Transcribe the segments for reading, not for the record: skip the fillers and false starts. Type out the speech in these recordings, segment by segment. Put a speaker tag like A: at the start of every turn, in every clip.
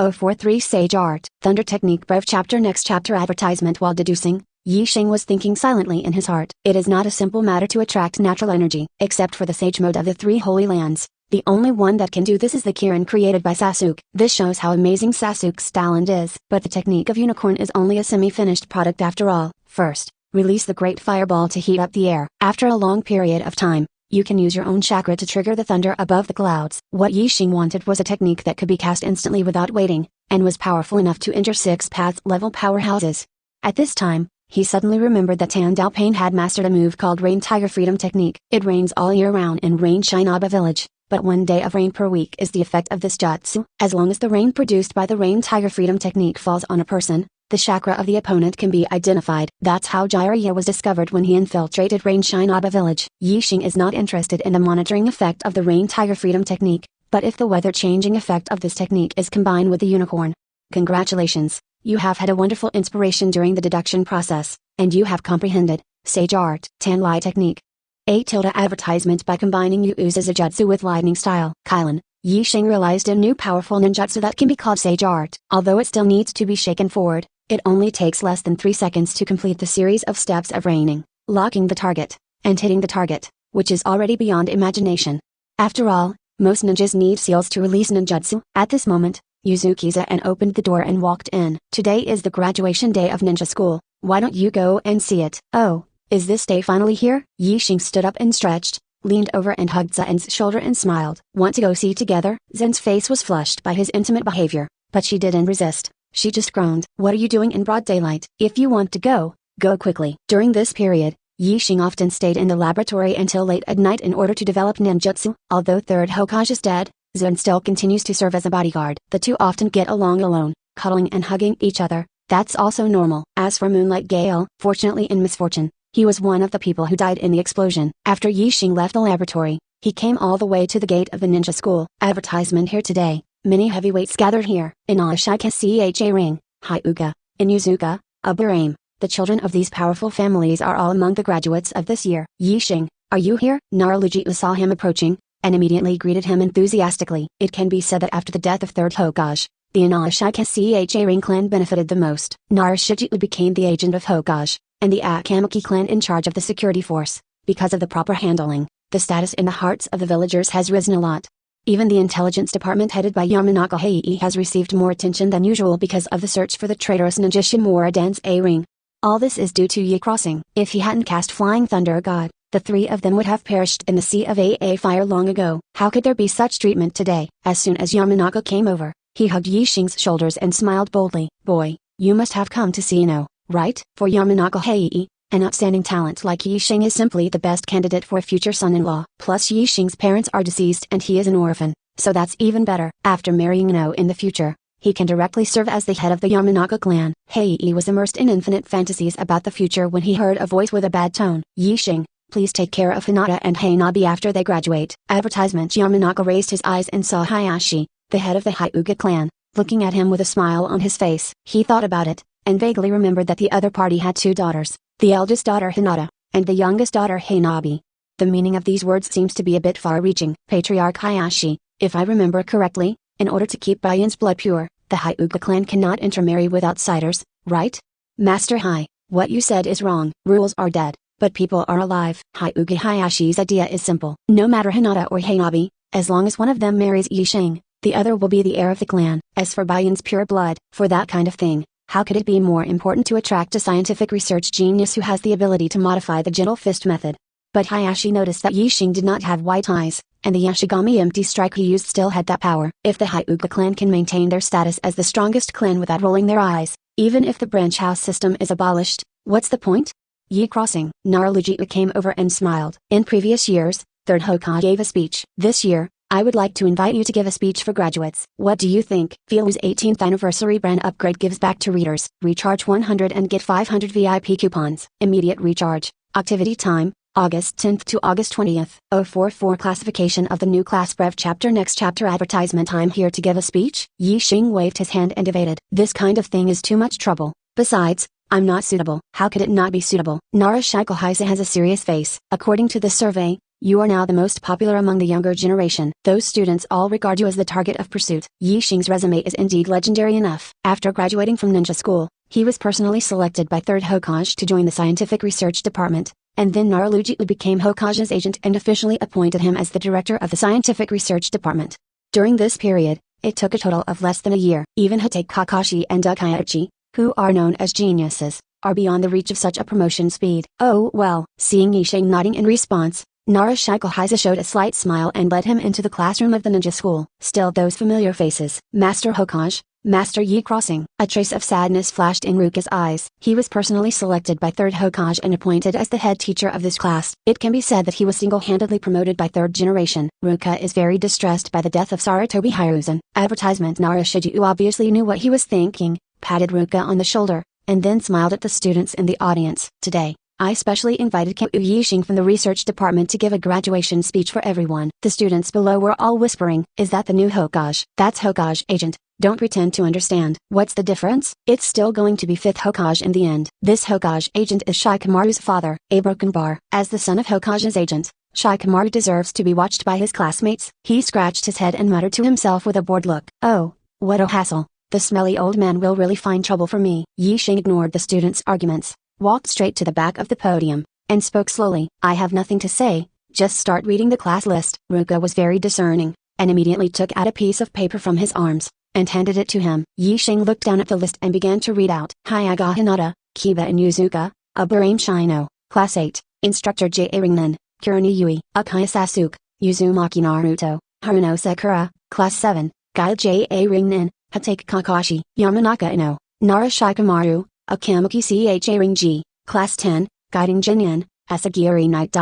A: 043 Sage Art, Thunder Technique Brev Chapter Next Chapter Advertisement. While deducing, Yi Xing was thinking silently in his heart. It is not a simple matter to attract natural energy. Except for the sage mode of the three holy lands, the only one that can do this is the Kirin created by Sasuke. This shows how amazing Sasuke's talent is. But the technique of unicorn is only a semi-finished product after all. First, release the great fireball to heat up the air. After a long period of time, you can use your own chakra to trigger the thunder above the clouds. What Yi Xing wanted was a technique that could be cast instantly without waiting, and was powerful enough to enter 6 path-level powerhouses. At this time, he suddenly remembered that Tan Dao Pain had mastered a move called Rain Tiger Freedom Technique. It rains all year round in Rain Shinaba village, but 1 day of rain per week is the effect of this jutsu. As long as the rain produced by the Rain Tiger Freedom Technique falls on a person, the chakra of the opponent can be identified. That's how Jiraiya was discovered when he infiltrated Rain Shinaba village. Yi Xing is not interested in the monitoring effect of the Rain Tiger Freedom Technique, but if the weather-changing effect of this technique is combined with the unicorn. Congratulations! You have had a wonderful inspiration during the deduction process, and you have comprehended Sage Art Tan Lai Technique. Advertisement. By combining Yu Uzujutsu with lightning style Kylin, Yi Xing realized a new powerful ninjutsu that can be called Sage Art. Although it still needs to be shaken forward, it only takes less than 3 seconds to complete the series of steps of raining, locking the target, and hitting the target, which is already beyond imagination. After all, most ninjas need seals to release ninjutsu. At this moment, Yuzuki-san opened the door and walked in. Today is the graduation day of ninja school. Why don't you go and see it? Oh, is this day finally here? Yi Xing stood up and stretched, leaned over and hugged Zen's shoulder and smiled. Want to go see together? Zen's face was flushed by his intimate behavior, but she didn't resist. She just groaned. What are you doing in broad daylight? If you want to go, go quickly. During this period, Yi Xing often stayed in the laboratory until late at night in order to develop ninjutsu. Although third Hokage is dead, Zen still continues to serve as a bodyguard. The two often get along alone, cuddling and hugging each other. That's also normal. As for Moonlight Gale, fortunately in misfortune, he was one of the people who died in the explosion. After Yi Xing left the laboratory, he came all the way to the gate of the ninja school. Advertisement here today. Many heavyweights gathered here. In Ashika Cha Ring, Hyuga, and Yuzuka, Aburame, the children of these powerful families are all among the graduates of this year. Yi Xing, are you here? Naruto saw him approaching, and immediately greeted him enthusiastically. It can be said that after the death of third Hokage, the Inashika Cha Ring clan benefited the most. Naruto became the agent of Hokage, and the Akamaki clan in charge of the security force. Because of the proper handling, the status in the hearts of the villagers has risen a lot. Even the intelligence department headed by Yamanaka Heii has received more attention than usual because of the search for the traitorous ninja Shimura Dan's A-Ring. All this is due to Yi Crossing. If he hadn't cast Flying Thunder God, the 3 of them would have perished in the sea of AA fire long ago. How could there be such treatment today? As soon as Yamanaka came over, he hugged Yi Xing's shoulders and smiled boldly. Boy, you must have come to see Ino, right? For Yamanaka Heii, an outstanding talent like Yi Xing is simply the best candidate for a future son-in-law. Plus Yi Xing's parents are deceased and he is an orphan, so that's even better. After marrying Ino in the future, he can directly serve as the head of the Yamanaka clan. Heii was immersed in infinite fantasies about the future when he heard a voice with a bad tone. Yi Xing, please take care of Hinata and Hanabi after they graduate. Advertisement. Yamanaka raised his eyes and saw Hayashi, the head of the Hyuga clan, looking at him with a smile on his face. He thought about it, and vaguely remembered that the other party had 2 daughters, the eldest daughter Hinata, and the youngest daughter Hanabi. The meaning of these words seems to be a bit far-reaching. Patriarch Hayashi, if I remember correctly, in order to keep Baiyan's blood pure, the Hyuga clan cannot intermarry with outsiders, right? Master Hai, what you said is wrong. Rules are dead, but people are alive. Hyuga Hayashi's idea is simple. No matter Hinata or Hanabi, as long as one of them marries Yi Xing, the other will be the heir of the clan. As for Baiyan's pure blood, for that kind of thing, how could it be more important to attract a scientific research genius who has the ability to modify the gentle fist method? But Hayashi noticed that Yi Xing did not have white eyes, and the Yashigami empty strike he used still had that power. If the Hyuga clan can maintain their status as the strongest clan without rolling their eyes, even if the branch house system is abolished, what's the point? Yi Crossing. Naruto came over and smiled. In previous years, third Hokage gave a speech. This year, I would like to invite you to give a speech for graduates. What do you think? Feel's 18th anniversary brand upgrade gives back to readers. Recharge 100 and get 500 VIP coupons. Immediate recharge. Activity time, August 10th to August 20th. 044 Classification of the new class Brev Chapter. Next chapter. Advertisement. I'm here to give a speech. Yi Xing waved his hand and evaded. This kind of thing is too much trouble. Besides, I'm not suitable. How could it not be suitable? Nara Shikohaisa has a serious face. According to the survey, You are now the most popular among the younger generation. Those students all regard you as the target of pursuit. Yi Xing's resume is indeed legendary enough. After graduating from ninja school, he was personally selected by 3rd Hokage to join the scientific research department, and then Naruji became Hokage's agent and officially appointed him as the director of the scientific research department. During this period, it took a total of less than a year. Even Hatake Kakashi and Ukaichi, who are known as geniuses, are beyond the reach of such a promotion speed. Oh well. Seeing Yi Xing nodding in response, Narashika showed a slight smile and led him into the classroom of the ninja school. Still those familiar faces. Master Hokage, Master Yi crossing. A trace of sadness flashed in Ruka's eyes. He was personally selected by 3rd Hokage and appointed as the head teacher of this class. It can be said that he was single-handedly promoted by 3rd generation. Ruka is very distressed by the death of Sarutobi Hiruzen. Advertisement. Narashika obviously knew what he was thinking, patted Ruka on the shoulder, and then smiled at the students in the audience. Today, I specially invited Yi Xing from the research department to give a graduation speech for everyone. The students below were all whispering, "Is that the new Hokage?" "That's Hokage, agent. Don't pretend to understand." "What's the difference?" "It's still going to be 5th Hokage in the end." This Hokage agent is Shikamaru's father, a broken bar. As the son of Hokage's agent, Shikamaru deserves to be watched by his classmates. He scratched his head and muttered to himself with a bored look. "Oh, what a hassle. The smelly old man will really find trouble for me." Yi Xing ignored the students' arguments, walked straight to the back of the podium, and spoke slowly. "I have nothing to say, just start reading the class list." Ruka was very discerning, and immediately took out a piece of paper from his arms, and handed it to him. Yi Xing looked down at the list and began to read out. Hyaga Hinata, Kiba and Yuzuka, Aburame Shino, Class 8, Instructor J.A. Ringnan, Kurani Yui, Akaya Sasuke, Uzumaki Naruto, Haruno Sakura, Class 7, Guy J.A. Ringnan, Hatake Kakashi, Yamanaka Ino, Nara Shikamaru, Akamaki Cha Ringji, Class 10, Guiding Jinyan, Asagiri Knight.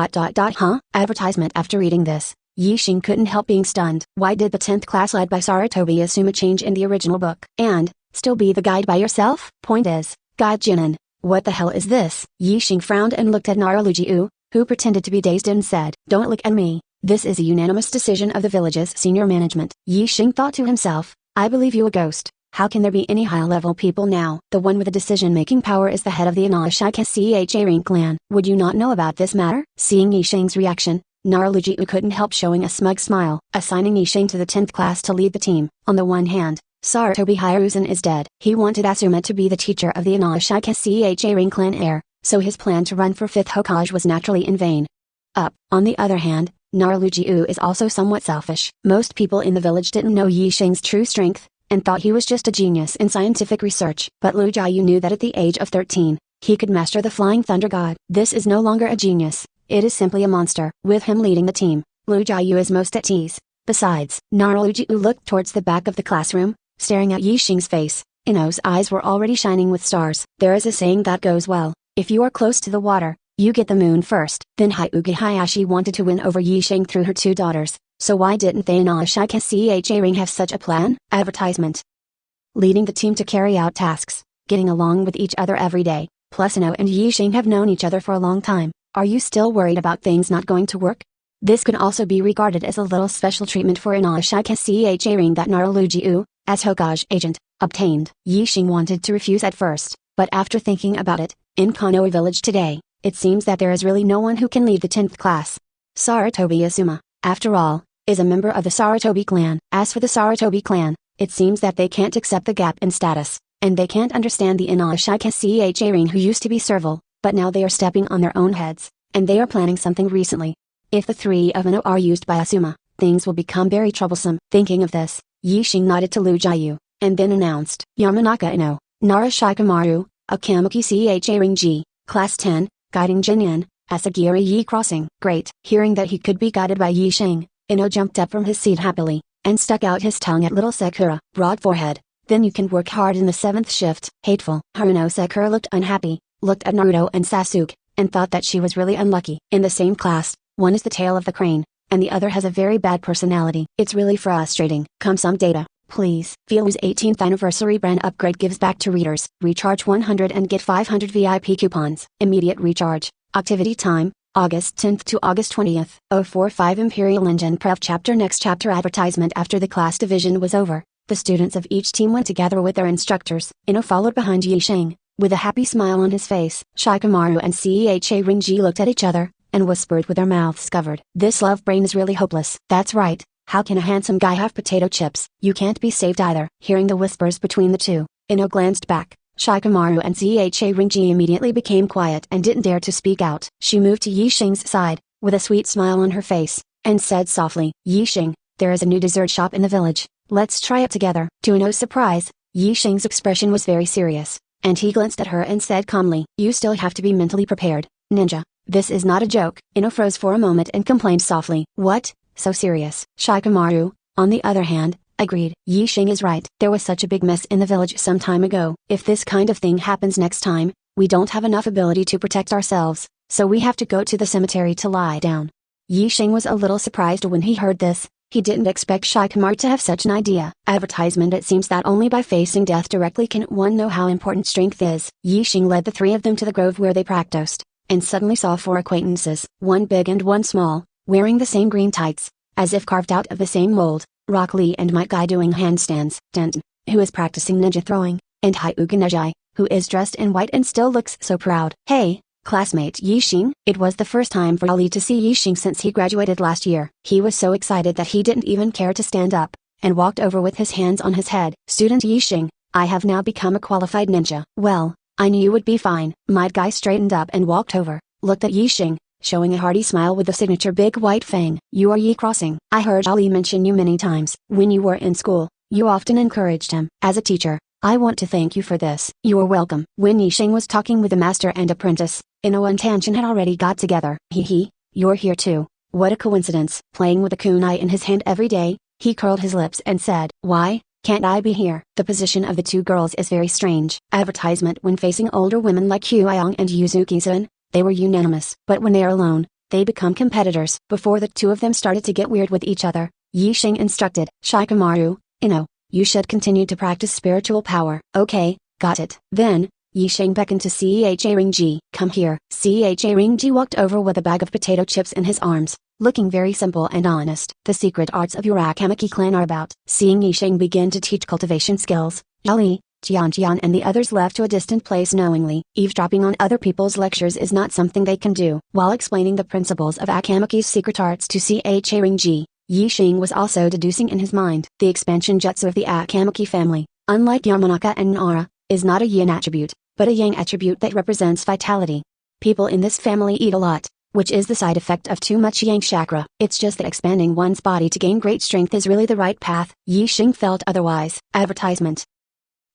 A: Advertisement. After reading this, Yi Xing couldn't help being stunned. Why did the 10th class led by Sarutobi assume a change in the original book? And, still be the guide by yourself? Point is, Guide Jinnan, what the hell is this? Yi Xing frowned and looked at Naruji, who pretended to be dazed and said, "Don't look at me. This is a unanimous decision of the village's senior management." Yi Xing thought to himself, "I believe you a ghost. How can there be any high-level people now?" The one with the decision-making power is the head of the Inashika Ring clan. Would you not know about this matter? Seeing Yi Xing's reaction, Naruji couldn't help showing a smug smile. Assigning Yi Xing to the 10th class to lead the team. On the one hand, Sarutobi Hiruzen is dead. He wanted Asuma to be the teacher of the Inashika Ring clan heir, so his plan to run for 5th Hokage was naturally in vain. On the other hand, Naruji is also somewhat selfish. Most people in the village didn't know Yi Xing's true strength, and thought he was just a genius in scientific research. But Lu Jiayu knew that at the age of 13, he could master the Flying Thunder God. This is no longer a genius, it is simply a monster. With him leading the team, Lu Jiayu is most at ease. Besides, Naruji looked towards the back of the classroom, staring at Yi Xing's face. Ino's eyes were already shining with stars. There is a saying that goes well, if you are close to the water, you get the moon first. Then Hyuga Hayashi wanted to win over Yi Xing through her 2 daughters. So why didn't they in Inashika Ring have such a plan? Advertisement. Leading the team to carry out tasks, getting along with each other every day, plus Ino and Yi Xing have known each other for a long time. Are you still worried about things not going to work? This could also be regarded as a little special treatment for Inashika Ring that Naruji, as Hokage agent, obtained. Yi Xing wanted to refuse at first, but after thinking about it, in Konoha village today, it seems that there is really no one who can lead the 10th class. Sarutobi Asuma, after all, is a member of the Sarutobi clan. As for the Sarutobi clan, it seems that they can't accept the gap in status, and they can't understand the Inashika Ring who used to be servile, but now they are stepping on their own heads, and they are planning something recently. If the 3 of Ino are used by Asuma, things will become very troublesome. Thinking of this, Yi Xing nodded to Lu Jiayu, and then announced, Yamanaka Ino, Nara Shikamaru, Akamaki Ringji, Class 10, Guiding Jinyan, Asagiri Yi crossing. Great. Hearing that he could be guided by Yi Xing, Ino jumped up from his seat happily, and stuck out his tongue at little Sakura. Broad forehead. Then you can work hard in the 7th shift. Hateful. Haruno Sakura looked unhappy, looked at Naruto and Sasuke, and thought that she was really unlucky. In the same class, one is the tail of the crane, and the other has a very bad personality. It's really frustrating. Come some data, please. Velu's 18th anniversary brand upgrade gives back to readers. Recharge 100 and get 500 VIP coupons. Immediate recharge. Activity time, August 10th to August 20th. 045 Imperial Engine Prep Chapter. Next chapter. Advertisement. After the class division was over, the students of each team went together with their instructors. Ino followed behind Yi Xing, with a happy smile on his face. Shikamaru and Cha Ringji looked at each other, and whispered with their mouths covered. This love brain is really hopeless. That's right. How can a handsome guy have potato chips? You can't be saved either. Hearing the whispers between the two, Ino glanced back. Shikamaru and Zha Ringji immediately became quiet and didn't dare to speak out. She moved to Yixing's side, with a sweet smile on her face, and said softly, Yixing, there is a new dessert shop in the village. Let's try it together. To Ino's surprise, Yixing's expression was very serious, and he glanced at her and said calmly, you still have to be mentally prepared, ninja. This is not a joke. Ino froze for a moment and complained softly. What? So serious? Shikamaru, on the other hand, agreed. Yixing is right. There was such a big mess in the village some time ago. If this kind of thing happens next time, we don't have enough ability to protect ourselves, so we have to go to the cemetery to lie down. Yixing was a little surprised when he heard this. He didn't expect Shikamaru to have such an idea. Advertisement. It seems that only by facing death directly can one know how important strength is. Yixing led the three of them to the grove where they practiced, and suddenly saw four acquaintances, one big and one small, wearing the same green tights, as if carved out of the same mold. Rock Lee and Mike Guy doing handstands, Denton, who is practicing ninja throwing, and Hyuga Nejai, who is dressed in white and still looks so proud. Hey, classmate Yixing. It was the first time for Ali to see Yixing since he graduated last year. He was so excited that he didn't even care to stand up, and walked over with his hands on his head. Student Yixing, I have now become a qualified ninja. Well, I knew you would be fine. Mike Guy straightened up and walked over, looked at Yixing, showing a hearty smile with the signature big white fang. You are Yi Crossing. I heard Ali mention you many times. When you were in school, you often encouraged him. As a teacher, I want to thank you for this. You are welcome. When Yixing was talking with the master and apprentice, Ino and Tanshin had already got together. You're here too. What a coincidence. Playing with a kunai in his hand every day, he curled his lips and said, why can't I be here? The position of the two girls is very strange. Advertisement. When facing older women like Huayong and Yuzuki-san, they were unanimous. But when they are alone, they become competitors. Before the two of them started to get weird with each other, Yixing instructed, Shikamaru, Ino, you should continue to practice spiritual power. Okay, got it. Then, Yixing beckoned to Cha Ringji. Come here. Cha Ringji walked over with a bag of potato chips in his arms, looking very simple and honest. The secret arts of your Akamaki clan are about. Seeing Yixing begin to teach cultivation skills, Ali, Jian and the others left to a distant place knowingly. Eavesdropping on other people's lectures is not something they can do. While explaining the principles of Akamaki's secret arts to Cha Ringji, Yixing was also deducing in his mind. The expansion jutsu of the Akamaki family, unlike Yamanaka and Nara, is not a yin attribute, but a yang attribute that represents vitality. People in this family eat a lot, which is the side effect of too much yang chakra. It's just that expanding one's body to gain great strength is really the right path. Yixing felt otherwise. Advertisement.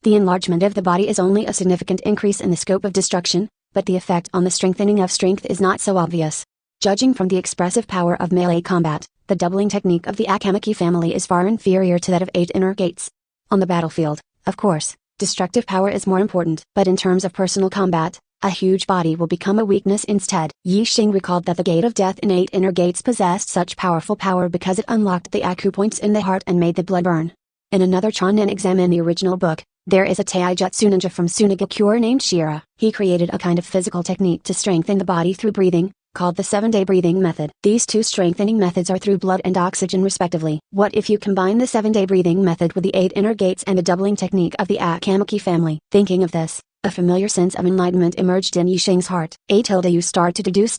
A: The enlargement of the body is only a significant increase in the scope of destruction, but the effect on the strengthening of strength is not so obvious. Judging from the expressive power of melee combat, the doubling technique of the Akamaki family is far inferior to that of 8 inner gates. On the battlefield, of course, destructive power is more important, but in terms of personal combat, a huge body will become a weakness instead. Yixing recalled that the Gate of Death in 8 inner gates possessed such powerful power because it unlocked the acupoints in the heart and made the blood burn. In another Chonin exam in the original book, there is a Taijutsu ninja from Sunagakure named Shira. He created a kind of physical technique to strengthen the body through breathing, called the 7-day breathing method. These two strengthening methods are through blood and oxygen respectively. What if you combine the 7-day breathing method with the 8 inner gates and the doubling technique of the Akamaki family? Thinking of this, a familiar sense of enlightenment emerged in Yixing's heart. You start to deduce ...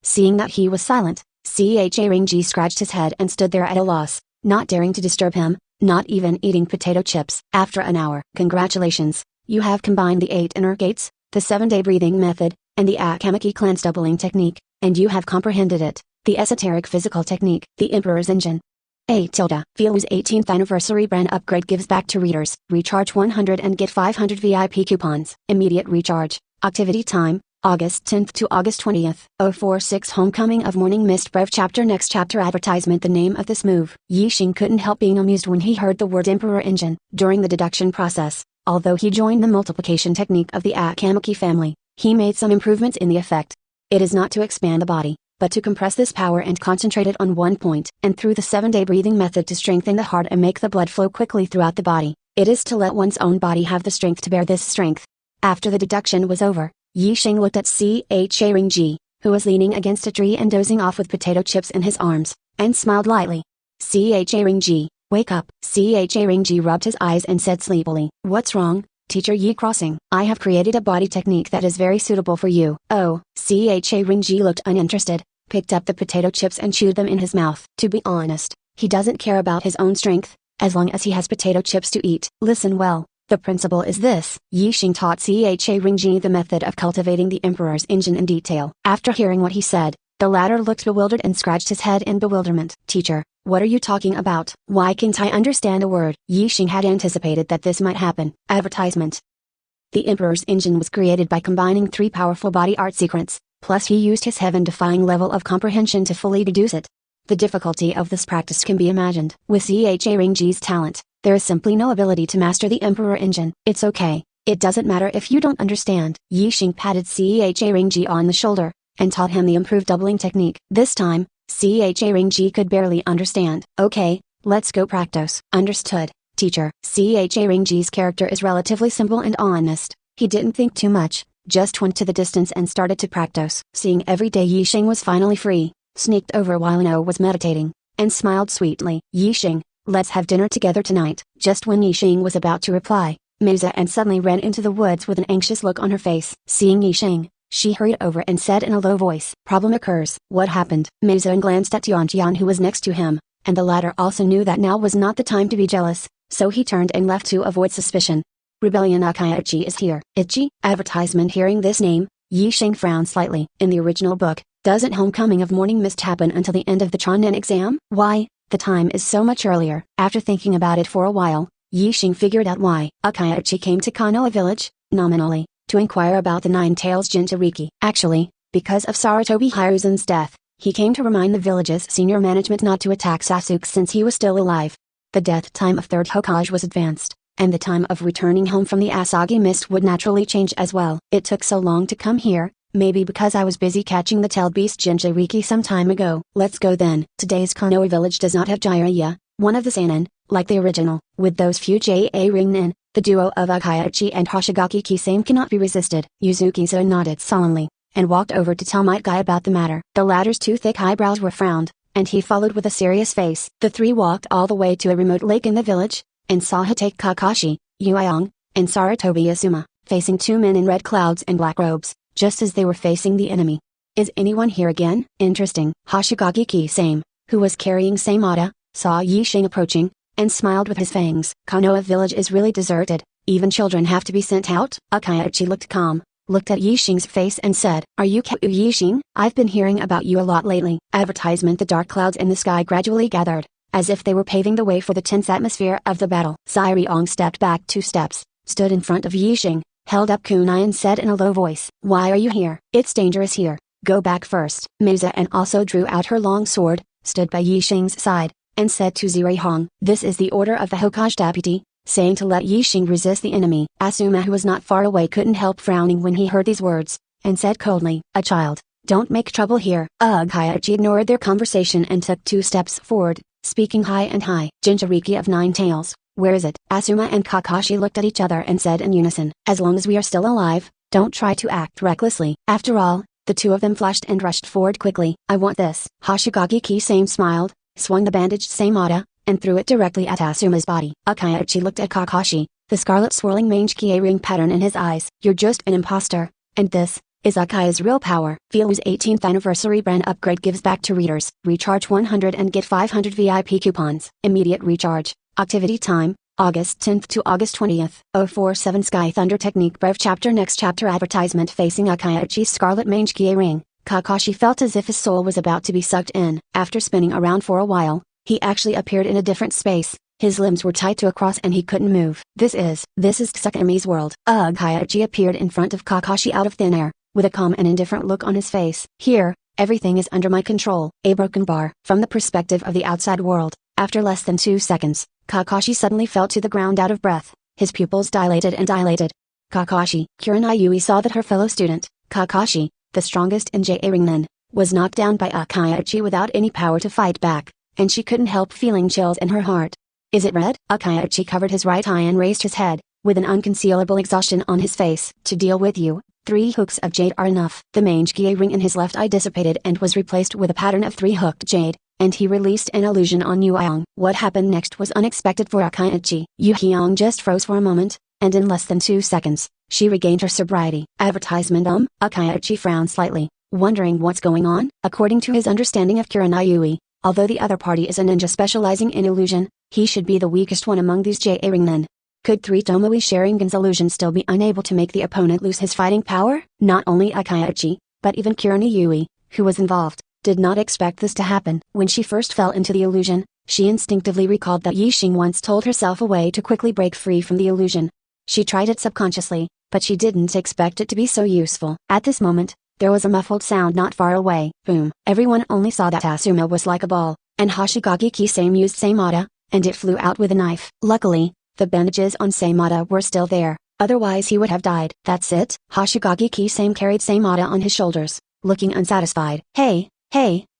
A: Seeing that he was silent, Cha Ringji scratched his head and stood there at a loss, not daring to disturb him, not even eating potato chips. After an hour. Congratulations, you have combined the 8 inner gates, the 7-day breathing method, and the Akamaki clan's doubling technique, and you have comprehended it, the esoteric physical technique, the Emperor's engine. Feel's 18th anniversary brand upgrade gives back to readers. Recharge 100 and get 500 VIP coupons. Immediate recharge. Activity time, August 10th to August 20th. 046 Homecoming of Morning Mist Brev Chapter Next Chapter Advertisement. The name of this move. Yixing couldn't help being amused when he heard the word Emperor engine. During the deduction process, although he joined the multiplication technique of the Akamaki family, he made some improvements in the effect. It is not to expand the body, but to compress this power and concentrate it on one point. And through the 7-day breathing method to strengthen the heart and make the blood flow quickly throughout the body, it is to let one's own body have the strength to bear this strength. After the deduction was over, Yixing looked at Cha Ringji, who was leaning against a tree and dozing off with potato chips in his arms, and smiled lightly. Cha Ringji, wake up. Cha Ringji rubbed his eyes and said sleepily, what's wrong, Teacher Yi Crossing, I have created a body technique that is very suitable for you. Oh, Cha Ring-ji looked uninterested, picked up the potato chips and chewed them in his mouth. To be honest, he doesn't care about his own strength, as long as he has potato chips to eat. Listen well, the principle is this. Yi Xing taught Cha Ring-ji the method of cultivating the Emperor's engine in detail. After hearing what he said, the latter looked bewildered and scratched his head in bewilderment. Teacher, what are you talking about? Why can't I understand a word? Yi Xing had anticipated that this might happen. Advertisement. The Emperor's engine was created by combining 3 powerful body art secrets, plus he used his heaven-defying level of comprehension to fully deduce it. The difficulty of this practice can be imagined. With Cha Ring-ji's talent, there is simply no ability to master the Emperor engine. It's okay, it doesn't matter if you don't understand. Yi Xing patted Cha Ring-ji on the shoulder, and taught him the improved doubling technique. This time, Cha Ring-ji could barely understand. Okay, let's go practice. Understood, teacher. Cha Ring-ji's character is relatively simple and honest. He didn't think too much, just went to the distance and started to practice. Seeing every day Yi Xing was finally free, sneaked over while No was meditating, and smiled sweetly. Yi Xing, let's have dinner together tonight. Just when Yi Xing was about to reply, Meiza and suddenly ran into the woods with an anxious look on her face. Seeing Yi Xing, she hurried over and said in a low voice, problem occurs. What happened? Meiza glanced at Tiantian who was next to him, and the latter also knew that now was not the time to be jealous, so he turned and left to avoid suspicion. Rebellion Akaichi is here. Ichi? Advertisement. Hearing this name, Yi Xing frowned slightly. In the original book, doesn't Homecoming of Morning Mist happen until the end of the Chunin exam? Why, the time is so much earlier. After thinking about it for a while, Yi Xing figured out why. Akaichi came to Konoha village, nominally, to inquire about the Nine-Tails Jinchuriki. Actually, because of Saratobi Hiruzan's death, he came to remind the village's senior management not to attack Sasuke since he was still alive. The death time of third Hokage was advanced, and the time of returning home from the Asagi Mist would naturally change as well. It took so long to come here, maybe because I was busy catching the tailed beast Jinchuriki some time ago. Let's go then. Today's Konoha village does not have Jiraiya, one of the seinen, like the original. With those few Ringen, the duo of Akaichi and Hoshigaki Kisame cannot be resisted. Yuzuki-san nodded solemnly, and walked over to tell Might Guy about the matter. The latter's 2 thick eyebrows were frowned, and he followed with a serious face. The 3 walked all the way to a remote lake in the village, and saw Hotake Kakashi, Yuiong, and Saratobi Asuma, facing 2 men in red clouds and black robes, just as they were facing the enemy. Is anyone here again? Interesting. Hoshigaki Kisame, who was carrying Samada, saw Yi Xing approaching, and smiled with his fangs. Konoha village is really deserted, even children have to be sent out? Akaichi looked calm, looked at Yi Xing's face and said, are you Yi Xing? I've been hearing about you a lot lately. Advertisement. The dark clouds in the sky gradually gathered, as if they were paving the way for the tense atmosphere of the battle. Ryong stepped back 2 steps, stood in front of Yi Xing, held up kunai and said in a low voice, why are you here? It's dangerous here, go back first. Meiza and also drew out her long sword, stood by Yi Xing's side, and said to Zirihong, this is the order of the Hokage deputy, saying to let Yi Xing resist the enemy. Asuma, who was not far away, couldn't help frowning when he heard these words, and said coldly, a child, don't make trouble here. Akaichi ignored their conversation and took 2 steps forward, speaking high and high. Jinchuriki of 9 tails, where is it? Asuma and Kakashi looked at each other and said in unison, as long as we are still alive, don't try to act recklessly. After all, the 2 of them flashed and rushed forward quickly. I want this. Hoshigaki Kisame smiled, swung the bandaged Samada, and threw it directly at Asuma's body. Akaichi looked at Kakashi, the scarlet swirling mange kie ring pattern in his eyes. You're just an imposter, and this is Akai's real power. Feel's 18th anniversary brand upgrade gives back to readers. Recharge 100 and get 500 VIP coupons. Immediate recharge. Activity time, August 10th to August 20th. 047 Sky Thunder Technique Brave Chapter. Next chapter. Advertisement. Facing Akaichi's scarlet mange kie ring, Kakashi felt as if his soul was about to be sucked in. After spinning around for a while, he actually appeared in a different space. His limbs were tied to a cross and he couldn't move. This is Tsukami's world. Akaichi appeared in front of Kakashi out of thin air, with a calm and indifferent look on his face. Here, everything is under my control. A broken bar. From the perspective of the outside world, after less than 2 seconds, Kakashi suddenly fell to the ground out of breath. His pupils dilated and dilated. Kakashi. Kurenai saw that her fellow student, Kakashi, the strongest in J-Ringen, was knocked down by Akaichi without any power to fight back, and she couldn't help feeling chills in her heart. Is it red? Akaichi covered his right eye and raised his head, with an unconcealable exhaustion on his face. To deal with you, 3 hooks of jade are enough. The mange kie ring in his left eye dissipated and was replaced with a pattern of 3 hooked jade, and he released an illusion on Yuiong. What happened next was unexpected for Akaichi. Yuiong just froze for a moment, and in less than 2 seconds, she regained her sobriety. Advertisement. Akaiuchi frowned slightly, wondering what's going on. According to his understanding of Kurenai, although the other party is a ninja specializing in illusion, he should be the weakest one among these JA Ringnen. Could 3 Tomoe Sharingan's illusion still be unable to make the opponent lose his fighting power? Not only Akaiuchi, but even Kurenai, who was involved, did not expect this to happen. When she first fell into the illusion, she instinctively recalled that Yixing once told herself a way to quickly break free from the illusion. She tried it subconsciously, but she didn't expect it to be so useful. At this moment, there was a muffled sound not far away. Boom. Everyone only saw that Asuma was like a ball, and Hoshigaki Kisame used Seimata, and it flew out with a knife. Luckily, the bandages on Seimata were still there, otherwise he would have died. That's it? Hoshigaki Kisame carried Seimata on his shoulders, looking unsatisfied. Hey,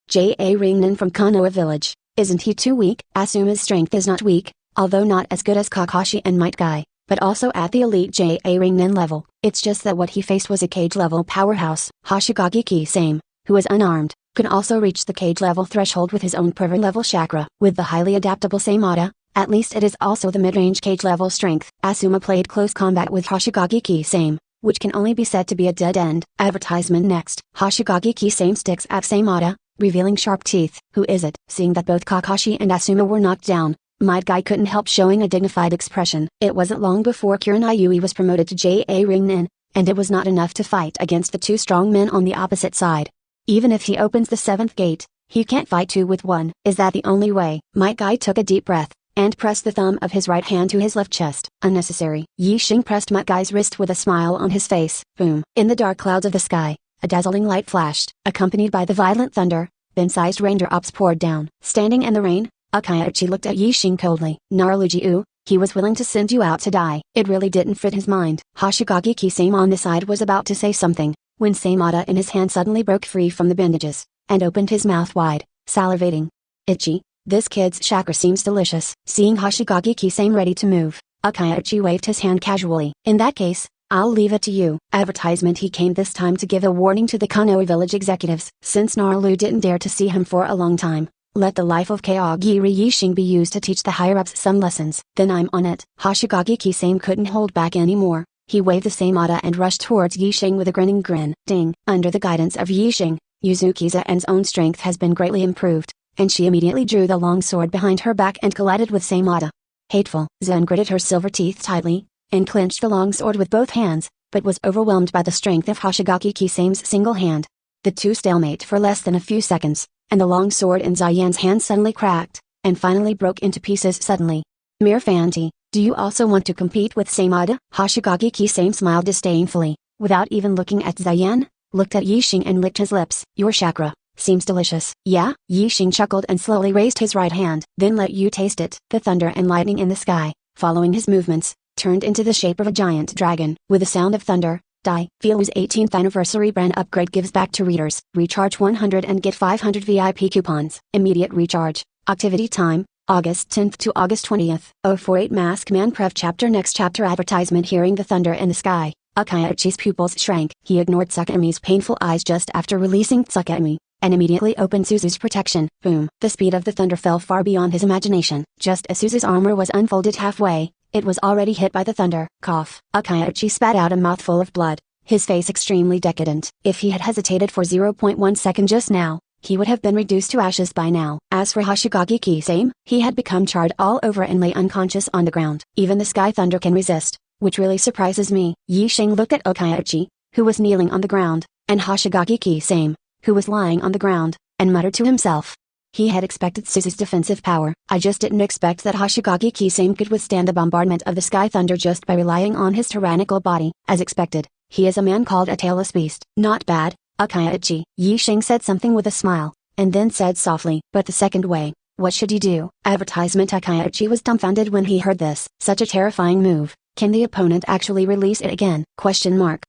A: J.A. Ringnan from Konoha village, isn't he too weak? Asuma's strength is not weak, although not as good as Kakashi and Might Guy, but also at the elite J.A. Ringnan level. It's just that what he faced was a cage-level powerhouse. Hoshigaki Kisame, who was unarmed, could also reach the cage-level threshold with his own pervert-level chakra. With the highly adaptable Seimata, at least it is also the mid-range cage-level strength. Asuma played close combat with Hoshigaki Kisame, which can only be said to be a dead end. Advertisement next. Hoshigaki Kisame sticks at Seimata, revealing sharp teeth. Who is it? Seeing that both Kakashi and Asuma were knocked down, Might Guy couldn't help showing a dignified expression. It wasn't long before Kurenai was promoted to J.A. Ringnan, and it was not enough to fight against the 2 strong men on the opposite side. Even if he opens the 7th gate, he can't fight 2 with 1. Is that the only way? Might Guy took a deep breath, and pressed the thumb of his right hand to his left chest. Unnecessary. Yixing pressed Might Guy's wrist with a smile on his face. Boom. In the dark clouds of the sky, a dazzling light flashed, accompanied by the violent thunder. Then sized raindrops poured down. Standing in the rain, Akaiuchi looked at Yixing coldly. Naruji-u, he was willing to send you out to die. It really didn't fit his mind. Hoshigaki Kisame on the side was about to say something, when Seimata in his hand suddenly broke free from the bandages, and opened his mouth wide, salivating. Itchy. This kid's chakra seems delicious. Seeing Hoshigaki Kisame ready to move, Akaiuchi waved his hand casually. In that case, I'll leave it to you. Advertisement. He came this time to give a warning to the Konoha village executives. Since Naru didn't dare to see him for a long time, let the life of Kaogiri Yixing be used to teach the higher-ups some lessons. Then I'm on it. Hoshigaki Kisame couldn't hold back anymore. He waved the Seimata and rushed towards Yixing with a grinning grin. Ding! Under the guidance of Yixing, Yuzuki-san's own strength has been greatly improved, and she immediately drew the long sword behind her back and collided with Seimata. Hateful. Zen gritted her silver teeth tightly, and clenched the long sword with both hands, but was overwhelmed by the strength of Hoshigaki Kisame's single hand. The two stalemate for less than a few seconds, and the long sword in Zayan's hand suddenly cracked, and finally broke into pieces suddenly. Mere Fanti, do you also want to compete with Seimata? Hoshigaki Kisame smiled disdainfully, without even looking at Zayan, looked at Yixing and licked his lips. Your chakra seems delicious. Yeah? Yixing chuckled and slowly raised his right hand. Then let you taste it. The thunder and lightning in the sky, following his movements, turned into the shape of a giant dragon. With the sound of thunder, Dai Filu's 18th anniversary brand upgrade gives back to readers. Recharge 100 and get 500 VIP coupons. Immediate recharge. Activity time, August 10th to August 20th. 048 Mask Man Prev Chapter Next Chapter Advertisement. Hearing the thunder in the sky, Akaiuchi's pupils shrank. He ignored Tsukemi's painful eyes just after releasing Tsukemi, and immediately opened Suzu's protection. Boom! The speed of the thunder fell far beyond his imagination. Just as Suzu's armor was unfolded halfway, it was already hit by the thunder. Cough. Akaiuchi spat out a mouthful of blood, his face extremely decadent. If he had hesitated for 0.1 second just now, he would have been reduced to ashes by now. As for Hoshigaki Kisame, he had become charred all over and lay unconscious on the ground. Even the sky thunder can resist, which really surprises me. Yixing looked at Akaiuchi, who was kneeling on the ground, and Hoshigaki Kisame, who was lying on the ground, and muttered to himself. He had expected Suzu's defensive power. I just didn't expect that Hoshigaki Kisame could withstand the bombardment of the sky thunder just by relying on his tyrannical body. As expected, he is a man called a tailless beast. Not bad, Akaiuchi. Yixing said something with a smile, and then said softly. But the second way, what should you do? Advertisement. Akaiuchi was dumbfounded when he heard this. Such a terrifying move. Can the opponent actually release it again? Question mark.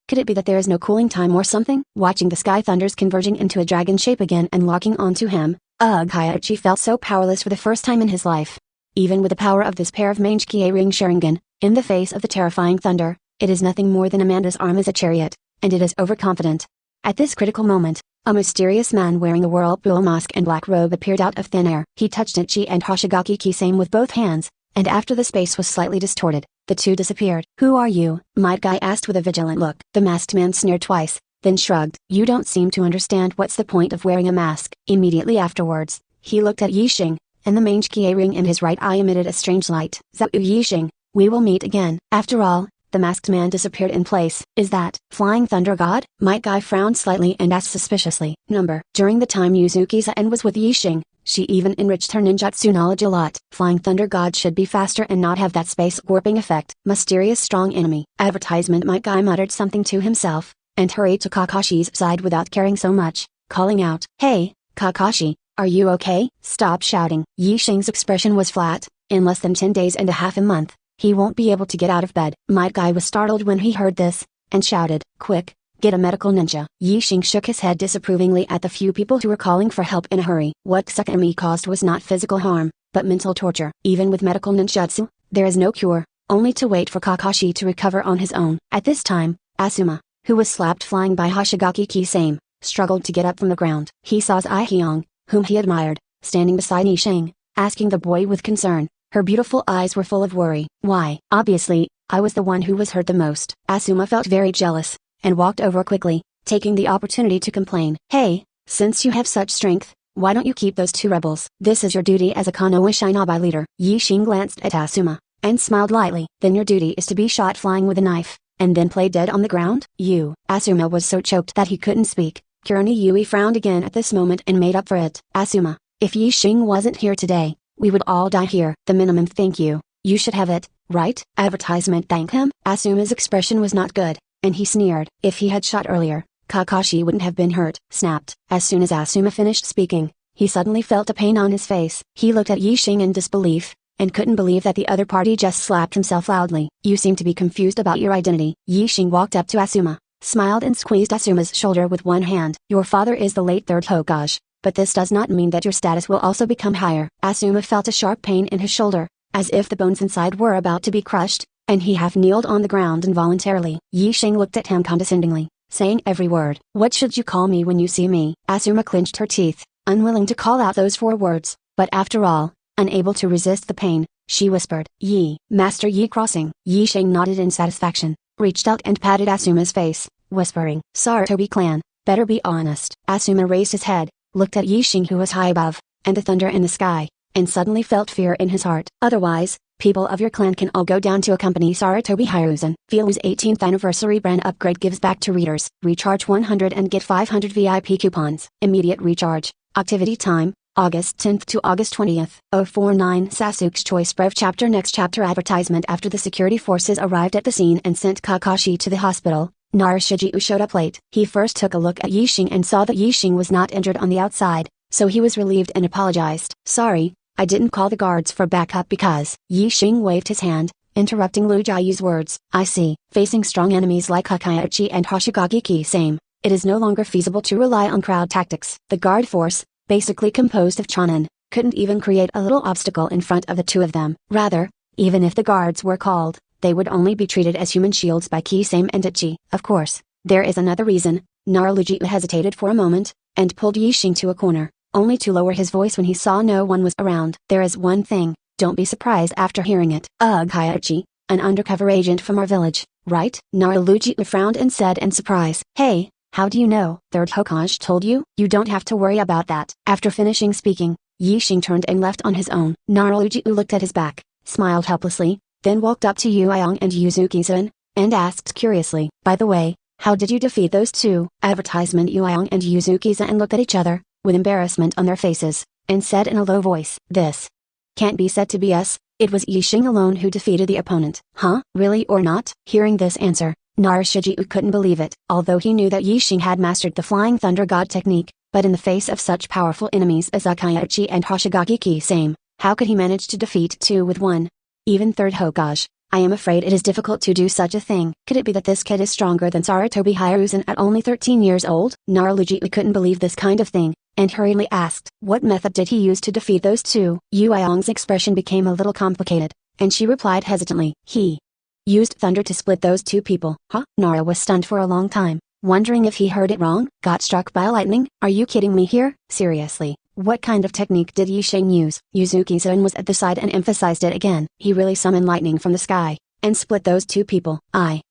A: Could it be that there is no cooling time or something? Watching the sky thunders converging into a dragon shape again and locking onto him, Akaiuchi felt so powerless for the first time in his life. Even with the power of this pair of mange Ring Sharingan, in the face of the terrifying thunder, it is nothing more than Amanda's arm as a chariot, and it is overconfident. At this critical moment, a mysterious man wearing a whirlpool mask and black robe appeared out of thin air. He touched Ichi and Hoshigaki Kisame with both hands, and after the space was slightly distorted, the two disappeared. "Who are you?" Might Guy asked with a vigilant look. The masked man sneered twice, then shrugged. "You don't seem to understand what's the point of wearing a mask." Immediately afterwards, he looked at Yixing, and the mange key ring in his right eye emitted a strange light. "Zhao Yixing, we will meet again." After all, the masked man disappeared in place. "Is that Flying Thunder God?" Might Guy frowned slightly and asked suspiciously. During the time Yuzuki-san was with Yixing, she even enriched her ninjutsu knowledge a lot. Flying Thunder God should be faster and not have that space warping effect. Mysterious strong enemy. Advertisement. Might Guy muttered something to himself, and hurried to Kakashi's side without caring so much, calling out, "Hey, Kakashi, are you okay?" "Stop shouting." Yixing's expression was flat. "In less than 10 days and a half a month, he won't be able to get out of bed." Might Guy was startled when he heard this, and shouted, "Quick, get a medical ninja." Yixing shook his head disapprovingly at the few people who were calling for help in a hurry. What Sakami caused was not physical harm, but mental torture. Even with medical ninjutsu, there is no cure, only to wait for Kakashi to recover on his own. At this time, Asuma, who was slapped flying by Hoshigaki Kisame, struggled to get up from the ground. He saw Zai Hyung, whom he admired, standing beside Yixing, asking the boy with concern. Her beautiful eyes were full of worry. "Why? Obviously, I was the one who was hurt the most." Asuma felt very jealous, and walked over quickly, taking the opportunity to complain. "Hey, since you have such strength, why don't you keep those two rebels? This is your duty as a Konoha Shinobi leader." Yixing glanced at Asuma, and smiled lightly. "Then your duty is to be shot flying with a knife, and then play dead on the ground?" "You." Asuma was so choked that he couldn't speak. Kuroni Yui frowned again at this moment and made up for it. "Asuma, if Yixing wasn't here today, we would all die here." "The minimum thank you, you should have it, right?" Advertisement thank him? Asuma's expression was not good, and he sneered. If he had shot earlier, Kakashi wouldn't have been hurt. Snapped. As soon as Asuma finished speaking, he suddenly felt a pain on his face. He looked at Yixing in disbelief, and couldn't believe that the other party just slapped himself loudly. "You seem to be confused about your identity." Yixing walked up to Asuma, smiled and squeezed Asuma's shoulder with one hand. "Your father is the late third Hokage, but this does not mean that your status will also become higher." Asuma felt a sharp pain in his shoulder, as if the bones inside were about to be crushed, and he half kneeled on the ground involuntarily. Yixing looked at him condescendingly, saying every word. "What should you call me when you see me?" Asuma clenched her teeth, unwilling to call out those 4 words, but after all, unable to resist the pain, she whispered, "Yi." "Master Yi Crossing." Yixing nodded in satisfaction, reached out and patted Asuma's face, whispering, "Sarutobi clan, better be honest." Asuma raised his head, looked at Yixing who was high above, and the thunder in the sky, and suddenly felt fear in his heart. "Otherwise, people of your clan can all go down to accompany Sarutobi Hiruzen." Feel's 18th anniversary brand upgrade gives back to readers. Recharge 100 and get 500 VIP coupons. Immediate recharge. Activity time, August 10th to August 20th. 049 Sasuke's Choice Brave Chapter. Next chapter. Advertisement. After the security forces arrived at the scene and sent Kakashi to the hospital, Narashijiu showed up late. He first took a look at Yixing and saw that Yixing was not injured on the outside, so he was relieved and apologized. "Sorry, I didn't call the guards for backup because..." Yixing waved his hand, interrupting Lu Jiayu's words. "I see. Facing strong enemies like Kakashi and Hoshigaki Kisame, it is no longer feasible to rely on crowd tactics." The guard force, basically composed of Chonin, couldn't even create a little obstacle in front of the two of them. Rather, even if the guards were called, they would only be treated as human shields by Kisame and Ichi. Of course, there is another reason. Narujiu hesitated for a moment, and pulled Yixing to a corner, only to lower his voice when he saw no one was around. "There is one thing, don't be surprised after hearing it. Ugh, Hayachi, an undercover agent from our village, right?" Narujiu frowned and said in surprise. "Hey, how do you know?" "Third Hokage told you?" "You don't have to worry about that." After finishing speaking, Yixing turned and left on his own. Narujiu looked at his back, smiled helplessly, then walked up to Yuayong and Yuzuki-san, and asked curiously, "By the way, how did you defeat those two?" Advertisement. Yuayong and Yuzuki-san looked at each other, with embarrassment on their faces, and said in a low voice, "This can't be said to be us, it was Yixing alone who defeated the opponent." "Huh? Really or not?" Hearing this answer, Narashijiu couldn't believe it. Although he knew that Yixing had mastered the Flying Thunder God technique, but in the face of such powerful enemies as Akayachi and Hoshigaki Kisame, how could he manage to defeat two with one? "Even third Hokage, I am afraid it is difficult to do such a thing." "Could it be that this kid is stronger than Sarutobi Hiruzen at only 13 years old?" Narujiu couldn't believe this kind of thing, and hurriedly asked, "What method did he use to defeat those two?" Yuayong's expression became a little complicated, and she replied hesitantly, "He used thunder to split those two people." "Huh?" Nara was stunned for a long time, wondering if he heard it wrong. "Got struck by lightning? Are you kidding me here? Seriously, what kind of technique did Yixing use?" Yuzuki-san was at the side and emphasized it again. "He really summoned lightning from the sky, and split those two people.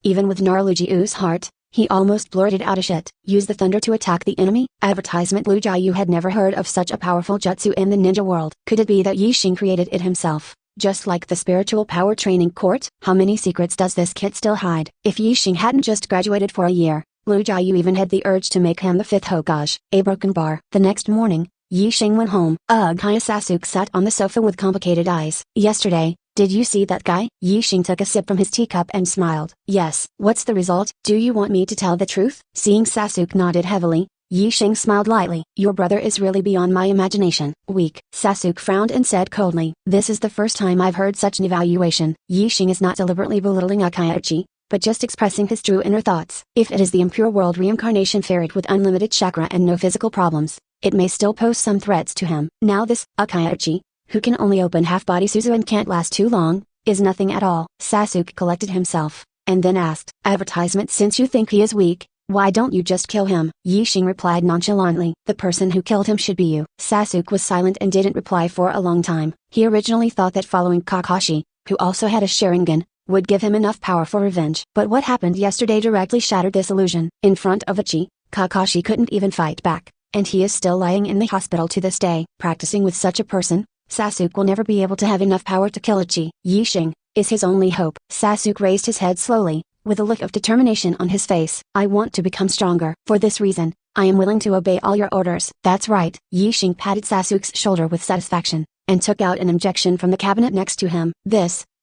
A: Even with Narujiu's heart, he almost blurted out a shit. Use the thunder to attack the enemy? Advertisement. Lu Jiayu had never heard of such a powerful jutsu in the ninja world. Could it be that Yixing created it himself, just like the spiritual power training court? How many secrets does this kid still hide? If Yixing hadn't just graduated for a year, Lu Jiayu even had the urge to make him the 5th Hokage. A broken bar. The next morning, Yixing went home. Uchiha Sasuke sat on the sofa with complicated eyes. Yesterday, did you see that guy? Yixing took a sip from his teacup and smiled. Yes. What's the result? Do you want me to tell the truth? Seeing Sasuke nodded heavily, Yixing smiled lightly. Your brother is really beyond my imagination. Weak. Sasuke frowned and said coldly. This is the first time I've heard such an evaluation. Yixing is not deliberately belittling Uchiha, but just expressing his true inner thoughts. If it is the impure world reincarnation ferret with unlimited chakra and no physical problems, it may still pose some threats to him. Now this Uchiha, who can only open half-body Suzu and can't last too long, is nothing at all. Sasuke collected himself, and then asked, advertisement. Since you think he is weak, why don't you just kill him? Yixing replied nonchalantly. The person who killed him should be you. Sasuke was silent and didn't reply for a long time. He originally thought that following Kakashi, who also had a Sharingan, would give him enough power for revenge. But what happened yesterday directly shattered this illusion. In front of Ichi, Kakashi couldn't even fight back, and he is still lying in the hospital to this day. Practicing with such a person, Sasuke will never be able to have enough power to kill Ichi. Yixing is his only hope. Sasuke raised his head slowly, with a look of determination on his face. I want to become stronger. For this reason, I am willing to obey all your orders. That's right. Yixing patted Sasuke's shoulder with satisfaction, and took out an injection from the cabinet next to him.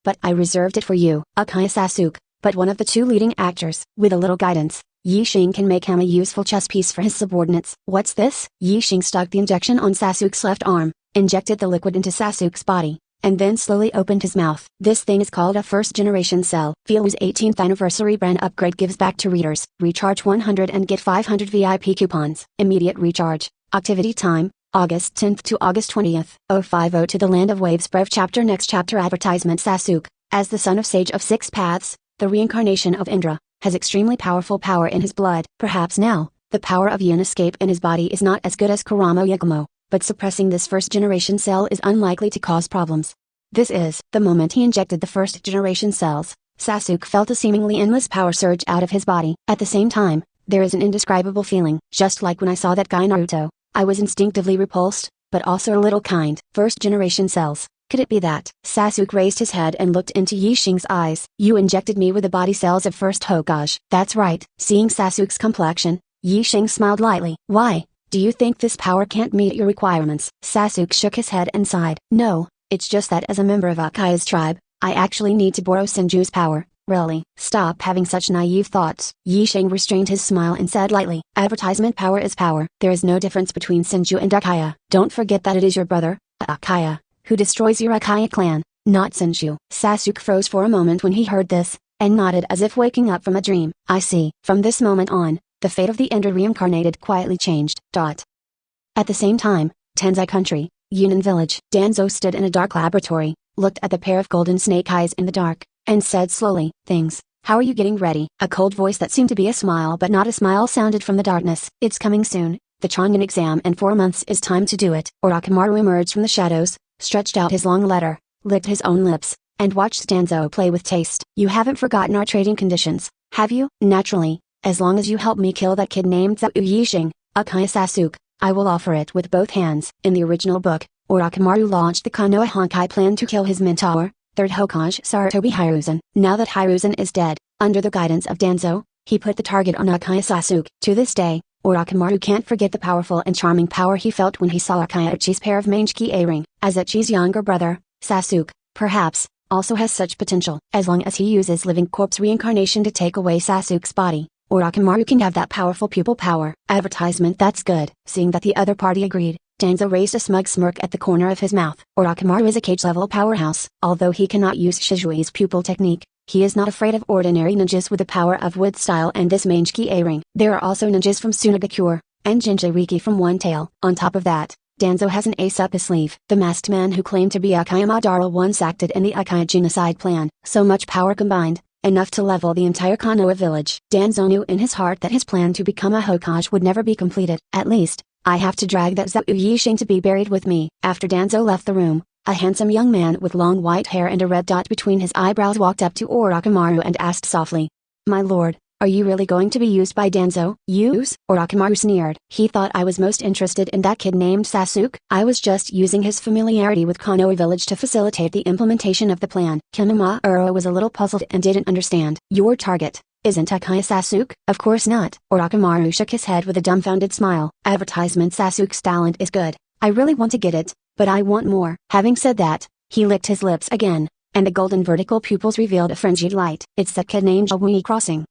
A: But I reserved it for you. Uchiha Sasuke, but one of the two leading actors. With a little guidance, Yixing can make him a useful chess piece for his subordinates. What's this? Yixing stuck the injection on Sasuke's left arm, injected the liquid into Sasuke's body, and then slowly opened his mouth. This thing is called a first-generation cell. Feel's 18th anniversary brand upgrade gives back to readers. Recharge 100 and get 500 VIP coupons. Immediate recharge. Activity time, August 10th to August 20th. 050 to the Land of Waves. Brave chapter. Next chapter. Advertisement. Sasuke, as the son of Sage of Six Paths, the reincarnation of Indra, has extremely powerful power in his blood. Perhaps now, the power of Yin escape in his body is not as good as Kurama-Yagumo, but suppressing this first-generation cell is unlikely to cause problems. This is the moment he injected the first-generation cells, Sasuke felt a seemingly endless power surge out of his body. At the same time, there is an indescribable feeling. Just like when I saw that guy Naruto, I was instinctively repulsed, but also a little kind. First-generation cells. Could it be that? Sasuke raised his head and looked into Yixing's eyes. You injected me with the body cells of first Hokage. That's right. Seeing Sasuke's complexion, Yixing smiled lightly. Why? Do you think this power can't meet your requirements? Sasuke shook his head and sighed. No, it's just that as a member of Uchiha's tribe, I actually need to borrow Senju's power. Really? Stop having such naive thoughts. Yixing restrained his smile and said lightly. Advertisement. Power is power. There is no difference between Senju and Uchiha. Don't forget that it is your brother, Uchiha, who destroys your Uchiha clan, not Senju. Sasuke froze for a moment when he heard this, and nodded as if waking up from a dream. I see. From this moment on, the fate of the Ender reincarnated quietly changed. At the same time, Tensai country, Yunnan village. Danzo stood in a dark laboratory, looked at the pair of golden snake eyes in the dark, and said slowly, Things, how are you getting ready? A cold voice that seemed to be a smile but not a smile sounded from the darkness. It's coming soon, the Chunin exam in 4 months is time to do it. Orochimaru emerged from the shadows, stretched out his long letter, licked his own lips, and watched Danzo play with taste. You haven't forgotten our trading conditions, have you? Naturally. As long as you help me kill that kid named Zhao Yixing, Uchiha Sasuke, I will offer it with both hands. In the original book, Orochimaru launched the Konoha Honkai plan to kill his mentor, 3rd Hokage Sarutobi Hiruzen. Now that Hiruzen is dead, under the guidance of Danzo, he put the target on Uchiha Sasuke. To this day, Orochimaru can't forget the powerful and charming power he felt when he saw Uchiha's pair of mange-ki A-ring. As Ichi's younger brother, Sasuke, perhaps, also has such potential. As long as he uses living corpse reincarnation to take away Sasuke's body, Orochimaru can have that powerful pupil power. Advertisement. That's good. Seeing that the other party agreed, Danzo raised a smug smirk at the corner of his mouth. Orochimaru is a cage-level powerhouse. Although he cannot use Shijui's pupil technique, he is not afraid of ordinary ninjas with the power of wood style and this mange-ki A-ring. There are also ninjas from Sunagakure, and Jinchuriki from One Tail. On top of that, Danzo has an ace up his sleeve. The masked man who claimed to be Uchiha Madara once acted in the Uchiha genocide plan. So much power combined, enough to level the entire Konoha village. Danzo knew in his heart that his plan to become a Hokage would never be completed. At least, I have to drag that Zhao Yixing to be buried with me. After Danzo left the room, A handsome young man with long white hair and a red dot between his eyebrows walked up to Orochimaru and asked softly. My lord, are you really going to be used by Danzo? Use? Orochimaru sneered. He thought I was most interested in that kid named Sasuke. I was just using his familiarity with Konoha village to facilitate the implementation of the plan. Konoha was a little puzzled and didn't understand. Your target isn't Akaya Sasuke? Of course not. Orochimaru shook his head with a dumbfounded smile. Advertisement. Sasuke's talent is good. I really want to get it, but I want more. Having said that, he licked his lips again, and the golden vertical pupils revealed a frenzied light. It's that kid named Shuyi crossing.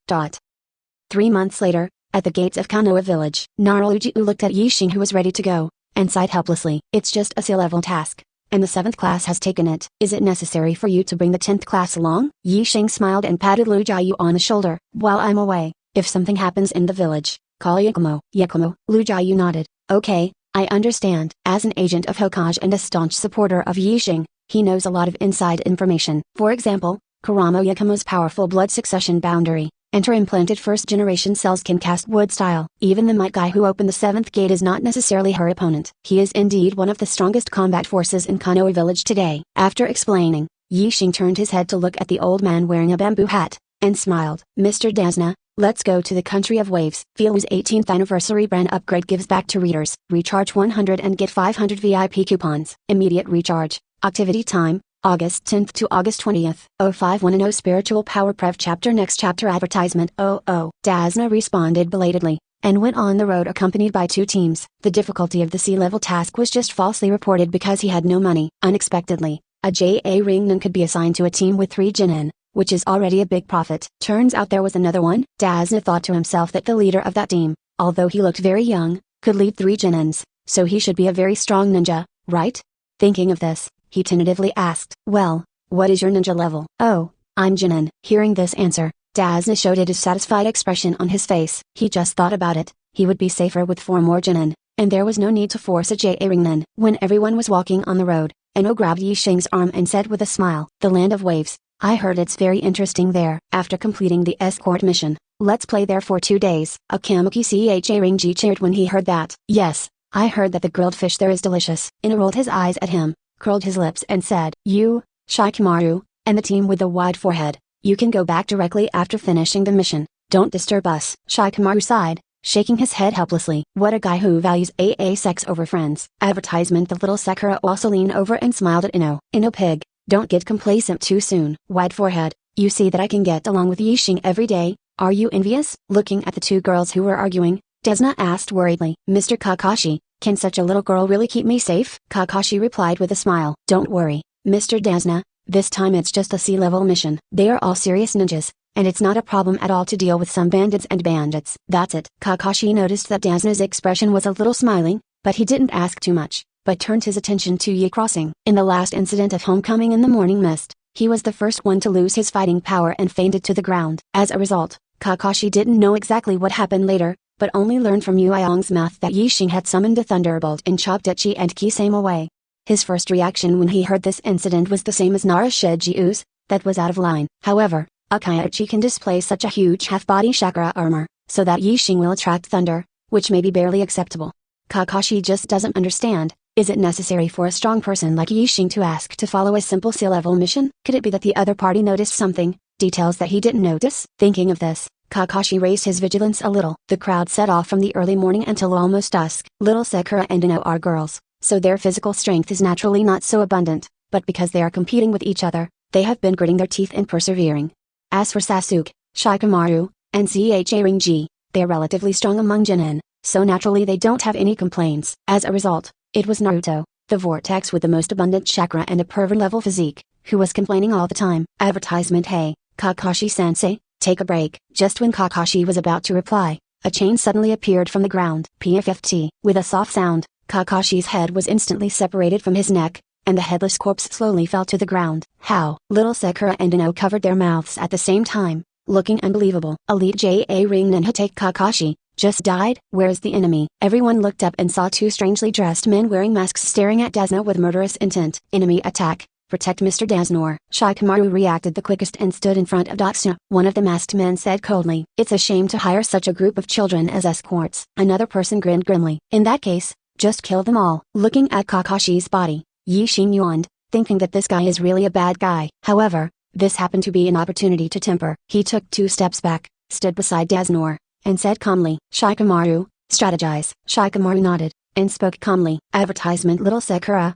A: 3 months later, at the gates of Konoha village, Naruto looked at Yixing, who was ready to go, and sighed helplessly. It's just a C-level task, and the 7th class has taken it. Is it necessary for you to bring the 10th class along? Yixing smiled and patted Lu Jiayu on the shoulder. While I'm away, if something happens in the village, call Yakumo. Yakumo. Lu Jiayu nodded. Okay, I understand. As an agent of Hokage and a staunch supporter of Yixing, he knows a lot of inside information. For example, Kurama Yakumo's powerful blood succession boundary. Enter-implanted first-generation cells can cast wood style. Even the might guy who opened the 7th gate is not necessarily her opponent. He is indeed one of the strongest combat forces in Konoha village today. After explaining, Yixing turned his head to look at the old man wearing a bamboo hat, and smiled. Mr. Dasna, let's go to the country of waves. Feel's 18th anniversary brand upgrade gives back to readers. Recharge 100 and get 500 VIP coupons. Immediate recharge. Activity time, August 10th to August 20th. 0510 Spiritual Power Prev Chapter. Next chapter. Advertisement. Dasna responded belatedly, and went on the road accompanied by 2 teams. The difficulty of the C-level task was just falsely reported because he had no money. Unexpectedly, a JA Ringnan could be assigned to a team with 3 Jinin, which is already a big profit. Turns out there was another one. Dasna thought to himself that the leader of that team, although he looked very young, could lead 3 Jinins, so he should be a very strong ninja, right? Thinking of this, he tentatively asked. Well, what is your ninja level? Oh, I'm Jinin. Hearing this answer, Dasna showed a dissatisfied expression on his face. He just thought about it. He would be safer with 4 more Jinin, and there was no need to force a JA Ringnan. When everyone was walking on the road, Ino grabbed Yixing's arm and said with a smile, the land of waves. I heard it's very interesting there. After completing the escort mission, let's play there for 2 days. Akamuki Cha Ringji cheered when he heard that. Yes, I heard that the grilled fish there is delicious. Ino rolled his eyes at him, curled his lips and said, You, Shikamaru, and the team with the wide forehead, you can go back directly after finishing the mission. Don't disturb us. Shikamaru sighed, shaking his head helplessly. What a guy who values AA sex over friends. Advertisement. The little Sakura also leaned over and smiled at Ino. Ino pig, don't get complacent too soon. Wide forehead, you see that I can get along with Yixing every day. Are you envious? Looking at the 2 girls who were arguing, Desna asked worriedly. Mr. Kakashi, can such a little girl really keep me safe? Kakashi replied with a smile. Don't worry, Mr. Dasna, this time it's just a C-level mission. They are all serious ninjas, and it's not a problem at all to deal with some bandits and bandits. That's it. Kakashi noticed that Dasna's expression was a little smiling, but he didn't ask too much, but turned his attention to Yi crossing. In the last incident of homecoming in the morning mist, he was the first one to lose his fighting power and fainted to the ground. As a result, Kakashi didn't know exactly what happened later, but only learned from Yuiong's mouth that Yixing had summoned a thunderbolt and chopped Ichi and Kisame away. His first reaction when he heard this incident was the same as Narashijiu's, that was out of line. However, Akaichi can display such a huge half-body chakra armor, so that Yixing will attract thunder, which may be barely acceptable. Kakashi just doesn't understand, is it necessary for a strong person like Yixing to ask to follow a simple C-level mission? Could it be that the other party noticed something, details that he didn't notice? Thinking of this, Kakashi raised his vigilance a little. The crowd set off from the early morning until almost dusk. Little Sakura and Ino are girls, so their physical strength is naturally not so abundant, but because they are competing with each other, they have been gritting their teeth and persevering. As for Sasuke, Shikamaru, and Cha Ringji, they are relatively strong among Jinin, so naturally they don't have any complaints. As a result, it was Naruto, the vortex with the most abundant chakra and a pervert-level physique, who was complaining all the time. Advertisement. Hey, Kakashi-sensei, take a break. Just when Kakashi was about to reply, a chain suddenly appeared from the ground. PFFT. With a soft sound, Kakashi's head was instantly separated from his neck, and the headless corpse slowly fell to the ground. How? Little Sakura and Ino covered their mouths at the same time, looking unbelievable. Elite JA Ringnan Hitake Kakashi just died? Where's the enemy? Everyone looked up and saw 2 strangely dressed men wearing masks staring at Dasna with murderous intent. Enemy attack. Protect Mr. Dasnor. Shikamaru reacted the quickest and stood in front of Dasna. One of the masked men said coldly, it's a shame to hire such a group of children as escorts. Another person grinned grimly. In that case, just kill them all. Looking at Kakashi's body, Yixing yawned, thinking that this guy is really a bad guy. However, this happened to be an opportunity to temper. He took 2 steps back, stood beside Daznor, and said calmly, "Shikamaru, strategize." Shikamaru nodded, and spoke calmly. Advertisement Little Sakura,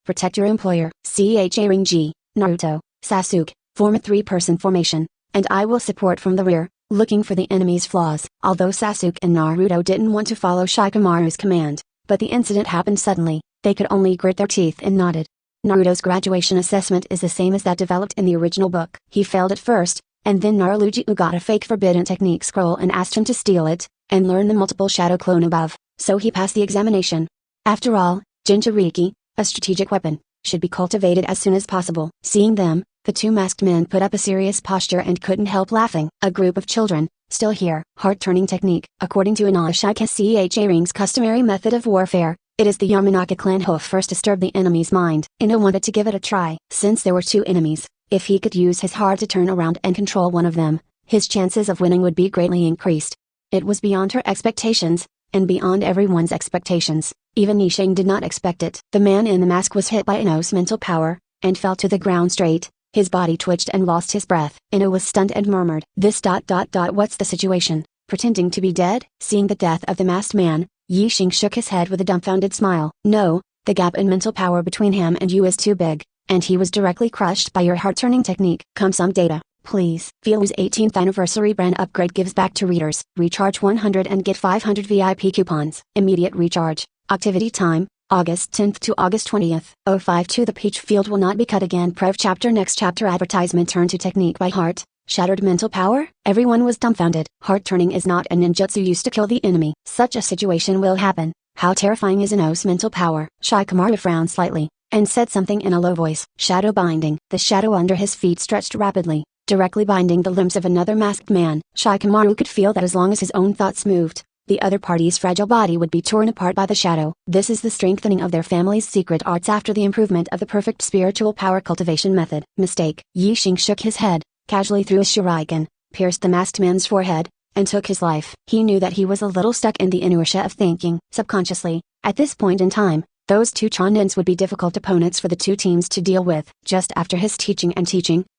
A: protect your employer. Ring-G, Naruto, Sasuke, form a 3-person formation, and I will support from the rear, looking for the enemy's flaws. Although Sasuke and Naruto didn't want to follow Shikamaru's command, but the incident happened suddenly, they could only grit their teeth and nodded. Naruto's graduation assessment is the same as that developed in the original book. He failed at first, and then Naruto got a fake forbidden technique scroll and asked him to steal it, and learn the multiple shadow clone above, so he passed the examination. After all, Jinchuriki, a strategic weapon, should be cultivated as soon as possible. Seeing them, the 2 masked men put up a serious posture and couldn't help laughing. A group of children, still here. Heart-turning technique. According to Inuyasha Ring's customary method of warfare, it is the Yamanaka clan who first disturbed the enemy's mind. Ino wanted to give it a try. Since there were 2 enemies, if he could use his heart to turn around and control one of them, his chances of winning would be greatly increased. It was beyond her expectations, and beyond everyone's expectations. Even Yisheng did not expect it. The man in the mask was hit by Ino's mental power, and fell to the ground straight. His body twitched and lost his breath. Ino was stunned and murmured, "This ... what's the situation? Pretending to be dead?" Seeing the death of the masked man, Yisheng shook his head with a dumbfounded smile. "No, the gap in mental power between him and you is too big, and he was directly crushed by your heart-turning technique. Come some data, please." Feel's 18th anniversary brand upgrade gives back to readers. Recharge 100 and get 500 VIP coupons. Immediate recharge. Activity time, August 10th to August 20th. 052 The peach field will not be cut again. Prev chapter Next chapter advertisement Turn to technique by heart. Shattered mental power? Everyone was dumbfounded. Heart turning is not a ninjutsu used to kill the enemy. Such a situation will happen. How terrifying is Ino's mental power? Shikamaru frowned slightly, and said something in a low voice. Shadow binding. The shadow under his feet stretched rapidly, directly binding the limbs of another masked man. Shikamaru could feel that as long as his own thoughts moved, the other party's fragile body would be torn apart by the shadow. This is the strengthening of their family's secret arts after the improvement of the perfect spiritual power cultivation method. Mistake. Yisheng shook his head, casually threw a shuriken, pierced the masked man's forehead, and took his life. He knew that he was a little stuck in the inertia of thinking. Subconsciously, at this point in time, those 2 Chonins would be difficult opponents for the 2 teams to deal with. Just after his teaching,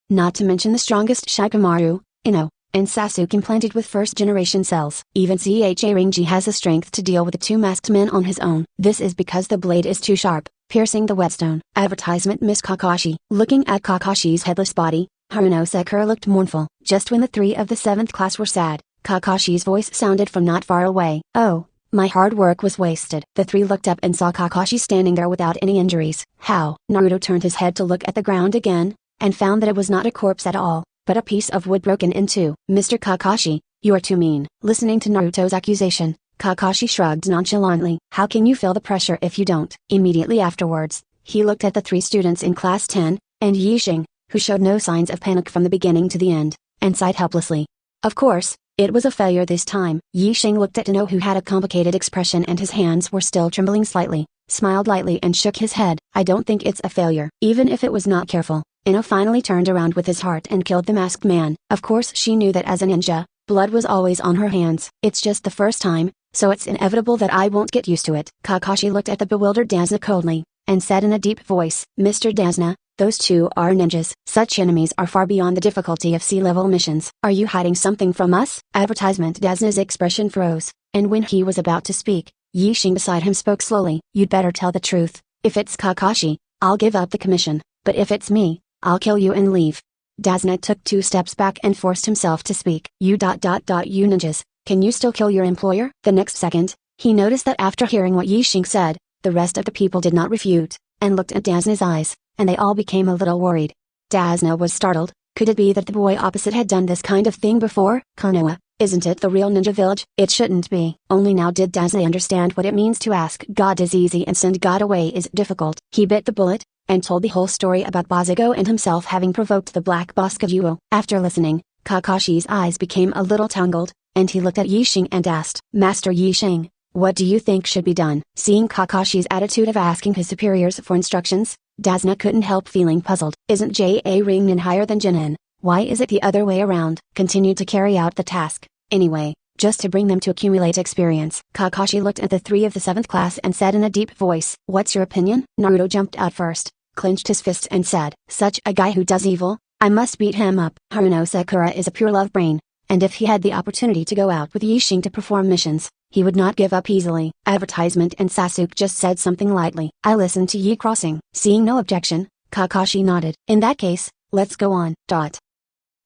A: not to mention the strongest Shikamaru, Ino, and Sasuke implanted with first-generation cells. Even Ring-G has the strength to deal with the 2 masked men on his own. This is because the blade is too sharp, piercing the whetstone. Advertisement Miss Kakashi. Looking at Kakashi's headless body, Haruno Sakura looked mournful. Just when the 3 of the 7th class were sad, Kakashi's voice sounded from not far away. "Oh, my hard work was wasted." The 3 looked up and saw Kakashi standing there without any injuries. How? Naruto turned his head to look at the ground again, and found that it was not a corpse at all, but a piece of wood broken in 2. "Mr. Kakashi, you are too mean." Listening to Naruto's accusation, Kakashi shrugged nonchalantly. "How can you feel the pressure if you don't?" Immediately afterwards, he looked at the 3 students in class 10, and Yisheng, who showed no signs of panic from the beginning to the end, and sighed helplessly. Of course, it was a failure this time. Yisheng looked at Ino, who had a complicated expression and his hands were still trembling slightly, smiled lightly and shook his head. "I don't think it's a failure." Even if it was not careful, Ino finally turned around with his heart and killed the masked man. Of course she knew that as a ninja, blood was always on her hands. "It's just the first time, so it's inevitable that I won't get used to it." Kakashi looked at the bewildered Dazna coldly, and said in a deep voice, "Mr. Dazna, those 2 are ninjas. Such enemies are far beyond the difficulty of sea-level missions. Are you hiding something from us?" Advertisement Dazna's expression froze, and when he was about to speak, Yisheng beside him spoke slowly. "You'd better tell the truth. If it's Kakashi, I'll give up the commission, but if it's me, I'll kill you and leave." Dazna took 2 steps back and forced himself to speak. You ninjas, can you still kill your employer?" The next second, he noticed that after hearing what Yisheng said, the rest of the people did not refute, and looked at Dazna's eyes, and they all became a little worried. Dazna was startled. Could it be that the boy opposite had done this kind of thing before? Konoha, isn't it the real ninja village? It shouldn't be. Only now did Dazna understand what it means to ask God is easy and send God away is difficult. He bit the bullet, and told the whole story about Bazago and himself having provoked the Black Bakugo. After listening, Kakashi's eyes became a little tangled, and he looked at Yisheng and asked, "Master Yisheng, what do you think should be done?" Seeing Kakashi's attitude of asking his superiors for instructions, Dazna couldn't help feeling puzzled. Isn't Ring higher than Jinin? Why is it the other way around? Continue to carry out the task, anyway, just to bring them to accumulate experience. Kakashi looked at the 3 of the 7th class and said in a deep voice, "What's your opinion?" Naruto jumped out first, clenched his fists and said, "Such a guy who does evil? I must beat him up." Haruno Sakura is a pure love brain, and if he had the opportunity to go out with Yixing to perform missions, he would not give up easily. Advertisement. And Sasuke just said something lightly. "I listened to Yi crossing." Seeing no objection, Kakashi nodded. "In that case, let's go on."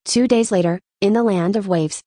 A: 2 days later, in the land of waves.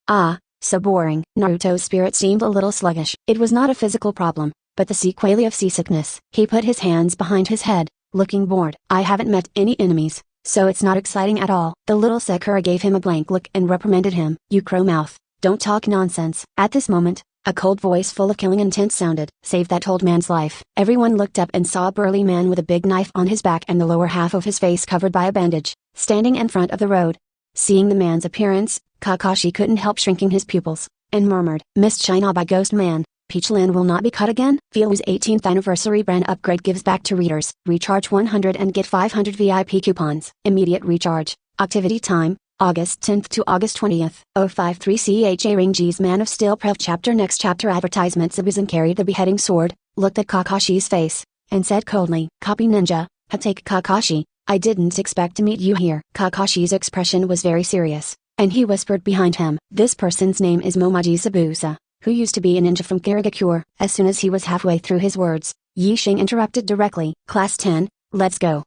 A: So boring. Naruto's spirit seemed a little sluggish. It was not a physical problem, but the sequelae of seasickness. He put his hands behind his head, looking bored. "I haven't met any enemies, so it's not exciting at all." The little Sakura gave him a blank look and reprimanded him. "You crow mouth, don't talk nonsense." At this moment, a cold voice full of killing intent sounded. "Save that old man's life." Everyone looked up and saw a burly man with a big knife on his back and the lower half of his face covered by a bandage, standing in front of the road. Seeing the man's appearance, Kakashi couldn't help shrinking his pupils, and murmured, "Missed China by Ghost Man. Peachland will not be cut again?" Feel's 18th anniversary brand upgrade gives back to readers. Recharge 100 and get 500 VIP coupons. Immediate recharge. Activity time, August 10th to August 20th. 053 CHA Ring G's Man of Steel Prev Chapter. Next chapter. Advertisement. Zabuza carried the beheading sword, looked at Kakashi's face, and said coldly, "Copy ninja, Hatake Kakashi, I didn't expect to meet you here." Kakashi's expression was very serious, and he whispered behind him, "This person's name is Momaji Zabuza, who used to be a ninja from Kirigakure." As soon as he was halfway through his words, Yixing interrupted directly. "Class 10, let's go."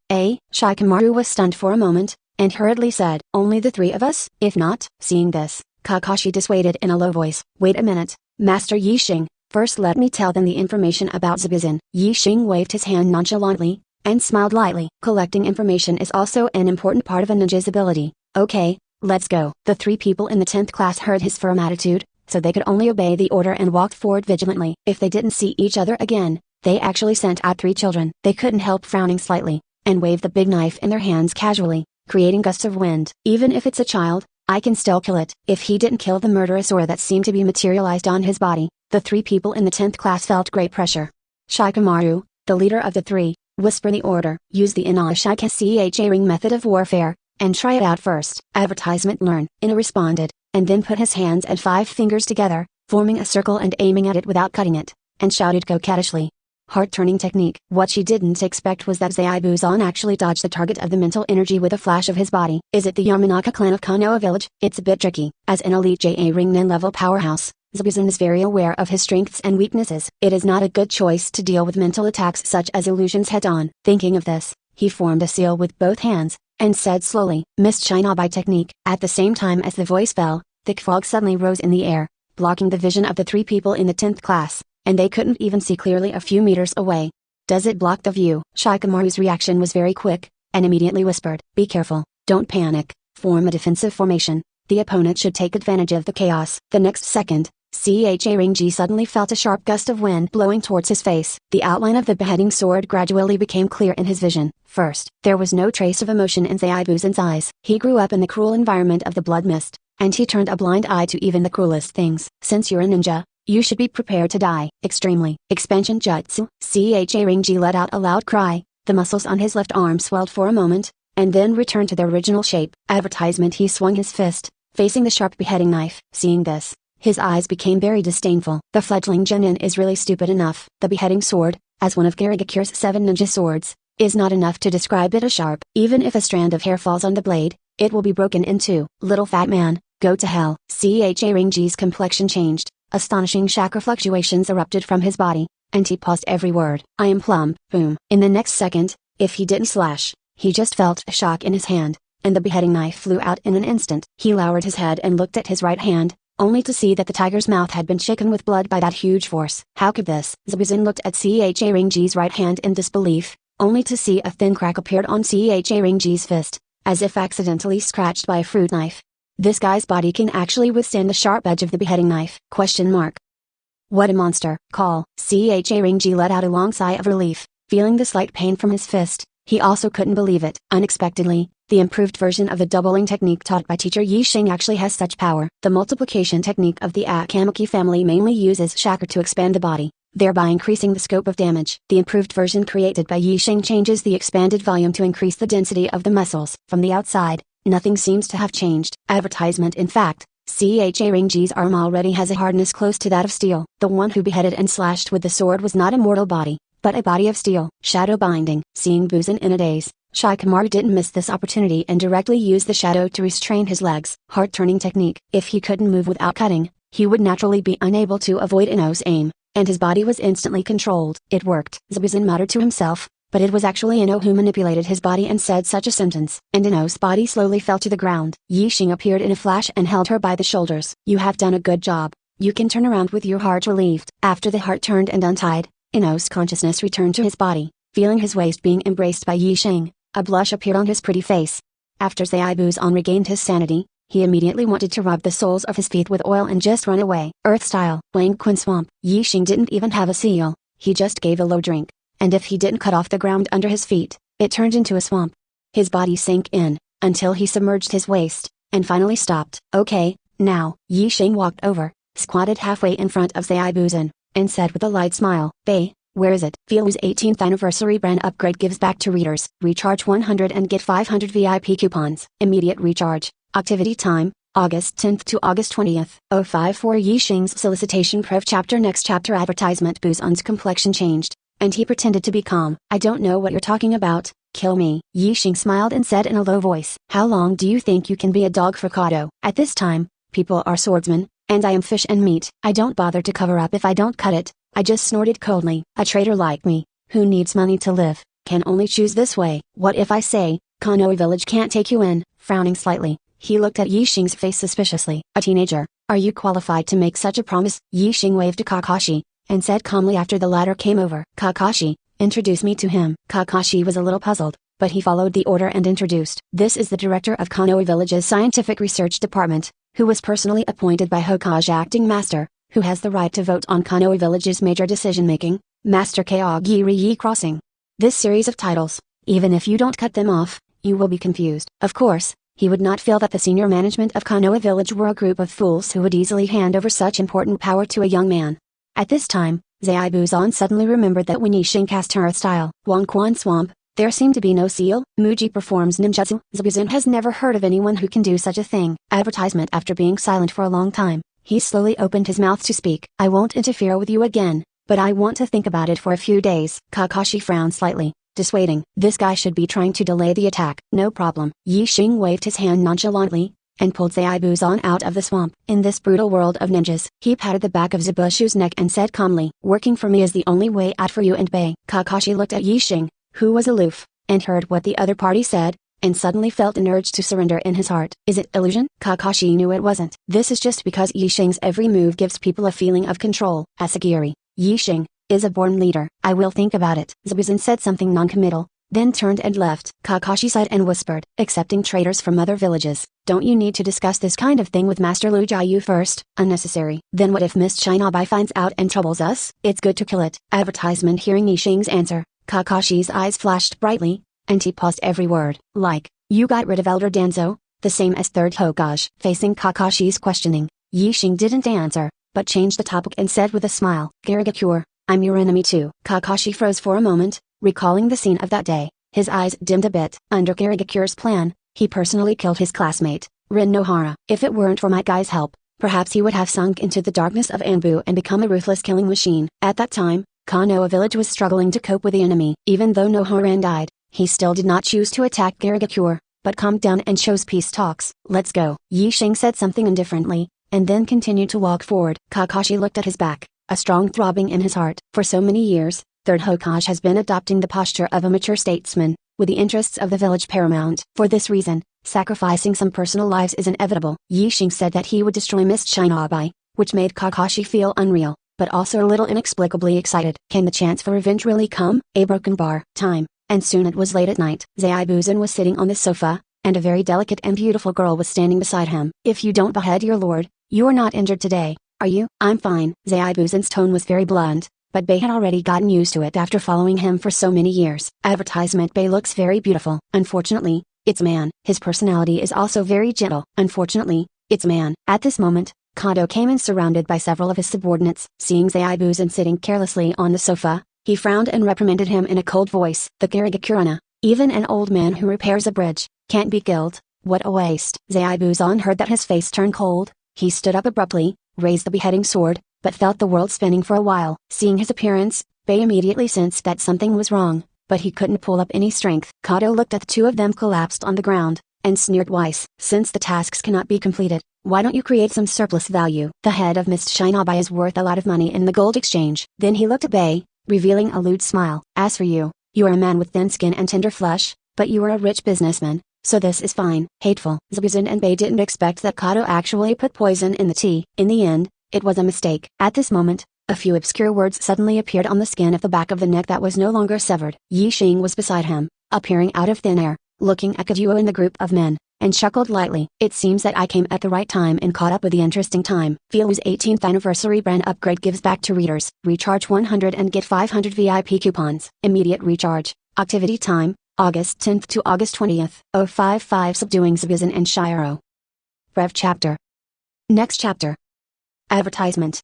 A: Shikamaru was stunned for a moment, and hurriedly said, "Only the three of us?" "If not." Seeing this, Kakashi dissuaded in a low voice, "Wait a minute, Master Yixing, first let me tell them the information about Zabuza." Yixing waved his hand nonchalantly, and smiled lightly. Collecting information is also an important part of a ninja's ability. "Okay, let's go." The three people in the 10th class heard his firm attitude, so they could only obey the order and walked forward vigilantly. If they didn't see each other again, they actually sent out 3 children. They couldn't help frowning slightly, and waved the big knife in their hands casually, creating gusts of wind. "Even if it's a child, I can still kill it." If he didn't kill the murderous aura that seemed to be materialized on his body, the 3 people in the 10th class felt great pressure. Shikamaru, the leader of the 3, whispered the order. "Use the Inashika CHA ring method of warfare, and try it out first." Advertisement. Learn. Ina responded, and then put his hands and 5 fingers together, forming a circle and aiming at it without cutting it, and shouted coquettishly. Heart-turning technique. What she didn't expect was that Zaibuzan actually dodged the target of the mental energy with a flash of his body. Is it the Yamanaka clan of Konoha village? It's a bit tricky. As an elite JA ring nin level powerhouse, Zaibuzan is very aware of his strengths and weaknesses. It is not a good choice to deal with mental attacks such as illusions head-on. Thinking of this, he formed a seal with both hands, and said slowly, "Missed China by technique." At the same time as the voice fell, thick fog suddenly rose in the air, blocking the vision of the 3 people in the 10th class, and they couldn't even see clearly a few meters away. "Does it block the view?" Shikamaru's reaction was very quick, and immediately whispered, "Be careful, don't panic, form a defensive formation. The opponent should take advantage of the chaos." The next second, CHA Ring G suddenly felt a sharp gust of wind blowing towards his face. The outline of the beheading sword gradually became clear in his vision. First, there was no trace of emotion in Zaibuzan's eyes. He grew up in the cruel environment of the blood mist, and he turned a blind eye to even the cruelest things. "Since you're a ninja, you should be prepared to die." Extremely. Expansion Jutsu. CHA Ring G let out a loud cry. The muscles on his left arm swelled for a moment, and then returned to their original shape. Advertisement. He swung his fist, facing the sharp beheading knife. Seeing this, his eyes became very disdainful. The fledgling genin is really stupid enough. The beheading sword, as one of Kirigakure's 7 ninja swords, is not enough to describe it as sharp. Even if a strand of hair falls on the blade, it will be broken in 2. "Little fat man, go to hell." CHA Ring G's complexion changed, astonishing chakra fluctuations erupted from his body, and he paused every word. "I am plumb." Boom. In the next second, if he didn't slash, he just felt a shock in his hand, and the beheading knife flew out in an instant. He lowered his head and looked at his right hand, only to see that the tiger's mouth had been shaken with blood by that huge force. How could this? Zaibuzan looked at CHA Ring G's right hand in disbelief, only to see a thin crack appeared on CHA Ring G's fist, as if accidentally scratched by a fruit knife. This guy's body can actually withstand the sharp edge of the beheading knife? What a monster. Call. CHA Ring G let out a long sigh of relief, feeling the slight pain from his fist. He also couldn't believe it. Unexpectedly, the improved version of the doubling technique taught by teacher Yixing actually has such power. The multiplication technique of the Akamaki family mainly uses chakra to expand the body, thereby increasing the scope of damage. The improved version created by Yixing changes the expanded volume to increase the density of the muscles. From the outside, nothing seems to have changed. Advertisement. In fact, CHA Ring G's arm already has a hardness close to that of steel. The one who beheaded and slashed with the sword was not a mortal body, but a body of steel. Shadow binding. Seeing Buzan in a daze, Shikamaru didn't miss this opportunity and directly used the shadow to restrain his legs. Heart-turning technique. If he couldn't move without cutting, he would naturally be unable to avoid Ino's aim, and his body was instantly controlled. It worked, Zabuza muttered to himself, but it was actually Ino who manipulated his body and said such a sentence. And Ino's body slowly fell to the ground. Yixing appeared in a flash and held her by the shoulders. You have done a good job. You can turn around with your heart relieved. After the heart turned and untied, Ino's consciousness returned to his body. Feeling his waist being embraced by Yixing, a blush appeared on his pretty face. After Zaibuzan regained his sanity, he immediately wanted to rub the soles of his feet with oil and just run away. Earth style. Wang Kun Swamp. Yixing didn't even have a seal, he just gave a low drink, and if he didn't cut off the ground under his feet, it turned into a swamp. His body sank in, until he submerged his waist, and finally stopped. Okay, now. Yixing walked over, squatted halfway in front of Zaibuzan, and said with a light smile, Bei, where is it? Feel's 18th anniversary brand upgrade gives back to readers. Recharge 100 and get 500 VIP coupons. Immediate recharge. Activity time, August 10th to August 20th. 054 Yixing's solicitation proof chapter. Next chapter. Advertisement. Buzan's complexion changed, and he pretended to be calm. I don't know what you're talking about, kill me. Yixing smiled and said in a low voice. How long do you think you can be a dog for Kado? At this time, people are swordsmen, and I am fish and meat. I don't bother to cover up if I don't cut it, I just snorted coldly. A traitor like me, who needs money to live, can only choose this way. What if I say, Konoha village can't take you in? Frowning slightly, he looked at Yixing's face suspiciously. A teenager, are you qualified to make such a promise? Yixing waved to Kakashi, and said calmly after the latter came over. Kakashi, introduce me to him. Kakashi was a little puzzled, but he followed the order and introduced. This is the director of Konoha village's scientific research department, who was personally appointed by Hokage acting master, who has the right to vote on Konoha village's major decision-making, Master Kaogiri Crossing. This series of titles, even if you don't cut them off, you will be confused. Of course, he would not feel that the senior management of Konoha village were a group of fools who would easily hand over such important power to a young man. At this time, Zaibuzan suddenly remembered that when Yixing cast her Earth style Wangquan Swamp, there seemed to be no seal. Muji performs ninjutsu. Zabuzan has never heard of anyone who can do such a thing. Advertisement. After being silent for a long time, he slowly opened his mouth to speak. I won't interfere with you again, but I want to think about it for a few days. Kakashi frowned slightly, dissuading. This guy should be trying to delay the attack. No problem. Yixing waved his hand nonchalantly, and pulled Zaibuzan out of the swamp. In this brutal world of ninjas, he patted the back of Zabushu's neck and said calmly, working for me is the only way out for you and Bei. Kakashi looked at Yixing, who was aloof, and heard what the other party said, and suddenly felt an urge to surrender in his heart. Is it illusion? Kakashi knew it wasn't. This is just because Yixing's every move gives people a feeling of control. Asagiri, Yixing, is a born leader. I will think about it. Zabuzan said something non-committal, then turned and left. Kakashi sighed and whispered, accepting traitors from other villages. Don't you need to discuss this kind of thing with Master Lu Jiayu first? Unnecessary. Then what if Miss Shinabai finds out and troubles us? It's good to kill it. Advertisement. Hearing Yixing's answer, Kakashi's eyes flashed brightly, and he paused every word. Like, you got rid of Elder Danzo, the same as Third Hokage. Facing Kakashi's questioning, Yixing didn't answer, but changed the topic and said with a smile, Garigakure, I'm your enemy too. Kakashi froze for a moment, recalling the scene of that day. His eyes dimmed a bit. Under Garigakure's plan, he personally killed his classmate, Rin Nohara. If it weren't for my guy's help, perhaps he would have sunk into the darkness of Anbu and become a ruthless killing machine. At that time, Konoha village was struggling to cope with the enemy. Even though Nohara died, he still did not choose to attack Garigakure, but calmed down and chose peace talks. Let's go. Yixing said something indifferently, and then continued to walk forward. Kakashi looked at his back, a strong throbbing in his heart. For so many years, Third Hokage has been adopting the posture of a mature statesman, with the interests of the village paramount. For this reason, sacrificing some personal lives is inevitable. Yixing said that he would destroy Miss Shinabai, which made Kakashi feel unreal, but also a little inexplicably excited. Can the chance for revenge really come? A broken bar. Time. And soon it was late at night. Zaibuzan was sitting on the sofa, and a very delicate and beautiful girl was standing beside him. If you don't behead your lord, you are not injured today, are you? I'm fine. Zaibuzan's tone was very blunt, but Bei had already gotten used to it after following him for so many years. Advertisement. Bei looks very beautiful. Unfortunately, it's a man. His personality is also very gentle. Unfortunately, it's a man. At this moment, Kado came in surrounded by several of his subordinates. Seeing Zaibuzan sitting carelessly on the sofa, he frowned and reprimanded him in a cold voice. The Garigakurana, even an old man who repairs a bridge, can't be killed. What a waste. Zaibuzan heard that his face turned cold. He stood up abruptly, raised the beheading sword, but felt the world spinning for a while. Seeing his appearance, Bei immediately sensed that something was wrong, but he couldn't pull up any strength. Kato looked at the two of them collapsed on the ground, and sneered twice. Since the tasks cannot be completed, why don't you create some surplus value? The head of Mist Shinobi is worth a lot of money in the gold exchange. Then he looked at Bei, revealing a lewd smile. As for you, you are a man with thin skin and tender flesh, but you are a rich businessman, so this is fine. Hateful. Zubuzun and Bei didn't expect that Kato actually put poison in the tea. In the end, it was a mistake. At this moment, a few obscure words suddenly appeared on the skin of the back of the neck that was no longer severed. Yi Xing was beside him, appearing out of thin air, looking at Kazuo in the group of men, and chuckled lightly. It seems that I came at the right time and caught up with the interesting time. Feel's 18th anniversary brand upgrade gives back to readers. Recharge 100 and get 500 VIP coupons. Immediate recharge. Activity time, August 10th to August 20th. 055 Subduing Zubizun and Shiro. Rev Chapter. Next chapter. Advertisement.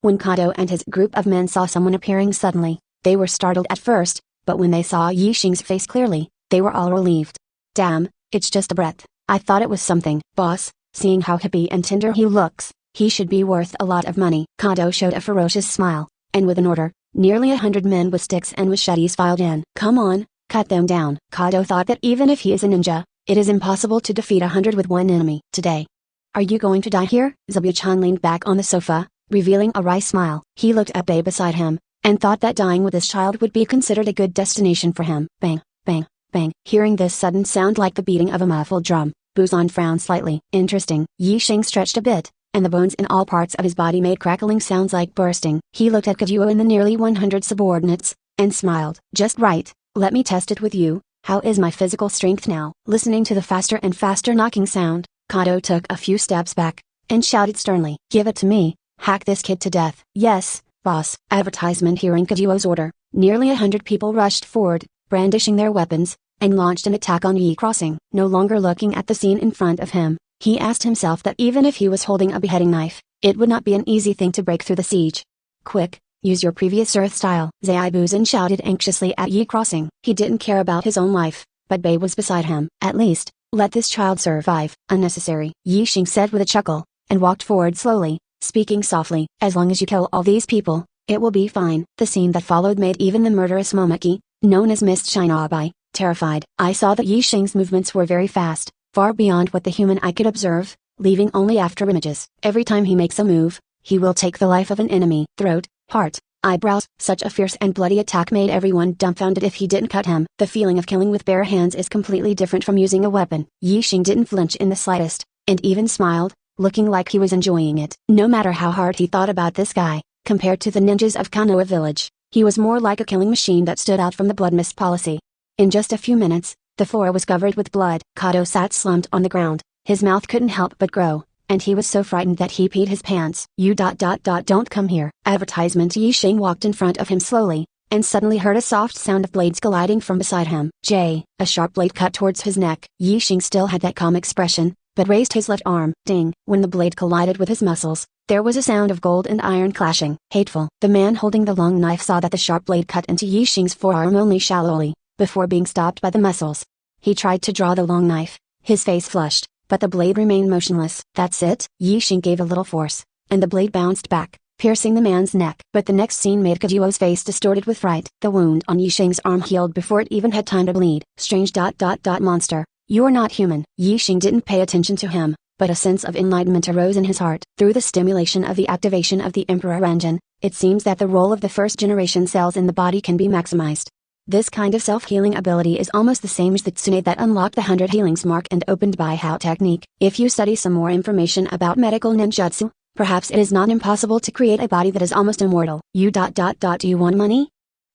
A: When Kato and his group of men saw someone appearing suddenly, they were startled at first, but when they saw Yi Xing's face clearly, they were all relieved. Damn, it's just a breath. I thought it was something. Boss, seeing how hippie and tender he looks, he should be worth a lot of money. Kato showed a ferocious smile, and with an order, nearly 100 men with sticks and machetes filed in. Come on, cut them down. Kato thought that even if he is a ninja, it is impossible to defeat 100 with one enemy. Today. Are you going to die here? Zabuchan leaned back on the sofa, revealing a wry smile. He looked at Bei beside him, and thought that dying with his child would be considered a good destination for him. Bang, bang, bang. Hearing this sudden sound like the beating of a muffled drum, Buzan frowned slightly. Interesting. Yi Xing stretched a bit, and the bones in all parts of his body made crackling sounds like bursting. He looked at Kazuo and the nearly 100 subordinates, and smiled. Just right, let me test it with you. How is my physical strength now? Listening to the faster and faster knocking sound, Kato took a few steps back, and shouted sternly. Give it to me. Hack this kid to death. Yes, boss. Advertisement. Hearing Kazuo's order, nearly 100 people rushed forward, brandishing their weapons, and launched an attack on Yi Crossing. No longer looking at the scene in front of him, he asked himself that even if he was holding a beheading knife, it would not be an easy thing to break through the siege. Quick, use your previous earth style. Zaibuzan shouted anxiously at Yi Crossing. He didn't care about his own life, but Bei was beside him. At least, let this child survive. Unnecessary. Yi Xing said with a chuckle, and walked forward slowly, speaking softly. As long as you kill all these people, it will be fine. The scene that followed made even the murderous Momeki, known as Mist Shinobi, terrified. I saw that Yi Xing's movements were very fast, far beyond what the human eye could observe, leaving only after images. Every time he makes a move, he will take the life of an enemy. Throat, heart, eyebrows. Such a fierce and bloody attack made everyone dumbfounded if he didn't cut him. The feeling of killing with bare hands is completely different from using a weapon. Yi Xing didn't flinch in the slightest, and even smiled, looking like he was enjoying it. No matter how hard he thought about this guy, compared to the ninjas of Konoha village, he was more like a killing machine that stood out from the blood mist policy. In just a few minutes, the floor was covered with blood. Kato sat slumped on the ground, his mouth couldn't help but grow, and he was so frightened that he peed his pants. Don't come here. Advertisement. Yi Xing walked in front of him slowly, and suddenly heard a soft sound of blades gliding from beside him. A sharp blade cut towards his neck. Yi Xing still had that calm expression, but raised his left arm. Ding! When the blade collided with his muscles, there was a sound of gold and iron clashing. Hateful. The man holding the long knife saw that the sharp blade cut into Yi Xing's forearm only shallowly, before being stopped by the muscles. He tried to draw the long knife, his face flushed, but the blade remained motionless. That's it. Yi Xing gave a little force, and the blade bounced back, piercing the man's neck. But the next scene made Kazuo's face distorted with fright. The wound on Yi Xing's arm healed before it even had time to bleed. Strange. Monster. You are not human. Yi Xing didn't pay attention to him, but a sense of enlightenment arose in his heart. Through the stimulation of the activation of the Emperor engine, it seems that the role of the first-generation cells in the body can be maximized. This kind of self-healing ability is almost the same as the Tsunade that unlocked the 100 healings mark and opened Bai Hao technique. If you study some more information about medical ninjutsu, perhaps it is not impossible to create a body that is almost immortal. Do you want money?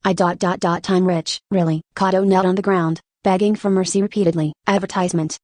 A: I'm rich. Really? Kato knelt on the ground, begging for mercy repeatedly. Advertisement.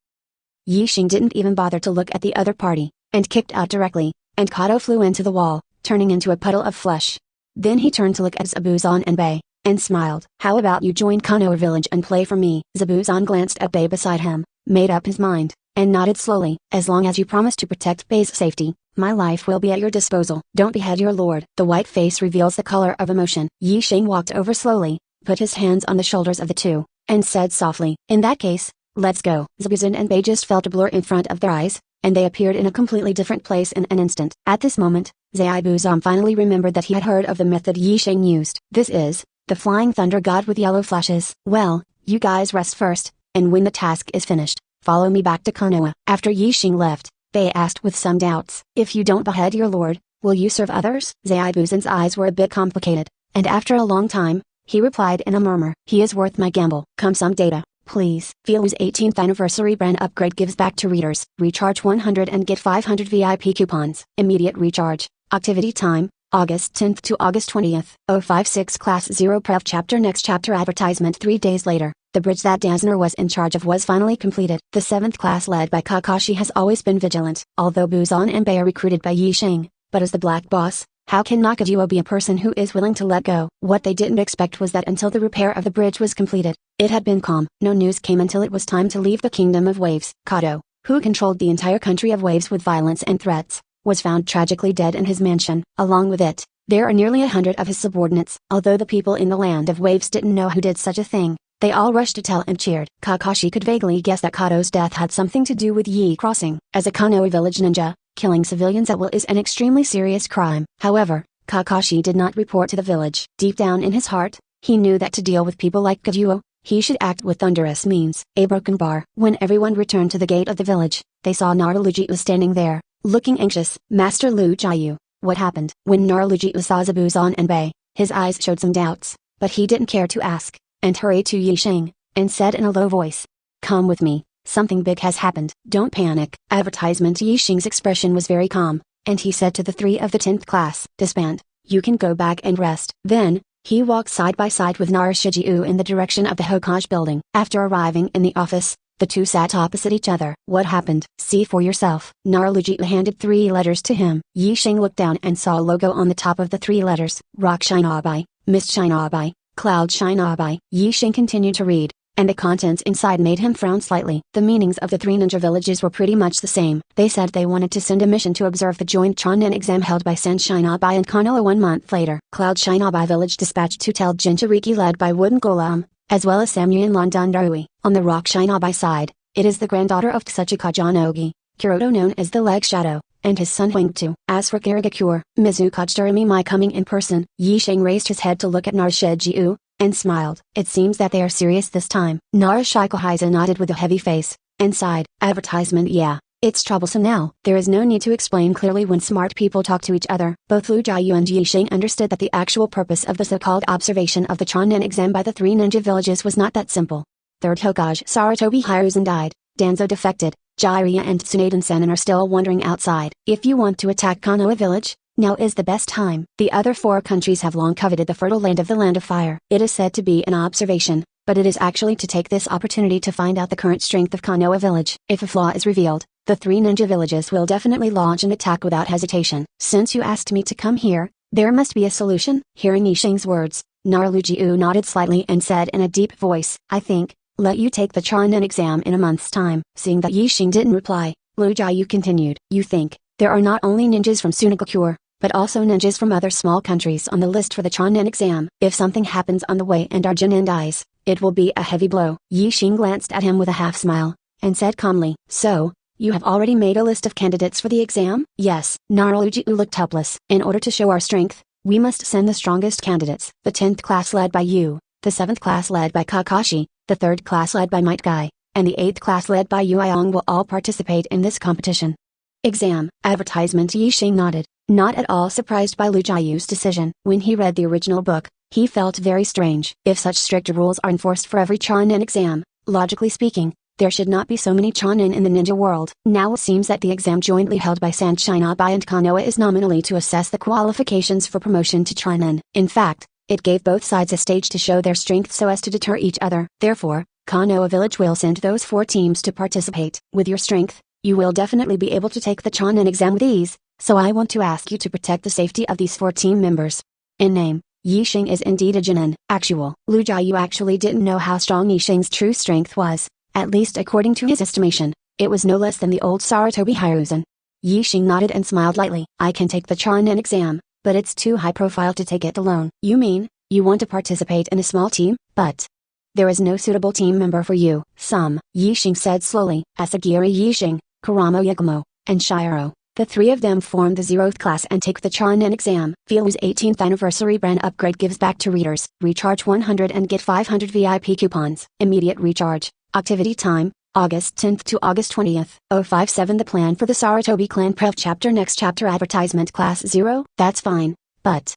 A: Yi Xing didn't even bother to look at the other party, and kicked out directly, and Kato flew into the wall, turning into a puddle of flesh. Then he turned to look at Zabuzan and Bei, and smiled. How about you join Konoha village and play for me? Zabuzan glanced at Bei beside him, made up his mind, and nodded slowly. As long as you promise to protect Bei's safety, my life will be at your disposal. Don't behead your lord. The white face reveals the color of emotion. Yi Xing walked over slowly, put his hands on the shoulders of the two, and said softly, in that case, let's go. Zabuzan and Bei just felt a blur in front of their eyes, and they appeared in a completely different place in an instant. At this moment, Zaibuzan finally remembered that he had heard of the method Yi Xing used. This is, the flying thunder god with yellow flashes. Well, you guys rest first, and when the task is finished, follow me back to Konoha. After Yixing left, Bei asked with some doubts, if you don't behead your lord, will you serve others? Zaibuzan's eyes were a bit complicated, and after a long time, he replied in a murmur, he is worth my gamble. Come some data, please. Feel's 18th anniversary brand upgrade gives back to readers. Recharge 100 and get 500 VIP coupons. Immediate recharge. Activity time, August 10th to August 20th. 056 Class 0 Prep Chapter Next Chapter Advertisement 3 days later, the bridge that Dazzner was in charge of was finally completed. The 7th class led by Kakashi has always been vigilant. Although Buzan and Bei are recruited by Yixing, but as the Black Boss, how can Nakaduo be a person who is willing to let go? What they didn't expect was that until the repair of the bridge was completed, it had been calm. No news came until it was time to leave the Kingdom of Waves. Kato, who controlled the entire country of Waves with violence and threats, was found tragically dead in his mansion. Along with it, there are nearly 100 of his subordinates. Although the people in the Land of Waves didn't know who did such a thing, they all rushed to tell and cheered. Kakashi could vaguely guess that Kato's death had something to do with Yi Crossing. As a Konoha village ninja, killing civilians at will is an extremely serious crime. However, Kakashi did not report to the village. Deep down in his heart, he knew that to deal with people like Kaduo, he should act with thunderous means. A broken bar. When everyone returned to the gate of the village, they saw Naruto standing there, looking anxious. Master Lu Jiu, what happened? When Naruto saw Zabuzan and Bei, his eyes showed some doubts, but he didn't care to ask, and hurried to Yixing, and said in a low voice, come with me, something big has happened. Don't panic. Advertisement. Yixing's expression was very calm, and he said to the 3 of the 10th class, disband, you can go back and rest. Then, he walked side by side with Naruto in the direction of the Hokage building. After arriving in the office, the two sat opposite each other. What happened? See for yourself. Naruto handed 3 letters to him. Yixing looked down and saw a logo on the top of the 3 letters. Rock Shinobi, Mist Shinobi, Cloud Shinobi. Yixing continued to read, and the contents inside made him frown slightly. The meanings of the 3 ninja villages were pretty much the same. They said they wanted to send a mission to observe the joint Chonin exam held by Sen Shinobi and Konoha 1 month later. Cloud Shinobi village dispatched to tell Jinchuriki led by Wooden Golem, as well as Samui and Londondarui. On the Rock Shinobi side, it is the granddaughter of Tsuchika Jonogi, Kuroto known as the Leg Shadow, and his son Huangtu. As for Karigakure, Mizukachi my coming in person. Yixing raised his head to look at Naruto, and smiled. It seems that they are serious this time. Naruto nodded with a heavy face, and sighed. Advertisement. Yeah, it's troublesome now. There is no need to explain clearly when smart people talk to each other. Both Lu Jiu and Yixing understood that the actual purpose of the so-called observation of the Chonin exam by the 3 ninja villages was not that simple. 3rd Hokage Sarutobi Hiruzen died, Danzo defected, Jiraiya and Tsunaden Senin are still wandering outside. If you want to attack Konoha village, now is the best time. The other 4 countries have long coveted the fertile land of the Land of Fire. It is said to be an observation, but it is actually to take this opportunity to find out the current strength of Konoha village. If a flaw is revealed, the 3 ninja villages will definitely launch an attack without hesitation. Since you asked me to come here, there must be a solution. Hearing Yixing's words, Naruto nodded slightly and said in a deep voice, I think, let you take the Chonin exam in a month's time. Seeing that Yixing didn't reply, Lu Jiu continued, you think, there are not only ninjas from Sunagakure, but also ninjas from other small countries on the list for the Chonin exam. If something happens on the way and Arjunin dies, it will be a heavy blow. Yixing glanced at him with a half smile, and said calmly, so, you have already made a list of candidates for the exam? Yes. Naruto looked helpless. In order to show our strength, we must send the strongest candidates. The 10th class led by you, the 7th class led by Kakashi, the 3rd class led by Might Guy, and the 8th class led by Yuiong will all participate in this competition. Exam. Advertisement. Yixing nodded, not at all surprised by Lu Jiu's decision. When he read the original book, he felt very strange. If such strict rules are enforced for every Chonin exam, logically speaking, there should not be so many Chonin in the ninja world. Now it seems that the exam jointly held by San Shinobi and Konoha is nominally to assess the qualifications for promotion to Chonin. In fact, it gave both sides a stage to show their strength so as to deter each other. Therefore, Konoha village will send those 4 teams to participate. With your strength, you will definitely be able to take the Chonin exam with ease, so I want to ask you to protect the safety of these 4 team members. In name, Yixing is indeed a Jonin. Actual. Lu Jiu actually didn't know how strong Yixing's true strength was, at least according to his estimation, it was no less than the old Sarutobi Hiruzen. Yixing nodded and smiled lightly. I can take the Chonin exam, but it's too high profile to take it alone. You mean, you want to participate in a small team? But there is no suitable team member for you. Yixing said slowly. Asagiri Yixing, Kuramo Yakumo, and Shiro, The three of them form the 0th class and take the Chonin exam. Feel's 18th anniversary brand upgrade gives back to readers. Recharge 100 and get 500 VIP coupons. Immediate recharge. Activity time, August 10th to August 20th. 057 The plan for the Sarutobi clan Prev chapter next chapter advertisement class 0, that's fine. But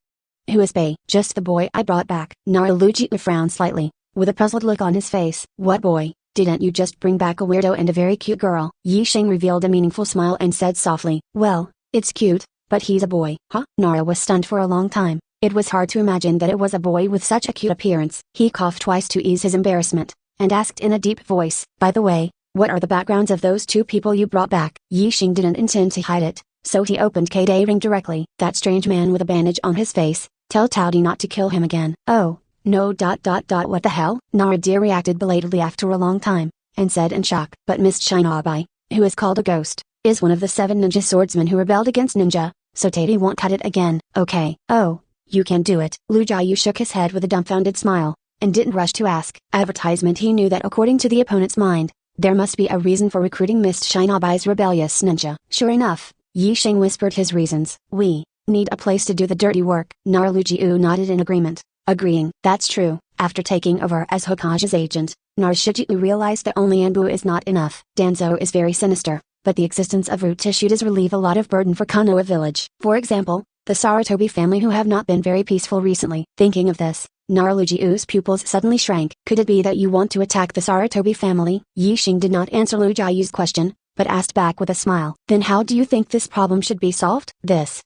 A: who is Bei? Just the boy I brought back. Naruji frowned slightly, with a puzzled look on his face. What boy? Didn't you just bring back a weirdo and a very cute girl? Yixing revealed a meaningful smile and said softly, well, it's cute, but he's a boy. Huh? Nara was stunned for a long time. It was hard to imagine that it was a boy with such a cute appearance. He coughed twice to ease his embarrassment, and asked in a deep voice, by the way, what are the backgrounds of those two people you brought back? Yixing didn't intend to hide it, so he opened Kade ring directly. That strange man with a bandage on his face, tell Taudi not to kill him again. Oh. No. What the hell? Nara reacted belatedly after a long time, and said in shock. But Miss Shinabai, who is called a ghost, is one of the 7 ninja swordsmen who rebelled against ninja, so Taidi won't cut it again. Okay. Oh, you can do it. Lu Jiayu shook his head with a dumbfounded smile, and didn't rush to ask. Advertisement. He knew that according to the opponent's mind, there must be a reason for recruiting Miss Shinabai's rebellious ninja. Sure enough, Yixing whispered his reasons. We need a place to do the dirty work. Naruji nodded in agreement. Agreeing. That's true. After taking over as Hokage's agent, Narushiju realized that only Anbu is not enough. Danzo is very sinister, but the existence of root tissue does relieve a lot of burden for Konoha village. For example, the Sarutobi family who have not been very peaceful recently. Thinking of this, Narujiu's pupils suddenly shrank. Could it be that you want to attack the Sarutobi family? Yixing did not answer Lu Jiayu's question, but asked back with a smile. Then how do you think this problem should be solved?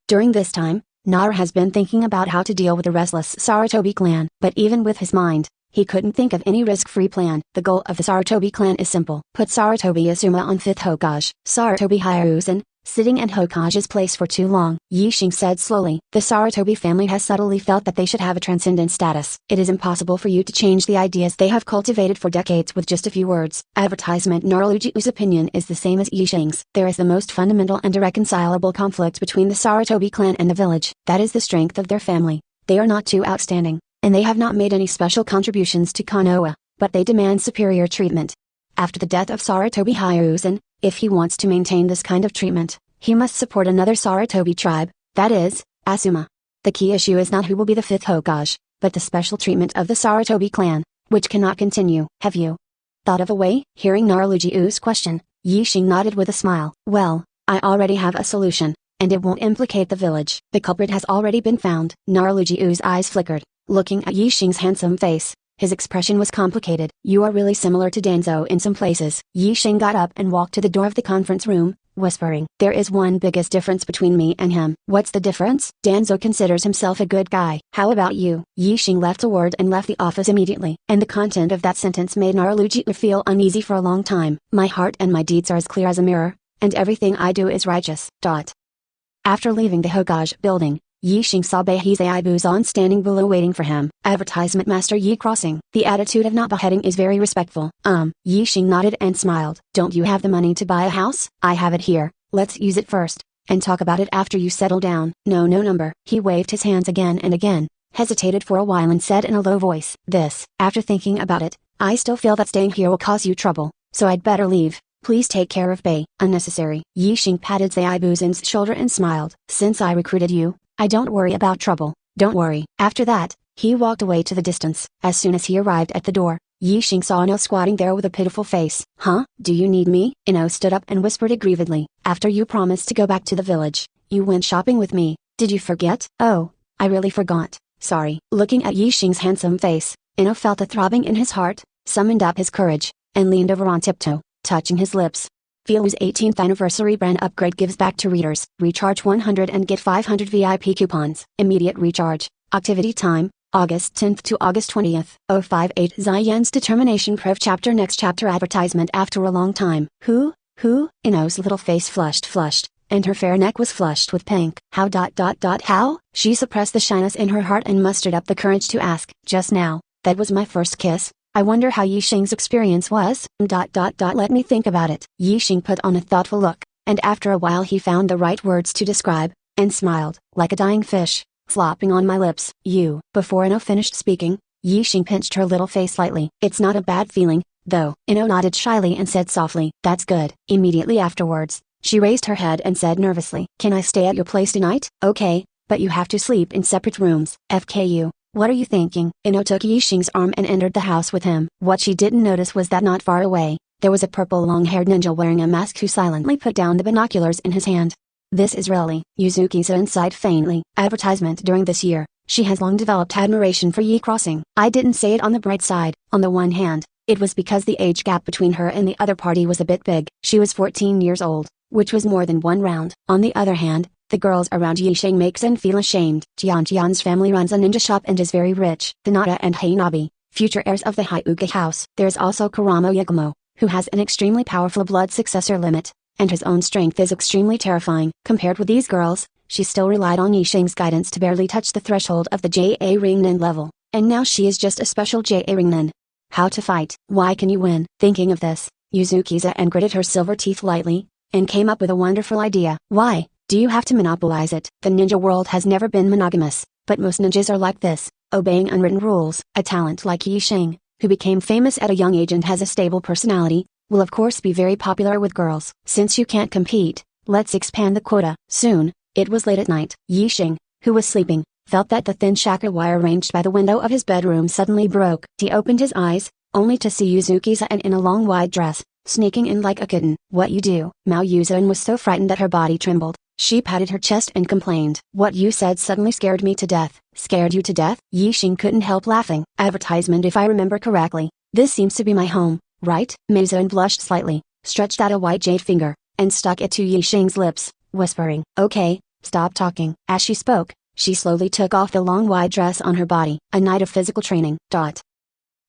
A: During this time, Nar has been thinking about how to deal with the restless Sarutobi clan. But even with his mind, he couldn't think of any risk-free plan. The goal of the Sarutobi clan is simple. Put Sarutobi Asuma on 5th Hokage. Sarutobi Hiruzen, sitting in Hokage's place for too long. Yixing said slowly. The Sarutobi family has subtly felt that they should have a transcendent status. It is impossible for you to change the ideas they have cultivated for decades with just a few words. Advertisement. Naruji's opinion is the same as Yixing's. There is the most fundamental and irreconcilable conflict between the Sarutobi clan and the village. That is the strength of their family. They are not too outstanding, and they have not made any special contributions to Konoha, but they demand superior treatment. After the death of Sarutobi Hiruzen, if he wants to maintain this kind of treatment, he must support another Sarutobi tribe, that is, Asuma. The key issue is not who will be the 5th Hokage, but the special treatment of the Sarutobi clan, which cannot continue. Have you thought of a way? Hearing Narujiu's question, Yixing nodded with a smile. Well, I already have a solution, and it won't implicate the village. The culprit has already been found. Narujiu's eyes flickered, looking at Yixing's handsome face. His expression was complicated. You are really similar to Danzo in some places. Yixing got up and walked to the door of the conference room, whispering. There is one biggest difference between me and him. What's the difference? Danzo considers himself a good guy. How about you? Yixing left a word and left the office immediately. And the content of that sentence made Naruji feel uneasy for a long time. My heart and my deeds are as clear as a mirror, and everything I do is righteous. After leaving the Hokage building, Yixing saw Beihizei Buzan standing below waiting for him. Advertisement. Master Yi crossing. The attitude of not beheading is very respectful. Yixing nodded and smiled. Don't you have the money to buy a house? I have it here. Let's use it first, and talk about it after you settle down. No number. He waved his hands again and again, hesitated for a while and said in a low voice. After thinking about it, I still feel that staying here will cause you trouble, so I'd better leave. Please take care of Bei. Unnecessary. Yixing patted Zaibuzan's shoulder and smiled. Since I recruited you, I don't worry about trouble. Don't worry. After that, he walked away to the distance. As soon as he arrived at the door, Yixing saw Ino squatting there with a pitiful face. Huh? Do you need me? Ino stood up and whispered aggrievedly. After you promised to go back to the village, you went shopping with me. Did you forget? Oh, I really forgot. Sorry. Looking at Yixing's handsome face, Ino felt a throbbing in his heart, summoned up his courage, and leaned over on tiptoe, touching his lips. Feel's 18th anniversary brand upgrade gives back to readers. Recharge 100 and get 500 VIP coupons. Immediate recharge. Activity time, August 10th to August 20th. 058 Ziyan's Determination Prev chapter next chapter advertisement. After a long time. Who? Ino's little face flushed, and her fair neck was flushed with pink. How? She suppressed the shyness in her heart and mustered up the courage to ask. Just now, that was my first kiss. I wonder how Yixing's experience was. Let me think about it. Yixing put on a thoughtful look, and after a while he found the right words to describe, and smiled, like a dying fish, flopping on my lips. You. Before Ino finished speaking, Yixing pinched her little face lightly. It's not a bad feeling, though. Ino nodded shyly and said softly, that's good. Immediately afterwards, She raised her head and said nervously, "Can I stay at your place tonight?" "Okay, but you have to sleep in separate rooms." "FKU, what are you thinking?" Ino took Yixing's arm and entered the house with him. What she didn't notice was that not far away, there was a purple long-haired ninja wearing a mask who silently put down the binoculars in his hand. "This is really," Yuzuki-san sighed faintly, "advertisement during this year. She has long developed admiration for Yi Crossing." I didn't say it on the bright side. On the one hand, it was because the age gap between her and the other party was a bit big. She was 14 years old, which was more than one round. On the other hand, the girls around Yixing makes them feel ashamed. Jian's family runs a ninja shop and is very rich. Tanada and Heinabi, future heirs of the Hyuga house. There's also Kuramo Yakumo, who has an extremely powerful blood successor limit, and his own strength is extremely terrifying. Compared with these girls, she still relied on Yixing's guidance to barely touch the threshold of the JA Ringnen level, and now she is just a special JA Ringnen. How to fight? Why can you win? Thinking of this, Yuzuki-san gritted her silver teeth lightly, and came up with a wonderful idea. Why do you have to monopolize it? The ninja world has never been monogamous, but most ninjas are like this, obeying unwritten rules. A talent like Yixing, who became famous at a young age and has a stable personality, will of course be very popular with girls. Since you can't compete, let's expand the quota. Soon, it was late at night. Yixing, who was sleeping, felt that the thin chakra wire arranged by the window of his bedroom suddenly broke. He opened his eyes, only to see Yuzuki-san in a long white dress, sneaking in like a kitten. "What you do?" Mao Yuzan was so frightened that her body trembled. She patted her chest and complained. "What you said suddenly scared me to death." "Scared you to death?" Yixing couldn't help laughing. "Advertisement if I remember correctly. This seems to be my home, right?" Meizan blushed slightly, stretched out a white jade finger, and stuck it to Yixing's lips, whispering, "Okay, stop talking." As she spoke, she slowly took off the long white dress on her body. A night of physical training.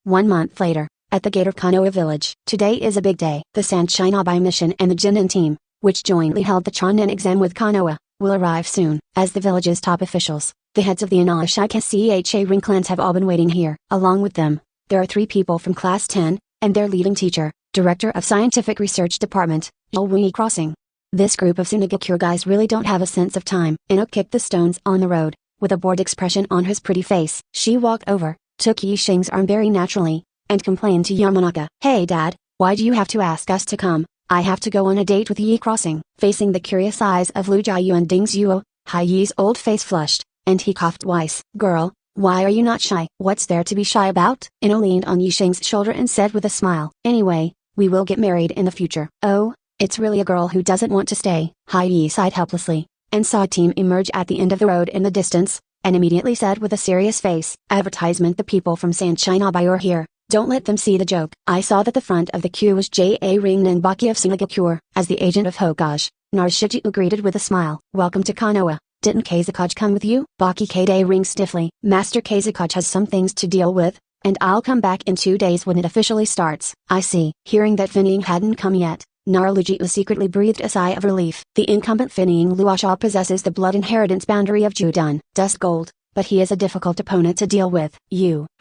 A: 1 month later, at the gate of Konoha village. Today is a big day. The Sanshinabai mission and the Jinin team, which jointly held the Chonin exam with Konoha, will arrive soon. As the village's top officials, the heads of the Inashika CHA ring clans have all been waiting here. Along with them, there are 3 people from Class 10, and their leading teacher, Director of Scientific Research Department, Yi Crossing. This group of Sunagakure guys really don't have a sense of time. Ino kicked the stones on the road, with a bored expression on his pretty face. She walked over, took Yixing's arm very naturally, and complained to Yamanaka. "Hey Dad, why do you have to ask us to come? I have to go on a date with Yi Crossing." Facing the curious eyes of Lu Jiayu and Ding Zuo, Hai Yi's old face flushed, and he coughed twice. "Girl, why are you not shy?" "What's there to be shy about?" Ino leaned on Yixing's shoulder and said with a smile. "Anyway, we will get married in the future." "Oh, it's really a girl who doesn't want to stay." Hai Yi sighed helplessly, and saw a team emerge at the end of the road in the distance, and immediately said with a serious face, "Advertisement, the people from Sanshinabai are here. Don't let them see the joke." I saw that the front of the queue was J.A. Ringnen Baki of Sunagakure. As the agent of Hokage, Narishiju greeted with a smile. "Welcome to Konoha. Didn't Kazekage come with you?" Baki Kade ring stiffly. "Master Kazekage has some things to deal with, and I'll come back in 2 days when it officially starts." "I see." Hearing that Finying hadn't come yet, Naraluji secretly breathed a sigh of relief. The incumbent Finying Luosha possesses the blood inheritance boundary of Judun, Dust Gold, but he is a difficult opponent to deal with.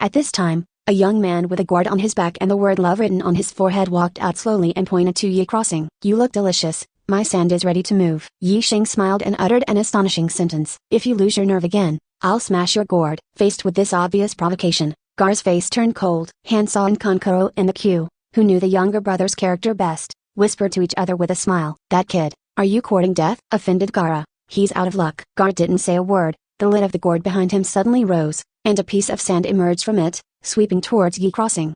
A: At this time, a young man with a gourd on his back and the word love written on his forehead walked out slowly and pointed to Yi Crossing. "You look delicious. My sand is ready to move." Yixing smiled and uttered an astonishing sentence. "If you lose your nerve again, I'll smash your gourd." Faced with this obvious provocation, Gar's face turned cold. Hansaw and Kankuro in the queue, who knew the younger brother's character best, whispered to each other with a smile. "That kid, are you courting death?" offended Gara. "He's out of luck." Gar didn't say a word. The lid of the gourd behind him suddenly rose, and a piece of sand emerged from it, sweeping towards Yi Crossing.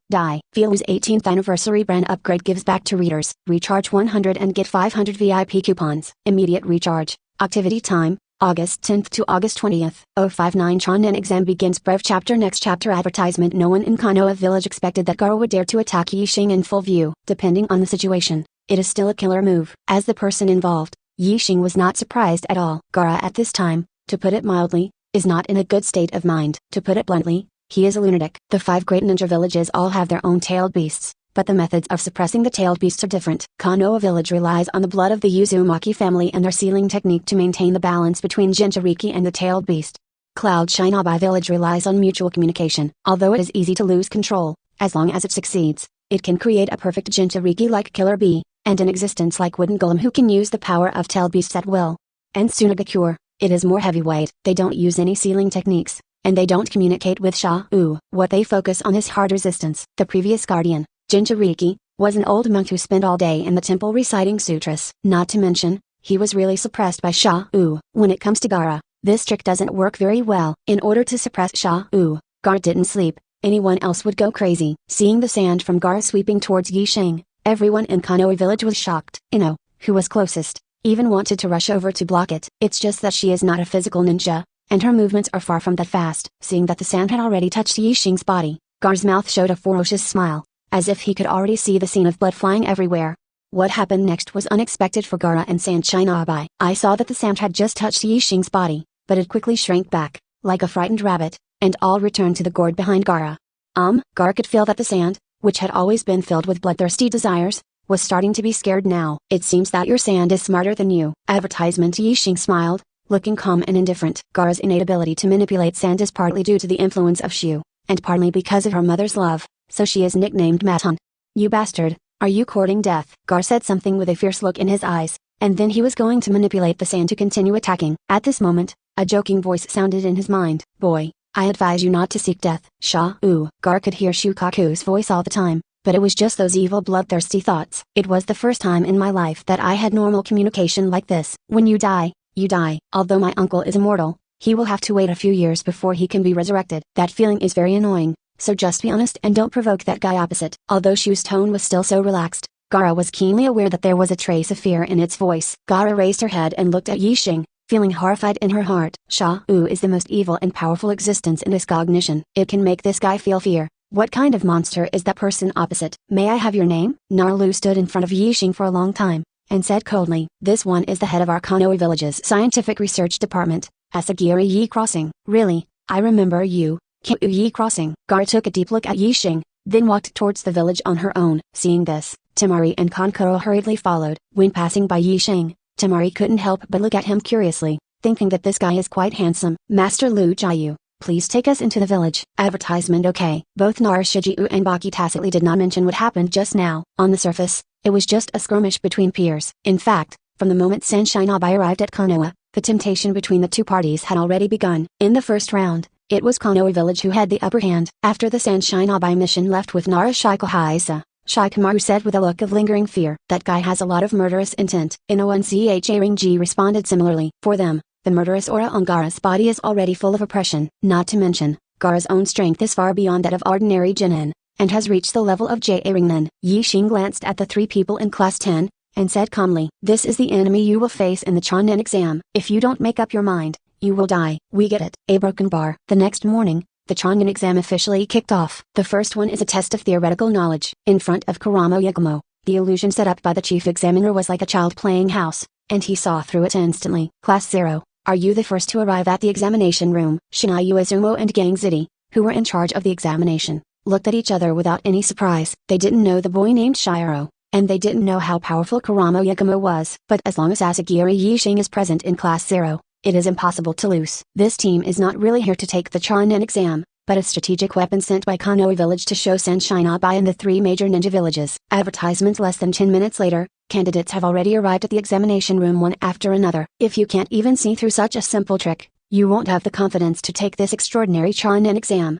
A: Feel's 18th anniversary brand upgrade gives back to readers. Recharge 100 and get 500 VIP coupons. Immediate recharge. Activity time, August 10th to August 20th. 059 Chonin exam begins. Brev chapter. Next chapter. Advertisement. No one in Konoha village expected that Garo would dare to attack Yixing in full view. Depending on the situation, it is still a killer move. As the person involved, Yixing was not surprised at all. Gara at this time, to put it mildly, is not in a good state of mind. To put it bluntly, he is a lunatic. The 5 great ninja villages all have their own tailed beasts, but the methods of suppressing the tailed beasts are different. Konoha village relies on the blood of the Uzumaki family and their sealing technique to maintain the balance between Jinchuriki and the tailed beast. Cloud Shinabai village relies on mutual communication. Although it is easy to lose control, as long as it succeeds, it can create a perfect Jinchuriki like Killer Bee, and an existence like Wooden Golem who can use the power of tailed beasts at will. And Sunagakure, it is more heavyweight. They don't use any sealing techniques, and they don't communicate with Sha-U. What they focus on is hard resistance. The previous guardian, Jinchuriki, was an old monk who spent all day in the temple reciting sutras. Not to mention, he was really suppressed by Sha-U. When it comes to Gaara, this trick doesn't work very well. In order to suppress Sha-U, Gaara didn't sleep. Anyone else would go crazy. Seeing the sand from Gaara sweeping towards Yixing, everyone in Konoha village was shocked. Ino, who was closest, even wanted to rush over to block it. It's just that she is not a physical ninja, and her movements are far from that fast. Seeing that the sand had already touched Yixing's body, Gaara's mouth showed a ferocious smile, as if he could already see the scene of blood flying everywhere. What happened next was unexpected for Gaara and Sanshine Abai. I saw that the sand had just touched Yixing's body, but it quickly shrank back, like a frightened rabbit, and all returned to the gourd behind Gaara. Gaara could feel that the sand, which had always been filled with bloodthirsty desires, was starting to be scared now. It seems that your sand is smarter than you. Advertisement. Yixing smiled, looking calm and indifferent. Gaara's innate ability to manipulate sand is partly due to the influence of Shu, and partly because of her mother's love, so she is nicknamed Maton. You bastard, are you courting death? Gaara said something with a fierce look in his eyes, and then he was going to manipulate the sand to continue attacking. At this moment, a joking voice sounded in his mind. Boy, I advise you not to seek death. Sha-U. Gaara could hear Shukaku's voice all the time, but it was just those evil bloodthirsty thoughts. It was the first time in my life that I had normal communication like this. When you die, you die. Although my uncle is immortal, he will have to wait a few years before he can be resurrected. That feeling is very annoying, so just be honest and don't provoke that guy opposite. Although Shu's tone was still so relaxed, Gaara was keenly aware that there was a trace of fear in its voice. Gaara raised her head and looked at Yixing, feeling horrified in her heart. Sha-U is the most evil and powerful existence in this cognition. It can make this guy feel fear. What kind of monster is that person opposite? May I have your name? Naru stood in front of Yixing for a long time, and said coldly, this one is the head of our Konoha village's scientific research department, Asagiri Yi Crossing. Really, I remember you, Kyu Yi Crossing. Gaara took a deep look at Yixing, then walked towards the village on her own. Seeing this, Temari and Kankuro hurriedly followed. When passing by Yixing, Temari couldn't help but look at him curiously, thinking that this guy is quite handsome. Master Lu Jiayu, please take us into the village. Advertisement. Okay. Both Narashijiu and Baki tacitly did not mention what happened just now. On the surface, it was just a skirmish between peers. In fact, from the moment Sanshine Abai arrived at Konoha, the temptation between the two parties had already begun. In the first round, it was Konoha village who had the upper hand. After the Sanshine Abai mission left with Nara Shikohaisa, Shikamaru said with a look of lingering fear, that guy has a lot of murderous intent. Inoue Ring G responded similarly. For them, the murderous aura on Gaara's body is already full of oppression. Not to mention, Gaara's own strength is far beyond that of ordinary Jinin, and has reached the level of J-Ringnen. Yixing glanced at the three people in class 10, and said calmly, this is the enemy you will face in the Chunin exam. If you don't make up your mind, you will die. We get it. A broken bar. The next morning, the Chunin exam officially kicked off. The first one is a test of theoretical knowledge. In front of Kuramo Yakumo, the illusion set up by the chief examiner was like a child playing house, and he saw through it instantly. Class 0, are you the first to arrive at the examination room? Shinayu Izumo and Gang Ziti, who were in charge of the examination, looked at each other without any surprise. They didn't know the boy named Shiro, and they didn't know how powerful Kuramo Yakumo was. But as long as Asagiri Yixing is present in Class 0, it is impossible to lose. This team is not really here to take the Chunin exam, but a strategic weapon sent by Konoha village to show Sanshine Abai in the three major ninja villages. Advertisement. Less than 10 minutes later, candidates have already arrived at the examination room one after another. If you can't even see through such a simple trick, you won't have the confidence to take this extraordinary Chunin exam.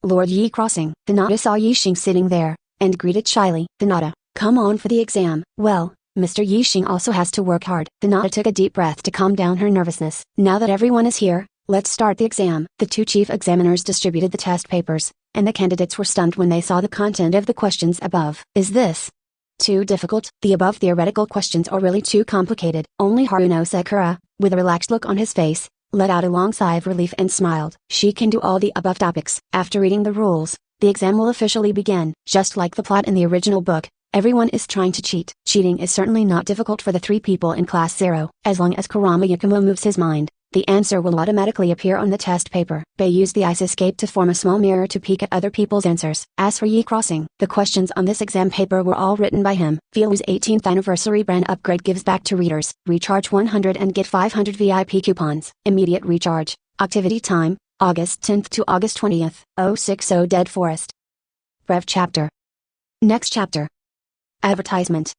A: Lord Yi Crossing. Hinata saw Yixing sitting there, and greeted shyly. Hinata, come on for the exam. Well, Mr. Yixing also has to work hard. Hinata took a deep breath to calm down her nervousness. Now that everyone is here, let's start the exam. The two chief examiners distributed the test papers, and the candidates were stunned when they saw the content of the questions above. Is this too difficult? The above theoretical questions are really too complicated. Only Haruno Sakura, with a relaxed look on his face, let out a long sigh of relief and smiled. She can do all the above topics. After reading the rules, the exam will officially begin. Just like the plot in the original book, everyone is trying to cheat. Cheating is certainly not difficult for the three people in Class 0. As long as Kurama Yakumo moves his mind, the answer will automatically appear on the test paper. They use the ice escape to form a small mirror to peek at other people's answers. As for Yi Crossing, the questions on this exam paper were all written by him. Filu's 18th anniversary brand upgrade gives back to readers. Recharge 100 and get 500 VIP coupons. Immediate recharge. Activity time, August 10th to August 20th. 060 Dead Forest. Rev Chapter. Next chapter. Advertisement.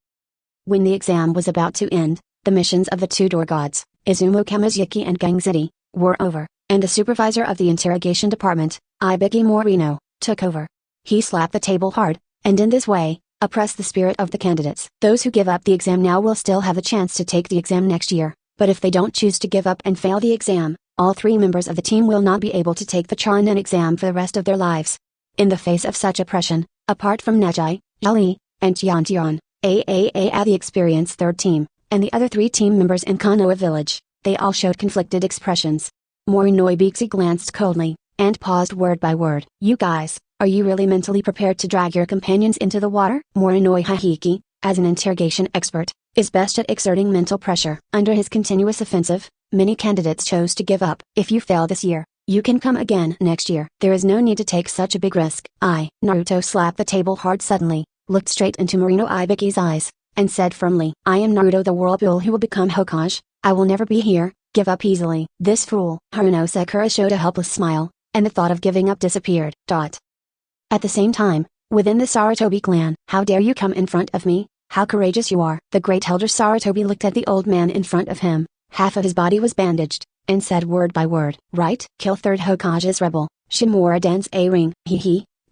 A: When the exam was about to end, the missions of the two door gods, Izumo Kamizuki and Gang Ziti, were over, and the supervisor of the interrogation department, Ibiki Morino, took over. He slapped the table hard, and in this way, oppress the spirit of the candidates. Those who give up the exam now will still have a chance to take the exam next year, but if they don't choose to give up and fail the exam, all 3 members of the team will not be able to take the Charnan exam for the rest of their lives. In the face of such oppression, apart from Nejai, Jali, and Tiantian, the experienced 3rd team, and the other 3 team members in Konoha village, they all showed conflicted expressions. Morinoe Bixi glanced coldly, and paused word by word. You guys, are you really mentally prepared to drag your companions into the water? Morinoe Hihiki, as an interrogation expert, is best at exerting mental pressure. Under his continuous offensive, many candidates chose to give up. If you fail this year, you can come again next year. There is no need to take such a big risk. Naruto slapped the table hard suddenly, looked straight into Morinoe Ibiki's eyes, and said firmly, I am Naruto the Whirlpool who will become Hokage. I will never be here, give up easily. This fool. Haruno Sakura showed a helpless smile, and the thought of giving up disappeared. At the same time, within the Sarutobi clan, how dare you come in front of me? How courageous you are. The great elder Sarutobi looked at the old man in front of him, half of his body was bandaged, and said word by word, right? Kill 3rd Hokage's rebel, Shimura Dan's A-ring.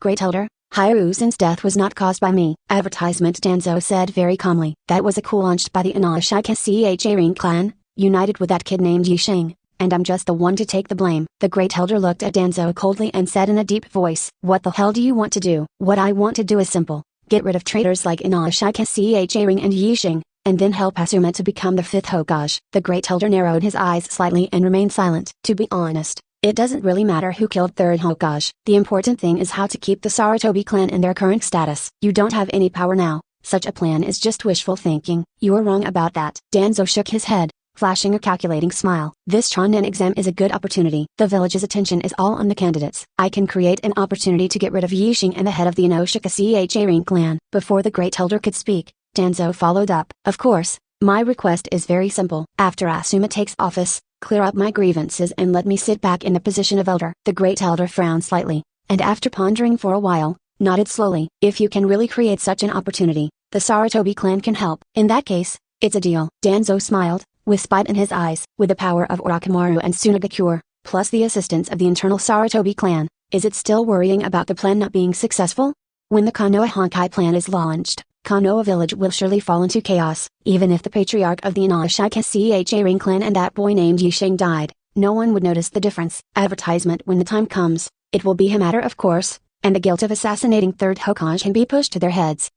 A: Great elder, Hiruzen's death was not caused by me. Advertisement. Danzo said very calmly. That was a coup launched by the Inashika Cha-ring clan, united with that kid named Yishing, and I'm just the one to take the blame. The great elder looked at Danzo coldly and said in a deep voice, what the hell do you want to do? What I want to do is simple. Get rid of traitors like Inashika Cha-ring and Yishing, and then help Asuma to become the 5th Hokage. The great elder narrowed his eyes slightly and remained silent. To be honest, it doesn't really matter who killed 3rd Hokage. The important thing is how to keep the Sarutobi clan in their current status. You don't have any power now. Such a plan is just wishful thinking. You are wrong about that. Danzo shook his head, flashing a calculating smile. This Chonin exam is a good opportunity. The village's attention is all on the candidates. I can create an opportunity to get rid of Yishing and the head of the Inoshika Cha-ring clan. Before the great elder could speak, Danzo followed up. Of course, my request is very simple. After Asuma takes office, clear up my grievances and let me sit back in the position of elder. The great elder frowned slightly, and after pondering for a while, nodded slowly. If you can really create such an opportunity, the Sarutobi clan can help. In that case, it's a deal. Danzo smiled, with spite in his eyes. With the power of Orochimaru and Tsunagakure, plus the assistance of the internal Sarutobi clan, is it still worrying about the plan not being successful? When the Konoha Honkai plan is launched, Konoha village will surely fall into chaos. Even if the patriarch of the Inashika Cha-ring clan and that boy named Yishing died, no one would notice the difference. Advertisement. When the time comes, it will be a matter of course, and the guilt of assassinating 3rd Hokage can be pushed to their heads.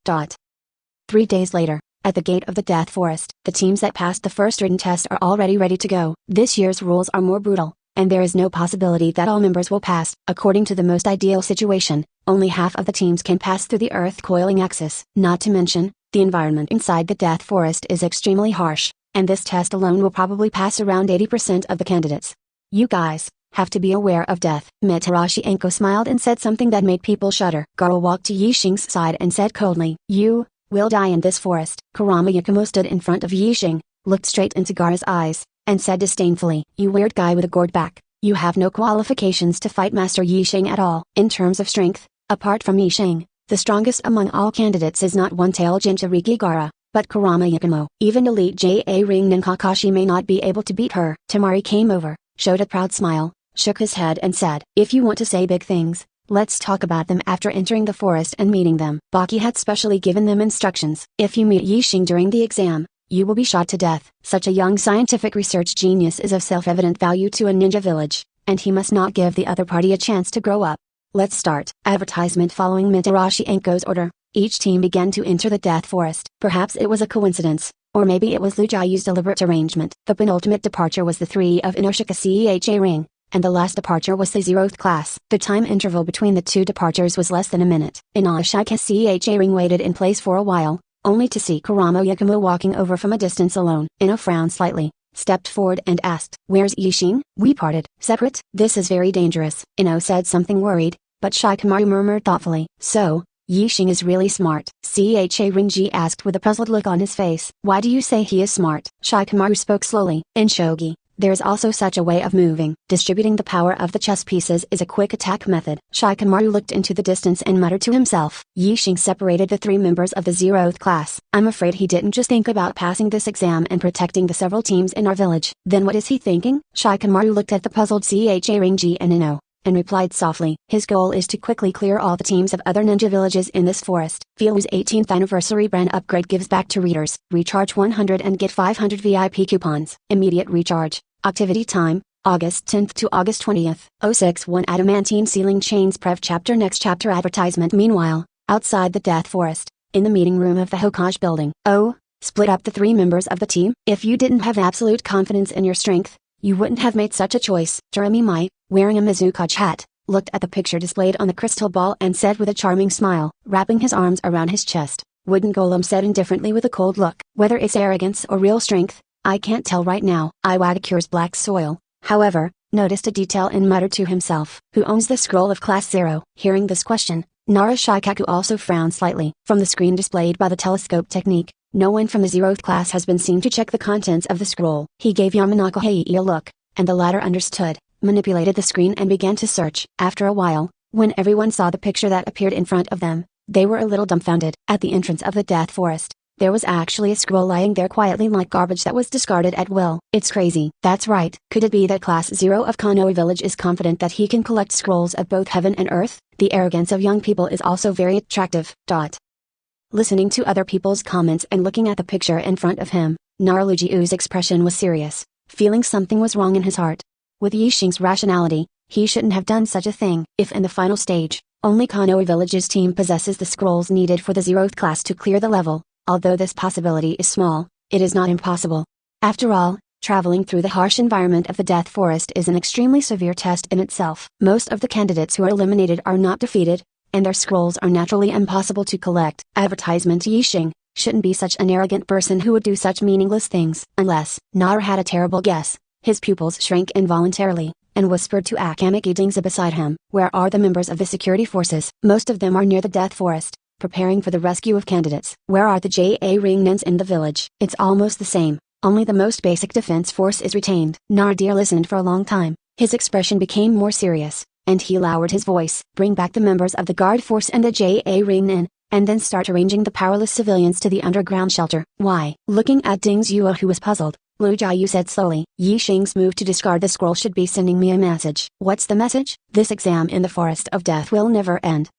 A: 3 days later, at the gate of the Death Forest, the teams that passed the first written test are already ready to go. This year's rules are more brutal, and there is no possibility that all members will pass. According to the most ideal situation, only half of the teams can pass through the Earth coiling axis. Not to mention, the environment inside the Death Forest is extremely harsh, and this test alone will probably pass around 80% of the candidates. You guys have to be aware of death. Mitarashi Enko smiled and said something that made people shudder. Garo walked to Yishing's side and said coldly, You will die in this forest. Kurama Yakumo stood in front of Yishing, looked straight into Gaara's eyes, and said disdainfully, You weird guy with a gourd back, you have no qualifications to fight Master Yishing at all. In terms of strength, apart from Yishing, the strongest among all candidates is not one-tailed Jinchuriki Gaara, but Kurama Yakumo. Even elite Ja-ring Nin Kakashi may not be able to beat her. Tamari came over, showed a proud smile, shook his head and said, If you want to say big things, let's talk about them after entering the forest and meeting them. Baki had specially given them instructions. If you meet Yishing during the exam, you will be shot to death. Such a young scientific research genius is of self-evident value to a ninja village, and he must not give the other party a chance to grow up. Let's start. Advertisement. Following Mitarashi Enko's order, each team began to enter the Death Forest. Perhaps it was a coincidence, or maybe it was Lu Jiayu's deliberate arrangement. The penultimate departure was the 3 of Inoshika Cha-ring, and the last departure was the 0th class. The time interval between the 2 departures was less than a minute. Inoshika Cha-ring waited in place for a while, only to see Kurama Yakumo walking over from a distance alone. Ino frowned slightly, stepped forward and asked, Where's Yishing? We parted. Separate? This is very dangerous. Ino said something worried, but Shikamaru murmured thoughtfully, So, Yishing is really smart. Cha-ring asked with a puzzled look on his face. Why do you say he is smart? Shikamaru spoke slowly. In shogi, there is also such a way of moving. Distributing the power of the chess pieces is a quick attack method. Shikamaru looked into the distance and muttered to himself. Yishing separated the 3 members of the 0th class. I'm afraid he didn't just think about passing this exam and protecting the several teams in our village. Then what is he thinking? Shikamaru looked at the puzzled Cha-ring and Ino, and replied softly. His goal is to quickly clear all the teams of other ninja villages in this forest. Filu's 18th anniversary brand upgrade gives back to readers. Recharge 100 and get 500 VIP coupons. Immediate recharge. Activity time, August 10th to August 20th. 061 Adamantine Ceiling Chains Prev Chapter Next Chapter Advertisement. Meanwhile, outside the Death Forest, in the meeting room of the Hokage building. Oh, split up the 3 members of the team? If you didn't have absolute confidence in your strength, you wouldn't have made such a choice. Jeremy Mai, wearing a Mizukage hat, looked at the picture displayed on the crystal ball and said with a charming smile, wrapping his arms around his chest. Wooden Golem said indifferently with a cold look. Whether it's arrogance or real strength, I can't tell right now. Iwagakura's Black Soil, however, noticed a detail and muttered to himself. Who owns the scroll of Class 0? Hearing this question, Nara Shikaku also frowned slightly. From the screen displayed by the telescope technique, no one from the 0th class has been seen to check the contents of the scroll. He gave Yamanaka Heii a look, and the latter understood, manipulated the screen and began to search. After a while, when everyone saw the picture that appeared in front of them, they were a little dumbfounded. At the entrance of the Death Forest, there was actually a scroll lying there quietly like garbage that was discarded at will. It's crazy. That's right. Could it be that Class 0 of Konoha Village is confident that he can collect scrolls of both heaven and earth? The arrogance of young people is also very attractive. Listening to other people's comments and looking at the picture in front of him, Naralujiu's expression was serious, feeling something was wrong in his heart. With Yixing's rationality, he shouldn't have done such a thing. If in the final stage, only Konoha Village's team possesses the scrolls needed for the 0th class to clear the level, although this possibility is small, it is not impossible. After all, traveling through the harsh environment of the Death Forest is an extremely severe test in itself. Most of the candidates who are eliminated are not defeated, and their scrolls are naturally impossible to collect. Advertisement. Yixing shouldn't be such an arrogant person who would do such meaningless things. Unless Nara had a terrible guess, his pupils shrank involuntarily, and whispered to Akame Dingza beside him. Where are the members of the security forces? Most of them are near the Death Forest, preparing for the rescue of candidates. Where are the JA Ringnens in the village? It's almost the same, only the most basic defense force is retained. Naradir listened for a long time, his expression became more serious, and he lowered his voice. Bring back the members of the guard force and the JA Ringnen, and then start arranging the powerless civilians to the underground shelter. Why? Looking at Ding Zhuo who was puzzled, Lu Jiayu said slowly. Yixing's move to discard the scroll should be sending me a message. What's the message? This exam in the Forest of Death will never end.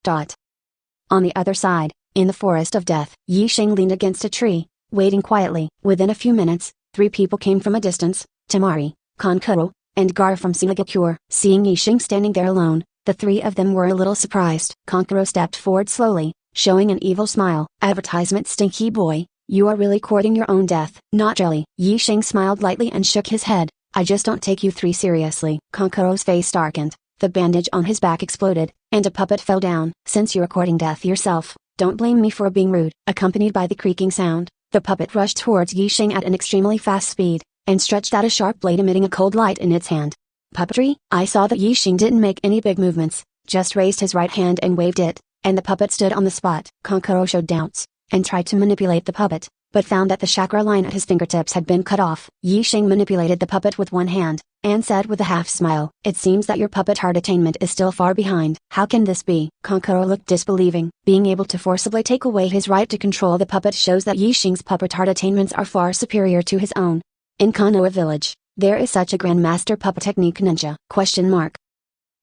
A: On the other side, in the Forest of Death, Yixing leaned against a tree, waiting quietly. Within a few minutes, 3 people came from a distance, Tamari, Kankuro, and Gar from Sinagakure. Seeing Yixing standing there alone, the 3 of them were a little surprised. Kankuro stepped forward slowly, showing an evil smile. Advertisement. Stinky boy, you are really courting your own death. Not really. Yixing smiled lightly and shook his head. I just don't take you 3 seriously. Kankuro's face darkened, the bandage on his back exploded, and a puppet fell down. Since you're courting death yourself, don't blame me for being rude. Accompanied by the creaking sound, the puppet rushed towards Yixing at an extremely fast speed, and stretched out a sharp blade emitting a cold light in its hand. Puppetry? I saw that Yixing didn't make any big movements, just raised his right hand and waved it, and the puppet stood on the spot. Kankuro showed doubts, and tried to manipulate the puppet, but found that the chakra line at his fingertips had been cut off. Yixing manipulated the puppet with one hand, and said with a half smile, it seems that your puppet heart attainment is still far behind. How can this be? Kankuro looked disbelieving. Being able to forcibly take away his right to control the puppet shows that Yixing's puppet heart attainments are far superior to his own. In Konoha Village, there is such a grandmaster puppet technique ninja?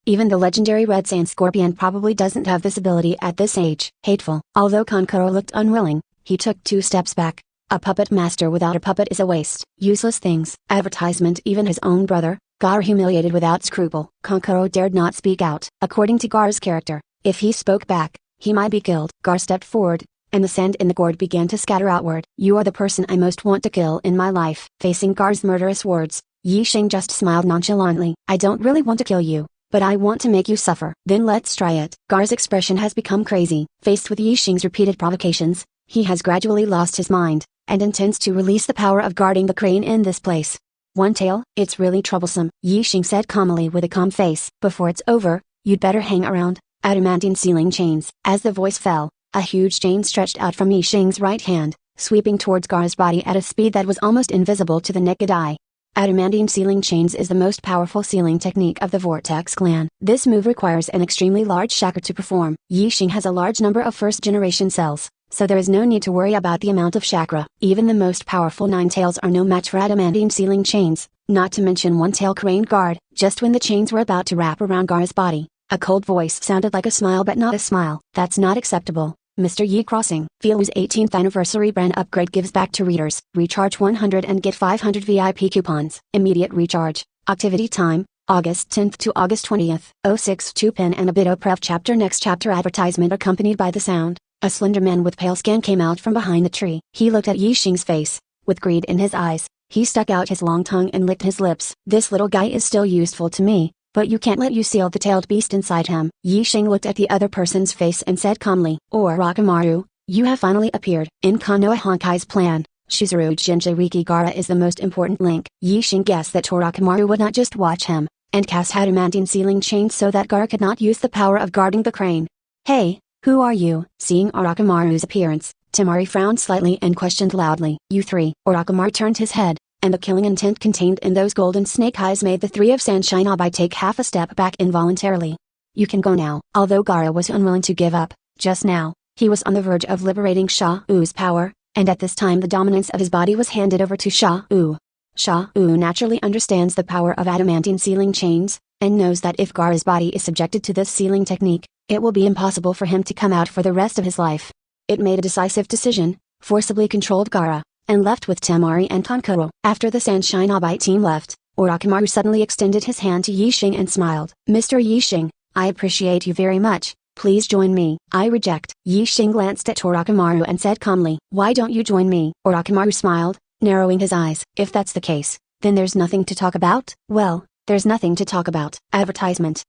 A: Even the legendary Red Sand Scorpion probably doesn't have this ability at this age. Hateful. Although Kankuro looked unwilling, he took 2 steps back. A puppet master without a puppet is a waste. Useless things. Advertisement. Even his own brother, Gar, humiliated without scruple. Kankuro dared not speak out. According to Gar's character, if he spoke back, he might be killed. Gar stepped forward, and the sand in the gourd began to scatter outward. You are the person I most want to kill in my life. Facing Gar's murderous words, Yixing just smiled nonchalantly. I don't really want to kill you, but I want to make you suffer. Then let's try it. Gar's expression has become crazy. Faced with Yixing's repeated provocations, he has gradually lost his mind, and intends to release the power of guarding the crane in this place. One tail? It's really troublesome, Yixing said calmly with a calm face. Before it's over, you'd better hang around. Adamantine ceiling chains. As the voice fell, a huge chain stretched out from Yixing's right hand, sweeping towards Gar's body at a speed that was almost invisible to the naked eye. Adamantine sealing chains is the most powerful sealing technique of the Vortex clan. This move requires an extremely large chakra to perform. Yixing has a large number of first-generation cells, so there is no need to worry about the amount of chakra. Even the most powerful nine tails are no match for adamantine sealing chains, not to mention one tail craned guard. Just when the chains were about to wrap around Gaara's body, a cold voice sounded like a smile, but not a smile. That's not acceptable, Mr. Yi Crossing. Feel's 18th anniversary brand upgrade gives back to readers. Recharge 100 and get 500 VIP coupons. Immediate recharge. Activity time, August 10th to August 20th. 062 pen and a bit of pref. Chapter next chapter advertisement accompanied by the sound. A slender man with pale skin came out from behind the tree. He looked at Yixing's face, with greed in his eyes. He stuck out his long tongue and licked his lips. This little guy is still useful to me, but you can't let you seal the tailed beast inside him. Yixing looked at the other person's face and said calmly, Orochimaru, you have finally appeared. In Konoha Honkai's plan, Shizuru Jinjiwiki Gaara is the most important link. Yixing guessed that Orochimaru would not just watch him, and cast adamantine sealing chains so that Gaara could not use the power of guarding the crane. Hey, who are you? Seeing Orochimaru's appearance, Temari frowned slightly and questioned loudly. You three. Orochimaru turned his head, and the killing intent contained in those golden snake eyes made the three of Sunshine Abai take half a step back involuntarily. You can go now. Although Gaara was unwilling to give up, just now, he was on the verge of liberating Sha-U's power, and at this time the dominance of his body was handed over to Sha-U. Sha-U naturally understands the power of adamantine sealing chains, and knows that if Gaara's body is subjected to this sealing technique, it will be impossible for him to come out for the rest of his life. It made a decisive decision, forcibly controlled Gaara, and left with Temari and Kankuro. After the Sunshine Abai team left, Orochimaru suddenly extended his hand to Yixing and smiled. Mr. Yixing, I appreciate you very much, please join me. I reject. Yixing glanced at Orochimaru and said calmly, why don't you join me? Orochimaru smiled, narrowing his eyes. If that's the case, then there's nothing to talk about? Well, there's nothing to talk about. Advertisement.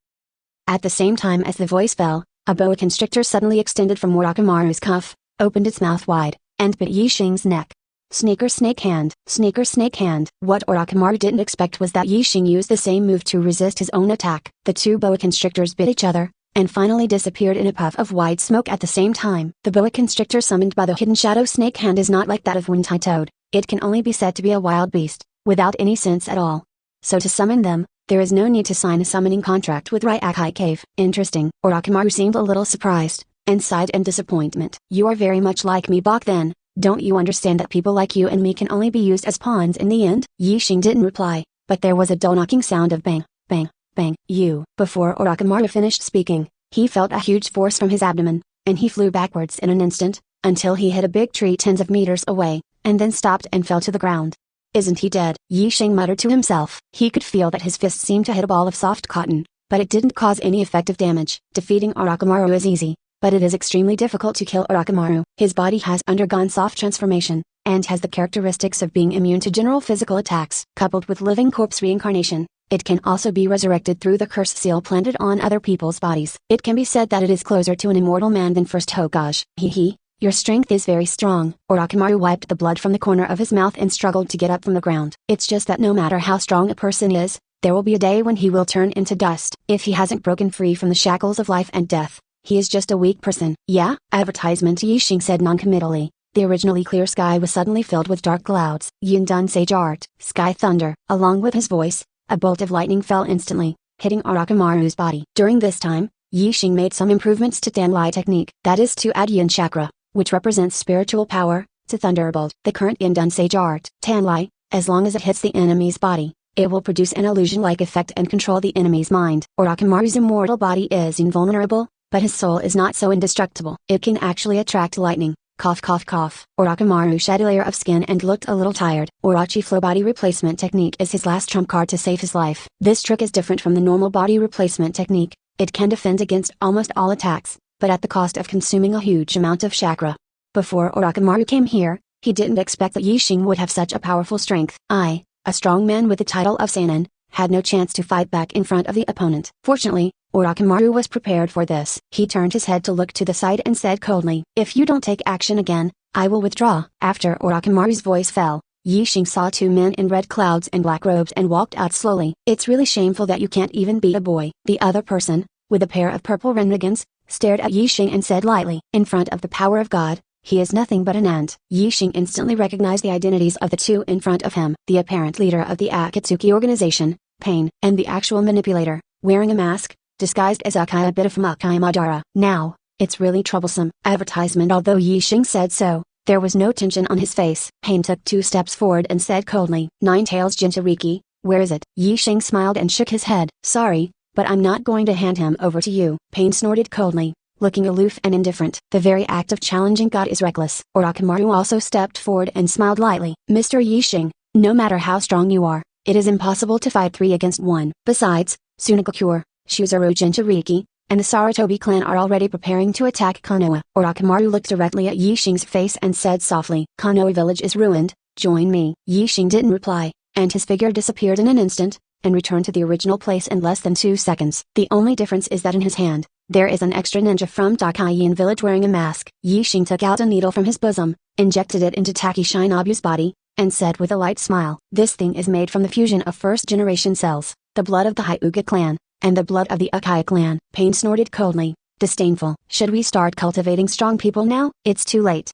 A: At the same time as the voice fell, a boa constrictor suddenly extended from Orochimaru's cuff, opened its mouth wide, and bit Yixing's neck. Sneaker snake hand. Sneaker snake hand. What Orochimaru didn't expect was that Yixing used the same move to resist his own attack. The two boa constrictors bit each other, and finally disappeared in a puff of white smoke at the same time. The boa constrictor summoned by the hidden shadow snake hand is not like that of Wuntai toad. It can only be said to be a wild beast, without any sense at all. So to summon them, there is no need to sign a summoning contract with Ryakai Cave. Interesting. Orochimaru seemed a little surprised, and sighed in disappointment. You are very much like me back then. Don't you understand that people like you and me can only be used as pawns in the end? Yixing didn't reply, but there was a dull knocking sound of bang, bang, bang. Before Orochimaru finished speaking, he felt a huge force from his abdomen, and he flew backwards in an instant, until he hit a big tree tens of meters away, and then stopped and fell to the ground. Isn't he dead? Yixing muttered to himself. He could feel that his fist seemed to hit a ball of soft cotton, but it didn't cause any effective damage. Defeating Orochimaru is easy, but it is extremely difficult to kill Orochimaru. His body has undergone soft transformation, and has the characteristics of being immune to general physical attacks. Coupled with living corpse reincarnation, it can also be resurrected through the curse seal planted on other people's bodies. It can be said that it is closer to an immortal man than first Hokage. Your strength is very strong. Orochimaru wiped the blood from the corner of his mouth and struggled to get up from the ground. It's just that no matter how strong a person is, there will be a day when he will turn into dust. If he hasn't broken free from the shackles of life and death, he is just a weak person. Yeah? Advertisement. Yixing said noncommittally. The originally clear sky was suddenly filled with dark clouds. Yindun Sage Art. Sky thunder. Along with his voice, a bolt of lightning fell instantly, hitting Orochimaru's body. During this time, Yixing made some improvements to Danlai technique. That is to add Yin chakra, which represents spiritual power, to Thunderbolt. The current Yindun Sage Art, Tanlai, as long as it hits the enemy's body, it will produce an illusion-like effect and control the enemy's mind. Orochimaru's immortal body is invulnerable, but his soul is not so indestructible. It can actually attract lightning. Cough cough cough. Orochimaru shed a layer of skin and looked a little tired. Orochi Flow Body Replacement Technique is his last trump card to save his life. This trick is different from the normal body replacement technique. It can defend against almost all attacks, but at the cost of consuming a huge amount of chakra. Before Orochimaru came here, he didn't expect that Yixing would have such a powerful strength. I, a strong man with the title of Seinen, had no chance to fight back in front of the opponent. Fortunately, Orochimaru was prepared for this. He turned his head to look to the side and said coldly, "If you don't take action again, I will withdraw." After Orochimaru's voice fell, Yixing saw two men in red clouds and black robes and walked out slowly. "It's really shameful that you can't even be a boy." The other person, with a pair of purple renegans, stared at Yixing and said lightly, "In front of the power of God, he is nothing but an ant." Yixing instantly recognized the identities of the two in front of him. The apparent leader of the Akatsuki organization, Pain, and the actual manipulator, wearing a mask, disguised as Akai, a bit of Makai Madara. Now, It's really troublesome. Advertisement. Although Yixing said so, there was no tension on his face. Pain took 2 steps forward and said coldly, "Nine Tails Jinchuriki, where is it?" Yixing smiled and shook his head. "Sorry, but I'm not going to hand him over to you." Pain snorted coldly, looking aloof and indifferent. The very act of challenging God is reckless. Orochimaru also stepped forward and smiled lightly. "Mr. Yixing, no matter how strong you are, it is impossible to fight 3 against 1. Besides, Sunagakure, Shuzuru Jinchuriki, and the Sarutobi clan are already preparing to attack Konoha." Orochimaru looked directly at Yixing's face and said softly, "Konoha village is ruined, join me." Yixing didn't reply, and his figure disappeared in an instant, and returned to the original place in less than 2 seconds. The only difference is that in his hand, there is an extra ninja from Takaien village wearing a mask. Yixing took out a needle from his bosom, injected it into Taki Shinobu's body, and said with a light smile, "This thing is made from the fusion of first-generation cells, the blood of the Hyuga clan, and the blood of the Uchiha clan." Pain snorted coldly, disdainful. "Should we start cultivating strong people now?" "It's too late."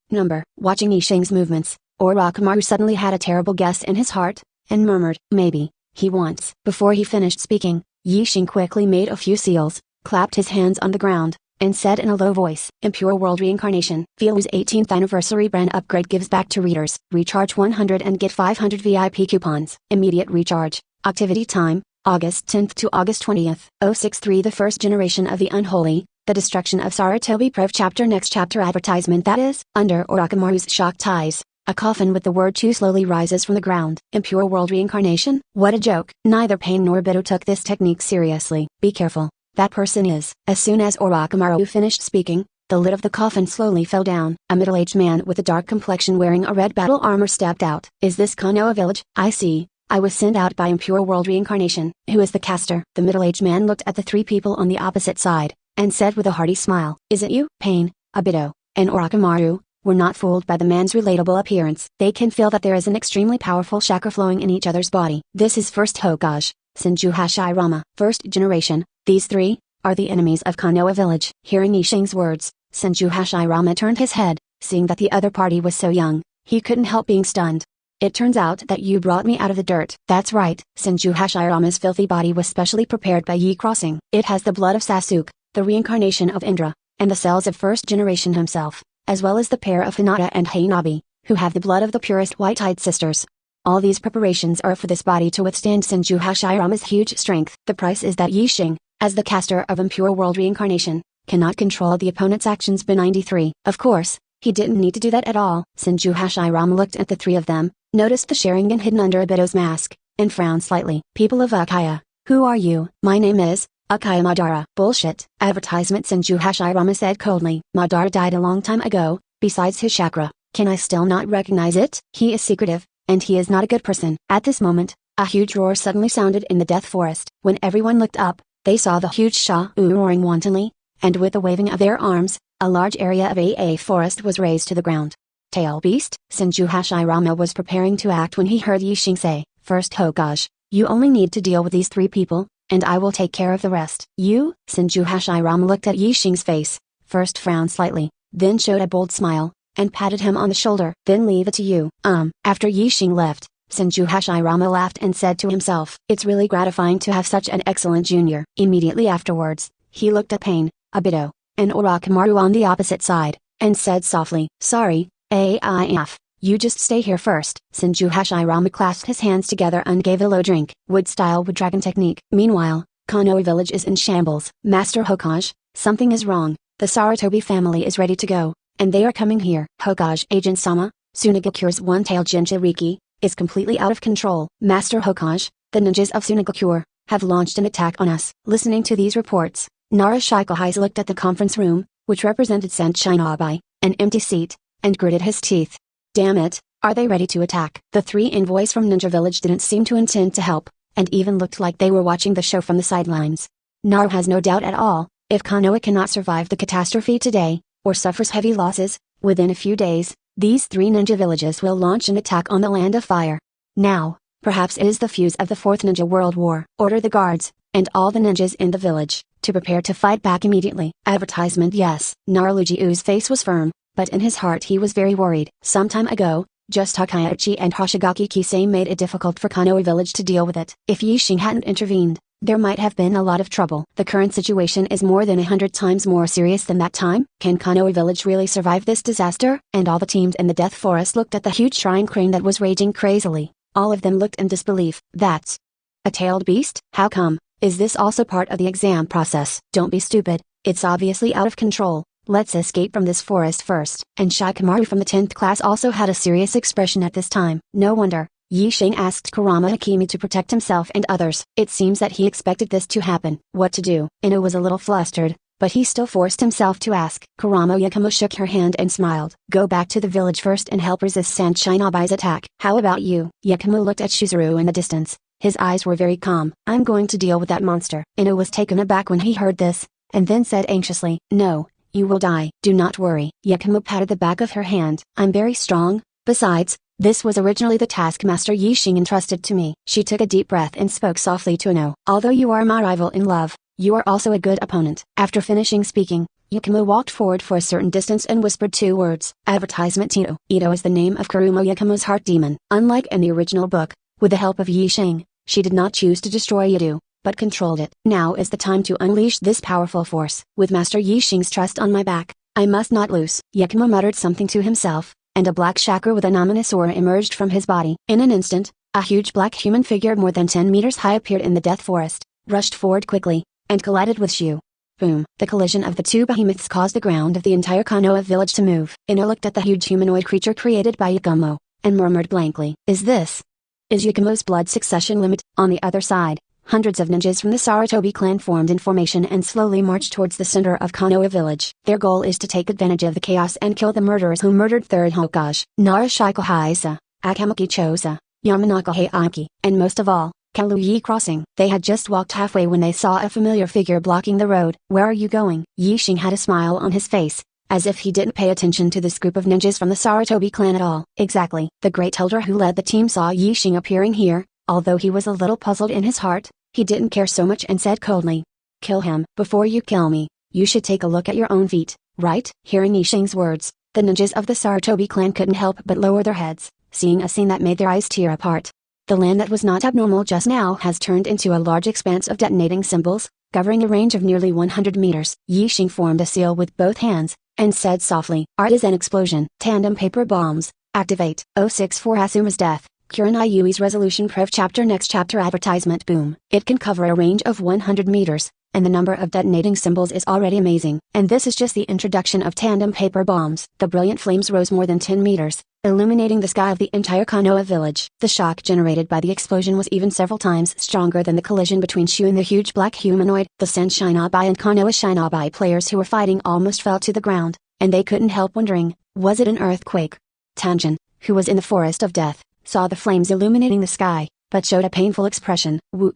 A: Watching Yixing's movements, Orochimaru suddenly had a terrible guess in his heart, and murmured, "Maybe he wants." Before he finished speaking, Yixing quickly made a few seals, clapped his hands on the ground, and said in a low voice, "Impure World Reincarnation. Feel's 18th anniversary brand upgrade gives back to readers. Recharge 100 and get 500 VIP coupons. Immediate recharge. Activity time, August 10th to August 20th. 063 The first generation of the unholy, the destruction of Sarutobi Prov chapter. Next chapter. Advertisement. That is, under Orochimaru's shocked eyes, a coffin with the word "Chu" slowly rises from the ground. Impure World Reincarnation? What a joke. Neither Pain nor Bido took this technique seriously. "Be careful, that person is." As soon as Orochimaru finished speaking, the lid of the coffin slowly fell down. A middle-aged man with a dark complexion wearing a red battle armor stepped out. "Is this Konoha village?" "I see. I was sent out by Impure World Reincarnation." "Who is the caster?" The middle-aged man looked at the 3 people on the opposite side, and said with a hearty smile, "Is it you?" Pain, Abido, and Orochimaru were not fooled by the man's relatable appearance. They can feel that there is an extremely powerful chakra flowing in each other's body. "This is first Hokage, Senju Hashirama, first generation. These 3 are the enemies of Konoha village." Hearing Yixing's words, Senju Hashirama turned his head, seeing that the other party was so young, he couldn't help being stunned. "It turns out that you brought me out of the dirt." "That's right." Senju Hashirama's filthy body was specially prepared by Yi Crossing. It has the blood of Sasuke, the reincarnation of Indra, and the cells of first generation himself, as well as the pair of Hinata and Hanabi, who have the blood of the purest white-eyed sisters. All these preparations are for this body to withstand Senju Hashirama's huge strength. The price is that Yixing, as the caster of Impure World Reincarnation, cannot control the opponent's actions. B93. Of course, he didn't need to do that at all. Senju Hashirama looked at the 3 of them, noticed the Sharingan hidden under Abido's mask, and frowned slightly. "People of Uchiha, who are you?" "My name is Uchiha Madara." "Bullshit." Advertisement. Senju Hashirama said coldly. "Madara died a long time ago. Besides his chakra, can I still not recognize it? He is secretive, and he is not a good person." At this moment, a huge roar suddenly sounded in the death forest. When everyone looked up, they saw the huge Sha-U roaring wantonly, and with the waving of their arms, a large area of a forest was razed to the ground. "Tail beast." Senju Hashirama was preparing to act when he heard Yixing say, "First Hokage, you only need to deal with these 3 people, and I will take care of the rest." "You?" Senju Hashirama looked at Yixing's face, first frowned slightly, then showed a bold smile, and patted him on the shoulder. "Then leave it to you." After Yixing left, Senju Hashirama laughed and said to himself, "It's really gratifying to have such an excellent junior." Immediately afterwards, he looked at Pain, Abido, and Orochimaru on the opposite side, and said softly, "Sorry, AIF, you just stay here first." Senju Hashirama clasped his hands together and gave a low drink. Wood-style wood dragon technique. Meanwhile, Konoha village is in shambles. "Master Hokage, something is wrong. The Sarutobi family is ready to go, and they are coming here." "Hokage Agent Sama, Sunagakure's one-tailed Jinchuriki is completely out of control." "Master Hokage, the ninjas of Sunagakure have launched an attack on us." Listening to these reports, Nara Shikahise looked at the conference room, which represented Shinobi, an empty seat, and gritted his teeth. "Damn it, are they ready to attack?" The 3 envoys from Ninja Village didn't seem to intend to help, and even looked like they were watching the show from the sidelines. Nara has no doubt at all, if Konoha cannot survive the catastrophe today, or suffers heavy losses, within a few days, these 3 ninja villages will launch an attack on the Land of Fire. Now, perhaps it is the fuse of the 4th Ninja World War. Order the guards, and all the ninjas in the village, to prepare to fight back immediately. Advertisement. Yes. Narujiu's face was firm, but in his heart he was very worried. Some time ago, just Takaichi and Hoshigaki Kisame made it difficult for Konoha village to deal with it. If Yixing hadn't intervened, There might have been a lot of trouble. The current situation is more than 100 times more serious than that time. Can Konoha village really survive this disaster? And all the teams in the Death Forest looked at the huge shrine crane that was raging crazily. All of them looked in disbelief. That's a tailed beast? How come? Is this also part of the exam process? Don't be stupid, it's obviously out of control. Let's escape from this forest first. And Shikamaru from the 10th class also had a serious expression at this time. No wonder. Yixing asked Kurama Hakimi to protect himself and others. It seems that he expected this to happen. What to do? Ino was a little flustered, but he still forced himself to ask. Kurama Yakumo shook her hand and smiled. Go back to the village first and help resist Sand Shinobi's attack. How about you? Yakumo looked at Shizuru in the distance. His eyes were very calm. I'm going to deal with that monster. Ino was taken aback when he heard this, and then said anxiously, No. You will die. Do not worry. Yakumo patted the back of her hand. I'm very strong. Besides, this was originally the taskmaster Yixing entrusted to me. She took a deep breath and spoke softly to Ino. Although you are my rival in love, you are also a good opponent. After finishing speaking, Yakumo walked forward for a certain distance and whispered 2 words. Advertisement Ito. Ito is the name of Kurumo Yakumo's heart demon. Unlike in the original book, with the help of Yixing, she did not choose to destroy Yidu, but controlled it. Now is the time to unleash this powerful force. With Master Yixing's trust on my back, I must not lose. Yakumo muttered something to himself, and a black chakra with an ominous aura emerged from his body. In an instant, a huge black human figure more than 10 meters high appeared in the Death Forest, rushed forward quickly, and collided with Shu. Boom! The collision of the 2 behemoths caused the ground of the entire Konoha village to move. Ino looked at the huge humanoid creature created by Yakumo, and murmured blankly. Is Yakumo's blood succession limit? On the other side, hundreds of ninjas from the Sarutobi clan formed in formation and slowly marched towards the center of Konoha village. Their goal is to take advantage of the chaos and kill the murderers who murdered 3rd Hokage, Narashiko Haisa, Akamuki Chosa, Yamanaka Heiaki, and most of all, Kaluyi Crossing. They had just walked halfway when they saw a familiar figure blocking the road. Where are you going? Yixing had a smile on his face, as if he didn't pay attention to this group of ninjas from the Sarutobi clan at all. Exactly. The great elder who led the team saw Yixing appearing here. Although he was a little puzzled in his heart, he didn't care so much and said coldly, Kill him. Before you kill me, you should take a look at your own feet, right? Hearing Yixing's words, the ninjas of the Sarutobi clan couldn't help but lower their heads, seeing a scene that made their eyes tear apart. The land that was not abnormal just now has turned into a large expanse of detonating symbols, covering a range of nearly 100 meters. Yixing formed a seal with both hands, and said softly, Art is an explosion. Tandem paper bombs, activate. 064 Asuma's death. Kurenai Yui's resolution proof chapter next chapter advertisement boom. It can cover a range of 100 meters, and the number of detonating symbols is already amazing. And this is just the introduction of tandem paper bombs. The brilliant flames rose more than 10 meters, illuminating the sky of the entire Konoha village. The shock generated by the explosion was even several times stronger than the collision between Shu and the huge black humanoid. The Sen Shinobi and Konoha Shinobi players who were fighting almost fell to the ground, and they couldn't help wondering, was it an earthquake? Tanjin, who was in the forest of death, saw the flames illuminating the sky, but showed a painful expression. Woo,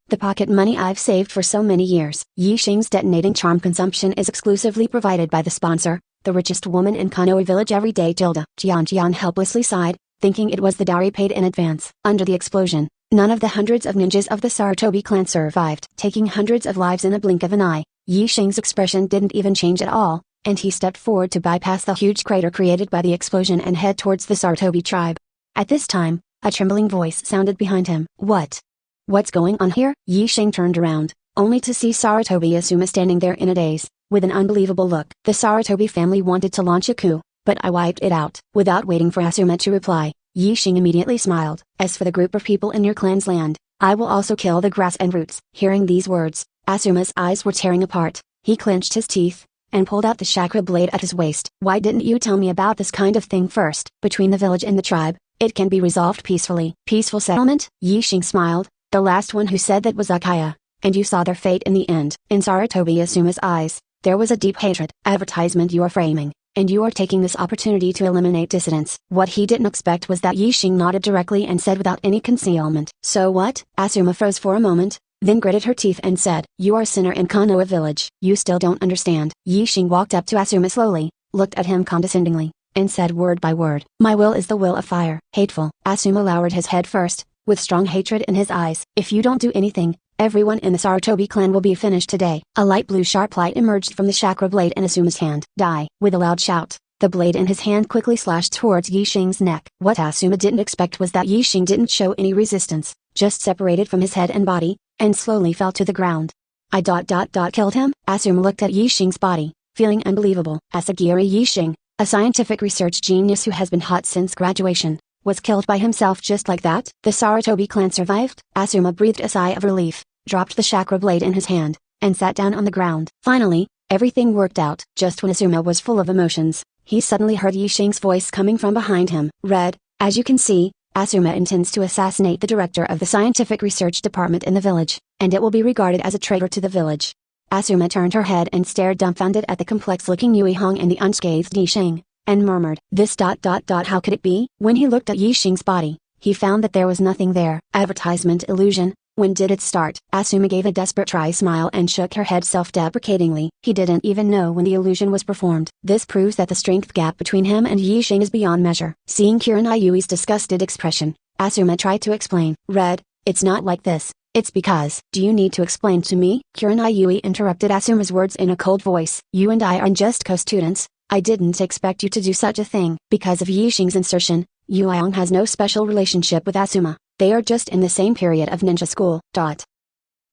A: the pocket money I've saved for so many years. Yixing's detonating charm consumption is exclusively provided by the sponsor, the richest woman in Konoha village every day. Jian helplessly sighed, thinking it was the dowry paid in advance. Under the explosion, none of the hundreds of ninjas of the Sarutobi clan survived, taking hundreds of lives in a blink of an eye. Yixing's expression didn't even change at all, and he stepped forward to bypass the huge crater created by the explosion and head towards the Sarutobi tribe. At this time, a trembling voice sounded behind him. What's going on here? Yixing turned around, only to see Sarutobi Asuma standing there in a daze, with an unbelievable look. The Sarutobi family wanted to launch a coup, but I wiped it out. Without waiting for Asuma to reply, Yixing immediately smiled. As for the group of people in your clan's land, I will also kill the grass and roots. Hearing these words, Asuma's eyes were tearing apart. He clenched his teeth, and pulled out the chakra blade at his waist. Why didn't you tell me about this kind of thing first? Between the village and the tribe, it can be resolved peacefully. Peaceful settlement? Yixing smiled. The last one who said that was Akaya, and you saw their fate in the end. In Sarutobi Asuma's eyes, there was a deep hatred. Advertisement you are framing, and you are taking this opportunity to eliminate dissidents. What he didn't expect was that Yixing nodded directly and said without any concealment. So what? Asuma froze for a moment, then gritted her teeth and said, You are a sinner in Konoha village. You still don't understand. Yixing walked up to Asuma slowly, looked at him condescendingly, and said word by word, My will is the will of fire. Hateful. Asuma lowered his head first, with strong hatred in his eyes. If you don't do anything, everyone in the Sarutobi clan will be finished today. A light blue sharp light emerged from the chakra blade in Asuma's hand. Die. With a loud shout, the blade in his hand quickly slashed towards Yixing's neck. What Asuma didn't expect was that Yixing didn't show any resistance, just separated from his head and body, and slowly fell to the ground. Killed him? Asuma looked at Yixing's body, feeling unbelievable. Asagiri Yixing, a scientific research genius who has been hot since graduation, was killed by himself just like that? The Sarutobi clan survived? Asuma breathed a sigh of relief, dropped the chakra blade in his hand, and sat down on the ground. Finally, everything worked out. Just when Asuma was full of emotions, he suddenly heard Yixing's voice coming from behind him. Red, as you can see, Asuma intends to assassinate the director of the scientific research department in the village, and it will be regarded as a traitor to the village. Asuma turned her head and stared dumbfounded at the complex-looking Yui Hong and the unscathed Yixing, and murmured, "This ... how could it be?" When he looked at Yixing's body, he found that there was nothing there. Advertisement illusion. When did it start? Asuma gave a desperate try smile and shook her head self-deprecatingly. He didn't even know when the illusion was performed. This proves that the strength gap between him and Yixing is beyond measure. Seeing Kurenai-Yui's disgusted expression, Asuma tried to explain. Red, it's not like this. It's because. Do you need to explain to me? Kurenai-Yui interrupted Asuma's words in a cold voice. You and I are just co-students. I didn't expect you to do such a thing. Because of Yixing's insertion, Yuiong has no special relationship with Asuma. They are just in the same period of ninja school.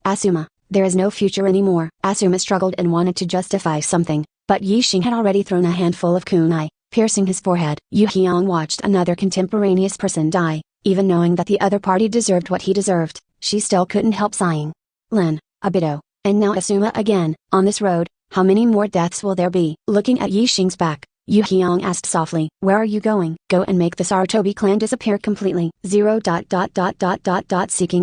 A: Asuma, there is no future anymore. Asuma struggled and wanted to justify something, but Yixing had already thrown a handful of kunai, piercing his forehead. Yu Hyung watched another contemporaneous person die, even knowing that the other party deserved what he deserved. She still couldn't help sighing. Lin, Abido, and now Asuma again. On this road, how many more deaths will there be? Looking at Yixing's back, Yu Hyung asked softly. Where are you going? Go and make the Sarutobi clan disappear completely. Seeking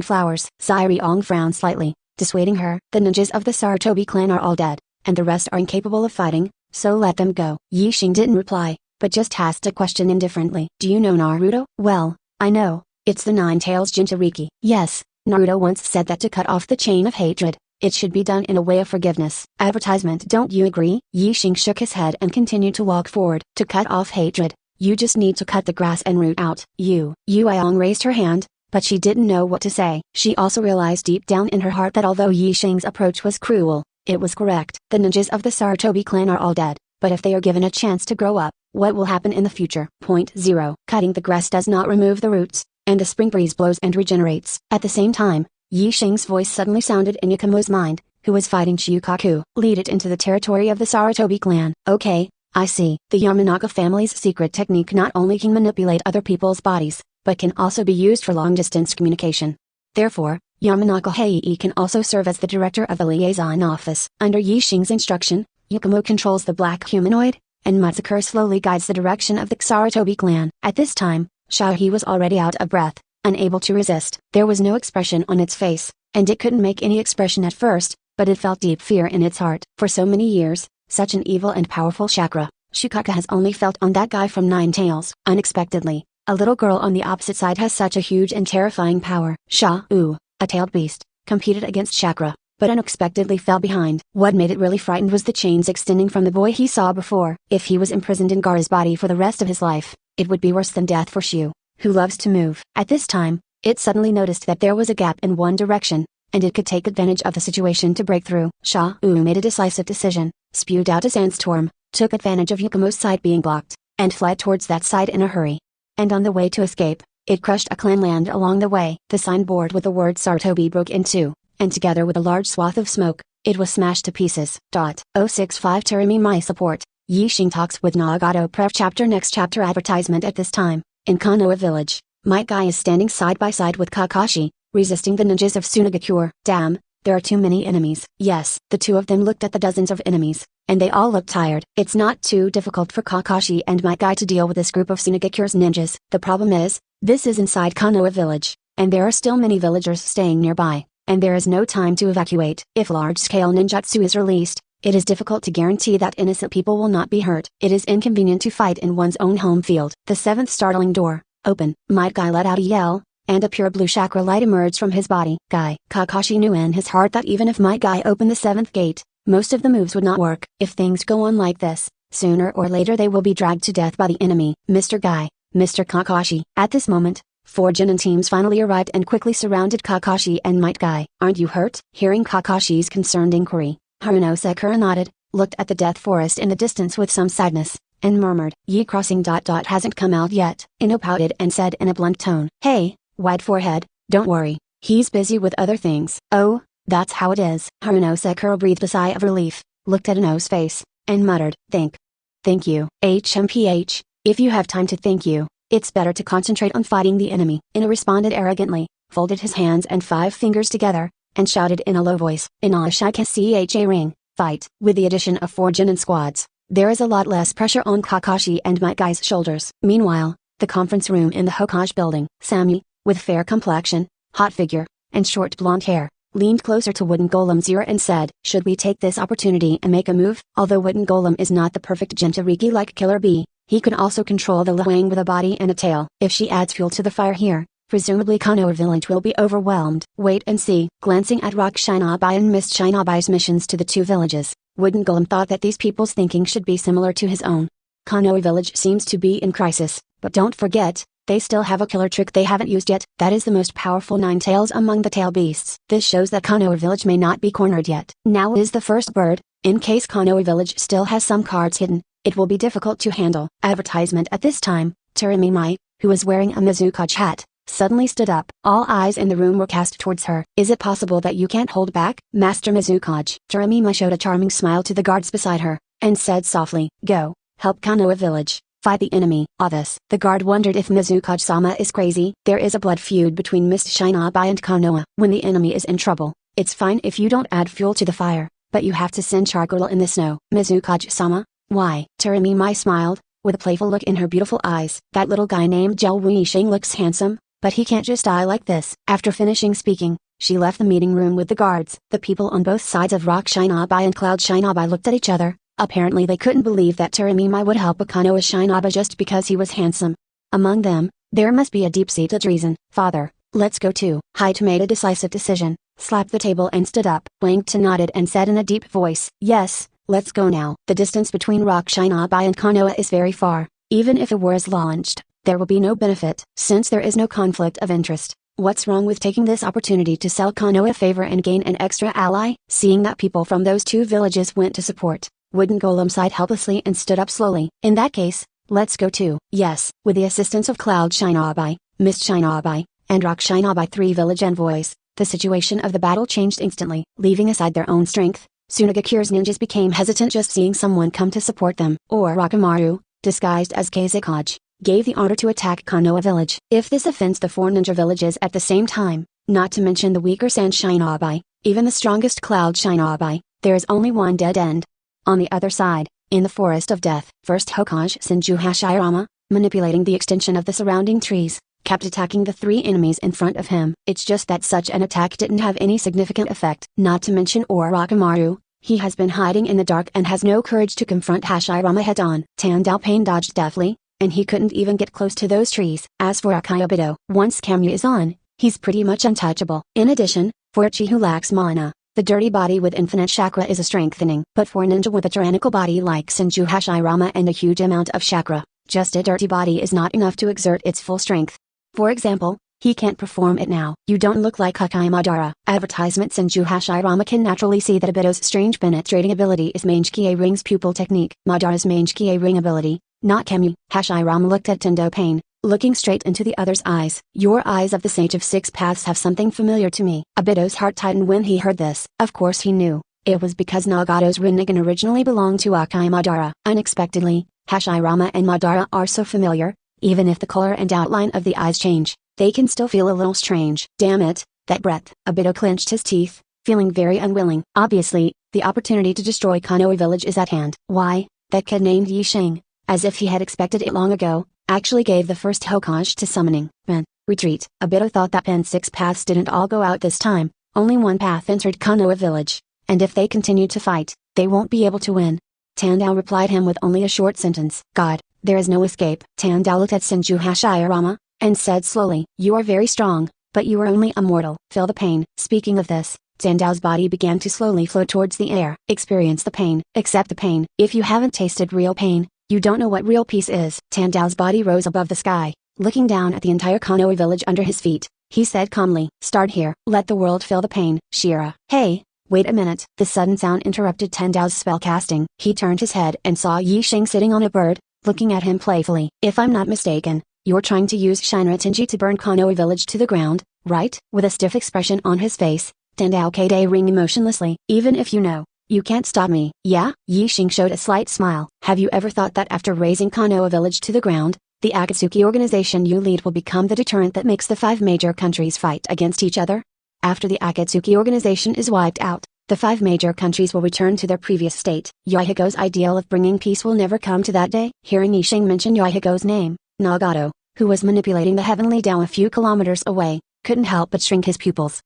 A: flowers. Ryong frowned slightly, dissuading her. The ninjas of the Sarutobi clan are all dead, and the rest are incapable of fighting, so let them go. Yixing didn't reply, but just asked a question indifferently. Do you know Naruto? Well, I know, it's the Nine Tails Jinchuriki. Yes, Naruto once said that to cut off the chain of hatred, it should be done in a way of forgiveness. Advertisement. Don't you agree? Yixing shook his head and continued to walk forward. To cut off hatred, you just need to cut the grass and root out. Yu Iong raised her hand, but she didn't know what to say. She also realized deep down in her heart that although Yixing's approach was cruel, it was correct. The ninjas of the Sarutobi clan are all dead, but if they are given a chance to grow up, what will happen in the future? 0. Cutting the grass does not remove the roots, and the spring breeze blows and regenerates. At the same time, Yixing's voice suddenly sounded in Yakumo's mind, who was fighting Shukaku. Lead it into the territory of the Sarutobi clan. Okay, I see. The Yamanaka family's secret technique not only can manipulate other people's bodies, but can also be used for long-distance communication. Therefore, Yamanaka Heii can also serve as the director of the liaison office. Under Yixing's instruction, Yakumo controls the black humanoid, and Matsukura slowly guides the direction of the Sarutobi clan. At this time, Shaohi was already out of breath, unable to resist. There was no expression on its face, and it couldn't make any expression at first, but it felt deep fear in its heart. For so many years, such an evil and powerful chakra, Shukaka has only felt on that guy from Nine Tails. Unexpectedly, a little girl on the opposite side has such a huge and terrifying power. Sha-U, a tailed beast, competed against chakra, but unexpectedly fell behind. What made it really frightened was the chains extending from the boy he saw before. If he was imprisoned in Gaara's body for the rest of his life, it would be worse than death for Shu, who loves to move. At this time, it suddenly noticed that there was a gap in one direction, and it could take advantage of the situation to break through. Sha-U made a decisive decision, spewed out a sandstorm, took advantage of Yakumo's side being blocked, and fled towards that side in a hurry. And on the way to escape, it crushed a clan land along the way. The signboard with the word Sarutobi broke in two, and together with a large swath of smoke, it was smashed to pieces. 065 Terumi My support. Yixing talks with Nagato Pref chapter. Next chapter. Advertisement. At this time, in Konoha village, Might Guy is standing side by side with Kakashi, resisting the ninjas of Tsunagakure. Damn, there are too many enemies. Yes, the two of them looked at the dozens of enemies, and they all looked tired. It's not too difficult for Kakashi and Might Guy to deal with this group of Tsunagakure's ninjas. The problem is, this is inside Konoha village, and there are still many villagers staying nearby, and there is no time to evacuate. If large-scale ninjutsu is released, it is difficult to guarantee that innocent people will not be hurt. It is inconvenient to fight in one's own home field. The seventh startling door, open. Might Guy let out a yell, and a pure blue chakra light emerged from his body. Kakashi knew in his heart that even if Might Guy opened the seventh gate, most of the moves would not work. If things go on like this, sooner or later they will be dragged to death by the enemy. Mr. Guy, Mr. Kakashi. At this moment, 4 Genin teams finally arrived and quickly surrounded Kakashi and Might Guy. Aren't you hurt? Hearing Kakashi's concerned inquiry, Haruno Sakura nodded, looked at the death forest in the distance with some sadness, and murmured, Ye crossing ... hasn't come out yet. Ino pouted and said in a blunt tone, Hey, Wide Forehead, don't worry, He's busy with other things. Oh, that's how it is. Haruno Sekuro breathed a sigh of relief, looked at Ino's face, and muttered, Thank you. HMPH, if you have time to thank you, it's better to concentrate on fighting the enemy. Ino responded arrogantly, folded his hands and 5 fingers together, and shouted in a low voice, Inashika ring, fight. With the addition of 4 Jinin squads, there is a lot less pressure on Kakashi and Might Guy's shoulders. Meanwhile, the conference room in the Hokage building, Sammy, with fair complexion, hot figure, and short blonde hair, leaned closer to Wooden Golem's ear and said, should we take this opportunity and make a move? Although Wooden Golem is not the perfect Jinchuriki like Killer Bee, he can also control the Luang with a body and a tail. If she adds fuel to the fire here, presumably Konoha village will be overwhelmed. Wait and see. Glancing at Rock Shinabai and Mist Shinabai's missions to the 2 villages, Wooden Golem thought that these people's thinking should be similar to his own. Konoha village seems to be in crisis, but don't forget, they still have a killer trick they haven't used yet. That is the most powerful 9 tails among the tail beasts. This shows that Konoha village may not be cornered yet. Now is the first bird. In case Konoha village still has some cards hidden, it will be difficult to handle. Advertisement. At this time, Terumi Mai, who was wearing a Mizukage hat, suddenly stood up. All eyes in the room were cast towards her. Is it possible that you can't hold back, Master Mizukage? Terumi Mai showed a charming smile to the guards beside her, and said softly, go, help Konoha village, fight the enemy. This. The guard wondered if Mizukage-sama is crazy. There is a blood feud between Mist Shinabai and Konoha. When the enemy is in trouble, it's fine if you don't add fuel to the fire, but you have to send charcoal in the snow. Mizukage-sama? Why? Terumi Mai smiled, with a playful look in her beautiful eyes. That little guy named Jel Wuisheng looks handsome, but he can't just die like this. After finishing speaking, she left the meeting room with the guards. The people on both sides of Rock Shinabai and Cloud Shinabai looked at each other. Apparently they couldn't believe that Terumi Mai would help a Konoha Shinabai just because he was handsome. Among them, there must be a deep-seated reason. Father, let's go too. Haito made a decisive decision, slapped the table and stood up. Wang Ta nodded and said in a deep voice, yes, let's go now. The distance between Rock Shinabai and Konoha is very far. Even if a war is launched, there will be no benefit. Since there is no conflict of interest, what's wrong with taking this opportunity to sell Konoha a favor and gain an extra ally? Seeing that people from those 2 villages went to support, Wooden Golem sighed helplessly and stood up slowly. In that case, let's go too. Yes. With the assistance of Cloud Shinabai, Mist Shinabai, and Rock Shinabai 3 village envoys, the situation of the battle changed instantly. Leaving aside their own strength, Tsunagakure's ninjas became hesitant just seeing someone come to support them. Or Rakamaru, disguised as Kazekage, gave the order to attack Konoha village. If this offends the 4 ninja villages at the same time, not to mention the weaker Sand Shinabai, even the strongest Cloud Shinabai, there is only one dead end. On the other side, in the Forest of Death, first Hokage Senju Hashirama, manipulating the extension of the surrounding trees, kept attacking the 3 enemies in front of him. It's just that such an attack didn't have any significant effect. Not to mention Orochimaru, he has been hiding in the dark and has no courage to confront Hashirama head-on. Tandao Pain dodged deftly, and he couldn't even get close to those trees. As for Akayobito, once Kamyu is on, he's pretty much untouchable. In addition, for Ichi who lacks mana, the dirty body with infinite chakra is a strengthening. But for a ninja with a tyrannical body like Senju Hashirama and a huge amount of chakra, just a dirty body is not enough to exert its full strength. For example, he can't perform it now. You don't look like Hakai Madara. Advertisement. Senju Hashirama can naturally see that Obito's strange penetrating ability is Mangekyou Ring's pupil technique. Madara's Mangekyou Ring ability, not Kamyu. Hashirama looked at Tendo Pain, looking straight into the other's eyes. Your eyes of the Sage of 6 Paths have something familiar to me. Obito's heart tightened when he heard this. Of course he knew. It was because Nagato's Rinnegan originally belonged to Akai Madara. Unexpectedly, Hashirama and Madara are so familiar, even if the color and outline of the eyes change, they can still feel a little strange. Damn it, that breath. Obito clenched his teeth, feeling very unwilling. Obviously, the opportunity to destroy Konoha village is at hand. Why, that kid named Yi Sheng, as if he had expected it long ago, actually gave the first Hokage to summoning. Retreat. Obito thought that Pen 6 paths didn't all go out this time, only one path entered Konoha village, and if they continue to fight, they won't be able to win. Tandao replied him with only a short sentence. God, there is no escape. Tandao looked at Senju Hashirama, and said slowly, you are very strong, but you are only a mortal. Feel the pain. Speaking of this, Tandao's body began to slowly float towards the air. Experience the pain. Accept the pain. If you haven't tasted real pain, you don't know what real peace is. Tandao's body rose above the sky, looking down at the entire Konoha village under his feet. He said calmly, start here. Let the world feel the pain. Shira. Hey, wait a minute. The sudden sound interrupted Tandao's spell casting. He turned his head and saw Yi Sheng sitting on a bird, looking at him playfully. If I'm not mistaken, You're trying to use Shinra Tenji to burn Konoha village to the ground, right? With a stiff expression on his face, Tandao Kade ring emotionlessly. Even if you know, you can't stop me. Yeah? Yixing showed a slight smile. Have you ever thought that after razing Konoha village to the ground, the Akatsuki organization you lead will become the deterrent that makes the 5 major countries fight against each other? After the Akatsuki organization is wiped out, the 5 major countries will return to their previous state. Yahigo's ideal of bringing peace will never come to that day. Hearing Yixing mention Yahigo's name, Nagato, who was manipulating the heavenly Tao a few kilometers away, couldn't help but shrink his pupils.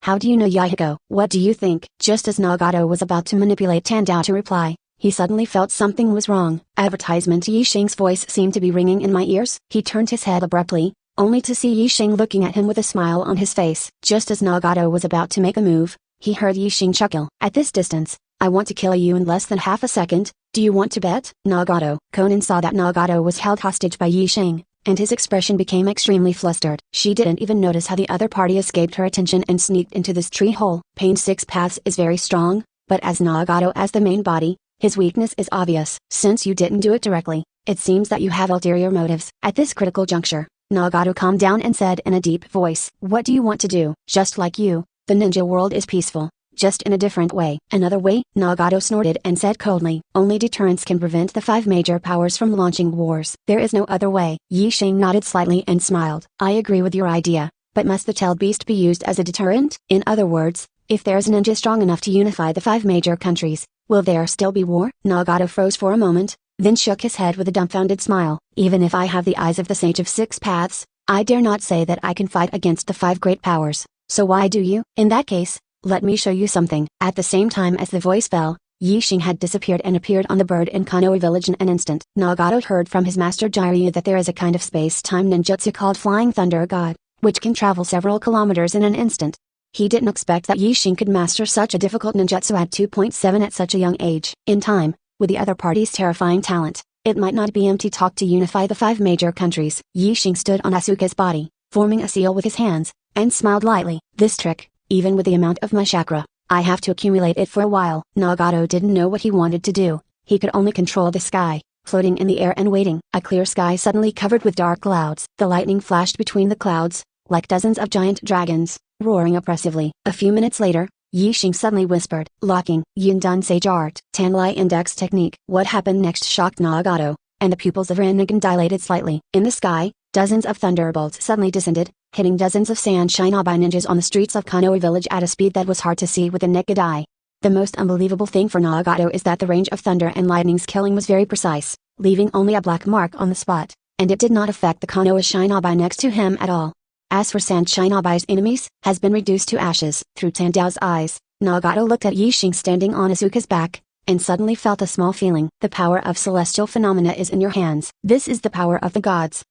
A: How do you know Yahigo? What do you think? Just as Nagato was about to manipulate Tandao to reply, he suddenly felt something was wrong. Advertisement. Yixing's voice seemed to be ringing in my ears. He turned his head abruptly, only to see Yixing looking at him with a smile on his face. Just as Nagato was about to make a move, he heard Yixing chuckle. At this distance, I want to kill you in less than half a second. Do you want to bet? Nagato. Conan saw that Nagato was held hostage by Yixing, and his expression became extremely flustered. She didn't even notice how the other party escaped her attention and sneaked into this tree hole. Pain 6 paths is very strong, but as Nagato as the main body, his weakness is obvious. Since you didn't do it directly, it seems that you have ulterior motives. At this critical juncture, Nagato calmed down and said in a deep voice, what do you want to do? Just like you, the ninja world is peaceful, just in a different way. Another way? Nagato snorted and said coldly, only deterrence can prevent the 5 major powers from launching wars. There is no other way. Yixing nodded slightly and smiled. I agree with your idea, but must the tailed beast be used as a deterrent? In other words, if there is a ninja strong enough to unify the 5 major countries, will there still be war? Nagato froze for a moment, then shook his head with a dumbfounded smile. Even if I have the eyes of the Sage of 6 Paths, I dare not say that I can fight against the 5 great powers. So why do you? In that case, let me show you something. At the same time as the voice fell, Yixing had disappeared and appeared on the bird in Konoha village in an instant. Nagato heard from his master Jiraiya that there is a kind of space-time ninjutsu called Flying Thunder God, which can travel several kilometers in an instant. He didn't expect that Yixing could master such a difficult ninjutsu at 2.7 at such a young age. In time, with the other party's terrifying talent, it might not be empty talk to unify the 5 major countries. Yixing stood on Asuka's body, forming a seal with his hands, and smiled lightly. This trick, even with the amount of my chakra, I have to accumulate it for a while. Nagato didn't know what he wanted to do. He could only control the sky, floating in the air and waiting. A clear sky suddenly covered with dark clouds. The lightning flashed between the clouds, like dozens of giant dragons, roaring oppressively. A few minutes later, Yixing suddenly whispered, locking, Yundan Sage Art, Tanlai Index Technique. What happened next shocked Nagato, and the pupils of Rinnegan dilated slightly. In the sky, dozens of thunderbolts suddenly descended, hitting dozens of sand shinobi ninjas on the streets of Konoha village at a speed that was hard to see with the naked eye. The most unbelievable thing for Nagato is that the range of thunder and lightning's killing was very precise, leaving only a black mark on the spot, and it did not affect the Konoha shinobi next to him at all. As for sand shinobi's enemies, has been reduced to ashes. Through Tandao's eyes, Nagato looked at Yixing standing on Asuka's back, and suddenly felt a small feeling. The power of celestial phenomena is in your hands. This is the power of the gods.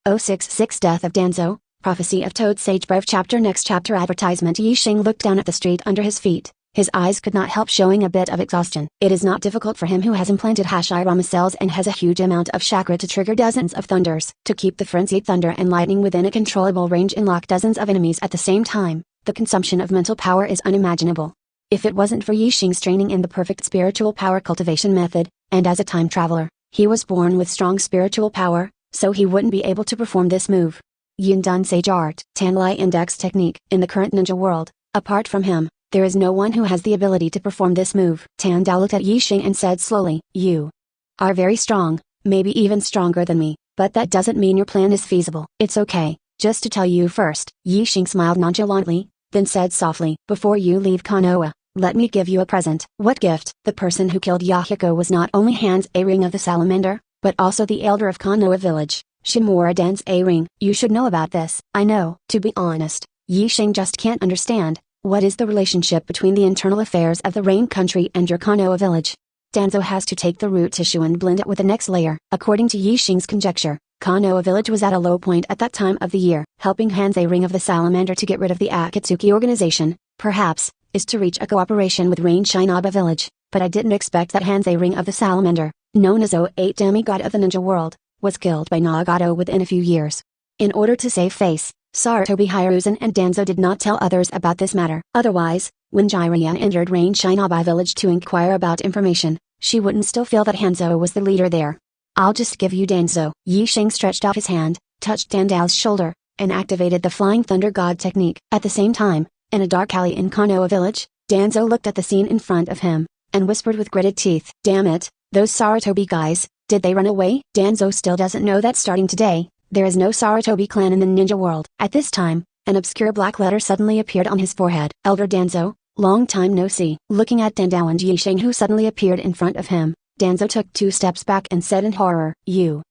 A: 066 Death of Danzo, Prophecy of Toad Sage Brave Chapter Next Chapter Advertisement. Yixing looked down at the street under his feet. His eyes could not help showing a bit of exhaustion. It is not difficult for him who has implanted Hashirama cells and has a huge amount of chakra to trigger dozens of thunders. To keep the frenzied thunder and lightning within a controllable range and lock dozens of enemies at the same time, the consumption of mental power is unimaginable. If it wasn't for Yixing's training in the perfect spiritual power cultivation method, and as a time traveler, he was born with strong spiritual power, so he wouldn't be able to perform this move. Yundan Sage Art, Tanlai Index Technique. In the current ninja world, apart from him, there is no one who has the ability to perform this move. Tandao looked at Yixing and said slowly, you are very strong, maybe even stronger than me, but that doesn't mean your plan is feasible. It's okay, just to tell you first. Yixing smiled nonchalantly, then said softly, before you leave Konoha, let me give you a present. What gift? The person who killed Yahiko was not only Hans A. Ring of the Salamander, but also the elder of Konoha village, Shimura Dan's A. Ring. You should know about this. I know. To be honest, Yixing just can't understand, what is the relationship between the internal affairs of the Rain country and your Konoha village? Danzo has to take the root tissue and blend it with the next layer. According to Yixing's conjecture, Konoha village was at a low point at that time of the year. Helping Hans A. Ring of the Salamander to get rid of the Akatsuki organization, perhaps, is to reach a cooperation with Rain Shinobi village, but I didn't expect that Hans A. Ring of the Salamander, known as 08 demigod of the ninja world, was killed by Nagato within a few years. In order to save face, Sarutobi Hiruzen and Danzo did not tell others about this matter. Otherwise, when Jiraiya entered Rain Shinobi village to inquire about information, she wouldn't still feel that Hanzo was the leader there. I'll just give you Danzo. Yi Xing stretched out his hand, touched Dandao's shoulder, and activated the Flying Thunder God technique. At the same time, in a dark alley in Konoha village, Danzo looked at the scene in front of him, and whispered with gritted teeth, "Damn it, those Sarutobi guys, did they run away?" Danzo still doesn't know that starting today, there is no Sarutobi clan in the ninja world. At this time, an obscure black letter suddenly appeared on his forehead. Elder Danzo, long time no see. Looking at Dandao and Yi Xing who suddenly appeared in front of him, Danzo took 2 steps back and said in horror, "You.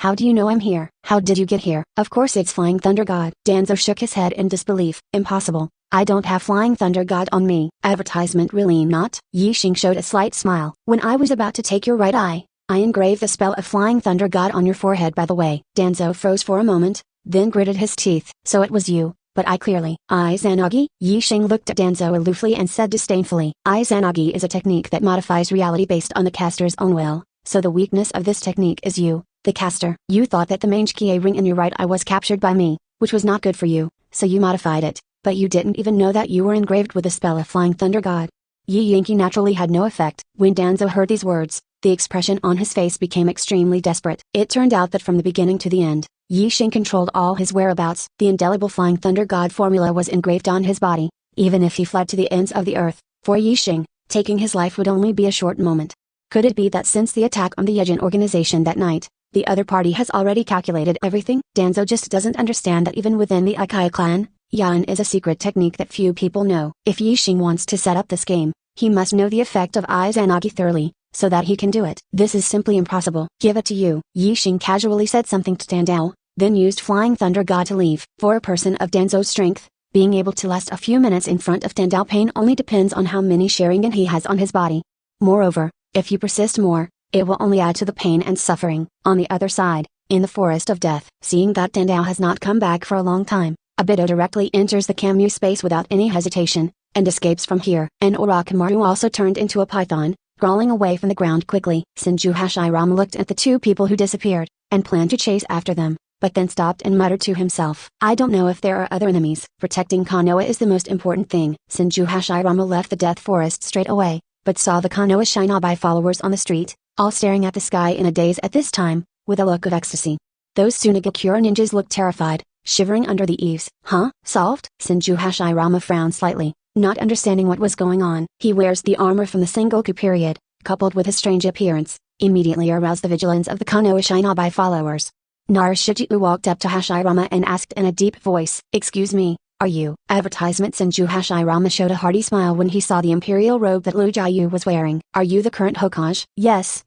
A: How do you know I'm here? How did you get here?" "Of course it's Flying Thunder God." Danzo shook his head in disbelief. "Impossible. I don't have Flying Thunder God on me." "Advertisement really not?" Yi Xing showed a slight smile. "When I was about to take your right eye, I engraved the spell of Flying Thunder God on your forehead by the way." Danzo froze for a moment, then gritted his teeth. "So it was you, but I clearly." "Izanagi?" Yi Xing looked at Danzo aloofly and said disdainfully. "Izanagi is a technique that modifies reality based on the caster's own will, so the weakness of this technique is you, the caster. You thought that the Mange-Kie ring in your right eye was captured by me, which was not good for you, so you modified it, but you didn't even know that you were engraved with the spell of Flying Thunder God." Yi Yankee naturally had no effect. When Danzo heard these words, the expression on his face became extremely desperate. It turned out that from the beginning to the end, Yi Xing controlled all his whereabouts. The indelible Flying Thunder God formula was engraved on his body, even if he fled to the ends of the earth. For Yi Xing, taking his life would only be a short moment. Could it be that since the attack on the Yejin organization that night, the other party has already calculated everything? Danzo just doesn't understand that even within the Akai clan, Yan is a secret technique that few people know. If Yi Xing wants to set up this game, he must know the effect of Izanagi thoroughly, so that he can do it. This is simply impossible. "Give it to you." Yi Xing casually said something to Dandao, then used Flying Thunder God to leave. For a person of Danzo's strength, being able to last a few minutes in front of Dandao Pain only depends on how many Sharingan he has on his body. Moreover, if you persist more, it will only add to the pain and suffering. On the other side, in the forest of death, seeing that Dandao has not come back for a long time, Obito directly enters the Kamu space without any hesitation, and escapes from here. And Orochimaru also turned into a python, crawling away from the ground quickly. Senju Hashirama looked at the 2 people who disappeared, and planned to chase after them, but then stopped and muttered to himself, "I don't know if there are other enemies." Protecting Konoha is the most important thing. Senju Hashirama left the death forest straight away, but saw the Konoha Shinobi followers on the street, all staring at the sky in a daze at this time, with a look of ecstasy. Those Sunagakure ninjas looked terrified, shivering under the eaves. "Huh? Solved?" Senju Hashirama frowned slightly, not understanding what was going on. He wears the armor from the Sengoku period, coupled with his strange appearance, immediately aroused the vigilance of the Konoha Shinobi followers. Narashiju walked up to Hashirama and asked in a deep voice, "Excuse me, are you?" Advertisement. Senju Hashirama showed a hearty smile when he saw the imperial robe that Lujiyu was wearing. "Are you the current Hokage?" Yes,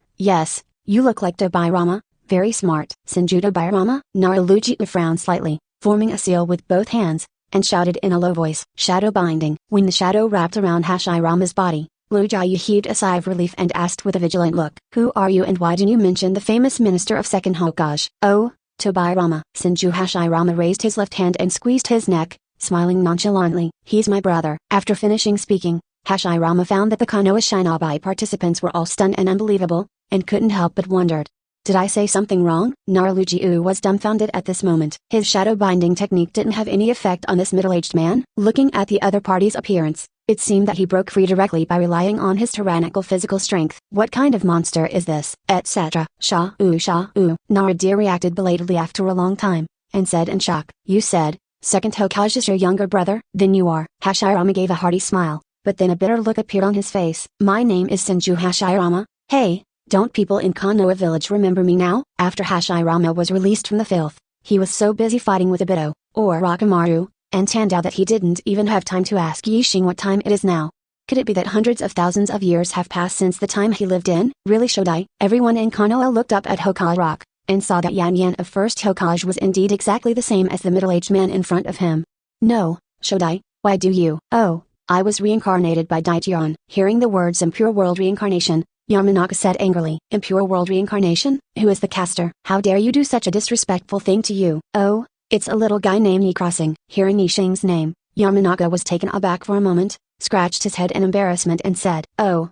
A: you look like Dobairama, very smart." "Senju Dobairama?" Naralujiu frowned slightly, forming a seal with both hands, and shouted in a low voice, "Shadow binding." When the shadow wrapped around Hashirama's body, Lujiyu heaved a sigh of relief and asked with a vigilant look, "Who are you and why didn't you mention the famous minister of second Hokage?" "Oh, Tobairama." Senju Hashirama raised his left hand and squeezed his neck, smiling nonchalantly. "He's my brother." After finishing speaking, Hashirama found that the Konoha Shinobi participants were all stunned and unbelievable, and couldn't help but wondered. Did I say something wrong? Naralujiu was dumbfounded at this moment. His shadow binding technique didn't have any effect on this middle-aged man. Looking at the other party's appearance, it seemed that he broke free directly by relying on his tyrannical physical strength. "What kind of monster is this?" etc. Shah-oo. Narada reacted belatedly after a long time, and said in shock, "You said, second Hokage is your younger brother? Then you are." Hashirama gave a hearty smile, but then a bitter look appeared on his face. "My name is Senju Hashirama. Hey, don't people in Konoha village remember me now?" After Hashirama was released from the filth, he was so busy fighting with Obito, Orochimaru, and Tandao that he didn't even have time to ask Yi Xing what time it is now. Could it be that hundreds of thousands of years have passed since the time he lived in? Really Shodai? Everyone in Konoha looked up at Hokage Rock, and saw that Yan of first Hokage was indeed exactly the same as the middle-aged man in front of him. "No, Shodai, why do you?" "Oh, I was reincarnated by Daityon." Hearing the words impure world reincarnation, Yamanaka said angrily. "Impure world reincarnation? Who is the caster? How dare you do such a disrespectful thing to you?" "Oh, it's a little guy named Yi Crossing." Hearing Yi Xing's name, Yamanaka was taken aback for a moment, scratched his head in embarrassment and said, Oh,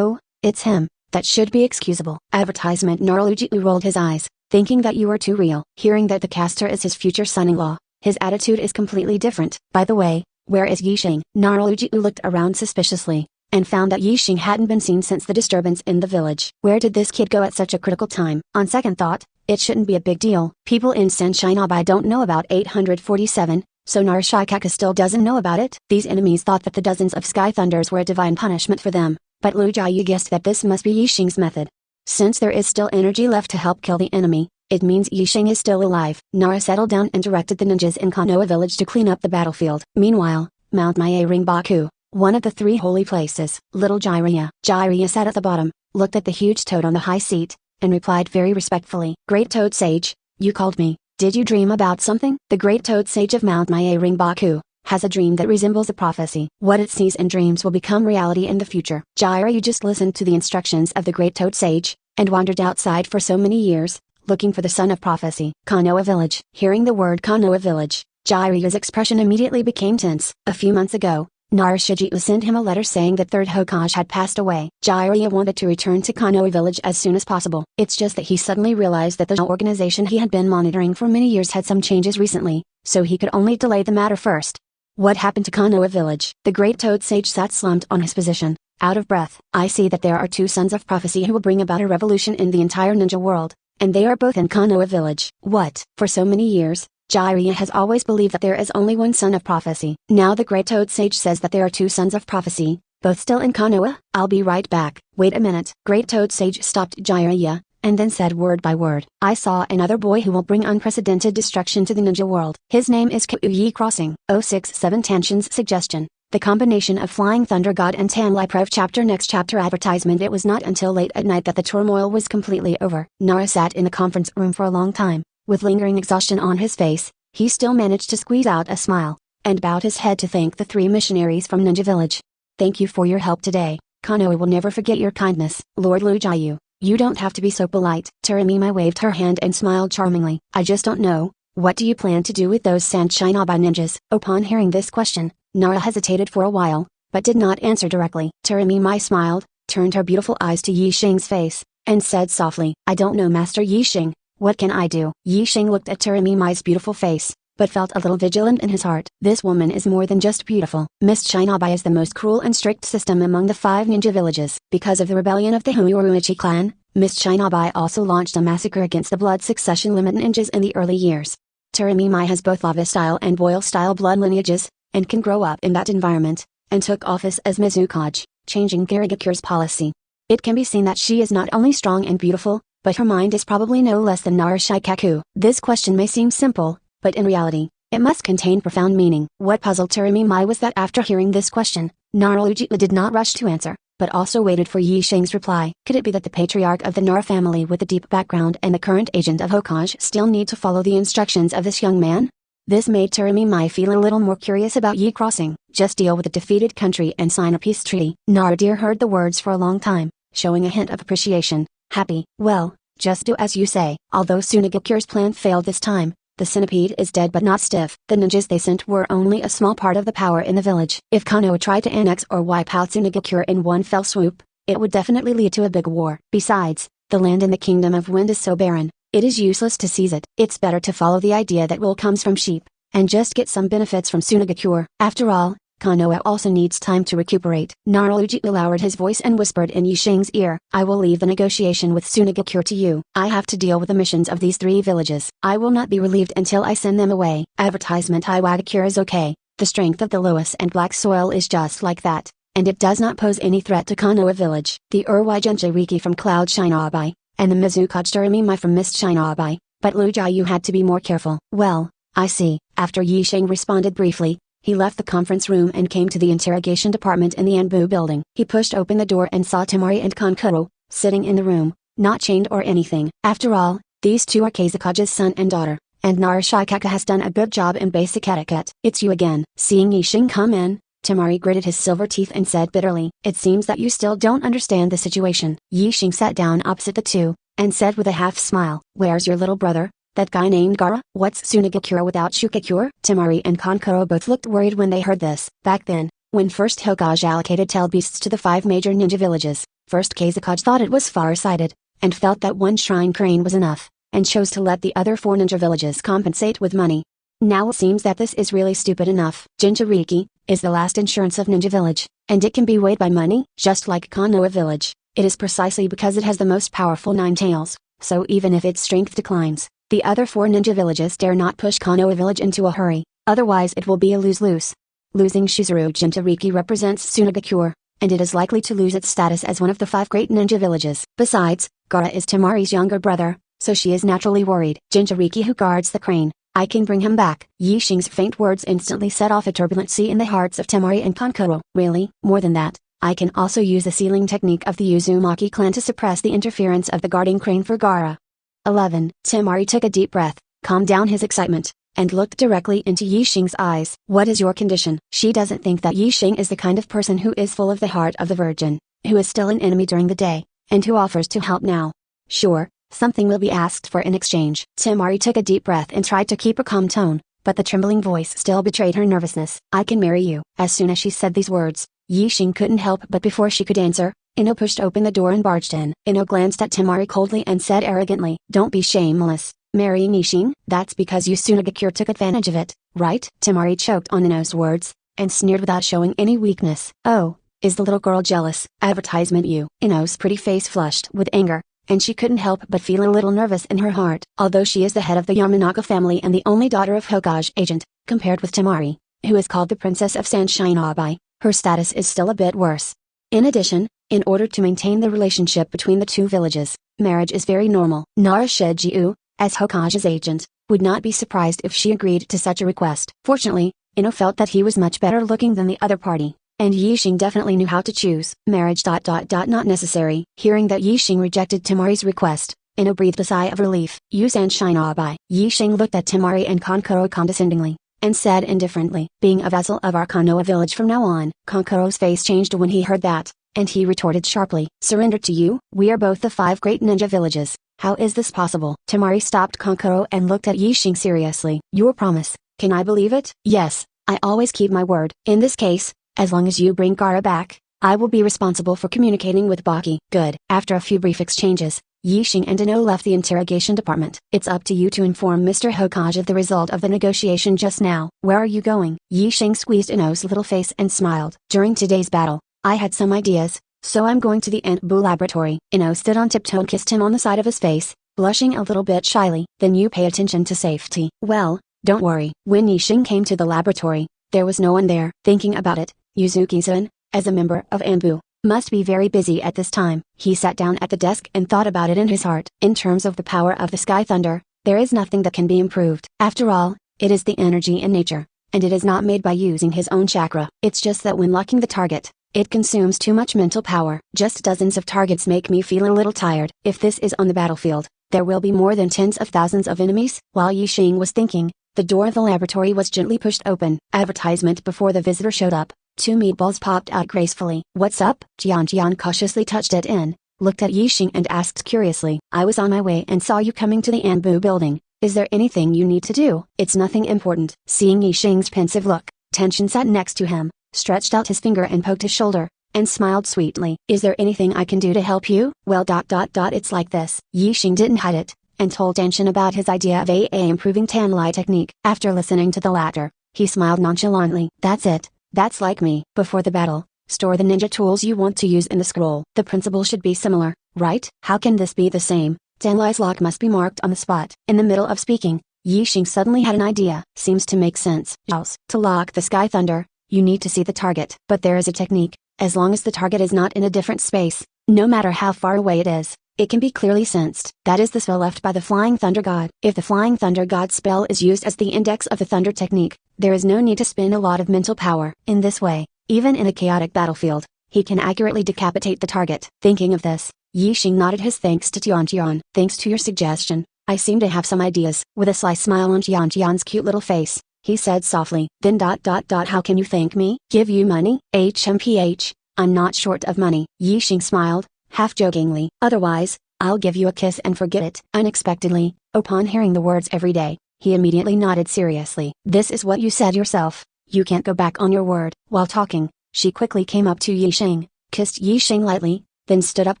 A: it's him. That should be excusable." Advertisement. Naralujiu rolled his eyes, thinking that you were too real. Hearing that the caster is his future son-in-law, his attitude is completely different. "By the way, where is Yi Xing?" Naralujiu looked around suspiciously, and found that Yixing hadn't been seen since the disturbance in the village. Where did this kid go at such a critical time? On second thought, it shouldn't be a big deal. People in Sanshinabai don't know about 847, so Narashikaka still doesn't know about it. These enemies thought that the dozens of sky thunders were a divine punishment for them, but Lu Jiayu guessed that this must be Yixing's method. Since there is still energy left to help kill the enemy, it means Yixing is still alive. Nara settled down and directed the ninjas in Konoha village to clean up the battlefield. Meanwhile, Mount Maya Ringbaku, one of the 3 holy places. Little Jiraiya sat at the bottom, looked at the huge toad on the high seat, and replied very respectfully. Great Toad Sage, you called me. Did you dream about something? The Great Toad Sage of Mount Maya Ringbaku has a dream that resembles a prophecy. What it sees in dreams will become reality in the future. Jiraiya just listened to the instructions of the Great Toad Sage, and wandered outside for so many years, looking for the son of prophecy. Konoha village. Hearing the word Konoha village, Jiraiya's expression immediately became tense. A few months ago, Narashijito sent him a letter saying that third Hokage had passed away. Jiraiya wanted to return to Konoha village as soon as possible. It's just that he suddenly realized that the organization he had been monitoring for many years had some changes recently, so he could only delay the matter first. What happened to Konoha village? The Great Toad Sage sat slumped on his position, out of breath. I see that there are 2 sons of prophecy who will bring about a revolution in the entire ninja world, and they are both in Konoha village. What? For so many years, Jiraiya has always believed that there is only one son of prophecy. Now the Great Toad Sage says that there are 2 sons of prophecy, both still in Konoha. I'll be right back. Wait a minute. Great Toad Sage stopped Jiraiya, and then said word by word. I saw another boy who will bring unprecedented destruction to the ninja world. His name is Kyuyi Crossing. 067 Tanshin's suggestion. The combination of Flying Thunder God and Tanlai Prev chapter next chapter advertisement. It was not until late at night that the turmoil was completely over. Nara sat in the conference room for a long time, with lingering exhaustion on his face. He still managed to squeeze out a smile, and bowed his head to thank the 3 missionaries from Ninja Village. Thank you for your help today. Konoha will never forget your kindness. Lord Lu Jiayu, you don't have to be so polite. Taramima waved her hand and smiled charmingly. I just don't know, what do you plan to do with those Sanshinabai ninjas? Upon hearing this question, Nara hesitated for a while, but did not answer directly. Taramima smiled, turned her beautiful eyes to Yixing's face, and said softly, I don't know Master Yixing, what can I do? Yixing looked at Taramima's beautiful face, but felt a little vigilant in his heart. This woman is more than just beautiful. Mist Shinabai is the most cruel and strict system among the 5 ninja villages. Because of the rebellion of the Huiruichi clan, Mist Shinabai also launched a massacre against the blood succession limit ninjas in the early years. Taramimai has both lava-style and boil-style blood lineages, and can grow up in that environment, and took office as Mizukage, changing Garigakure's policy. It can be seen that she is not only strong and beautiful, but her mind is probably no less than Narashikaku. This question may seem simple, but in reality, it must contain profound meaning. What puzzled Taramimai was that after hearing this question, Naralujiu did not rush to answer, but also waited for Yixing's reply. Could it be that the patriarch of the Nara family with a deep background and the current agent of Hokage still need to follow the instructions of this young man? This made Taramimai feel a little more curious about Yi Crossing. Just deal with the defeated country and sign a peace treaty. Naradir heard the words for a long time, showing a hint of appreciation. Happy. Well, just do as you say. Although Tsunagakure's plan failed this time, the centipede is dead but not stiff. The ninjas they sent were only a small part of the power in the village. If Konoha tried to annex or wipe out Tsunagakure in one fell swoop, it would definitely lead to a big war. Besides, the land in the Kingdom of Wind is so barren, it is useless to seize it. It's better to follow the idea that wool comes from sheep, and just get some benefits from Tsunagakure. After all, Konoha also needs time to recuperate. Naraluji lowered his voice and whispered in Yixing's ear, I will leave the negotiation with Tsunagakure to you. I have to deal with the missions of these 3 villages. I will not be relieved until I send them away. Advertisement Iwagakure is okay. The strength of the Loess and Black Soil is just like that, and it does not pose any threat to Konoha village. The Urwai Genjiriki from Cloud Shinabai, and the Mizukage Taramimai from Mist Shinabai, but Lu Jiayu had to be more careful. Well, I see. After Yixing responded briefly, he left the conference room and came to the interrogation department in the Anbu building. He pushed open the door and saw Temari and Kankuro, sitting in the room, not chained or anything. After all, these 2 are Kazakage's son and daughter, and Narashikaka has done a good job in basic etiquette. It's you again. Seeing Yixing come in, Temari gritted his silver teeth and said bitterly, it seems that you still don't understand the situation. Yixing sat down opposite the 2, and said with a half smile, where's your little brother? That guy named Gara? What's Tsunagakure without Shukakure? Temari and Kankuro both looked worried when they heard this. Back then, when first Hokage allocated tail beasts to the 5 major ninja villages, first Kazakage thought it was far-sighted, and felt that 1 shrine crane was enough, and chose to let the other 4 ninja villages compensate with money. Now it seems that this is really stupid enough. Jinchuriki, is the last insurance of Ninja Village, and it can be weighed by money, just like Konoha Village. It is precisely because it has the most powerful 9 tails, so even if its strength declines, the other 4 ninja villages dare not push Konoha Village into a hurry, otherwise it will be a lose-lose. Losing Shizuru Jinchuriki represents Tsunagakure, and it is likely to lose its status as one of the 5 great ninja villages. Besides, Gaara is Temari's younger brother, so she is naturally worried. Jinchuriki who guards the crane, I can bring him back. Yixing's faint words instantly set off a turbulent sea in the hearts of Temari and Kankuro. Really? More than that, I can also use the sealing technique of the Uzumaki clan to suppress the interference of the guarding crane for Gaara. 11. Temari took a deep breath, calmed down his excitement, and looked directly into Yixing's eyes. What is your condition? She doesn't think that Yixing is the kind of person who is full of the heart of the virgin, who is still an enemy during the day, and who offers to help now. Sure, something will be asked for in exchange. Temari took a deep breath and tried to keep a calm tone, but the trembling voice still betrayed her nervousness. I can marry you. As soon as she said these words, Yixing couldn't help but before she could answer, Ino pushed open the door and barged in. Ino glanced at Temari coldly and said arrogantly, don't be shameless. Marrying Yixing? That's because you Tsunagakure took advantage of it, right? Temari choked on Ino's words, and sneered without showing any weakness. Oh, is the little girl jealous? Advertisement you. Ino's pretty face flushed with anger, and she couldn't help but feel a little nervous in her heart. Although she is the head of the Yamanaka family and the only daughter of Hokage agent, compared with Temari, who is called the Princess of Sunshine Abai, her status is still a bit worse. In addition, in order to maintain the relationship between the 2 villages, marriage is very normal. Nara Shijiu, as Hokage's agent, would not be surprised if she agreed to such a request. Fortunately, Ino felt that he was much better looking than the other party, and Yixing definitely knew how to choose. Marriage ... not necessary. Hearing that Yixing rejected Temari's request, Ino breathed a sigh of relief. You Sunshine Abai. Yixing looked at Temari and Kankuro condescendingly, and said indifferently, being a vassal of our Konoha village from now on. Kankuro's face changed when he heard that, and he retorted sharply, surrender to you? We are both the 5 great ninja villages. How is this possible? Temari stopped Kankuro and looked at Yixing seriously. Your promise, can I believe it? Yes, I always keep my word. In this case, as long as you bring Gaara back, I will be responsible for communicating with Baki. Good. After a few brief exchanges, Yixing and Ino left the interrogation department. It's up to you to inform Mr. Hokage of the result of the negotiation just now. Where are you going? Yixing squeezed Ino's little face and smiled. During today's battle, I had some ideas, so I'm going to the Ant-Bu laboratory. Ino stood on tiptoe and kissed him on the side of his face, blushing a little bit shyly. Then you pay attention to safety. Well, don't worry. When Yixing came to the laboratory, there was no one there. Thinking about it, Yuzuki-san, as a member of Ant-Bu, must be very busy at this time. He sat down at the desk and thought about it in his heart. In terms of the power of the Sky Thunder, there is nothing that can be improved. After all, it is the energy in nature, and it is not made by using his own chakra. It's just that when locking the target, it consumes too much mental power. Just dozens of targets make me feel a little tired. If this is on the battlefield, there will be more than tens of thousands of enemies. While Yixing was thinking, the door of the laboratory was gently pushed open. Advertisement. Before the visitor showed up, 2 meatballs popped out gracefully. What's up? Jian cautiously touched it in, looked at Yixing and asked curiously. I was on my way and saw you coming to the Ant-Bu building. Is there anything you need to do? It's nothing important. Seeing Yixing's pensive look, Tenshin sat next to him, stretched out his finger and poked his shoulder, and smiled sweetly. Is there anything I can do to help you? Well ... it's like this. Yixing didn't hide it, and told Tenshin about his idea of improving Tanlai technique. After listening to the latter, he smiled nonchalantly. That's it. That's like me. Before the battle, store the ninja tools you want to use in the scroll. The principle should be similar, right? How can this be the same? Tanlai's lock must be marked on the spot. In the middle of speaking, Yixing suddenly had an idea. Seems to make sense. To lock the Sky Thunder, you need to see the target. But there is a technique. As long as the target is not in a different space, no matter how far away it is, it can be clearly sensed. That is the spell left by the Flying Thunder God. If the Flying Thunder God spell is used as the index of the Thunder technique, there is no need to spend a lot of mental power. In this way, even in a chaotic battlefield, he can accurately decapitate the target. Thinking of this, Yixing nodded his thanks to Tian. Thanks to your suggestion, I seem to have some ideas. With a sly smile on Tian's cute little face, he said softly. Then ... how can you thank me? Give you money? HMPH, I'm not short of money. Yixing smiled, half jokingly. Otherwise, I'll give you a kiss and forget it. Unexpectedly, upon hearing the words every day, he immediately nodded seriously. This is what you said yourself. You can't go back on your word. While talking, she quickly came up to Yixing, kissed Yixing lightly, then stood up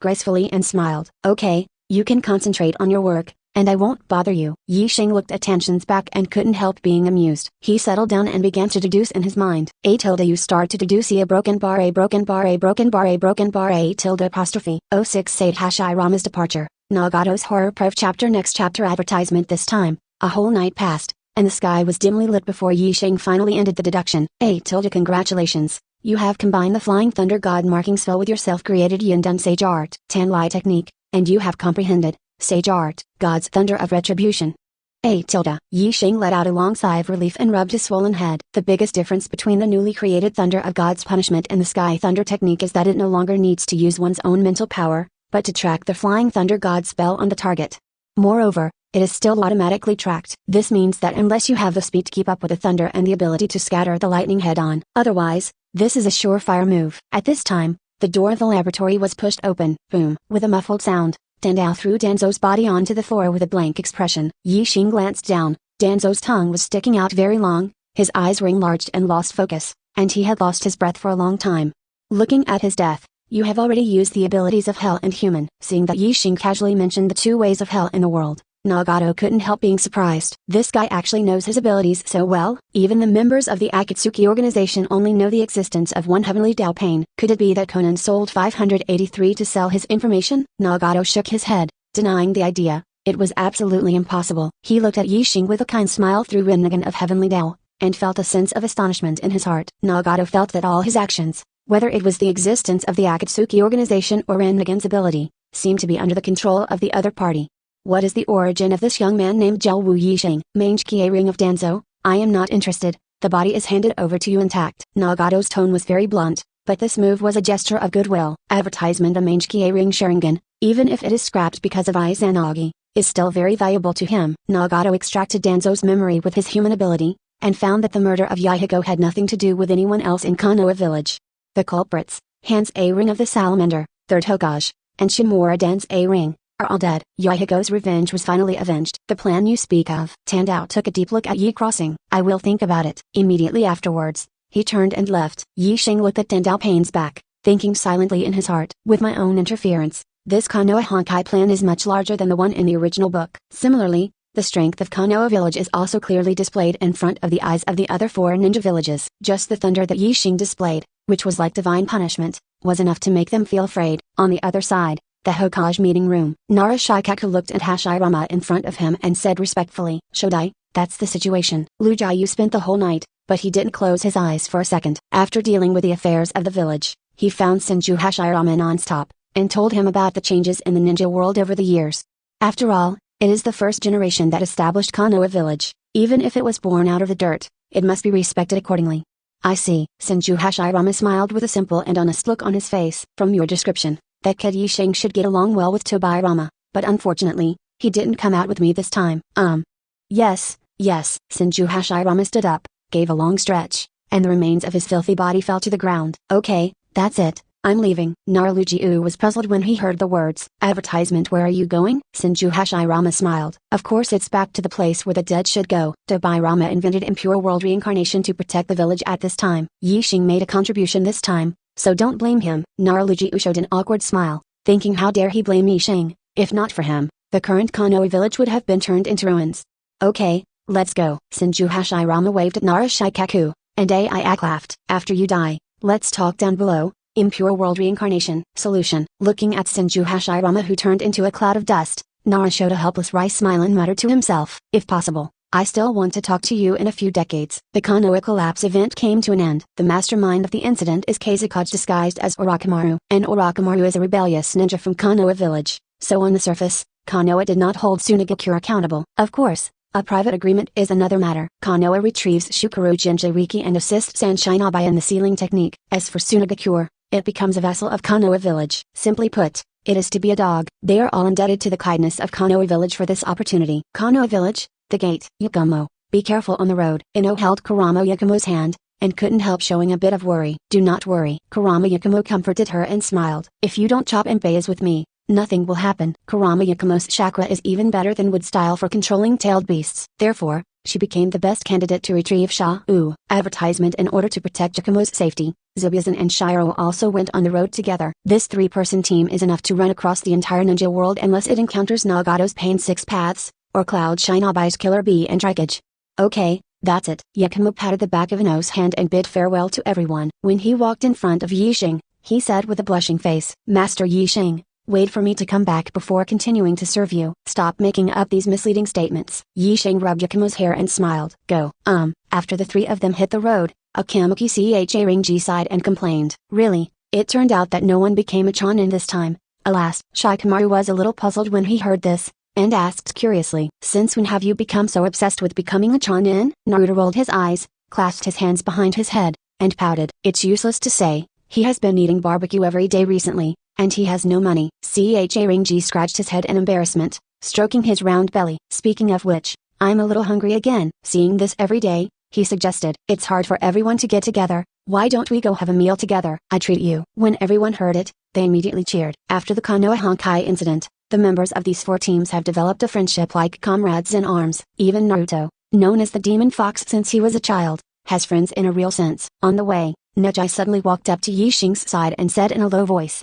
A: gracefully and smiled. Okay, you can concentrate on your work. and I won't bother you. Yi Sheng looked at Tanshan's back and couldn't help being amused. He settled down and began to deduce in his mind. A tilde you start to deduce a broken bar a broken bar a broken bar a broken bar a tilde apostrophe. 06 Sage Hashai Rama's departure. Nagato's horror proof chapter next chapter advertisement this time. A whole night passed, and the sky was dimly lit before Yi Sheng finally ended the deduction. A tilde congratulations. You have combined the Flying Thunder God marking spell with your self-created Yin Dun Sage Art, Tan Lai technique, and you have comprehended, Sage Art, God's Thunder of Retribution. A tilde. Yi Sheng let out a long sigh of relief and rubbed his swollen head. The biggest difference between the newly created Thunder of God's Punishment and the Sky Thunder technique is that it no longer needs to use one's own mental power, but to track the Flying Thunder God spell on the target. Moreover, it is still automatically tracked. This means that unless you have the speed to keep up with the thunder and the ability to scatter the lightning head-on, otherwise, this is a surefire move. At this time, the door of the laboratory was pushed open. Boom. With a muffled sound, Dandao threw Danzo's body onto the floor with a blank expression. Yi Sheng glanced down. Danzo's tongue was sticking out very long, his eyes were enlarged and lost focus, and he had lost his breath for a long time. Looking at his death, you have already used the abilities of hell and human. Seeing that Yi Sheng casually mentioned the two ways of hell in the world, Nagato couldn't help being surprised. This guy actually knows his abilities so well. Even the members of the Akatsuki organization only know the existence of one heavenly Dao Pain. Could it be that Conan sold 583 to sell his information? Nagato shook his head, denying the idea. It was absolutely impossible. He looked at Yi Sheng with a kind smile through Rinnegan of heavenly Dao, and felt a sense of astonishment in his heart. Nagato felt that all his actions, whether it was the existence of the Akatsuki organization or Rinnegan's ability, seemed to be under the control of the other party. What is the origin of this young man named Jelwu Yi Sheng? Mange Kie Ring of Danzo, I am not interested, the body is handed over to you intact. Nagato's tone was very blunt, but this move was a gesture of goodwill. Advertisement. The Mange Kie Ring Sharingan, even if it is scrapped because of Izanagi, is still very valuable to him. Nagato extracted Danzo's memory with his human ability, and found that the murder of Yahigo had nothing to do with anyone else in Konoha village. The culprits, Hans A. Ring of the Salamander, 3rd Hokage, and Shimura Dan's A. Ring, are all dead. Yahigo's revenge was finally avenged. The plan you speak of. Tandao took a deep look at Yi Crossing. I will think about it. Immediately afterwards, he turned and left. Yi Sheng looked at Tandao Pain's back, thinking silently in his heart. With my own interference, this Konoha Honkai plan is much larger than the one in the original book. Similarly, the strength of Konoha village is also clearly displayed in front of the eyes of the other 4 ninja villages. Just the thunder that Yi Sheng displayed, which was like divine punishment, was enough to make them feel afraid. On the other side, the Hokage meeting room. Nara Shikaku looked at Hashirama in front of him and said respectfully, Shodai, that's the situation. Lu Jiayu spent the whole night, but he didn't close his eyes for a second. After dealing with the affairs of the village, he found Senju Hashirama non-stop, and told him about the changes in the ninja world over the years. After all, it is the first generation that established Konoha village. Even if it was born out of the dirt, it must be respected accordingly. I see. Senju Hashirama smiled with a simple and honest look on his face. From your description, that kid Yi Sheng should get along well with Tobirama, but unfortunately, he didn't come out with me this time. Yes. Senju Hashirama stood up, gave a long stretch, and the remains of his filthy body fell to the ground. Okay, that's it, I'm leaving. Naralujiu was puzzled when he heard the words. Advertisement. Where are you going? Senju Hashirama smiled. Of course it's back to the place where the dead should go. Tobirama invented impure world reincarnation to protect the village at this time. Yi Sheng made a contribution this time, so don't blame him. Naralujiu showed an awkward smile, thinking how dare he blame Yi Sheng. If not for him, the current Konoha village would have been turned into ruins. Okay, let's go. Senju Hashirama waved at Nara Shikaku, and Aiak laughed. After you die, let's talk down below. Impure world reincarnation. Solution. Looking at Senju Hashirama, who turned into a cloud of dust, Nara showed a helpless wry smile and muttered to himself, if possible, I still want to talk to you in a few decades. The Konoha collapse event came to an end. The mastermind of the incident is Kazekage disguised as Orochimaru. And Orochimaru is a rebellious ninja from Konoha village, so on the surface, Konoha did not hold Tsunagakure accountable. Of course, a private agreement is another matter. Konoha retrieves Shukuru Jinjaiki and assists Sunshine Abai in the sealing technique. As for Tsunagakure, it becomes a vassal of Konoha village. Simply put, it is to be a dog. They are all indebted to the kindness of Konoha village for this opportunity. Konoha village, the gate. Yakumo, be careful on the road. Ino held Kurama Yakumo's hand, and couldn't help showing a bit of worry. Do not worry. Kurama Yakumo comforted her and smiled. If you don't chop and bayas with me, nothing will happen. Kurama Yakumo's chakra is even better than wood style for controlling tailed beasts. Therefore, she became the best candidate to retrieve Sha-U. Advertisement. In order to protect Yakumo's safety, Zubizan and Shiro also went on the road together. This three-person team is enough to run across the entire ninja world unless it encounters Nagato's Pain Six Paths, or Cloud Shinobi's Killer Bee and Trackage. Okay, that's it. Yakumo patted the back of Ino's hand and bid farewell to everyone. When he walked in front of Yixing, he said with a blushing face, Master Yixing, wait for me to come back before continuing to serve you. Stop making up these misleading statements. Yixing rubbed Yakumo's hair and smiled. Go. After the three of them hit the road, Akamuki Cha sighed and complained. Really, it turned out that no one became a Chonin this time. Alas, Shikamaru was a little puzzled when he heard this, and asked curiously, since when have you become so obsessed with becoming a Chonin? Naruto rolled his eyes, clasped his hands behind his head, and pouted. It's useless to say, he has been eating barbecue every day recently, and he has no money. Cha scratched his head in embarrassment, stroking his round belly. Speaking of which, I'm a little hungry again. Seeing this every day, he suggested, it's hard for everyone to get together, why don't we go have a meal together? I treat you. When everyone heard it, they immediately cheered. After the Konoha Honkai incident, the members of these four teams have developed a friendship like comrades in arms. Even Naruto, known as the Demon Fox since he was a child, has friends in a real sense. On the way, Neji suddenly walked up to Yixing's side and said in a low voice,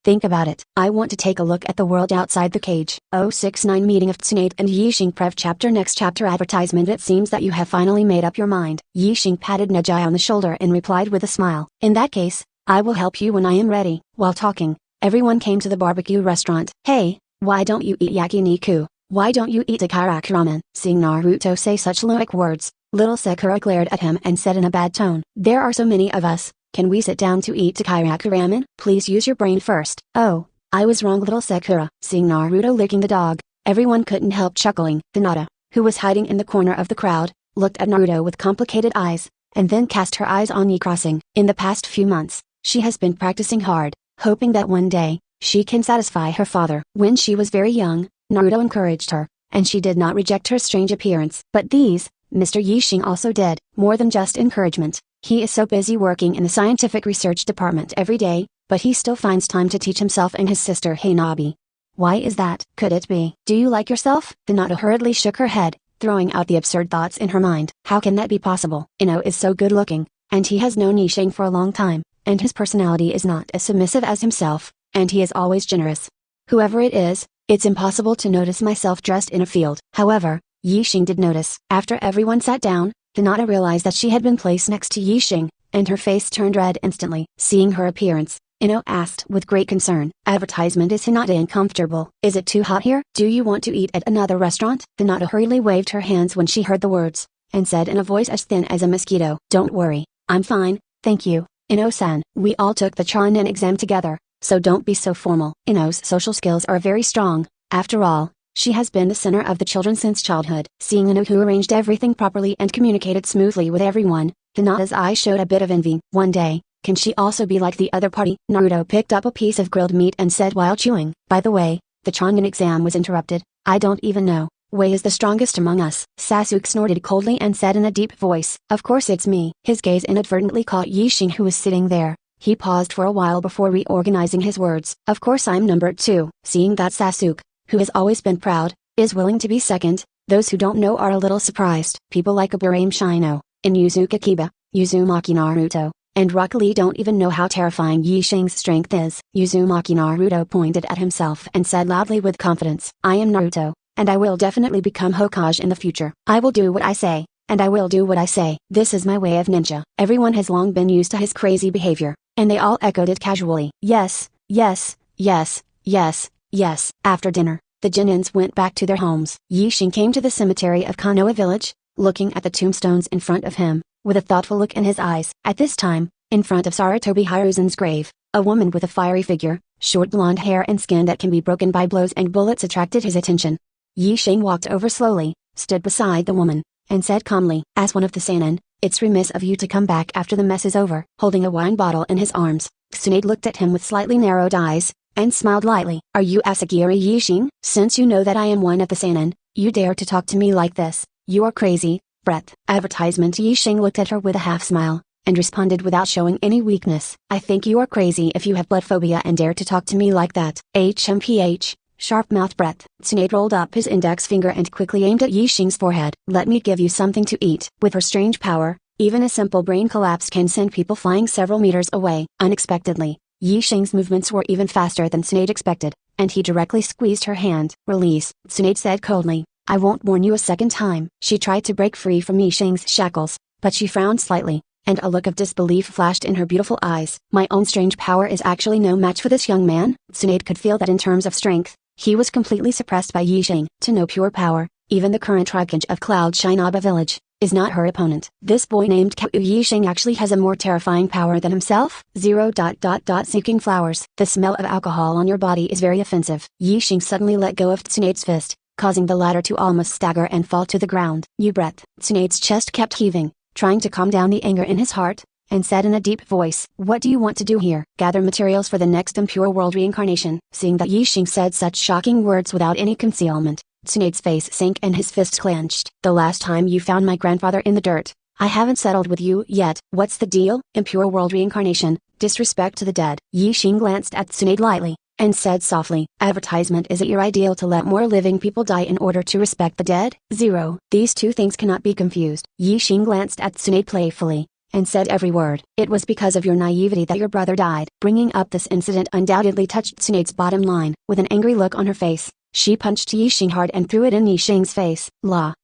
A: Think about it. I want to take a look at the world outside the cage. 069 Meeting of Tsunade and Yixing Prev Chapter Next Chapter Advertisement. It seems that you have finally made up your mind. Yixing patted Neji on the shoulder and replied with a smile. In that case, I will help you when I am ready. While talking, everyone came to the barbecue restaurant. Hey, why don't you eat yakiniku? Why don't you eat takoyaki ramen? Seeing Naruto say such loic words, little Sakura glared at him and said in a bad tone, there are so many of us. Can we sit down to eat takoyaki ramen? Please use your brain first. Oh, I was wrong, little Sakura. Seeing Naruto licking the dog, everyone couldn't help chuckling. Hinata, who was hiding in the corner of the crowd, looked at Naruto with complicated eyes, and then cast her eyes on Yi Crossing. In the past few months, she has been practicing hard, hoping that one day, she can satisfy her father. When she was very young, Naruto encouraged her, and she did not reject her strange appearance. But these, Mr. Yixing also did, more than just encouragement. He is so busy working in the scientific research department every day, but he still finds time to teach himself and his sister Hanabi. Why is that? Could it be? Do you like yourself? Hinata hurriedly shook her head, throwing out the absurd thoughts in her mind. How can that be possible? Ino is so good looking, and he has known Yixing for a long time, and his personality is not as submissive as himself, and he is always generous. Whoever it is, it's impossible to notice myself dressed in a field. However, Yixing did notice. After everyone sat down, Hinata realized that she had been placed next to Yixing, and her face turned red instantly. Seeing her appearance, Ino asked with great concern. Advertisement. Is Hinata uncomfortable? Is it too hot here? Do you want to eat at another restaurant? Hinata hurriedly waved her hands when she heard the words, and said in a voice as thin as a mosquito, Don't worry, I'm fine, thank you, Ino-san. We all took the Chonin exam together, so don't be so formal. Ino's social skills are very strong, after all. She has been the center of the children since childhood. Seeing Ino, who arranged everything properly and communicated smoothly with everyone, Hinata's eyes showed a bit of envy. One day, can she also be like the other party? Naruto picked up a piece of grilled meat and said while chewing. By the way, the Chonin exam was interrupted. I don't even know. Wei is the strongest among us. Sasuke snorted coldly and said in a deep voice, Of course it's me. His gaze inadvertently caught Yixing, who was sitting there. He paused for a while before reorganizing his words. Of course I'm number 2. Seeing that Sasuke, who has always been proud, is willing to be second, those who don't know are a little surprised. People like Aburame Shino, Inuzuka Kiba, Uzumaki Naruto, and Rock Lee don't even know how terrifying Yixing's strength is. Uzumaki Naruto pointed at himself and said loudly with confidence, I am Naruto, and I will definitely become Hokage in the future. I will do what I say, and I will do what I say. This is my way of ninja. Everyone has long been used to his crazy behavior, and they all echoed it casually. Yes, yes, yes, yes. Yes. After dinner, the Jinins went back to their homes. Yixing came to the cemetery of Konoha village, looking at the tombstones in front of him, with a thoughtful look in his eyes. At this time, in front of Sarutobi Hiruzan's grave, a woman with a fiery figure, short blonde hair and skin that can be broken by blows and bullets attracted his attention. Yixing walked over slowly, stood beside the woman, and said calmly, As one of the seinen, it's remiss of you to come back after the mess is over. Holding a wine bottle in his arms, Tsunade looked at him with slightly narrowed eyes, and smiled lightly. Are you Asakiri Yixing? Since you know that I am one of the seinen, you dare to talk to me like this? You are crazy, Brett. Advertisement. Yixing looked at her with a half smile, and responded without showing any weakness. I think you are crazy if you have blood phobia and dare to talk to me like that. HMPH, sharp-mouthed Brett. Tsunade rolled up his index finger and quickly aimed at Yixing's forehead. Let me give you something to eat. With her strange power, Even a simple brain collapse can send people flying several meters away. Unexpectedly, Yi Xing's movements were even faster than Tsunade expected, and he directly squeezed her hand. "Release," Tsunade said coldly. "I won't warn you a second time." She tried to break free from Yi Xing's shackles, but she frowned slightly, and a look of disbelief flashed in her beautiful eyes. "My own strange power is actually no match for this young man?" Tsunade could feel that in terms of strength, he was completely suppressed by Yi Xing. To know pure power, even the current Tribekage of Cloud Shinaba village is not her opponent. This boy named Yi Xing actually has a more terrifying power than himself. Seeking flowers. The smell of alcohol on your body is very offensive. Yi Xing suddenly let go of Tsunade's fist, causing the latter to almost stagger and fall to the ground. "You breath." Tsunade's chest kept heaving, trying to calm down the anger in his heart, and said in a deep voice, "What do you want to do here?" "Gather materials for the next impure world reincarnation." Seeing that Yi Xing said such shocking words without any concealment, Tsunade's face sank and his fists clenched. "The last time you found my grandfather in the dirt, I haven't settled with you yet." "What's the deal?" "Impure world reincarnation, disrespect to the dead." Yi Xing glanced at Tsunade lightly, and said softly, "Advertisement, is it your ideal to let more living people die in order to respect the dead?" These two things cannot be confused. Yi Xing glanced at Tsunade playfully, and said every word. "It was because of your naivety that your brother died." Bringing up this incident undoubtedly touched Tsunade's bottom line. With an angry look on her face, she punched Yi Xing hard and threw it in Yi Xing's face.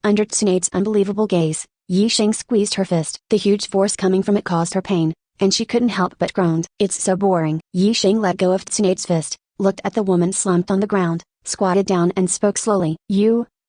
A: Under Tsunade's unbelievable gaze, Yi Xing squeezed her fist. The huge force coming from it caused her pain, and she couldn't help but groan. "It's so boring." Yi Xing let go of Tsunade's fist, looked at the woman slumped on the ground, squatted down and spoke slowly.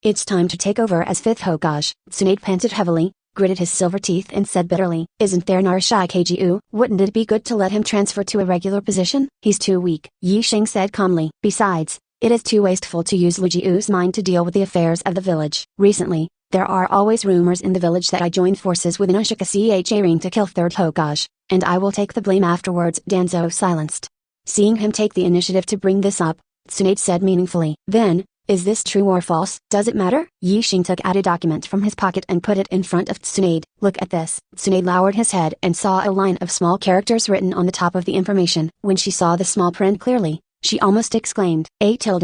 A: It's time to take over as 5th Hokage." Tsunade panted heavily, gritted his silver teeth and said bitterly, "Isn't there Narashai Kgu? Wouldn't it be good to let him transfer to a regular position?" "He's too weak," Yi Xing said calmly. "Besides, it is too wasteful to use Lu Jiu's mind to deal with the affairs of the village. Recently, there are always rumors in the village that I joined forces with Inushika Ring to kill 3rd Hokage, and I will take the blame afterwards." Danzo silenced. Seeing him take the initiative to bring this up, Tsunade said meaningfully, "Then, is this true or false?" "Does it matter?" Yi Xing took out a document from his pocket and put it in front of Tsunade. "Look at this." Tsunade lowered his head and saw a line of small characters written on the top of the information. When she saw the small print clearly, she almost exclaimed.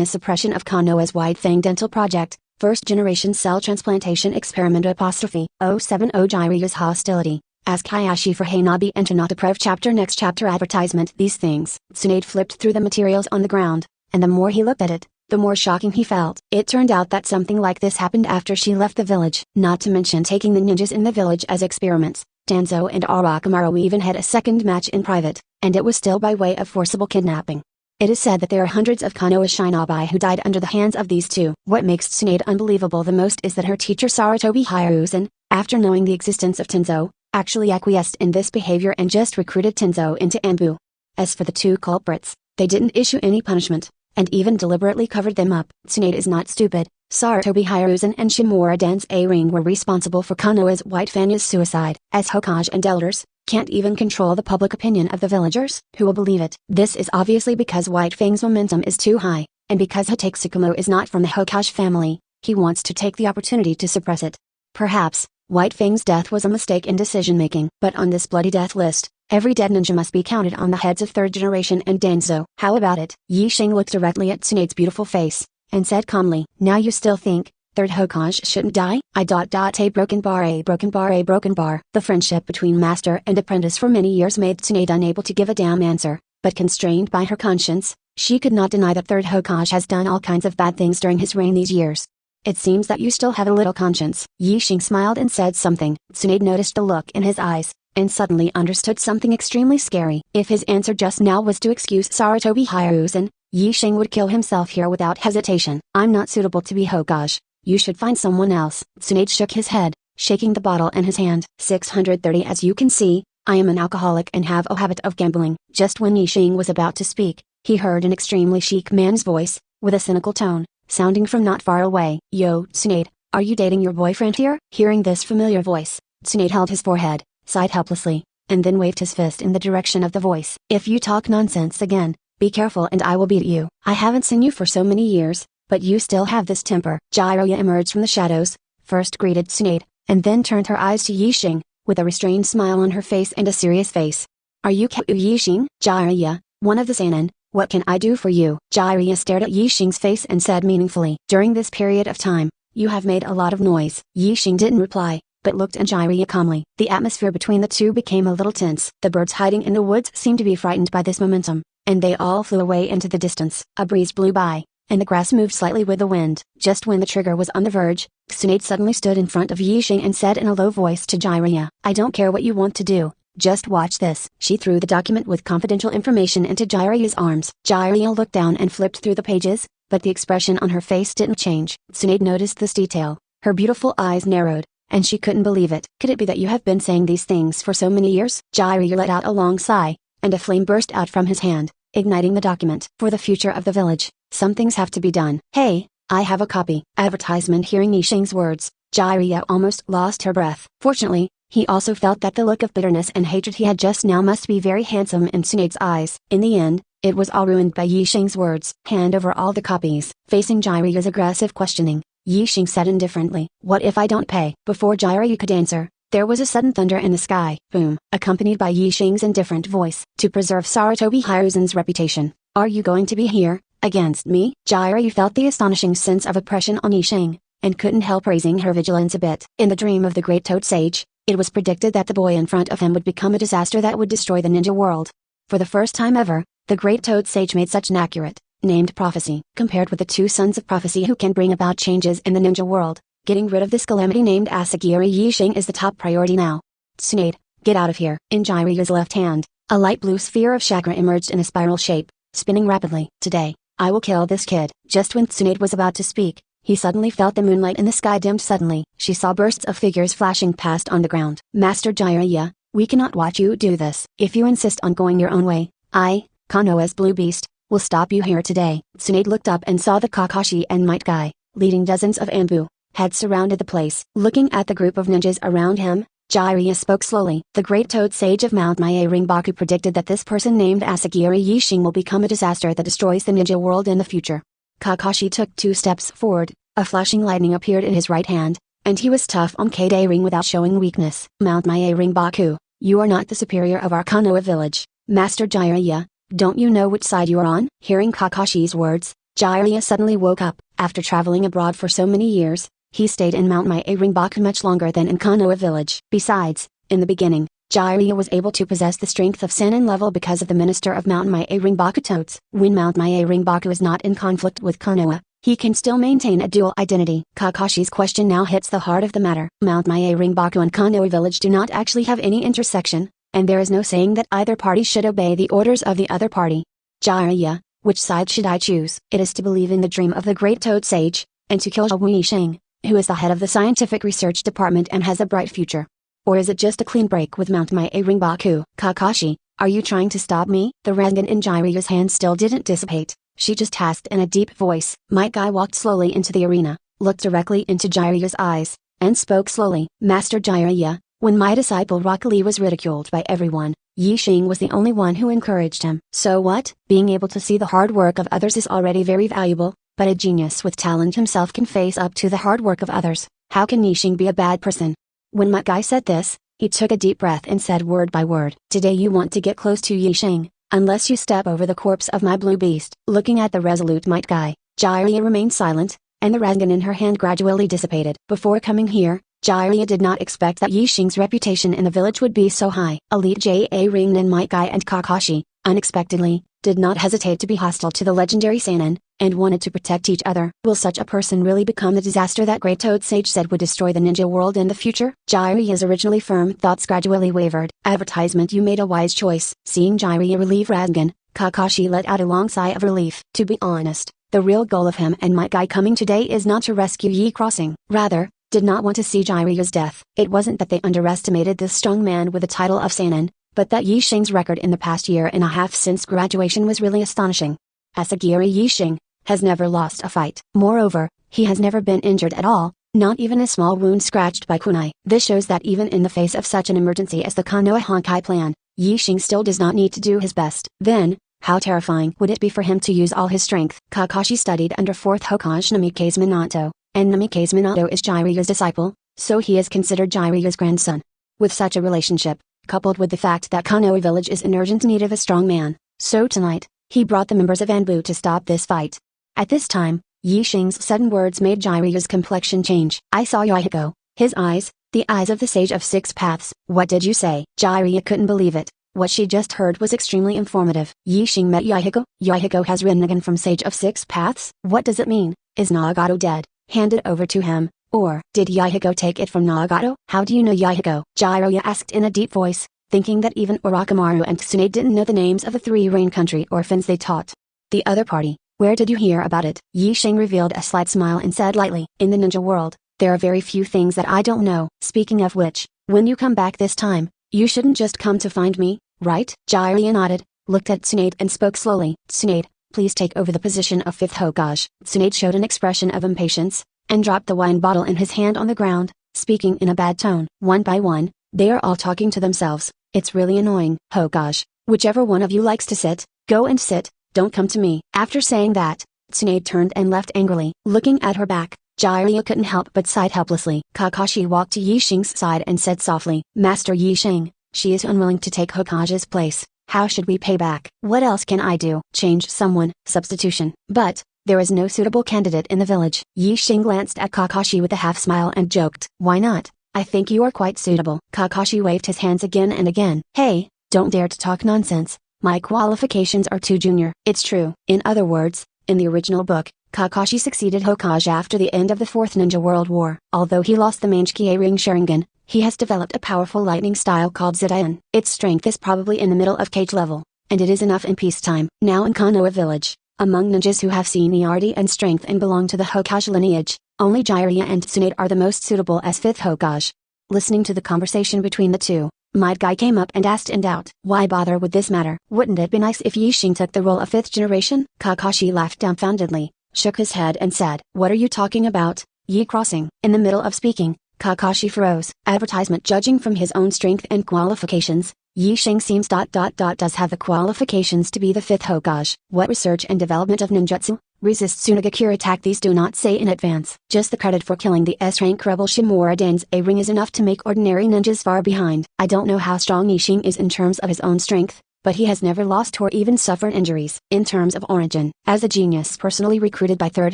A: Suppression of Konoha's White Fang Dental Project, 1st Generation Cell Transplantation Experiment '70 Jiraiya's Hostility. Ask Hayashi for Hanabi and Tanata Prev Chapter Next Chapter Advertisement. These things. Tsunade flipped through the materials on the ground, and the more he looked at it, the more shocking he felt. It turned out that something like this happened after she left the village. Not to mention taking the ninjas in the village as experiments, Danzo and Orochimaru even had a second match in private, and it was still by way of forcible kidnapping. It is said that there are hundreds of Konoha shinobi who died under the hands of these two. What makes Tsunade unbelievable the most is that her teacher Sarutobi Hiruzen, after knowing the existence of Tenzo, actually acquiesced in this behavior and just recruited Tenzo into Anbu. As for the two culprits, they didn't issue any punishment, and even deliberately covered them up. Tsunade is not stupid. Sarutobi Hiruzen and Shimura Ring were responsible for Konoha's White Fanya's suicide. As Hokage and elders, can't even control the public opinion of the villagers. Who will believe it? This is obviously because White Fang's momentum is too high, and because Hatake Tsukumo is not from the Hokage family, he wants to take the opportunity to suppress it. Perhaps, White Fang's death was a mistake in decision-making. But on this bloody death list, every dead ninja must be counted on the heads of 3rd generation and Danzo. How about it? Yi Xing looked directly at Tsunade's beautiful face, and said calmly, "Now you still think 3rd Hokage shouldn't die?" A broken bar. The friendship between master and apprentice for many years made Tsunade unable to give a damn answer, but constrained by her conscience, she could not deny that 3rd Hokage has done all kinds of bad things during his reign these years. "It seems that you still have a little conscience." Yi Xing smiled and said something. Tsunade noticed the look in his eyes, and suddenly understood something extremely scary. If his answer just now was to excuse Sarutobi Hiruzen, Yi Xing would kill himself here without hesitation. "I'm not suitable to be Hokage. You should find someone else." Tsunade shook his head, shaking the bottle in his hand. 630 As you can see, I am an alcoholic and have a habit of gambling. Just when Yi Xing was about to speak, he heard an extremely chic man's voice, with a cynical tone, sounding from not far away. "Yo, Tsunade, are you dating your boyfriend here?" Hearing this familiar voice, Tsunade held his forehead, sighed helplessly, and then waved his fist in the direction of the voice. "If you talk nonsense again, be careful and I will beat you. I haven't seen you for so many years, but you still have this temper." Jiraiya emerged from the shadows, first greeted Tsunade, and then turned her eyes to Yi Xing, with a restrained smile on her face and a serious face. "Are you Yi Xing?" "Jiraiya, one of the Sannin. What can I do for you?" Jiraiya stared at Yi Xing's face and said meaningfully, "During this period of time, you have made a lot of noise." Yi Xing didn't reply, but looked at Jiraiya calmly. The atmosphere between the two became a little tense. The birds hiding in the woods seemed to be frightened by this momentum, and they all flew away into the distance. A breeze blew by, and the grass moved slightly with the wind. Just when the trigger was on the verge, Tsunade suddenly stood in front of Yixing and said in a low voice to Jiraiya, "I don't care what you want to do. Just watch this." She threw the document with confidential information into Jiraiya's arms. Jiraiya looked down and flipped through the pages, but the expression on her face didn't change. Tsunade noticed this detail. Her beautiful eyes narrowed, and she couldn't believe it. "Could it be that you have been saying these things for so many years?" Jiraiya let out a long sigh, and a flame burst out from his hand, igniting the document. "For the future of the village, some things have to be done." "Hey, I have a copy." Advertisement. Hearing Yixing's words, Jiraiya almost lost her breath. Fortunately, he also felt that the look of bitterness and hatred he had just now must be very handsome in Tsunade's eyes. In the end, it was all ruined by Yixing's words. "Hand over all the copies." Facing Jiraiya's aggressive questioning, Yixing said indifferently, "What if I don't pay?" Before Jiraiya could answer, there was a sudden thunder in the sky, boom, accompanied by Yixing's indifferent voice. "To preserve Sarutobi Hiruzen's reputation, are you going to be here, against me?" Jiraiya felt the astonishing sense of oppression on Yixing, and couldn't help raising her vigilance a bit. In the dream of the great Toad Sage, it was predicted that the boy in front of him would become a disaster that would destroy the ninja world. For the first time ever, the great Toad Sage made such an accurate, named prophecy. Compared with the two sons of prophecy who can bring about changes in the ninja world, getting rid of this calamity named Asagiri Yixing is the top priority now. "Tsunade, get out of here." In Jiraiya's left hand, a light blue sphere of chakra emerged in a spiral shape, spinning rapidly. "Today, I will kill this kid." Just when Tsunade was about to speak, he suddenly felt the moonlight in the sky dimmed suddenly. She saw bursts of figures flashing past on the ground. "Master Jiraiya, we cannot watch you do this. If you insist on going your own way, I, Konoha's blue beast, will stop you here today." Tsunade looked up and saw the Kakashi and Might Guy, leading dozens of Anbu, had surrounded the place. Looking at the group of ninjas around him, Jiraiya spoke slowly. "The great Toad Sage of Mount Mae Ringbaku predicted that this person named Asagiri Yixing will become a disaster that destroys the ninja world in the future." Kakashi took 2 steps forward, a flashing lightning appeared in his right hand, and he was tough on K-Day Ring without showing weakness. "Mount Mae Ringbaku, you are not the superior of our Konoha village. Master Jiraiya, don't you know which side you are on?" Hearing Kakashi's words, Jiraiya suddenly woke up. After traveling abroad for so many years, he stayed in Mount Mae Ringbaku much longer than in Konoha village. Besides, in the beginning, Jiraiya was able to possess the strength of Sannin level because of the minister of Mount Mae Ringbaku Toads. When Mount Mae Ringbaku is not in conflict with Konoha, he can still maintain a dual identity. Kakashi's question now hits the heart of the matter. Mount Mae Ringbaku and Konoha village do not actually have any intersection, and there is no saying that either party should obey the orders of the other party. "Jiraiya, which side should I choose?" It is to believe in the dream of the great Toad Sage, and to kill Wu Yixing, who is the head of the scientific research department and has a bright future. Or is it just a clean break with Mount Mae Ringbaku? "Kakashi, are you trying to stop me?" The Rasengan in Jiraiya's hand still didn't dissipate. She just asked in a deep voice. Might Guy walked slowly into the arena, looked directly into Jiraiya's eyes, and spoke slowly. "Master Jiraiya, when my disciple Rock Lee was ridiculed by everyone, Yixing was the only one who encouraged him." "So what?" "Being able to see the hard work of others is already very valuable, but a genius with talent himself can face up to the hard work of others. How can Yixing be a bad person?" When Might Guy said this, he took a deep breath and said word by word. "Today you want to get close to Yixing, unless you step over the corpse of my blue beast." Looking at the resolute Might Guy, Jiraiya remained silent, and the Rasengan in her hand gradually dissipated. Before coming here, Jiraiya did not expect that Yixing's reputation in the village would be so high. Elite J.A. Ringnan Might Guy and Kakashi, unexpectedly, did not hesitate to be hostile to the legendary Sannin, and wanted to protect each other. Will such a person really become the disaster that great Toad Sage said would destroy the ninja world in the future? Jiraiya's originally firm thoughts gradually wavered. Advertisement. You made a wise choice. Seeing Jiraiya relieve Rasengan, Kakashi let out a long sigh of relief. To be honest, the real goal of him and Might Guy coming today is not to rescue Yi Crossing. Rather, did not want to see Jiraiya's death. It wasn't that they underestimated this strong man with the title of Sannin, but that Yixing's record in the past year and a half since graduation was really astonishing. Asagiri Yixing has never lost a fight. Moreover, he has never been injured at all, not even a small wound scratched by kunai. This shows that even in the face of such an emergency as the Konoha Honkai plan, Yixing still does not need to do his best. Then, how terrifying would it be for him to use all his strength? Kakashi studied under 4th Hokage Namikaze Minato, and Namikaze Minato is Jiraiya's disciple, so he is considered Jiraiya's grandson. With such a relationship, coupled with the fact that Konoha village is in urgent need of a strong man, so tonight, he brought the members of Anbu to stop this fight. At this time, Yixing's sudden words made Jiraiya's complexion change. "I saw Yahiko." His eyes, The eyes of the Sage of Six Paths. What did you say? Jiraiya couldn't believe it. What she just heard was extremely informative. Yi Xing met Yahiko. Yahiko has Rinnegan from Sage of Six Paths? What does it mean? Is Nagato dead? Hand it over to him. Or, did Yahiko take it from Nagato? How do you know Yahiko? Jiraiya asked in a deep voice, thinking that even Orochimaru and Tsunade didn't know the names of the 3 Rain Country orphans they taught. The other party, where did you hear about it? Yi Xing revealed a slight smile and said lightly, in the ninja world, there are very few things that I don't know. Speaking of which, when you come back this time, you shouldn't just come to find me, right? Jiraiya nodded, looked at Tsunade and spoke slowly. Tsunade, please take over the position of 5th Hokage. Tsunade showed an expression of impatience, and dropped the wine bottle in his hand on the ground, speaking in a bad tone. One by one, they are all talking to themselves. It's really annoying. Hokage, whichever one of you likes to sit, go and sit, don't come to me. After saying that, Tsunade turned and left angrily. Looking at her back, Jiraiya couldn't help but sigh helplessly. Kakashi walked to Yi Xing's side and said softly, Master Yi Xing, she is unwilling to take Hokage's place. How should we pay back? What else can I do? Change someone, substitution. But, there is no suitable candidate in the village. Yi Xing glanced at Kakashi with a half smile and joked. Why not? I think you are quite suitable. Kakashi waved his hands again and again. Hey, don't dare to talk nonsense. My qualifications are too junior. It's true. In other words, in the original book, Kakashi succeeded Hokage after the end of the 4th Ninja World War. Although he lost the Mangekyou Ring Sharingan, he has developed a powerful lightning style called Zidain. Its strength is probably in the middle of Kage level, and it is enough in peacetime. Now in Konoha village, among ninjas who have seniority and strength and belong to the Hokage lineage, only Jiraiya and Tsunade are the most suitable as 5th Hokage. Listening to the conversation between the two, Might Guy came up and asked in doubt. Why bother with this matter? Wouldn't it be nice if Yi Xing took the role of 5th generation? Kakashi laughed dumbfoundedly, shook his head and said, What are you talking about, Yi Crossing? In the middle of speaking, Kakashi froze. Advertisement. Judging from his own strength and qualifications, Yi Xing seems does have the qualifications to be the 5th Hokage. What research and development of ninjutsu, resist Tsunagakure attack these do not say in advance. Just the credit for killing the S-rank rebel Shimura Dan's A-ring is enough to make ordinary ninjas far behind. I don't know how strong Yi Xing is in terms of his own strength, but he has never lost or even suffered injuries. In terms of origin, as a genius personally recruited by 3rd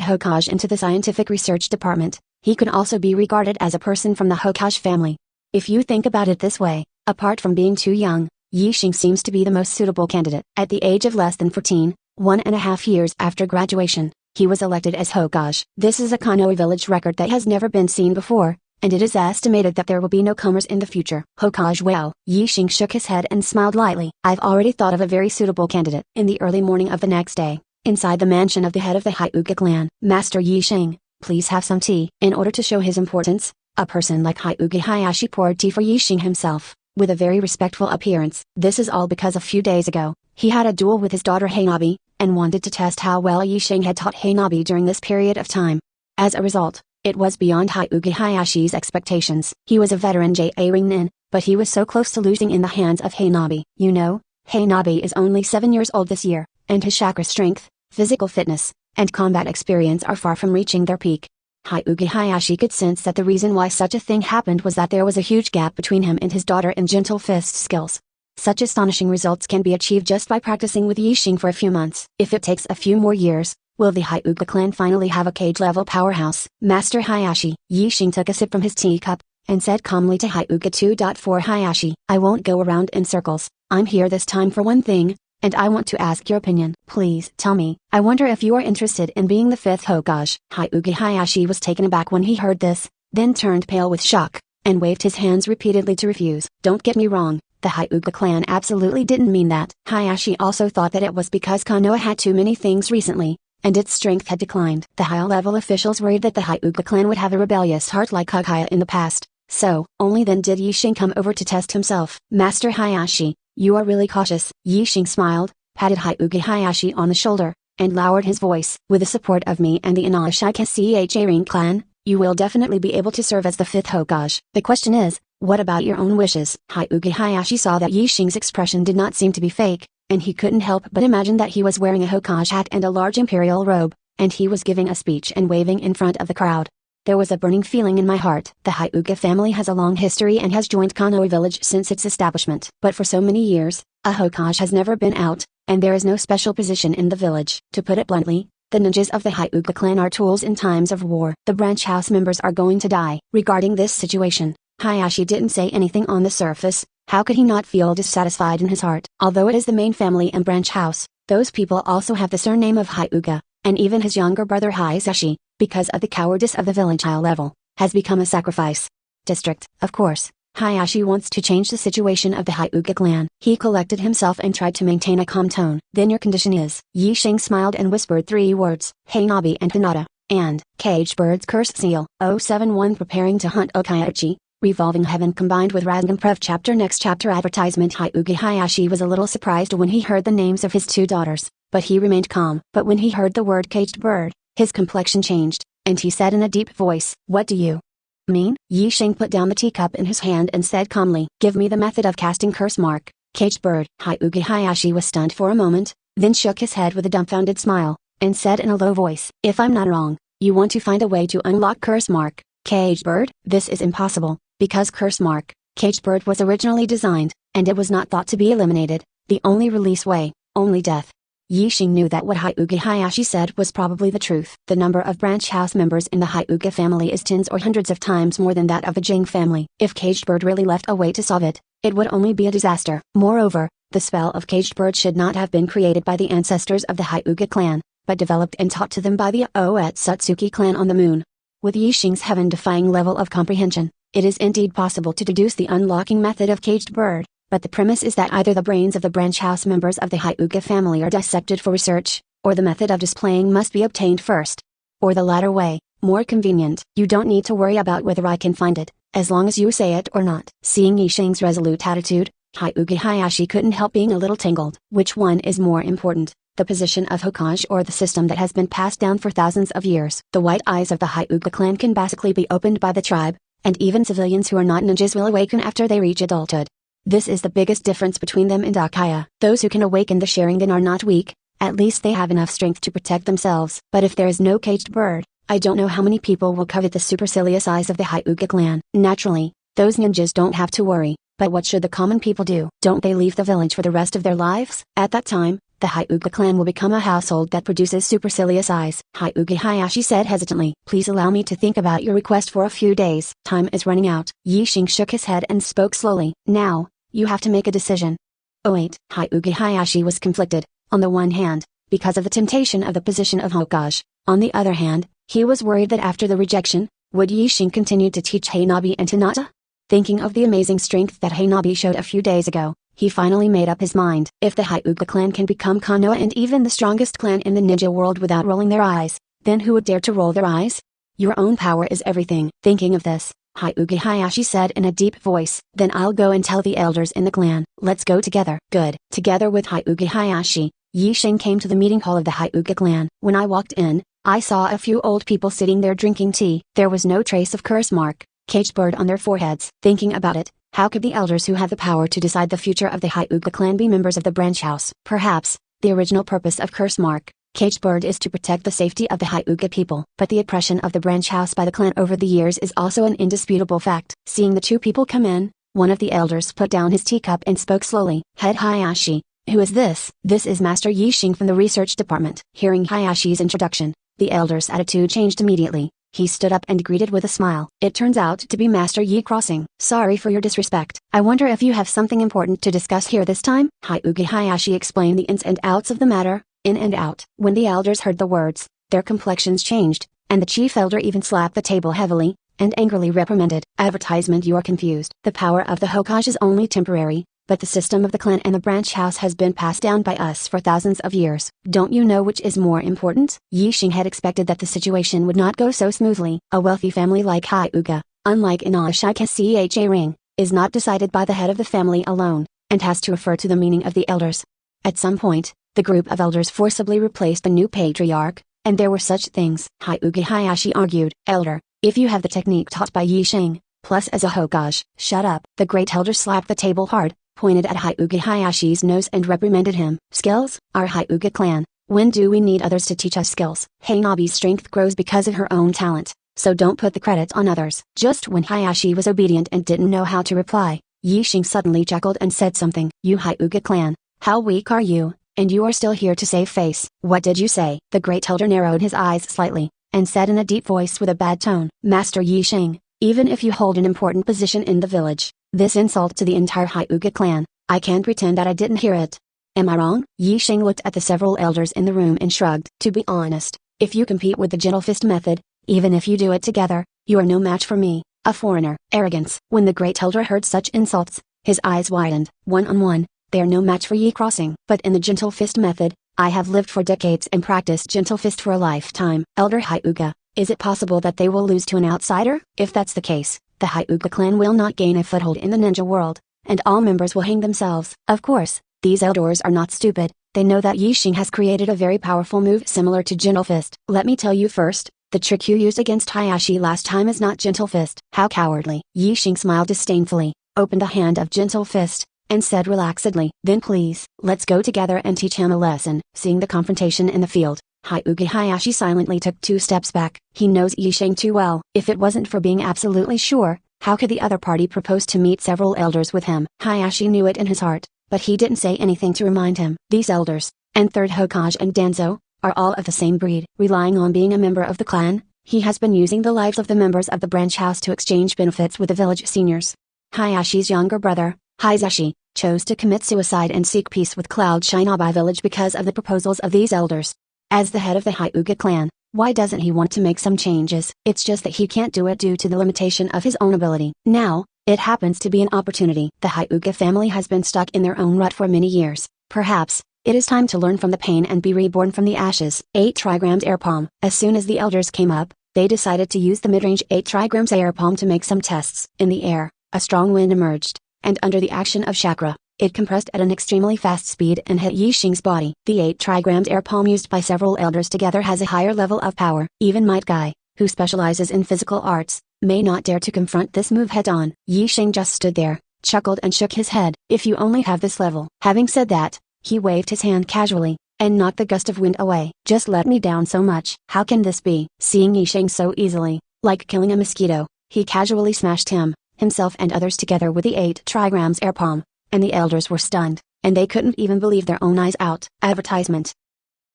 A: Hokage into the scientific research department, he could also be regarded as a person from the Hokage family. If you think about it this way, apart from being too young, Yi Xing seems to be the most suitable candidate. At the age of less than 14, 1.5 years after graduation, he was elected as Hokage. This is a Konoha village record that has never been seen before, and it is estimated that there will be no comers in the future. Hokage. Well, Yi Xing shook his head and smiled lightly. I've already thought of a very suitable candidate. In the early morning of the next day, inside the mansion of the head of the Hyuga clan, Master Yi Xing, please have some tea. In order to show his importance, a person like Hyuga Hayashi poured tea for Yi Xing himself, with a very respectful appearance. This is all because a few days ago, he had a duel with his daughter Hanabi, and wanted to test how well Yi Xing had taught Hanabi during this period of time. As a result, it was beyond Hyuga Hayashi's expectations. He was a veteran JA-ring nin, but he was so close to losing in the hands of Hanabi. You know, Hanabi is only 7 years old this year, and his chakra strength, physical fitness, and combat experience are far from reaching their peak. Hyuga Hayashi could sense that the reason why such a thing happened was that there was a huge gap between him and his daughter in gentle fist skills. Such astonishing results can be achieved just by practicing with Yi Xing for a few months. If it takes a few more years, will the Hyuga clan finally have a Kage-level powerhouse? Master Hayashi. Yi Xing took a sip from his teacup, and said calmly to Hyuga 2.4 Hayashi. I won't go around in circles. I'm here this time for one thing, and I want to ask your opinion. Please tell me. I wonder if you are interested in being the 5th Hokage. Hyuga Hayashi was taken aback when he heard this, then turned pale with shock, and waved his hands repeatedly to refuse. Don't get me wrong. The Hyuga clan absolutely didn't mean that. Hayashi also thought that it was because Konoha had too many things recently, and its strength had declined. The high-level officials worried that the Hyuga clan would have a rebellious heart like Kagaya in the past, so only then did Yi Xing come over to test himself. Master Hayashi, you are really cautious. Yi Xing smiled, patted Hyuga Hayashi on the shoulder, and lowered his voice. With the support of me and the Inashika Cha-ring clan, you will definitely be able to serve as the 5th Hokage. The question is, what about your own wishes? Hyuga Hayashi saw that Yi Xing's expression did not seem to be fake, and he couldn't help but imagine that he was wearing a Hokage hat and a large imperial robe, and he was giving a speech and waving in front of the crowd. There was a burning feeling in my heart. The Hyuga family has a long history and has joined Konoha village since its establishment. But for so many years, a Hokage has never been out, and there is no special position in the village. To put it bluntly, the ninjas of the Hyuga clan are tools in times of war. The branch house members are going to die. Regarding this situation, Hayashi didn't say anything on the surface. How could he not feel dissatisfied in his heart? Although it is the main family and branch house, those people also have the surname of Hyuga, and even his younger brother Hisashi, because of the cowardice of the village high level, has become a sacrifice. District, of course. Hayashi wants to change the situation of the Hyuga clan. He collected himself and tried to maintain a calm tone. Then your condition is. Yi Shing smiled and whispered 3 words, Hanabi and Hinata, and Caged Bird's Curse Seal. 071 Preparing to hunt Okaichi. Revolving Heaven combined with Razgam Prev chapter. Next chapter advertisement. Hyuga Hayashi was a little surprised when he heard the names of his 2 daughters, but he remained calm. But when he heard the word Caged Bird, his complexion changed, and he said in a deep voice, What do you mean? Yi Shing put down the teacup in his hand and said calmly, Give me the method of casting curse mark. Caged Bird. Hyuga Hayashi was stunned for a moment, then shook his head with a dumbfounded smile, and said in a low voice, If I'm not wrong, you want to find a way to unlock curse mark. Caged Bird? This is impossible, because curse mark, Caged Bird was originally designed, and it was not thought to be eliminated. The only release way, only death. Yi Shing knew that what Hyuga Hayashi said was probably the truth. The number of branch house members in the Hyuga family is tens or hundreds of times more than that of the Jing family. If Caged Bird really left a way to solve it, it would only be a disaster. Moreover, the spell of Caged Bird should not have been created by the ancestors of the Hyuga clan, but developed and taught to them by the Oetsutsuki clan on the moon. With Yi Shing's heaven-defying level of comprehension, it is indeed possible to deduce the unlocking method of Caged Bird. But the premise is that either the brains of the branch house members of the Hyuga family are dissected for research, or the method of displaying must be obtained first. Or the latter way, more convenient. You don't need to worry about whether I can find it, as long as you say it or not. Seeing Yi Shing's resolute attitude, Hyuga Hayashi couldn't help being a little tangled. Which one is more important, the position of Hokage or the system that has been passed down for thousands of years? The white eyes of the Hyuga clan can basically be opened by the tribe, and even civilians who are not ninjas will awaken after they reach adulthood. This is the biggest difference between them and Akaya. Those who can awaken the Sharingan are not weak, at least they have enough strength to protect themselves. But if there is no Caged Bird, I don't know how many people will covet the supercilious eyes of the Hyuga clan. Naturally, those ninjas don't have to worry, but what should the common people do? Don't they leave the village for the rest of their lives? At that time, the Hyuga clan will become a household that produces supercilious eyes. Hyuga Hayashi said hesitantly, Please allow me to think about your request for a few days. Time is running out. Yi Shing shook his head and spoke slowly. Now, you have to make a decision. Oh wait. Hyuga Hayashi was conflicted, on the one hand, because of the temptation of the position of Hokage. On the other hand, he was worried that after the rejection, would Yi Shing continue to teach Hanabi and Hinata? Thinking of the amazing strength that Hanabi showed a few days ago, he finally made up his mind. If the Hyuga clan can become Konoha and even the strongest clan in the ninja world without rolling their eyes, then who would dare to roll their eyes? Your own power is everything. Thinking of this, Hyuga Hayashi said in a deep voice, Then I'll go and tell the elders in the clan. Let's go together. Good. Together with Hyuga Hayashi, Yi Shing came to the meeting hall of the Hyuga clan. When I walked in, I saw a few old people sitting there drinking tea. There was no trace of curse mark, Caged Bird on their foreheads. Thinking about it, how could the elders who have the power to decide the future of the Hyuga clan be members of the branch house? Perhaps, the original purpose of curse mark, Caged Bird is to protect the safety of the Hyuga people. But the oppression of the branch house by the clan over the years is also an indisputable fact. Seeing the 2 people come in, one of the elders put down his teacup and spoke slowly. Head Hayashi, who is this? This is Master Yi Shing from the research department. Hearing Hayashi's introduction, the elder's attitude changed immediately. He stood up and greeted with a smile. It turns out to be Master Yi Crossing. Sorry for your disrespect. I wonder if you have something important to discuss here this time? Hyuga Hayashi explained the ins and outs of the matter. In and out. When the elders heard the words, their complexions changed, and the chief elder even slapped the table heavily, and angrily reprimanded. Advertisement. You are confused. The power of the Hokage is only temporary, but the system of the clan and the branch house has been passed down by us for thousands of years. Don't you know which is more important? Yi Shing had expected that the situation would not go so smoothly. A wealthy family like Hyuga, unlike Inashika's ring, is not decided by the head of the family alone, and has to refer to the meaning of the elders. At some point, the group of elders forcibly replaced the new patriarch, and there were such things. Hyuga Hayashi argued, Elder, if you have the technique taught by Yi Shing, plus as a Hokage, shut up. The great elder slapped the table hard, pointed at Hyuga Hayashi's nose and reprimanded him. Skills? Our Hyuga clan, when do we need others to teach us skills? Hanabi's strength grows because of her own talent, so don't put the credit on others. Just when Hayashi was obedient and didn't know how to reply, Yi Shing suddenly chuckled and said something. You Hyuga clan, how weak are you? And you are still here to save face. What did you say? The great elder narrowed his eyes slightly, and said in a deep voice with a bad tone, Master Yi Shing, even if you hold an important position in the village. This insult to the entire Hyuga clan. I can't pretend that I didn't hear it. Am I wrong? Yi Xing looked at the several elders in the room and shrugged. To be honest, if you compete with the gentle fist method, even if you do it together, you are no match for me, a foreigner. Arrogance. When the great elder heard such insults, his eyes widened. One-on-one, they are no match for Yi Crossing. But in the gentle fist method, I have lived for decades and practiced gentle fist for a lifetime. Elder Hyuga, is it possible that they will lose to an outsider? If that's the case, the Hyuga clan will not gain a foothold in the ninja world, and all members will hang themselves. Of course, these elders are not stupid. They know that Yi Xing has created a very powerful move similar to gentle fist. Let me tell you first, the trick you used against Hayashi last time is not gentle fist. How cowardly. Yi Xing smiled disdainfully, opened a hand of gentle fist, and said relaxedly, then please, let's go together and teach him a lesson. Seeing the confrontation in the field, Hyuga Hayashi silently took 2 steps back. He knows Yi Xing too well. If it wasn't for being absolutely sure, how could the other party propose to meet several elders with him? Hayashi knew it in his heart, but he didn't say anything to remind him. These elders, and Third Hokage and Danzo, are all of the same breed. Relying on being a member of the clan, he has been using the lives of the members of the branch house to exchange benefits with the village seniors. Hayashi's younger brother, Hizashi, chose to commit suicide and seek peace with Cloud Shinabai village because of the proposals of these elders. As the head of the Hyuga clan, why doesn't he want to make some changes? It's just that he can't do it due to the limitation of his own ability. Now, it happens to be an opportunity. The Hyuga family has been stuck in their own rut for many years. Perhaps, it is time to learn from the pain and be reborn from the ashes. 8 trigrams air palm. As soon as the elders came up, they decided to use the mid-range 8 trigrams air palm to make some tests. In the air, a strong wind emerged, and under the action of chakra, it compressed at an extremely fast speed and hit Yi Xing's body. The 8 trigrams air palm used by several elders together has a higher level of power. Even Might Guy, who specializes in physical arts, may not dare to confront this move head-on. Yi Xing just stood there, chuckled and shook his head. If you only have this level. Having said that, he waved his hand casually, and knocked the gust of wind away. Just let me down so much. How can this be? Seeing Yi Xing so easily, like killing a mosquito, he casually smashed himself and others together with the 8 trigrams air palm. And the elders were stunned, and they couldn't even believe their own eyes out. Advertisement.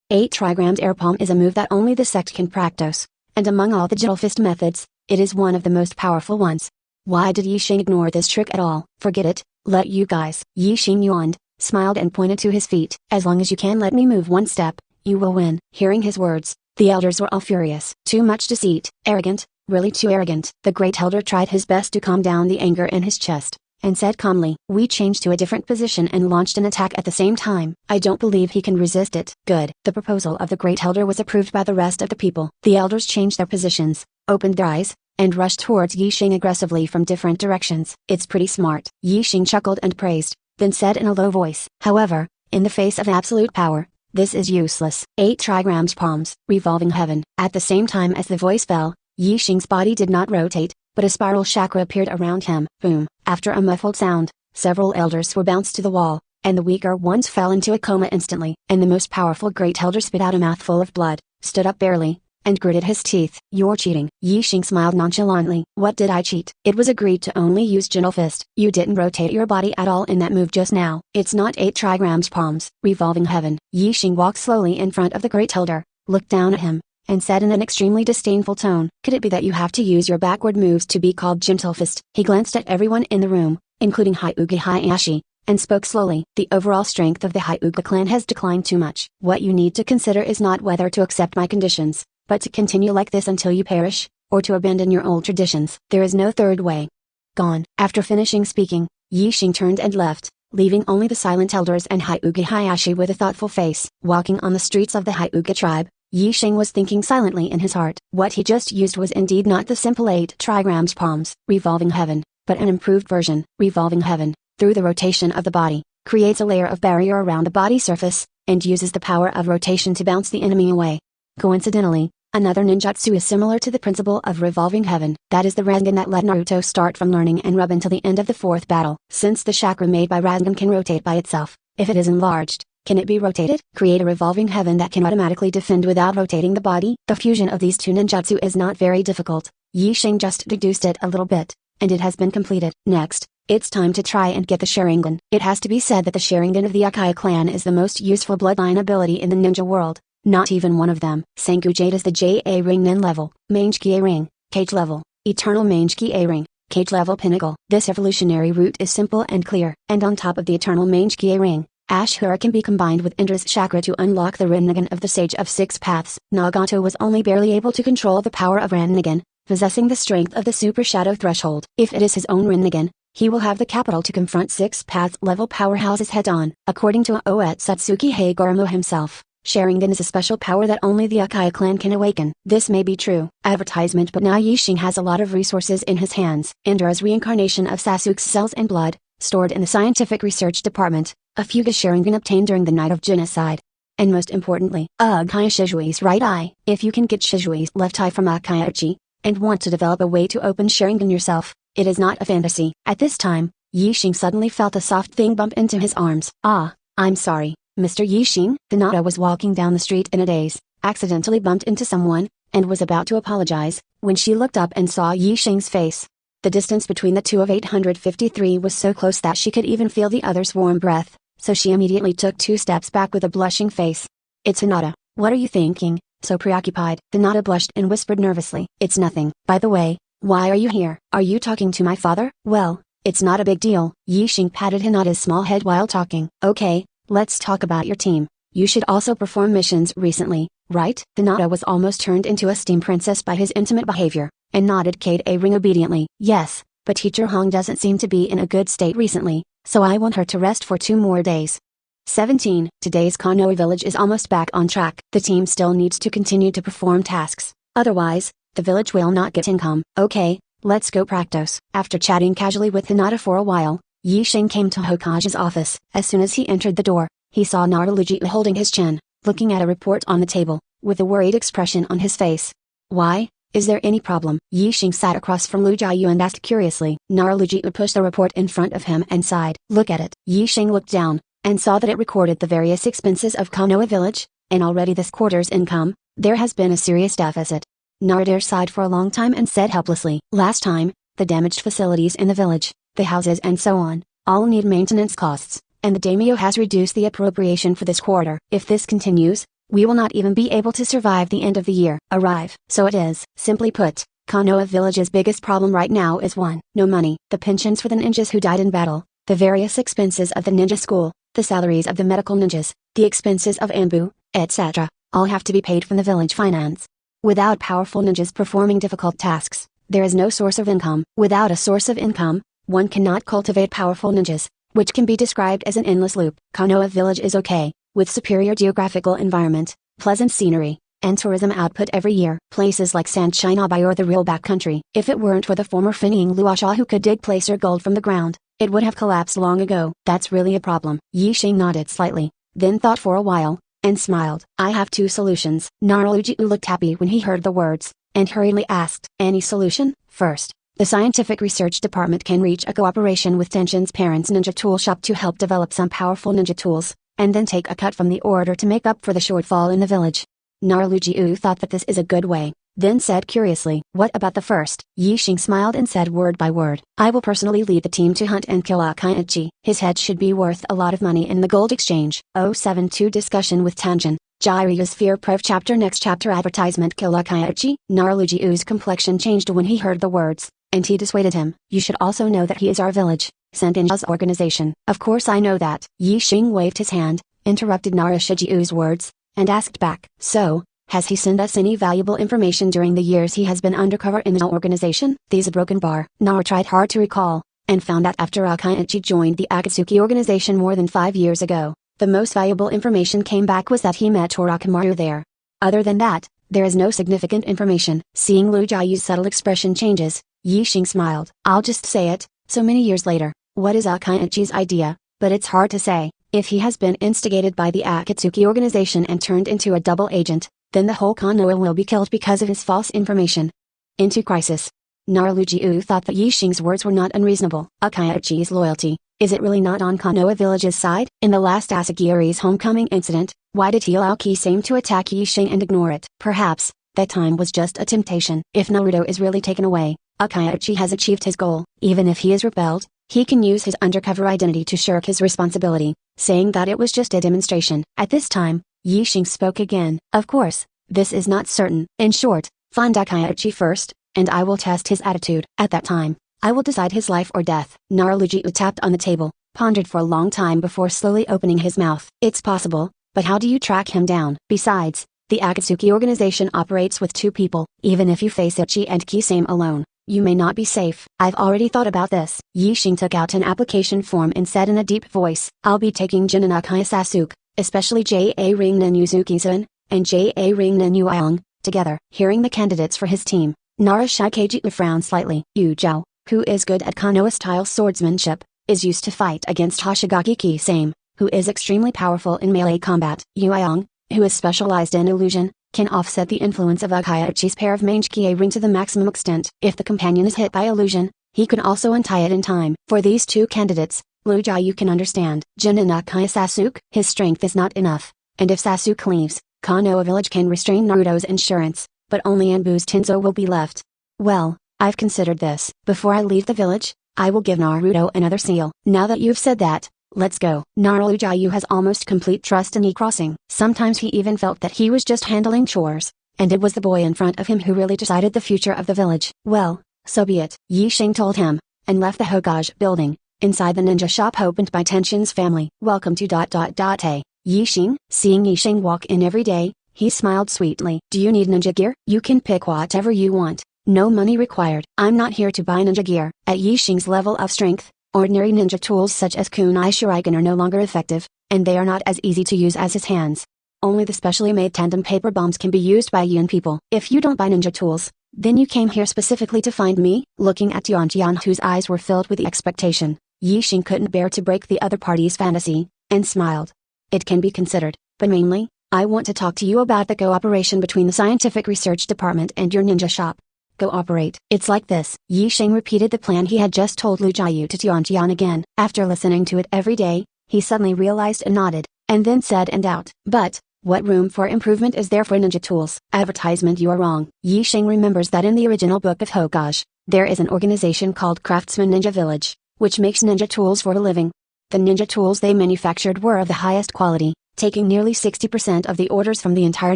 A: 8 trigrams air palm is a move that only the sect can practice, and among all the gentle fist methods, it is one of the most powerful ones. Why did Yi Xing ignore this trick at all? Forget it, let you guys. Yi Xing yawned, smiled and pointed to his feet. As long as you can let me move one step, you will win. Hearing his words, the elders were all furious. Too much deceit, arrogant, really too arrogant. The great elder tried his best to calm down the anger in his chest, and said calmly, we changed to a different position and launched an attack at the same time. I don't believe he can resist it. Good. The proposal of the great elder was approved by the rest of the people. The elders changed their positions, opened their eyes, and rushed towards Yi Xing aggressively from different directions. It's pretty smart. Yi Xing chuckled and praised, then said in a low voice. However, in the face of absolute power, this is useless. 8 trigrams palms. Revolving heaven. At the same time as the voice fell, Yi Xing's body did not rotate, but a spiral chakra appeared around him. Boom. After a muffled sound, several elders were bounced to the wall, and the weaker ones fell into a coma instantly. And the most powerful great elder spit out a mouthful of blood, stood up barely, and gritted his teeth. You're cheating. Yi Xing smiled nonchalantly. What did I cheat? It was agreed to only use gentle fist. You didn't rotate your body at all in that move just now. It's not 8 trigrams palms. Revolving heaven. Yi Xing walked slowly in front of the great elder, looked down at him, and said in an extremely disdainful tone, could it be that you have to use your backward moves to be called gentle fist? He glanced at everyone in the room, including Hyuga Hayashi, and spoke slowly. The overall strength of the Hyuga clan has declined too much. What you need to consider is not whether to accept my conditions, but to continue like this until you perish, or to abandon your old traditions. There is no third way. Gone. After finishing speaking, Yi Xing turned and left, leaving only the silent elders and Hyuga Hayashi with a thoughtful face. Walking on the streets of the Hyuga tribe, Yi Xing was thinking silently in his heart. What he just used was indeed not the simple 8 trigrams palms. Revolving heaven, but an improved version. Revolving heaven, through the rotation of the body, creates a layer of barrier around the body surface, and uses the power of rotation to bounce the enemy away. Coincidentally, another ninjutsu is similar to the principle of revolving heaven. That is the Rasengan that let Naruto start from learning and rub until the end of the 4th battle. Since the chakra made by Rasengan can rotate by itself, if it is enlarged, can it be rotated? Create a revolving heaven that can automatically defend without rotating the body. The fusion of these 2 ninjutsu is not very difficult. Yi Xing just deduced it a little bit, and it has been completed. Next, it's time to try and get the Sharingan. It has to be said that the Sharingan of the Uchiha clan is the most useful bloodline ability in the ninja world. Not even one of them. Senku Jade is the JA Ring Nin level, Mange Kie Ring, Cage level, Eternal Mange-ki A-ring, cage level pinnacle. This evolutionary route is simple and clear. And on top of the Eternal Mange-ki A-ring, Ashura can be combined with Indra's chakra to unlock the Rinnegan of the Sage of Six Paths. Nagato was only barely able to control the power of Rinnegan, possessing the strength of the Super Shadow Threshold. If it is his own Rinnegan, he will have the capital to confront Six Paths level powerhouses head-on. According to Oetsutsuki Hagoromo himself, Sharingan is a special power that only the Akaya clan can awaken. This may be true. Advertisement. But now Yixing has a lot of resources in his hands. Indra's reincarnation of Sasuke's cells and blood, stored in the scientific research department, a Fuga Sharingan obtained during the night of genocide. And most importantly, Akaya Shijui's right eye. If you can get Shijui's left eye from Akaya-uchi, and want to develop a way to open Sharingan yourself, it is not a fantasy. At this time, Yixing suddenly felt a soft thing bump into his arms. Ah, I'm sorry, Mr. Yixing. Hinata was walking down the street in a daze, accidentally bumped into someone, and was about to apologize, when she looked up and saw Yixing's face. The distance between the two of 853 was so close that she could even feel the other's warm breath, so she immediately took 2 steps back with a blushing face. It's Hinata. What are you thinking, so preoccupied? Hinata blushed and whispered nervously. It's nothing. By the way, why are you here? Are you talking to my father? Well, it's not a big deal. Yixing patted Hinata's small head while talking. Okay, let's talk about your team. You should also perform missions recently, right? Hinata was almost turned into a steam princess by his intimate behavior, and nodded Kate a ring obediently. Yes, but Teacher Hong doesn't seem to be in a good state recently, so I want her to rest for 2 more days. 17. Today's Konoha village is almost back on track. The team still needs to continue to perform tasks, otherwise, the village will not get income. Okay, let's go practice. After chatting casually with Hinata for a while, Yixing came to Hokage's office. As soon as he entered the door, he saw Naruto holding his chin, looking at a report on the table, with a worried expression on his face. Why? Is there any problem? Yixing sat across from Lu Jiayu and asked curiously. Naruto pushed the report in front of him and sighed. Look at it. Yixing looked down, and saw that it recorded the various expenses of Konoha village, and already this quarter's income, there has been a serious deficit. Naruto sighed for a long time and said helplessly. Last time, the damaged facilities in the village, the houses and so on, all need maintenance costs, and the daimyo has reduced the appropriation for this quarter. If this continues, we will not even be able to survive the end of the year. Arrive. So it is. Simply put, Konoha village's biggest problem right now is 1. No money. The pensions for the ninjas who died in battle, the various expenses of the ninja school, the salaries of the medical ninjas, the expenses of Anbu, etc., all have to be paid from the village finance. Without powerful ninjas performing difficult tasks, there is no source of income. Without a source of income, one cannot cultivate powerful ninjas, which can be described as an endless loop. Konoha village is okay, with superior geographical environment, pleasant scenery, and tourism output every year. Places like Sunshine Abai or the real backcountry. If it weren't for the former Fenying Luosha who could dig placer gold from the ground, it would have collapsed long ago. That's really a problem. Yixing nodded slightly, then thought for a while, and smiled. I have 2 solutions. Naruto looked happy when he heard the words, and hurriedly asked. Any solution? First, the scientific research department can reach a cooperation with Tenshin's parents' ninja tool shop to help develop some powerful ninja tools, and then take a cut from the order to make up for the shortfall in the village. Naruto thought that this is a good way, then said curiously. What about the first? Yixing smiled and said word by word. I will personally lead the team to hunt and kill Akaichi. His head should be worth a lot of money in the gold exchange. 072 Discussion with Tanjin. Jiraiya's Fear Proof Chapter. Next chapter. Advertisement. Kill Akaichi. Naruto's complexion changed when he heard the words, and he dissuaded him. You should also know that he is our village, Sentinel's organization. Of course I know that. Yixing waved his hand, interrupted Naruto's words, and asked back. So, has he sent us any valuable information during the years he has been undercover in the organization? There's a broken bar. Naruto tried hard to recall, and found that after Akaichi joined the Akatsuki organization more than 5 years ago, the most valuable information came back was that he met Orochimaru there. Other than that, there is no significant information. Seeing Lu Jiayu's subtle expression changes, Yixing smiled. I'll just say it, so many years later, what is Akaichi's idea? But it's hard to say. If he has been instigated by the Akatsuki organization and turned into a double agent, then the whole Konoha will be killed because of his false information. Into crisis. Naruto thought that Yixing's words were not unreasonable. Akaichi's loyalty, is it really not on Konoha village's side? In the last Asagiri's homecoming incident, why did he allow Kisame to attack Yixing and ignore it? Perhaps, that time was just a temptation. If Naruto is really taken away, Akaichi has achieved his goal. Even if he is repelled, he can use his undercover identity to shirk his responsibility, saying that it was just a demonstration. At this time, Yixing spoke again. Of course, this is not certain. In short, find Akaichi first, and I will test his attitude. At that time, I will decide his life or death. Naralujiu tapped on the table, pondered for a long time before slowly opening his mouth. It's possible, but how do you track him down? Besides, the Akatsuki organization operates with 2 people. Even if you face Ichi and Kisame alone, you may not be safe. I've already thought about this. Yixing took out an application form and said in a deep voice, I'll be taking Jinnanakaya Sasuke, especially J.A. Ringnan Yuzuki-san, and J.A. Ringnan Yuiong, together. Hearing the candidates for his team, Nara Shikaiju frowned slightly. Yu Zhao, who is good at Konoha-style swordsmanship, is used to fight against Hoshigaki Kisame, who is extremely powerful in melee combat. Yuiong, who is specialized in illusion, can offset the influence of Uchiha's pair of Mange-kie ring to the maximum extent. If the companion is hit by illusion, he can also untie it in time. For these 2 candidates, Lu Jiayu can understand. Jinnanakaya Sasuke, his strength is not enough, and if Sasuke leaves, Konoha village can restrain Naruto's insurance, but only Anbu's Tenzo will be left. Well, I've considered this. Before I leave the village, I will give Naruto another seal. Now that you've said that, let's go. Naralujiu has almost complete trust in E-Crossing. Sometimes he even felt that he was just handling chores, and it was the boy in front of him who really decided the future of the village. Well, so be it, Yixing told him, and left the Hokage building. Inside the ninja shop opened by Tenshin's family. Welcome to A. Yixing. Seeing Yixing walk in every day, he smiled sweetly. Do you need ninja gear? You can pick whatever you want. No money required. I'm not here to buy ninja gear. At Yixing's level of strength, ordinary ninja tools such as kunai shuriken are no longer effective, and they are not as easy to use as his hands. Only the specially made tandem paper bombs can be used by Yin people. If you don't buy ninja tools, then you came here specifically to find me? Looking at Jian, whose eyes were filled with expectation, Yixing couldn't bear to break the other party's fantasy, and smiled. It can be considered, but mainly, I want to talk to you about the cooperation between the scientific research department and your ninja shop. Cooperate. It's like this. Yixing repeated the plan he had just told Lu Jiayu to Jian again. After listening to it every day, he suddenly realized and nodded, and then said and out. But, what room for improvement is there for ninja tools? Advertisement. You are wrong. Yixing remembers that in the original book of Hokage, there is an organization called Craftsman Ninja Village, which makes ninja tools for a living. The ninja tools they manufactured were of the highest quality, taking nearly 60% of the orders from the entire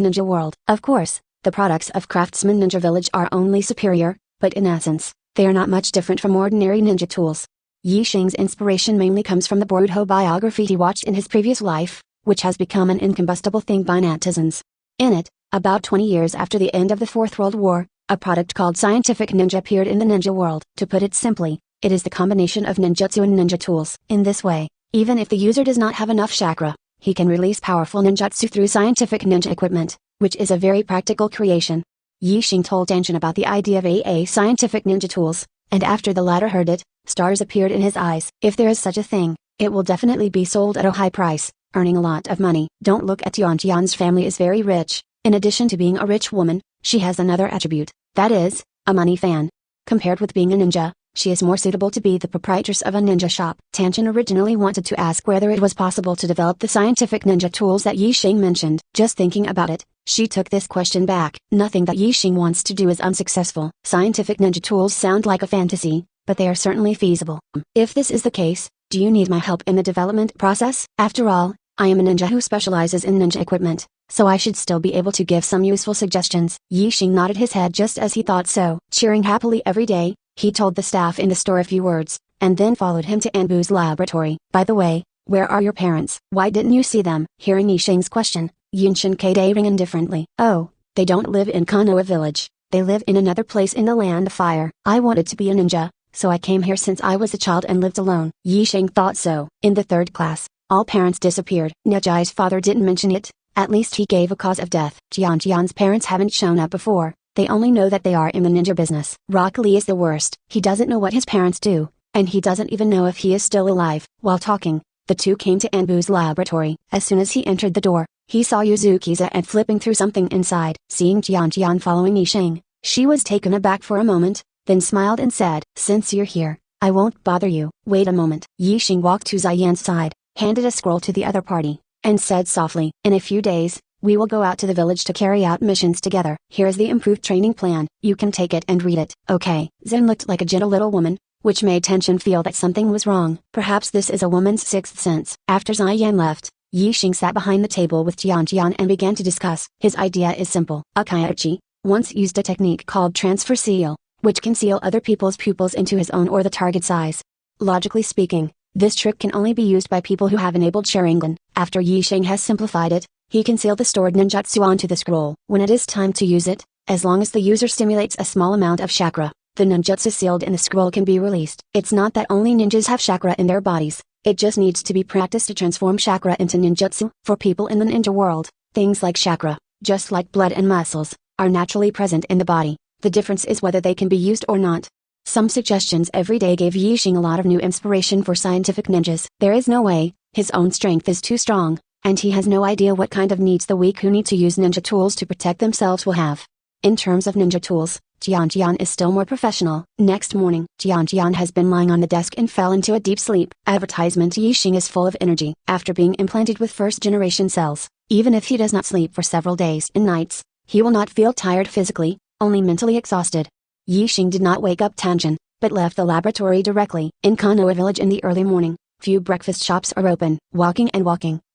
A: ninja world. Of course, the products of Craftsman Ninja Village are only superior, but in essence, they are not much different from ordinary ninja tools. Yixing's inspiration mainly comes from the Boruto biography he watched in his previous life, which has become an incombustible thing by netizens. In it, about 20 years after the end of the Fourth World War, a product called Scientific Ninja appeared in the ninja world. To put it simply, it is the combination of ninjutsu and ninja tools. In this way, even if the user does not have enough chakra, he can release powerful ninjutsu through scientific ninja equipment, which is a very practical creation. Yixing told Tenshin about the idea of a scientific ninja tools, and after the latter heard it, stars appeared in his eyes. If there is such a thing, it will definitely be sold at a high price, earning a lot of money. Don't look at Jian's family is very rich. In addition to being a rich woman, she has another attribute, that is, a money fan. Compared with being a ninja, she is more suitable to be the proprietress of a ninja shop. Tenshin originally wanted to ask whether it was possible to develop the scientific ninja tools that Yixing mentioned. Just thinking about it, she took this question back. Nothing that Yixing wants to do is unsuccessful. Scientific ninja tools sound like a fantasy, but they are certainly feasible. If this is the case, do you need my help in the development process? After all, I am a ninja who specializes in ninja equipment, so I should still be able to give some useful suggestions. Yixing nodded his head just as he thought so. Cheering happily every day, he told the staff in the store a few words, and then followed him to Anbu's laboratory. By the way, where are your parents? Why didn't you see them? Hearing Yixing's question, Yunshin Kade indifferently. Oh, they don't live in Konoha village, they live in another place in the land of fire. I wanted to be a ninja, so I came here since I was a child and lived alone. Yixing thought so. In the third class, all parents disappeared. Nejai's father didn't mention it, at least he gave a cause of death. Jian's parents haven't shown up before. They only know that they are in the ninja business. Rock Lee is the worst. He doesn't know what his parents do, and he doesn't even know if he is still alive. While talking, the two came to Anbu's laboratory. As soon as he entered the door, he saw Yuzukiza and flipping through something inside. Seeing Jian following Yixing, she was taken aback for a moment, then smiled and said, "Since you're here, I won't bother you." Wait a moment. Yixing walked to Ziyan's side, handed a scroll to the other party, and said softly, "In a few days, we will go out to the village to carry out missions together. Here is the improved training plan. You can take it and read it." Okay. Zen looked like a gentle little woman, which made Tenshin feel that something was wrong. Perhaps this is a woman's sixth sense. After Ziyan left, Yixing sat behind the table with Jian and began to discuss. His idea is simple. Akaiuchi once used a technique called transfer seal, which conceal other people's pupils into his own or the target's eyes. Logically speaking, this trick can only be used by people who have enabled Sharingan. After Yi Sheng has simplified it, he can seal the stored ninjutsu onto the scroll. When it is time to use it, as long as the user stimulates a small amount of chakra, the ninjutsu sealed in the scroll can be released. It's not that only ninjas have chakra in their bodies, it just needs to be practiced to transform chakra into ninjutsu. For people in the ninja world, things like chakra, just like blood and muscles, are naturally present in the body. The difference is whether they can be used or not. Some suggestions every day gave Yi Sheng a lot of new inspiration for scientific ninjas. There is no way, his own strength is too strong, and he has no idea what kind of needs the weak who need to use ninja tools to protect themselves will have. In terms of ninja tools, Jian is still more professional. Next morning, Jian has been lying on the desk and fell into a deep sleep. Advertisement: Yi Sheng is full of energy. After being implanted with first-generation cells, even if he does not sleep for several days and nights, he will not feel tired physically, only mentally exhausted. Yi Sheng did not wake up Tanjin, but left the laboratory directly. In Konoha village in the early morning, few breakfast shops are open. Walking,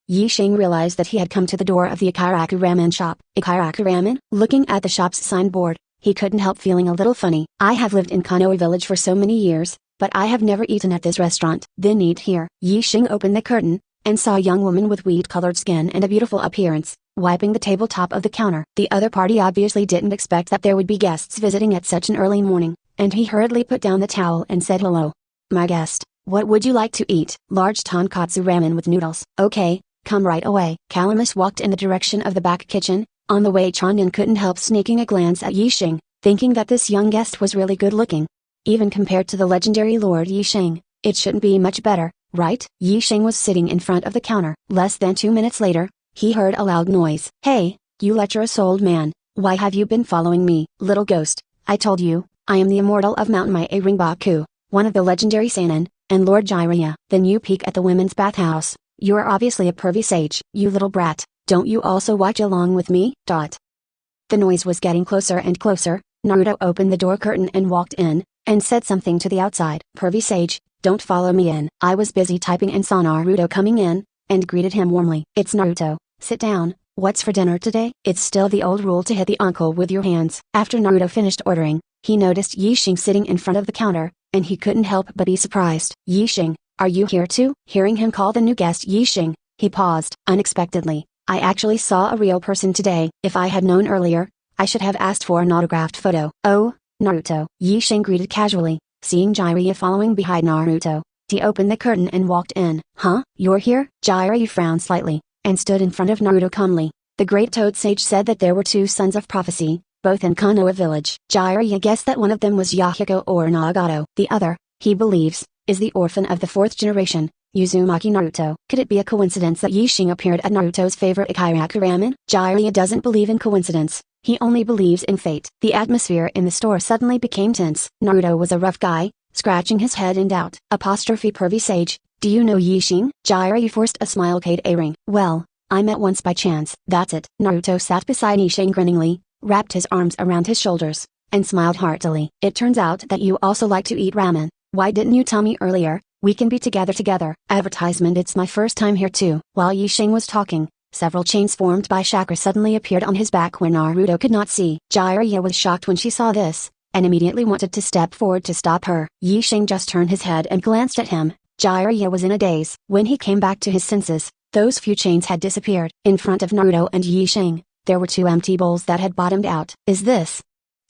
A: Yi Sheng realized that he had come to the door of the Ikaraku Ramen shop. Ikaraku Ramen? Looking at the shop's signboard, he couldn't help feeling a little funny. I have lived in Konoha village for so many years, but I have never eaten at this restaurant. Then eat here. Yi Sheng opened the curtain, and saw a young woman with wheat-colored skin and a beautiful appearance, wiping the tabletop of the counter. The other party obviously didn't expect that there would be guests visiting at such an early morning, and he hurriedly put down the towel and said hello. My guest, what would you like to eat? Large tonkatsu ramen with noodles. Okay, come right away. Calamus walked in the direction of the back kitchen. On the way, Chanyan couldn't help sneaking a glance at Yi Sheng, thinking that this young guest was really good looking. Even compared to the legendary Lord Yi Sheng, it shouldn't be much better, right? Yi Sheng was sitting in front of the counter. Less than 2 minutes later, he heard a loud noise. Hey, you lecherous old man, why have you been following me? Little ghost, I told you, I am the immortal of Mount Mae Ringbaku, one of the legendary Sannin, and Lord Jiraiya. Then you peek at the women's bathhouse. You are obviously a pervy sage. You little brat, don't you also watch along with me? The noise was getting closer and closer. Naruto opened the door curtain and walked in, and said something to the outside. Pervy sage, don't follow me in. I was busy typing and saw Naruto coming in, and greeted him warmly. It's Naruto, sit down, what's for dinner today? It's still the old rule to hit the uncle with your hands. After Naruto finished ordering, he noticed Yi Sheng sitting in front of the counter, and he couldn't help but be surprised. Yi Sheng, are you here too? Hearing him call the new guest Yi Sheng, he paused. Unexpectedly, I actually saw a real person today. If I had known earlier, I should have asked for an autographed photo. Oh, Naruto. Yi Sheng greeted casually, seeing Jiraiya following behind Naruto. He opened the curtain and walked in. Huh? You're here? Jiraiya frowned slightly, and stood in front of Naruto calmly. The great Toad Sage said that there were 2 sons of prophecy, both in Konoha village. Jiraiya guessed that one of them was Yahiko or Nagato. The other, he believes, is the orphan of the 4th generation, Uzumaki Naruto. Could it be a coincidence that Yi Sheng appeared at Naruto's favorite Ikaraku Ramen? Jiraiya doesn't believe in coincidence, he only believes in fate. The atmosphere in the store suddenly became tense. Naruto was a rough guy, scratching his head in doubt. Apostrophe pervy sage, do you know Yi Sheng? Jiraiya forced a smile. Kade a ring. Well, I met once by chance. That's it. Naruto sat beside Yi Sheng grinningly, wrapped his arms around his shoulders, and smiled heartily. It turns out that you also like to eat ramen. Why didn't you tell me earlier? We can be together. Advertisement. It's my first time here too. While Yi Sheng was talking, several chains formed by chakra suddenly appeared on his back where Naruto could not see. Jiraiya was shocked when she saw this, and immediately wanted to step forward to stop her. Yi Sheng just turned his head and glanced at him. Jiraiya was in a daze. When he came back to his senses, those few chains had disappeared. In front of Naruto and Yi Sheng, there were 2 empty bowls that had bottomed out. Is this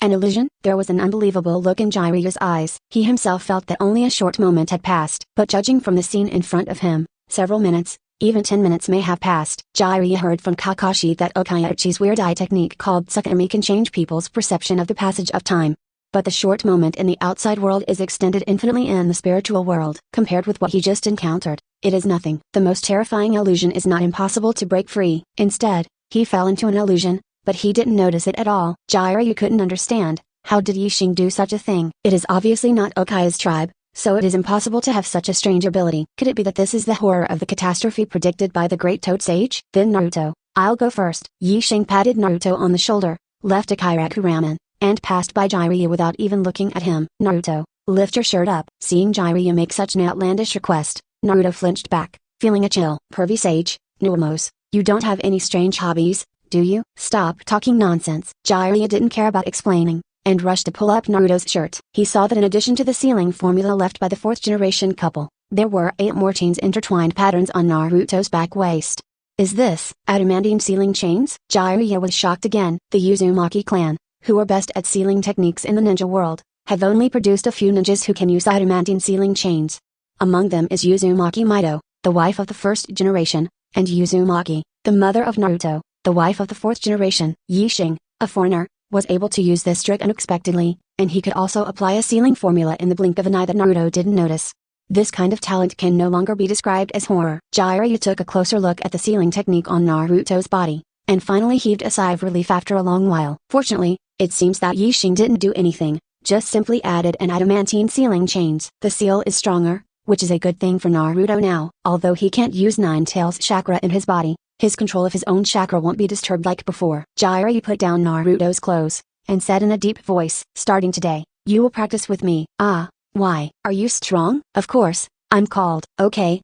A: an illusion? There was an unbelievable look in Jiraiya's eyes. He himself felt that only a short moment had passed. But judging from the scene in front of him, several minutes, even 10 minutes may have passed. Jiraiya heard from Kakashi that Okaichi's weird eye technique called Tsukimi can change people's perception of the passage of time. But the short moment in the outside world is extended infinitely in the spiritual world. Compared with what he just encountered, it is nothing. The most terrifying illusion is not impossible to break free. Instead, he fell into an illusion, but he didn't notice it at all. Jiraiya couldn't understand, how did Yi Sheng do such a thing? It is obviously not Okai's tribe, so it is impossible to have such a strange ability. Could it be that this is the horror of the catastrophe predicted by the great Toad Sage? Then Naruto, I'll go first. Yi Sheng patted Naruto on the shoulder, left Ikaraku Ramen, and passed by Jiraiya without even looking at him. Naruto, lift your shirt up. Seeing Jiraiya make such an outlandish request, Naruto flinched back, feeling a chill. Pervy sage, Nuamos, you don't have any strange hobbies, do you? Stop talking nonsense. Jiraiya didn't care about explaining. and rushed to pull up Naruto's shirt. He saw that in addition to the sealing formula left by the 4th generation couple, there were 8 more chains intertwined patterns on Naruto's back waist. Is this adamantine sealing chains? Jiraiya was shocked again. The Uzumaki clan, who are best at sealing techniques in the ninja world, have only produced a few ninjas who can use adamantine sealing chains. Among them is Uzumaki Mido, the wife of the 1st generation, and Uzumaki, the mother of Naruto, the wife of the 4th generation. Yixing, a foreigner, was able to use this trick unexpectedly, and he could also apply a sealing formula in the blink of an eye that Naruto didn't notice. This kind of talent can no longer be described as horror. Jiraiya took a closer look at the sealing technique on Naruto's body, and finally heaved a sigh of relief after a long while. Fortunately, it seems that Yixing didn't do anything, just simply added an adamantine sealing chains. The seal is stronger, which is a good thing for Naruto now. Although he can't use Nine Tails chakra in his body, his control of his own chakra won't be disturbed like before. Jiraiya put down Naruto's clothes, and said in a deep voice, "Starting today, you will practice with me." "Ah, why? Are you strong?" "Of course, I'm called." Okay,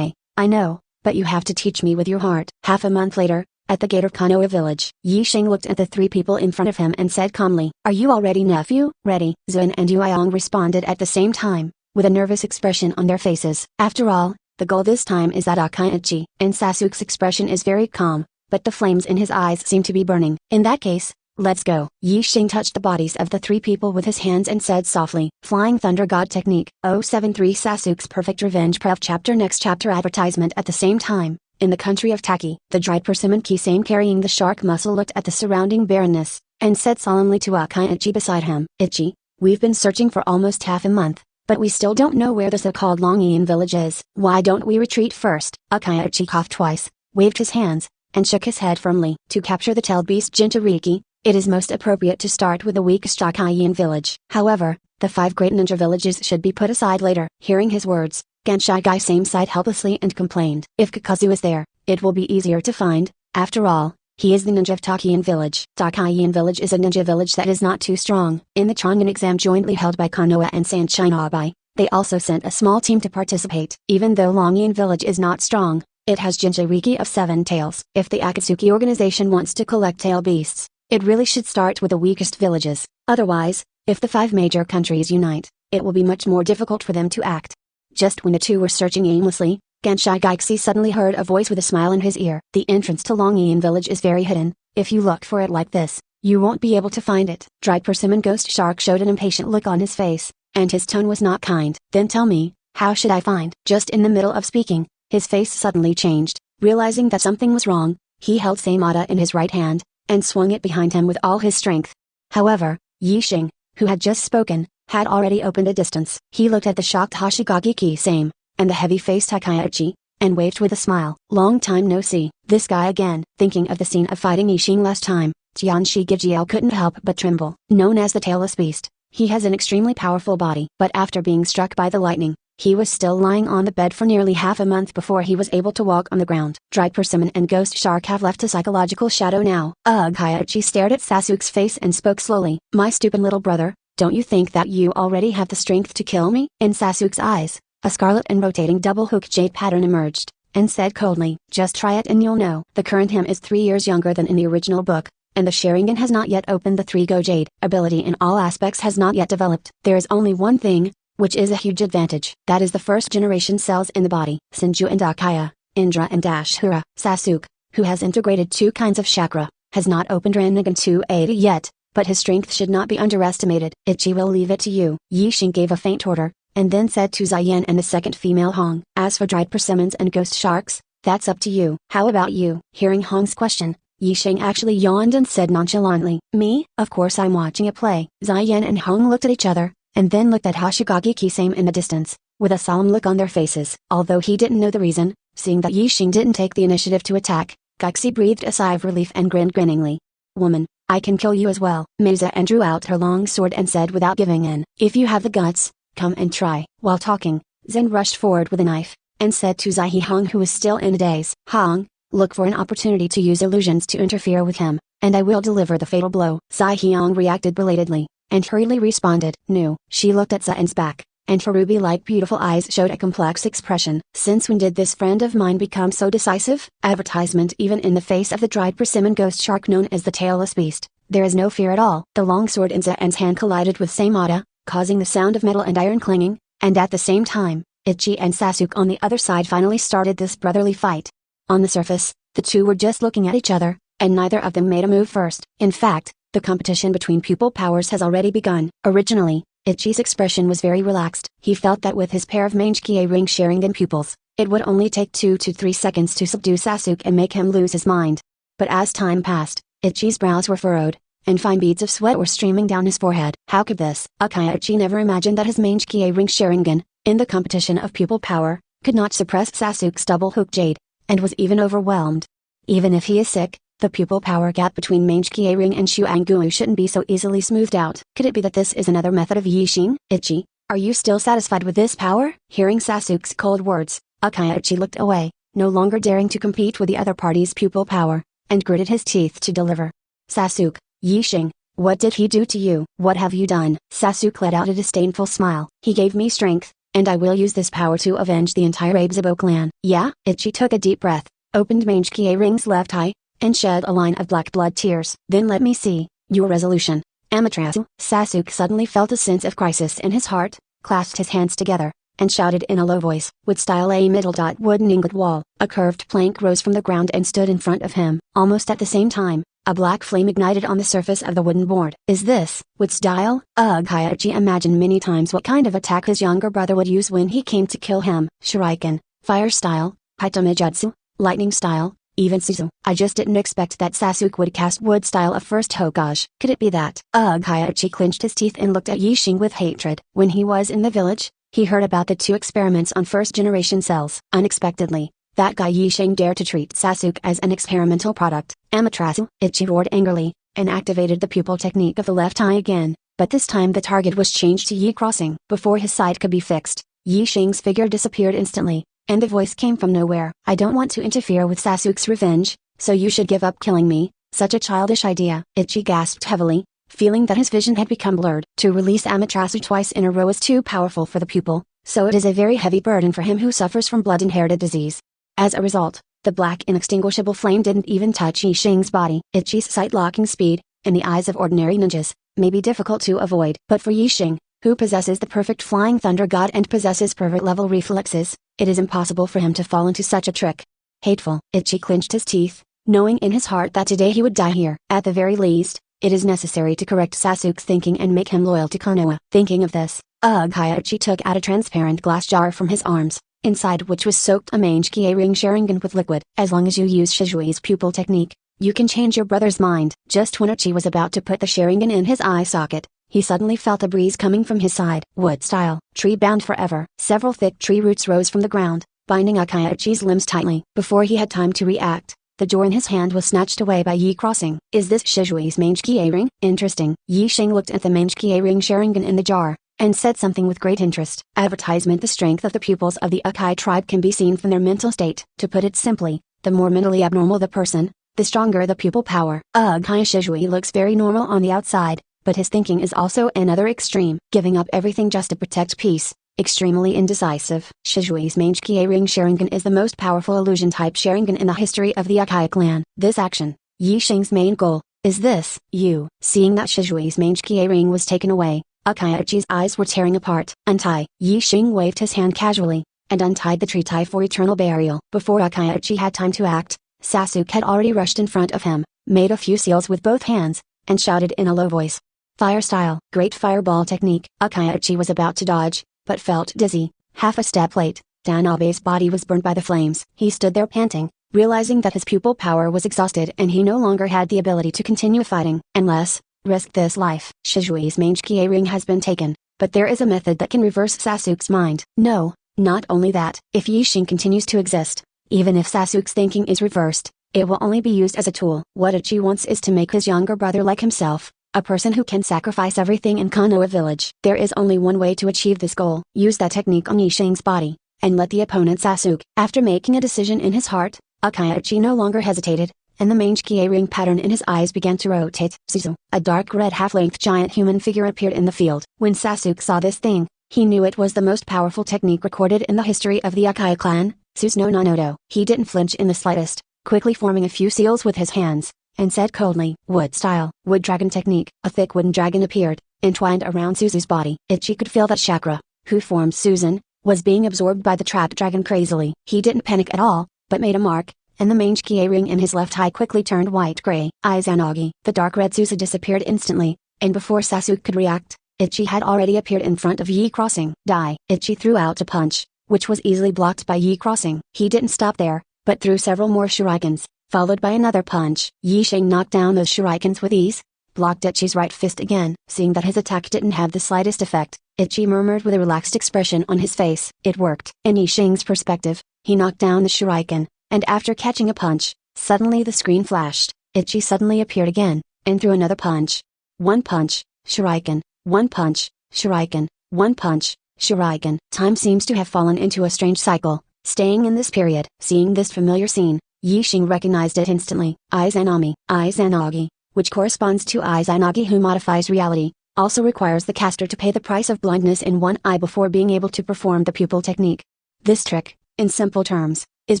A: I know, but you have to teach me with your heart." Half a month later, at the gate of Konoha village, Yixing looked at the 3 people in front of him and said calmly, "Are you all ready, nephew?" "Ready." Zun and Yueyang responded at the same time, with a nervous expression on their faces. After all, the goal this time is that Akaichi. And Sasuke's expression is very calm, but the flames in his eyes seem to be burning. "In that case, let's go." Yixing touched the bodies of the 3 people with his hands and said softly, "Flying Thunder God Technique." 073 Sasuke's Perfect Revenge Pref Chapter Next Chapter Advertisement. At the same time, in the country of Taki, the dried persimmon Kisame carrying the shark muscle looked at the surrounding barrenness, and said solemnly to Akaichi beside him, "Ichi, we've been searching for almost half a month, but we still don't know where the so-called Longian village is. Why don't we retreat first?" Akaichi coughed twice, waved his hands, and shook his head firmly. "To capture the tailed beast Jinchuriki, it is most appropriate to start with the weakest Shokaian village. However, the 5 great ninja villages should be put aside later." Hearing his words, Gansha Gisame sighed helplessly and complained, "If Kakazu is there, it will be easier to find. After all, he is the ninja of Takian village." Takian village is a ninja village that is not too strong. In the Chongan exam jointly held by Konoha and Sanshinabai, they also sent a small team to participate. Even though Longian village is not strong, it has Jinchuriki of 7 tails. If the Akatsuki organization wants to collect tail beasts, it really should start with the weakest villages. Otherwise, if the 5 major countries unite, it will be much more difficult for them to act. Just when the 2 were searching aimlessly, Gansha Gisame suddenly heard a voice with a smile in his ear. "The entrance to Longian village is very hidden. If you look for it like this, you won't be able to find it." Dried persimmon Ghost Shark showed an impatient look on his face, and his tone was not kind. "Then tell me, how should I find?" Just in the middle of speaking, his face suddenly changed. Realizing that something was wrong, he held Samada in his right hand, and swung it behind him with all his strength. However, Yixing, who had just spoken, had already opened a distance. He looked at the shocked Hoshigaki Kisame, and the heavy-faced Takaichi, and waved with a smile. "Long time no see." This guy again. Thinking of the scene of fighting Yixing last time, Jianshi Gijiao couldn't help but tremble. Known as the Tailless Beast, he has an extremely powerful body. But after being struck by the lightning, he was still lying on the bed for nearly half a month before he was able to walk on the ground. Dried persimmon and Ghost Shark have left a psychological shadow now. Kaichi stared at Sasuke's face and spoke slowly. "My stupid little brother, don't you think that you already have the strength to kill me?" In Sasuke's eyes, a scarlet and rotating double-hook jade pattern emerged, and said coldly, "Just try it and you'll know." The current him is 3 years younger than in the original book, and the Sharingan has not yet opened. The 3-go jade ability in all aspects has not yet developed. There is only one thing, which is a huge advantage. That is the 1st generation cells in the body. Senju and Akaya, Indra and Ashura. Sasuke, who has integrated 2 kinds of chakra, has not opened Rinnegan 280 yet, but his strength should not be underestimated. "Ichi will leave it to you." Yixing gave a faint order, and then said to Ziyan and the second female Hong, "As for dried persimmons and ghost sharks, that's up to you." "How about you?" Hearing Hong's question, Yixing actually yawned and said nonchalantly, "Me? Of course I'm watching a play." Ziyan and Hong looked at each other, and then looked at Hoshigaki Kisame in the distance, with a solemn look on their faces. Although he didn't know the reason, seeing that Yixing didn't take the initiative to attack, Gixi breathed a sigh of relief and grinned grinningly. "Woman, I can kill you as well." Meiza and drew out her long sword and said without giving in, "If you have the guts, come and try." While talking, Zen rushed forward with a knife, and said to Zai Hong, who was still in a daze, "Hong, look for an opportunity to use illusions to interfere with him, and I will deliver the fatal blow." Zai Hong reacted belatedly, and hurriedly responded, "No." She looked at Zain's back, and her ruby-like beautiful eyes showed a complex expression. "Since when did this friend of mine become so decisive?" Advertisement. Even in the face of the dried persimmon ghost shark known as the Tailless Beast, There is no fear at all. The long sword in Zen's hand collided with Samada, causing the sound of metal and iron clanging, and at the same time, Ichi and Sasuke on the other side finally started this brotherly fight. On the surface, the two were just looking at each other, and neither of them made a move first. In fact, the competition between pupil powers has already begun. Originally, Ichi's expression was very relaxed. He felt that with his pair of Mangekyou ring Sharingan pupils, it would only take 2 to 3 seconds to subdue Sasuke and make him lose his mind. But as time passed, Ichi's brows were furrowed, and fine beads of sweat were streaming down his forehead. How could this? Ichi never imagined that his Mangekyou ring Sharingan, in the competition of pupil power, could not suppress Sasuke's double hook jade, and was even overwhelmed. Even if he is sick, the pupil power gap between Mangekyou ring and Shuangyu shouldn't be so easily smoothed out. Could it be that this is another method of Yixing? Ichi, are you still satisfied with this power? Hearing Sasuke's cold words, Ichi looked away, no longer daring to compete with the other party's pupil power, and gritted his teeth to deliver. Sasuke, Yixing, what did he do to you? What have you done? Sasuke let out a disdainful smile. He gave me strength, and I will use this power to avenge the entire Abezubo clan. Yeah? Ichi took a deep breath, opened Mangekyou ring's left eye, and shed a line of black blood tears. Then let me see your resolution, Amaterasu. Sasuke suddenly felt a sense of crisis in his heart, clasped his hands together, and shouted in a low voice. Wood style a middle dot wooden ingot wall. A curved plank rose from the ground and stood in front of him. Almost at the same time, a black flame ignited on the surface of the wooden board. Is this wood style? Ichi imagined many times what kind of attack his younger brother would use when he came to kill him. Shuriken, fire style, Hitomijutsu, lightning style, even Suzu. I just didn't expect that Sasuke would cast wood style of first Hokage. Could it be that? Ichi clenched his teeth and looked at Yixing with hatred. When he was in the village, he heard about the 2 experiments on first-generation cells. Unexpectedly, that guy Yixing dared to treat Sasuke as an experimental product. Amaterasu, Ichi roared angrily, and activated the pupil technique of the left eye again, but this time the target was changed to Yi crossing. Before his sight could be fixed, Yixing's figure disappeared instantly, and the voice came from nowhere. I don't want to interfere with Sasuke's revenge, so you should give up killing me. Such a childish idea. Ichi gasped heavily, feeling that his vision had become blurred. To release Amaterasu twice in a row is too powerful for the pupil, so it is a very heavy burden for him who suffers from blood-inherited disease. As a result, the black inextinguishable flame didn't even touch Yixing's body. Ichi's sight-locking speed, in the eyes of ordinary ninjas, may be difficult to avoid. But for Yixing, who possesses the perfect flying thunder god and possesses pervert-level reflexes, it is impossible for him to fall into such a trick. Hateful. Ichi clenched his teeth, knowing in his heart that today he would die here. At the very least, it is necessary to correct Sasuke's thinking and make him loyal to Konoha. Thinking of this, Ichi took out a transparent glass jar from his arms, inside which was soaked a Mangekyou ring Sharingan with liquid. As long as you use Shizui's pupil technique, you can change your brother's mind. Just when Ichi was about to put the Sharingan in his eye socket, he suddenly felt a breeze coming from his side. Wood style, tree bound forever. Several thick tree roots rose from the ground, binding Ichi's limbs tightly. Before he had time to react, the jar in his hand was snatched away by Yi crossing. Is this Shizui's Mangekyou ring? Interesting. Yixing looked at the Mangekyou ring Sharingan in the jar, and said something with great interest. Advertisement. The strength of the pupils of the Ukai tribe can be seen from their mental state. To put it simply, the more mentally abnormal the person, the stronger the pupil power. Ukai Shizui looks very normal on the outside, but his thinking is also another extreme. Giving up everything just to protect peace, extremely indecisive. Shizui's Mangekyou ring Sharingan is the most powerful illusion-type Sharingan in the history of the Ukai clan. This action, Yixing's main goal, is this. You. Seeing that Shizui's Mangekyou ring was taken away, Ichi's eyes were tearing apart. Untie. Yixing waved his hand casually, and untied the tree tie for eternal burial. Before Ichi had time to act, Sasuke had already rushed in front of him, made a few seals with both hands, and shouted in a low voice. Fire style. Great fireball technique. Ichi was about to dodge, but felt dizzy. Half a step late, Tanabe's body was burned by the flames. He stood there panting, realizing that his pupil power was exhausted and he no longer had the ability to continue fighting. Unless, risk this life. Shizui's Mangekyou ring has been taken, but there is a method that can reverse Sasuke's mind. No, not only that. If Yixing continues to exist, even if Sasuke's thinking is reversed, it will only be used as a tool. What Ichi wants is to make his younger brother like himself, a person who can sacrifice everything in Konoha village. There is only one way to achieve this goal. Use that technique on Yixing's body, and let the opponent Sasuke. After making a decision in his heart, Ichi no longer hesitated, and the Mangekyou ring pattern in his eyes began to rotate. Suzu. A dark red half-length giant human figure appeared in the field. When Sasuke saw this thing, he knew it was the most powerful technique recorded in the history of the Ukai clan, Suzu no Nanodo. He didn't flinch in the slightest, quickly forming a few seals with his hands. and said coldly, "Wood style, wood dragon technique." A thick wooden dragon appeared, entwined around Suzu's body. Itchy could feel that chakra, who formed Susan, was being absorbed by the trapped dragon crazily. He didn't panic at all, but made a mark, and the mange key ring in his left eye quickly turned white-gray. Izanagi. The dark red Suzu disappeared instantly, and before Sasuke could react, Itchy had already appeared in front of Yi Crossing. Die! Itchy threw out a punch, which was easily blocked by Yi Crossing. He didn't stop there, but threw several more shurikens, followed by another punch. Yi Sheng knocked down those shurikens with ease, blocked Itchy's right fist again. Seeing that his attack didn't have the slightest effect, Itchy murmured with a relaxed expression on his face. It worked. In Yi Sheng's perspective, he knocked down the shuriken, and after catching a punch, suddenly the screen flashed. Itchy suddenly appeared again, and threw another punch. One punch, shuriken, one punch, shuriken, one punch, shuriken. Time seems to have fallen into a strange cycle, staying in this period. Seeing this familiar scene, Yi Sheng recognized it instantly. Izanagi, which corresponds to Izanagi who modifies reality, also requires the caster to pay the price of blindness in one eye before being able to perform the pupil technique. This trick, in simple terms, is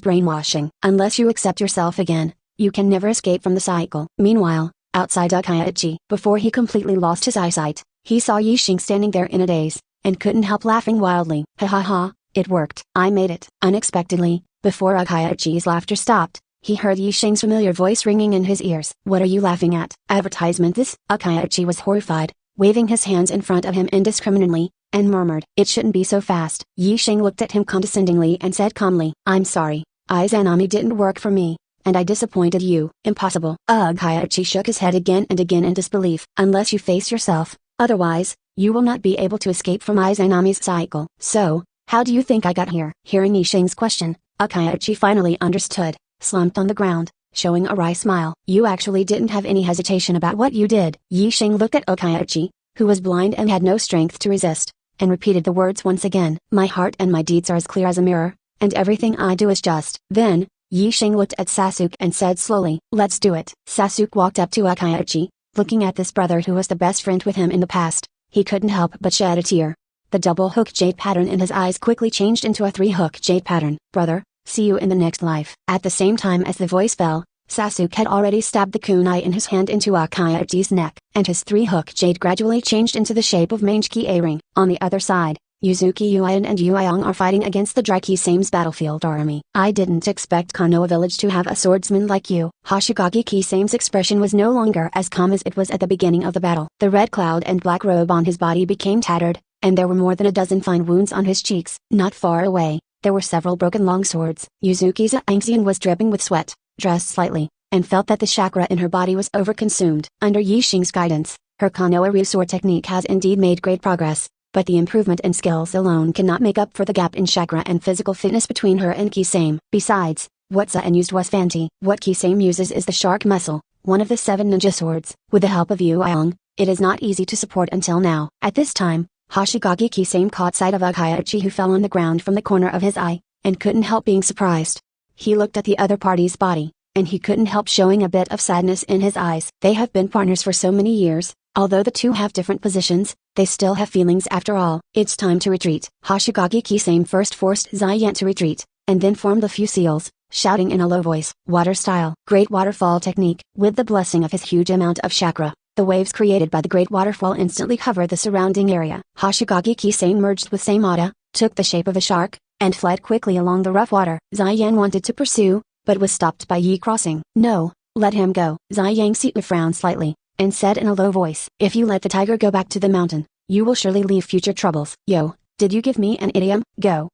A: brainwashing. Unless you accept yourself again, you can never escape from the cycle. Meanwhile, outside Uchiha Itchy, before he completely lost his eyesight, he saw Yi Sheng standing there in a daze, and couldn't help laughing wildly. Ha ha ha, it worked. I made it. Unexpectedly, before Uchiha Itchy's laughter stopped, he heard Yi Sheng's familiar voice ringing in his ears. What are you laughing at? Advertisement this? Uchiha Itchy was horrified, waving his hands in front of him indiscriminately, and murmured, "It shouldn't be so fast." Yi Sheng looked at him condescendingly and said calmly, "I'm sorry, Izanami didn't work for me, and I disappointed you." Impossible. Uchiha Itchy shook his head again and again in disbelief. Unless you face yourself, otherwise, you will not be able to escape from Izanami's cycle. So, how do you think I got here? Hearing Yi Sheng's question, Uchiha Itchy finally understood, slumped on the ground, showing a wry smile. You actually didn't have any hesitation about what you did. Yi Sheng looked at Uchiha Itchy, who was blind and had no strength to resist, and repeated the words once again. My heart and my deeds are as clear as a mirror, and everything I do is just. Then, Yi Sheng looked at Sasuke and said slowly, "Let's do it." Sasuke walked up to Uchiha Itchy, looking at this brother who was the best friend with him in the past. He couldn't help but shed a tear. The double hook jade pattern in his eyes quickly changed into a 3-hook jade pattern. "Brother, see you in the next life." At the same time as the voice fell, Sasuke had already stabbed the kunai in his hand into Uchiha Itchy's neck, and his 3-hook jade gradually changed into the shape of mange ki A-ring. On the other side, Yuzuki Uian and Uiang are fighting against the Dry Kisame's battlefield army. I didn't expect Konoha village to have a swordsman like you. Hoshigaki Kisame's expression was no longer as calm as it was at the beginning of the battle. The red cloud and black robe on his body became tattered, and there were more than a dozen fine wounds on his cheeks. Not far away, there were several broken longswords. Yuzuki's Anxian was dripping with sweat, dressed slightly, and felt that the chakra in her body was overconsumed. Under Yi Sheng's guidance, her Konoha Ryu sword technique has indeed made great progress, but the improvement in skills alone cannot make up for the gap in chakra and physical fitness between her and Kisame. Besides, what Zain used was fancy. What Kisame uses is the shark muscle, one of the 7 ninja swords. With the help of Uiang, it is not easy to support until now. At this time, Hoshigaki Kisame caught sight of Uchiha Itchy, who fell on the ground from the corner of his eye, and couldn't help being surprised. He looked at the other party's body, and he couldn't help showing a bit of sadness in his eyes. They have been partners for so many years. Although the two have different positions, they still have feelings after all. It's time to retreat. Hoshigaki Kisame first forced Zayan to retreat, and then formed a few seals, shouting in a low voice, "Water style, great waterfall technique." With the blessing of his huge amount of chakra, the waves created by the great waterfall instantly covered the surrounding area. Hoshigaki Kisame merged with Samada, took the shape of a shark, and fled quickly along the rough water. Zayan wanted to pursue, but was stopped by Yi Crossing. "No, let him go." Ziyang frowned slightly, and said in a low voice, "If you let the tiger go back to the mountain, you will surely leave future troubles." "Yo, did you give me an idiom? Go,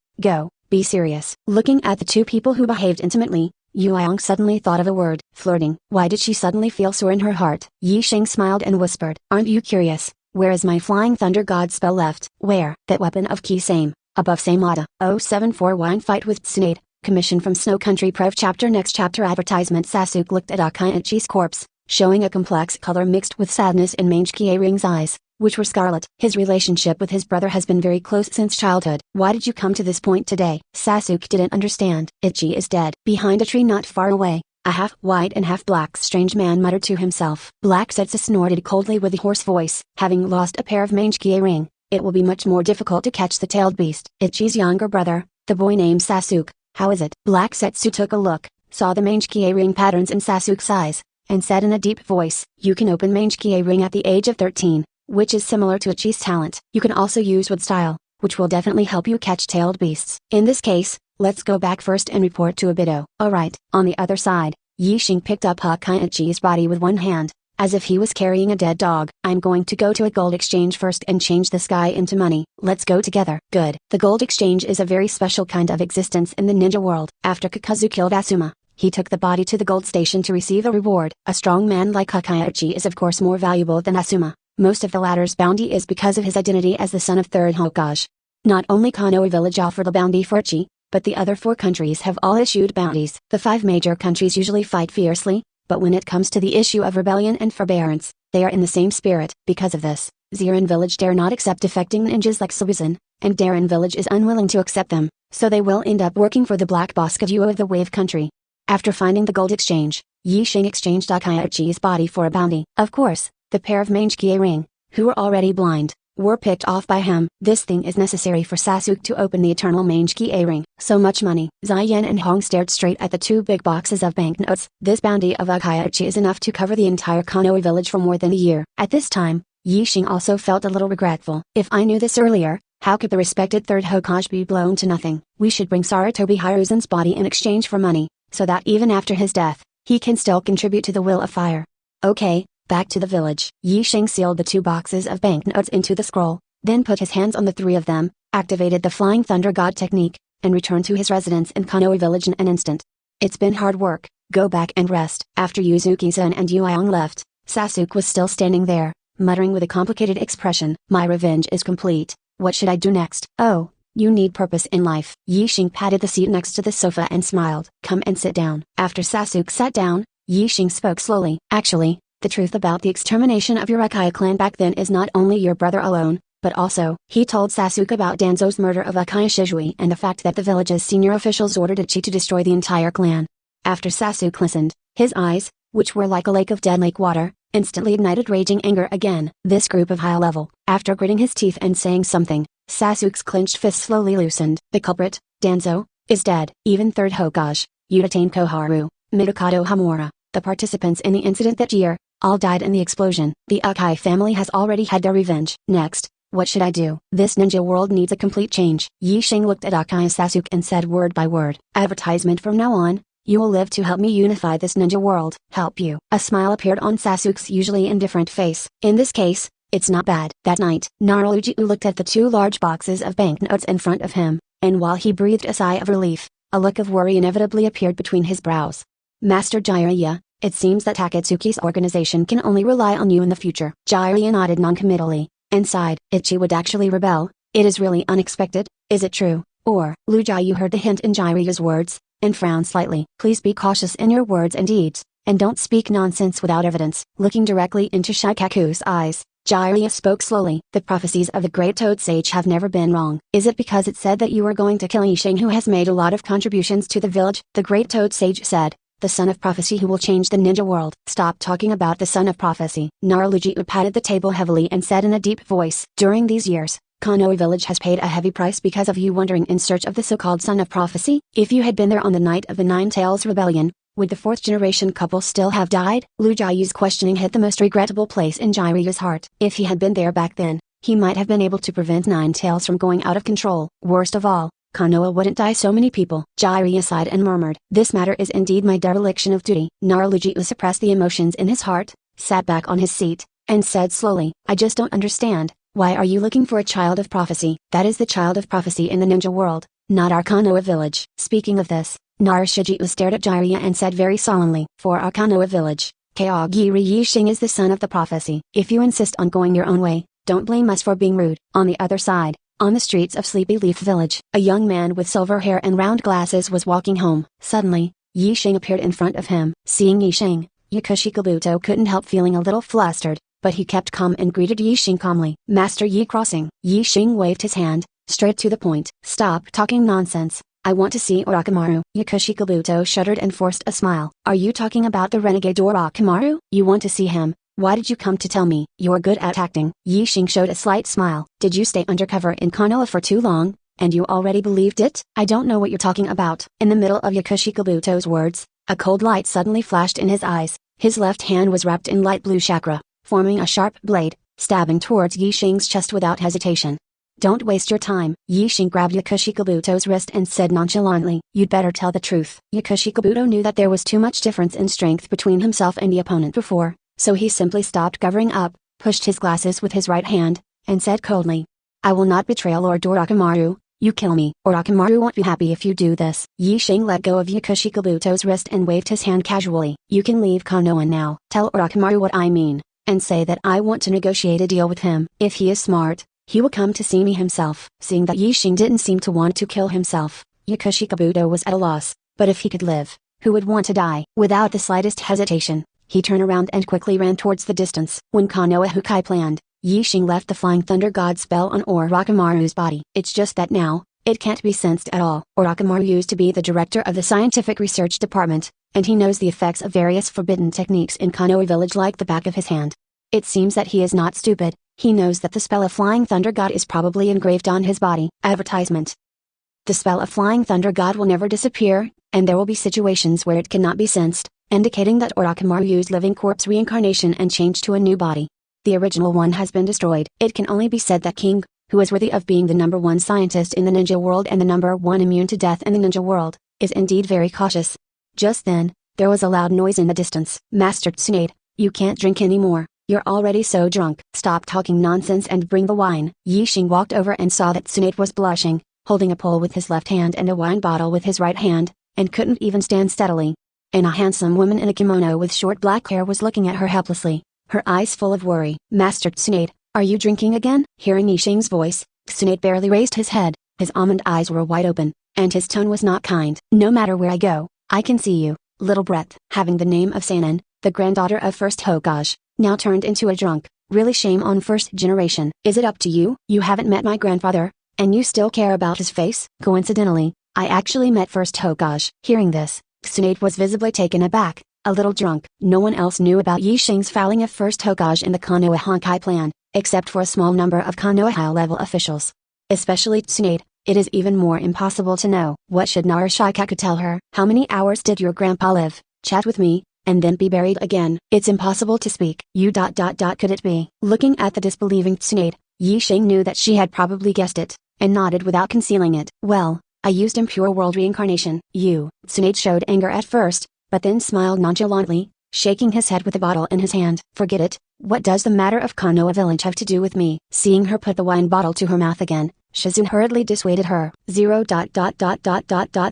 A: be serious." Looking at the two people who behaved intimately, Yuiang suddenly thought of a word, flirting. Why did she suddenly feel sore in her heart? Yi Sheng smiled and whispered, "Aren't you curious? Where is my flying thunder god spell left?" "Where?" "That weapon of Kisame, above Samada." 074 Wine Fight with Tsunade, commission from Snow Country Prov Chapter Next Chapter Advertisement. Sasuke looked at Uchiha Itchy's corpse, showing a complex color mixed with sadness in Mange Kie-ring's eyes, which were scarlet. His relationship with his brother has been very close since childhood. "Why did you come to this point today?" Sasuke didn't understand. "Itchy is dead." Behind a tree not far away, a half white and half black strange man muttered to himself. Black Setsu snorted coldly with a hoarse voice. "Having lost a pair of Mange Kie-ring, it will be much more difficult to catch the tailed beast." Itchy's younger brother, the boy named Sasuke, "How is it?" Black Setsu took a look, saw the Mange Kie-ring patterns in Sasuke's eyes, and said in a deep voice, "You can open Mangekyou ring at the age of 13, which is similar to Ichi's talent. You can also use wood style, which will definitely help you catch tailed beasts. In this case, let's go back first and report to Obito." Alright. On the other side, Yixing picked up Ichi's body with one hand, as if he was carrying a dead dog. "I'm going to go to a gold exchange first and change this guy into money. Let's go together." Good. The gold exchange is a very special kind of existence in the ninja world. After Kakazu killed Asuma, he took the body to the gold station to receive a reward. A strong man like Kakashi is of course more valuable than Asuma. Most of the latter's bounty is because of his identity as the son of third Hokage. Not only Konoha village offered a bounty for Ichi, but the other 4 countries have all issued bounties. The 5 major countries usually fight fiercely, but when it comes to the issue of rebellion and forbearance, they are in the same spirit. Because of this, Zirin village dare not accept defecting ninjas like Suizan, and Darren village is unwilling to accept them, so they will end up working for the Black Bosca duo of the Wave Country. After finding the gold exchange, Yixing exchanged Akachi's body for a bounty. Of course, the pair of Mangekyou ring, who were already blind, were picked off by him. This thing is necessary for Sasuke to open the eternal Mangekyou ring. So much money. Ziyen and Hong stared straight at the 2 big boxes of banknotes. This bounty of Akachi is enough to cover the entire Konoha village for more than a year. At this time, Yixing also felt a little regretful. If I knew this earlier, how could the respected third Hokage be blown to nothing? We should bring Sarutobi Hiruzen's body in exchange for money, so that even after his death, he can still contribute to the Will of Fire. Okay. Back to the village. Yixing sealed the 2 boxes of banknotes into the scroll, then put his hands on the 3 of them, activated the Flying Thunder God technique, and returned to his residence in Konoha village in an instant. It's been hard work, go back and rest. After Yuzuki-san and Yuiong left, Sasuke was still standing there, muttering with a complicated expression. "My revenge is complete, what should I do next?" "Oh, you need purpose in life." Yixing patted the seat next to the sofa and smiled. "Come and sit down." After Sasuke sat down, Yixing spoke slowly. "Actually, the truth about the extermination of your Uchiha clan back then is not only your brother alone, but also." He told Sasuke about Danzo's murder of Uchiha Shizui and the fact that the village's senior officials ordered Ichi to destroy the entire clan. After Sasuke listened, his eyes, which were like a lake of dead lake water, instantly ignited raging anger again. This group of high level. After gritting his teeth and saying something, Sasuke's clenched fist slowly loosened. "The culprit, Danzo, is dead." Even third Hokage, Udatain Koharu, Midokado Hamura, the participants in the incident that year, all died in the explosion. The Uchiha family has already had their revenge. Next, what should I do? This ninja world needs a complete change. Yixing looked at Uchiha Sasuke and said word by word. "Advertisement from now on, you will live to help me unify this ninja world." "Help you?" A smile appeared on Sasuke's usually indifferent face. "In this case, it's not bad." That night, Naruto looked at the 2 large boxes of banknotes in front of him, and while he breathed a sigh of relief, a look of worry inevitably appeared between his brows. "Master Jiraiya, it seems that Takatsuki's organization can only rely on you in the future." Jiraiya nodded noncommittally, and sighed. "Ichi would actually rebel? It is really unexpected, is it true? Or?" Lujayu heard the hint in Jiraiya's words, and frowned slightly. "Please be cautious in your words and deeds, and don't speak nonsense without evidence." Looking directly into Shikaku's eyes, Jiraiya spoke slowly. "The prophecies of the great Toad Sage have never been wrong. Is it because it said that you were going to kill Yixing, who has made a lot of contributions to the village?" The great Toad Sage said. "The son of prophecy who will change the ninja world." "Stop talking about the son of prophecy." Naruto patted the table heavily and said in a deep voice. "During these years, Konoha village has paid a heavy price because of you wandering in search of the so-called son of prophecy. If you had been there on the night of the Nine Tails Rebellion, would the 4th generation couple still have died?" Lujayu's questioning hit the most regrettable place in Jiraiya's heart. If he had been there back then, he might have been able to prevent Nine Tails from going out of control. Worst of all, Konoha wouldn't die so many people. Jiraiya sighed and murmured, "This matter is indeed my dereliction of duty." Naruto suppressed the emotions in his heart, sat back on his seat, and said slowly, "I just don't understand, why are you looking for a child of prophecy? That is the child of prophecy in the ninja world, not our Konoha village." Speaking of this, Naruto stared at Jiraiya and said very solemnly, "For our Konoha village, Kaogiri Yixing is the son of the prophecy. If you insist on going your own way, don't blame us for being rude." On the other side, on the streets of Sleepy Leaf Village, a young man with silver hair and round glasses was walking home. Suddenly, Yixing appeared in front of him. Seeing Yixing, Yukishi Kabuto couldn't help feeling a little flustered, but he kept calm and greeted Yixing calmly. "Master Yi crossing." Yixing waved his hand, straight to the point. "Stop talking nonsense. I want to see Orochimaru." Yukishi Kabuto shuddered and forced a smile. "Are you talking about the renegade Orochimaru? You want to see him? Why did you come to tell me? You're good at acting." Yixing showed a slight smile. "Did you stay undercover in Konoha for too long, and you already believed it?" "I don't know what you're talking about." In the middle of Yukishi Kabuto's words, A cold light suddenly flashed in his eyes. His left hand was wrapped in light blue chakra, forming a sharp blade, stabbing towards Yixing's chest without hesitation. Don't waste your time. Yixing grabbed Yakushi Kabuto's wrist and said nonchalantly, "You'd better tell the truth." Yakushi Kabuto knew that there was too much difference in strength between himself and the opponent before, so he simply stopped covering up, pushed his glasses with his right hand, and said coldly, "I will not betray Lord Orochimaru. You kill me. Orochimaru won't be happy if you do this." Yixing let go of Yakushi Kabuto's wrist and waved his hand casually. "You can leave Konoha now. Tell Orochimaru what I mean, and say that I want to negotiate a deal with him. If he is smart, he will come to see me himself." Seeing that Yixing didn't seem to want to kill himself, Yakushi Kabuto was at a loss, but if he could live, who would want to die? Without the slightest hesitation, he turned around and quickly ran towards the distance. When Konoha Hukai planned, Yixing left the Flying Thunder God spell on Orochimaru's body. It's just that now, it can't be sensed at all. Orochimaru used to be the director of the scientific research department, and he knows the effects of various forbidden techniques in Konoha village like the back of his hand. It seems that he is not stupid. He knows that the spell of Flying Thunder God is probably engraved on his body. Advertisement. The spell of Flying Thunder God will never disappear, and there will be situations where it cannot be sensed, indicating that Orochimaru used living corpse reincarnation and changed to a new body. The original one has been destroyed. It can only be said that King, who is worthy of being the #1 scientist in the ninja world and the #1 immune to death in the ninja world, is indeed very cautious. Just then, there was a loud noise in the distance. "Master Tsunade, you can't drink anymore. You're already so drunk. Stop talking nonsense and bring the wine." Yixing walked over and saw that Tsunade was blushing, holding a pole with his left hand and a wine bottle with his right hand, and couldn't even stand steadily. And a handsome woman in a kimono with short black hair was looking at her helplessly, her eyes full of worry. "Master Tsunade, are you drinking again?" Hearing Yixing's voice, Tsunade barely raised his head, his almond eyes were wide open, and his tone was not kind. "No matter where I go, I can see you, little brat." Having the name of Sanin, the granddaughter of first Hokage, now turned into a drunk, really shame on first generation. "Is it up to you? You haven't met my grandfather, and you still care about his face?" "Coincidentally, I actually met first Hokage." Hearing this, Tsunade was visibly taken aback, a little drunk. No one else knew about Yixing's fouling of first Hokage in the Konoha Honkai clan, except for a small number of Konoha high-level officials. Especially Tsunade, it is even more impossible to know. What should Narashikaku tell her? "How many hours did your grandpa live? Chat with me, and then be buried again." "It's impossible to speak." Could it be? Looking at the disbelieving Tsunade, Yixing knew that she had probably guessed it, and nodded without concealing it. "Well, I used impure world reincarnation." Tsunade showed anger at first, but then smiled nonchalantly, shaking his head with the bottle in his hand. "Forget it. What does the matter of Konoha village have to do with me?" Seeing her put the wine bottle to her mouth again, Shizune hurriedly dissuaded her.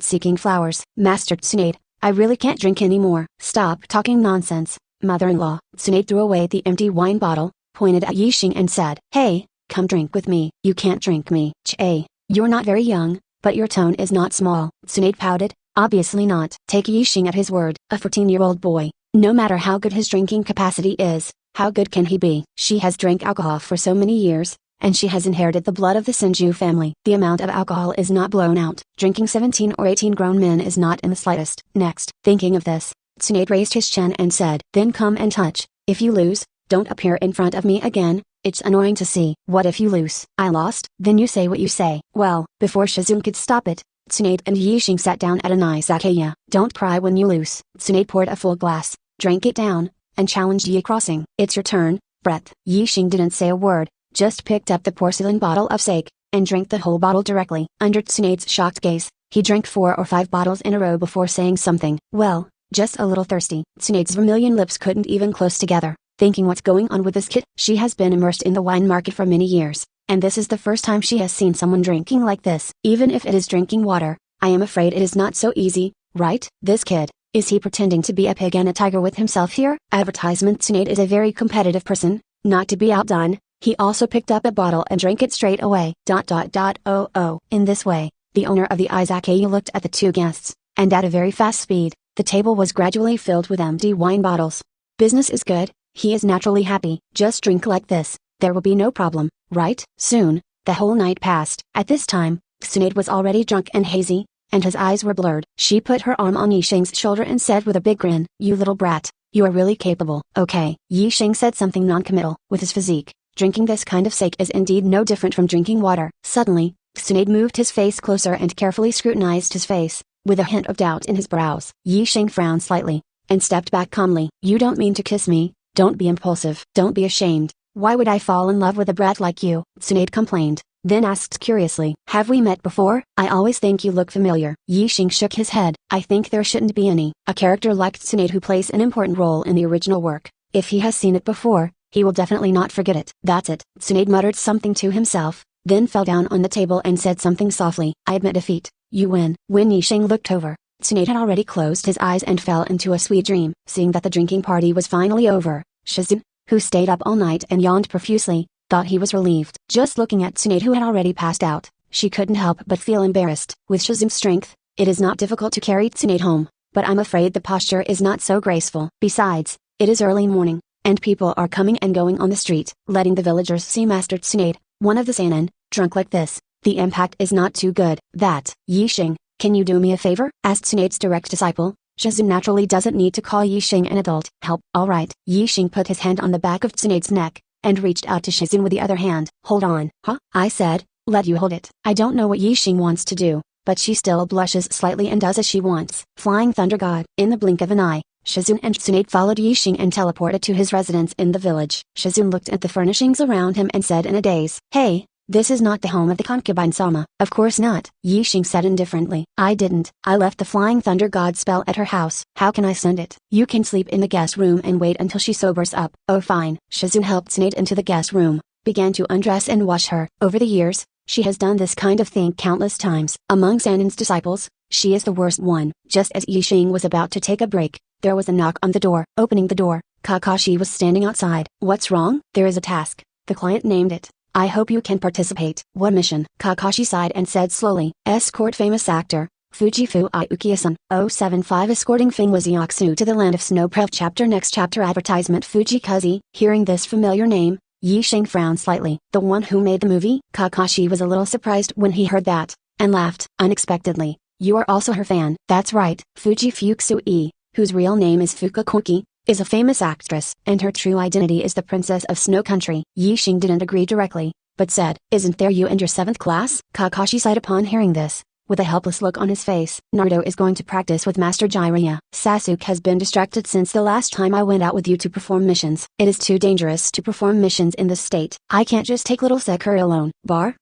A: Seeking flowers. "Master Tsunade, I really can't drink anymore." "Stop talking nonsense, mother-in-law." Tsunade threw away the empty wine bottle, pointed at Yixing and said, "Hey, come drink with me." "You can't drink me." "Che, you're not very young, but your tone is not small." Tsunade pouted, "Obviously not." Take Yixing at his word. A 14-year-old boy, no matter how good his drinking capacity is, how good can he be? She has drank alcohol for so many years, and she has inherited the blood of the Senju family. The amount of alcohol is not blown out. Drinking 17 or 18 grown men is not in the slightest. Next, thinking of this, Tsunade raised his chin and said, "Then come and touch. If you lose, don't appear in front of me again. It's annoying to see." "What if you lose?" "I lost." "Then you say what you say." Well, before Shizune could stop it, Tsunade and Yixing sat down at an izakaya. "Don't cry when you lose." Tsunade poured a full glass, drank it down, and challenged Yi Crossing. "It's your turn, brat." Yixing didn't say a word, just picked up the porcelain bottle of sake, and drank the whole bottle directly. Under Tsunade's shocked gaze, he drank 4 or 5 bottles in a row before saying something. "Well, just a little thirsty." Tsunade's vermilion lips couldn't even close together, thinking what's going on with this kid. She has been immersed in the wine market for many years, and this is the first time she has seen someone drinking like this. Even if it is drinking water, I am afraid it is not so easy, right? This kid, is he pretending to be a pig and a tiger with himself here? Advertisement. Tsunade is a very competitive person, not to be outdone. He also picked up a bottle and drank it straight away. In this way, the owner of the izakaya looked at the two guests, and at a very fast speed, the table was gradually filled with empty wine bottles. Business is good, he is naturally happy. Just drink like this, there will be no problem, right? Soon, the whole night passed. At this time, Tsunade was already drunk and hazy, and his eyes were blurred. She put her arm on Yixing's shoulder and said with a big grin, "You little brat, you are really capable." "Okay." Yixing said something non-committal. With his physique, drinking this kind of sake is indeed no different from drinking water. Suddenly, Tsunade moved his face closer and carefully scrutinized his face, With a hint of doubt in his brows, Yi Xing frowned slightly, and stepped back calmly. You don't mean to kiss me? Don't be impulsive. Don't be ashamed. Why would I fall in love with a brat like you? Tsunade complained, then asked curiously. Have we met before? I always think you look familiar. Yi Xing shook his head. I think there shouldn't be any. A character like Tsunade who plays an important role in the original work, if he has seen it before, he will definitely not forget it. That's it. Tsunade muttered something to himself, then fell down on the table and said something softly. I admit defeat. You win. When Yi Xing looked over, Tsunade had already closed his eyes and fell into a sweet dream. Seeing that the drinking party was finally over, Shizune, who stayed up all night and yawned profusely, thought he was relieved. Just looking at Tsunade who had already passed out, she couldn't help but feel embarrassed. With Shizune's strength, it is not difficult to carry Tsunade home, but I'm afraid the posture is not so graceful. Besides, it is early morning, and people are coming and going on the street. Letting the villagers see Master Tsunade, one of the seinen, drunk like this, the impact is not too good. That, Yi Xing, can you do me a favor? Asked Tsunade's direct disciple. Shizune naturally doesn't need to call Yi Xing an adult. Help. Alright. Yi Xing put his hand on the back of Tsunade's neck, and reached out to Shizune with the other hand. Hold on. Huh? I said, let you hold it. I don't know what Yi Xing wants to do, but she still blushes slightly and does as she wants. Flying Thunder God. In the blink of an eye, Shizune and Tsunade followed Yi Xing and teleported to his residence in the village. Shizune looked at the furnishings around him and said in a daze, Hey, this is not the home of the concubine Sama. Of course not, Yi Xing said indifferently. I didn't. I left the Flying Thunder God spell at her house. How can I send it? You can sleep in the guest room and wait until she sobers up. Oh fine. Shizune helped Tsunade into the guest room, began to undress and wash her. Over the years, she has done this kind of thing countless times. Among Sanin's disciples, she is the worst one. Just as Yi Xing was about to take a break, there was a knock on the door. Opening the door, Kakashi was standing outside. What's wrong? There is a task. The client named it. I hope you can participate. What mission? Kakashi sighed and said slowly. Escort famous actor, Fujifu Iukiya-san, 075 escorting Feng Waziaksu to the land of snow. Chapter next chapter advertisement. Fujikazi. Hearing this familiar name, Yi Xing frowned slightly. The one who made the movie? Kakashi was a little surprised when he heard that, and laughed unexpectedly. You are also her fan. That's right. Fujifuxui, whose real name is Fukakoki, is a famous actress, and her true identity is the Princess of Snow Country. Yi Xing didn't agree directly, but said, Isn't there you and your 7th class? Kakashi sighed upon hearing this, with a helpless look on his face. Naruto is going to practice with Master Jiraiya. Sasuke has been distracted since the last time I went out with you to perform missions. It is too dangerous to perform missions in this state. I can't just take little Sekiri alone.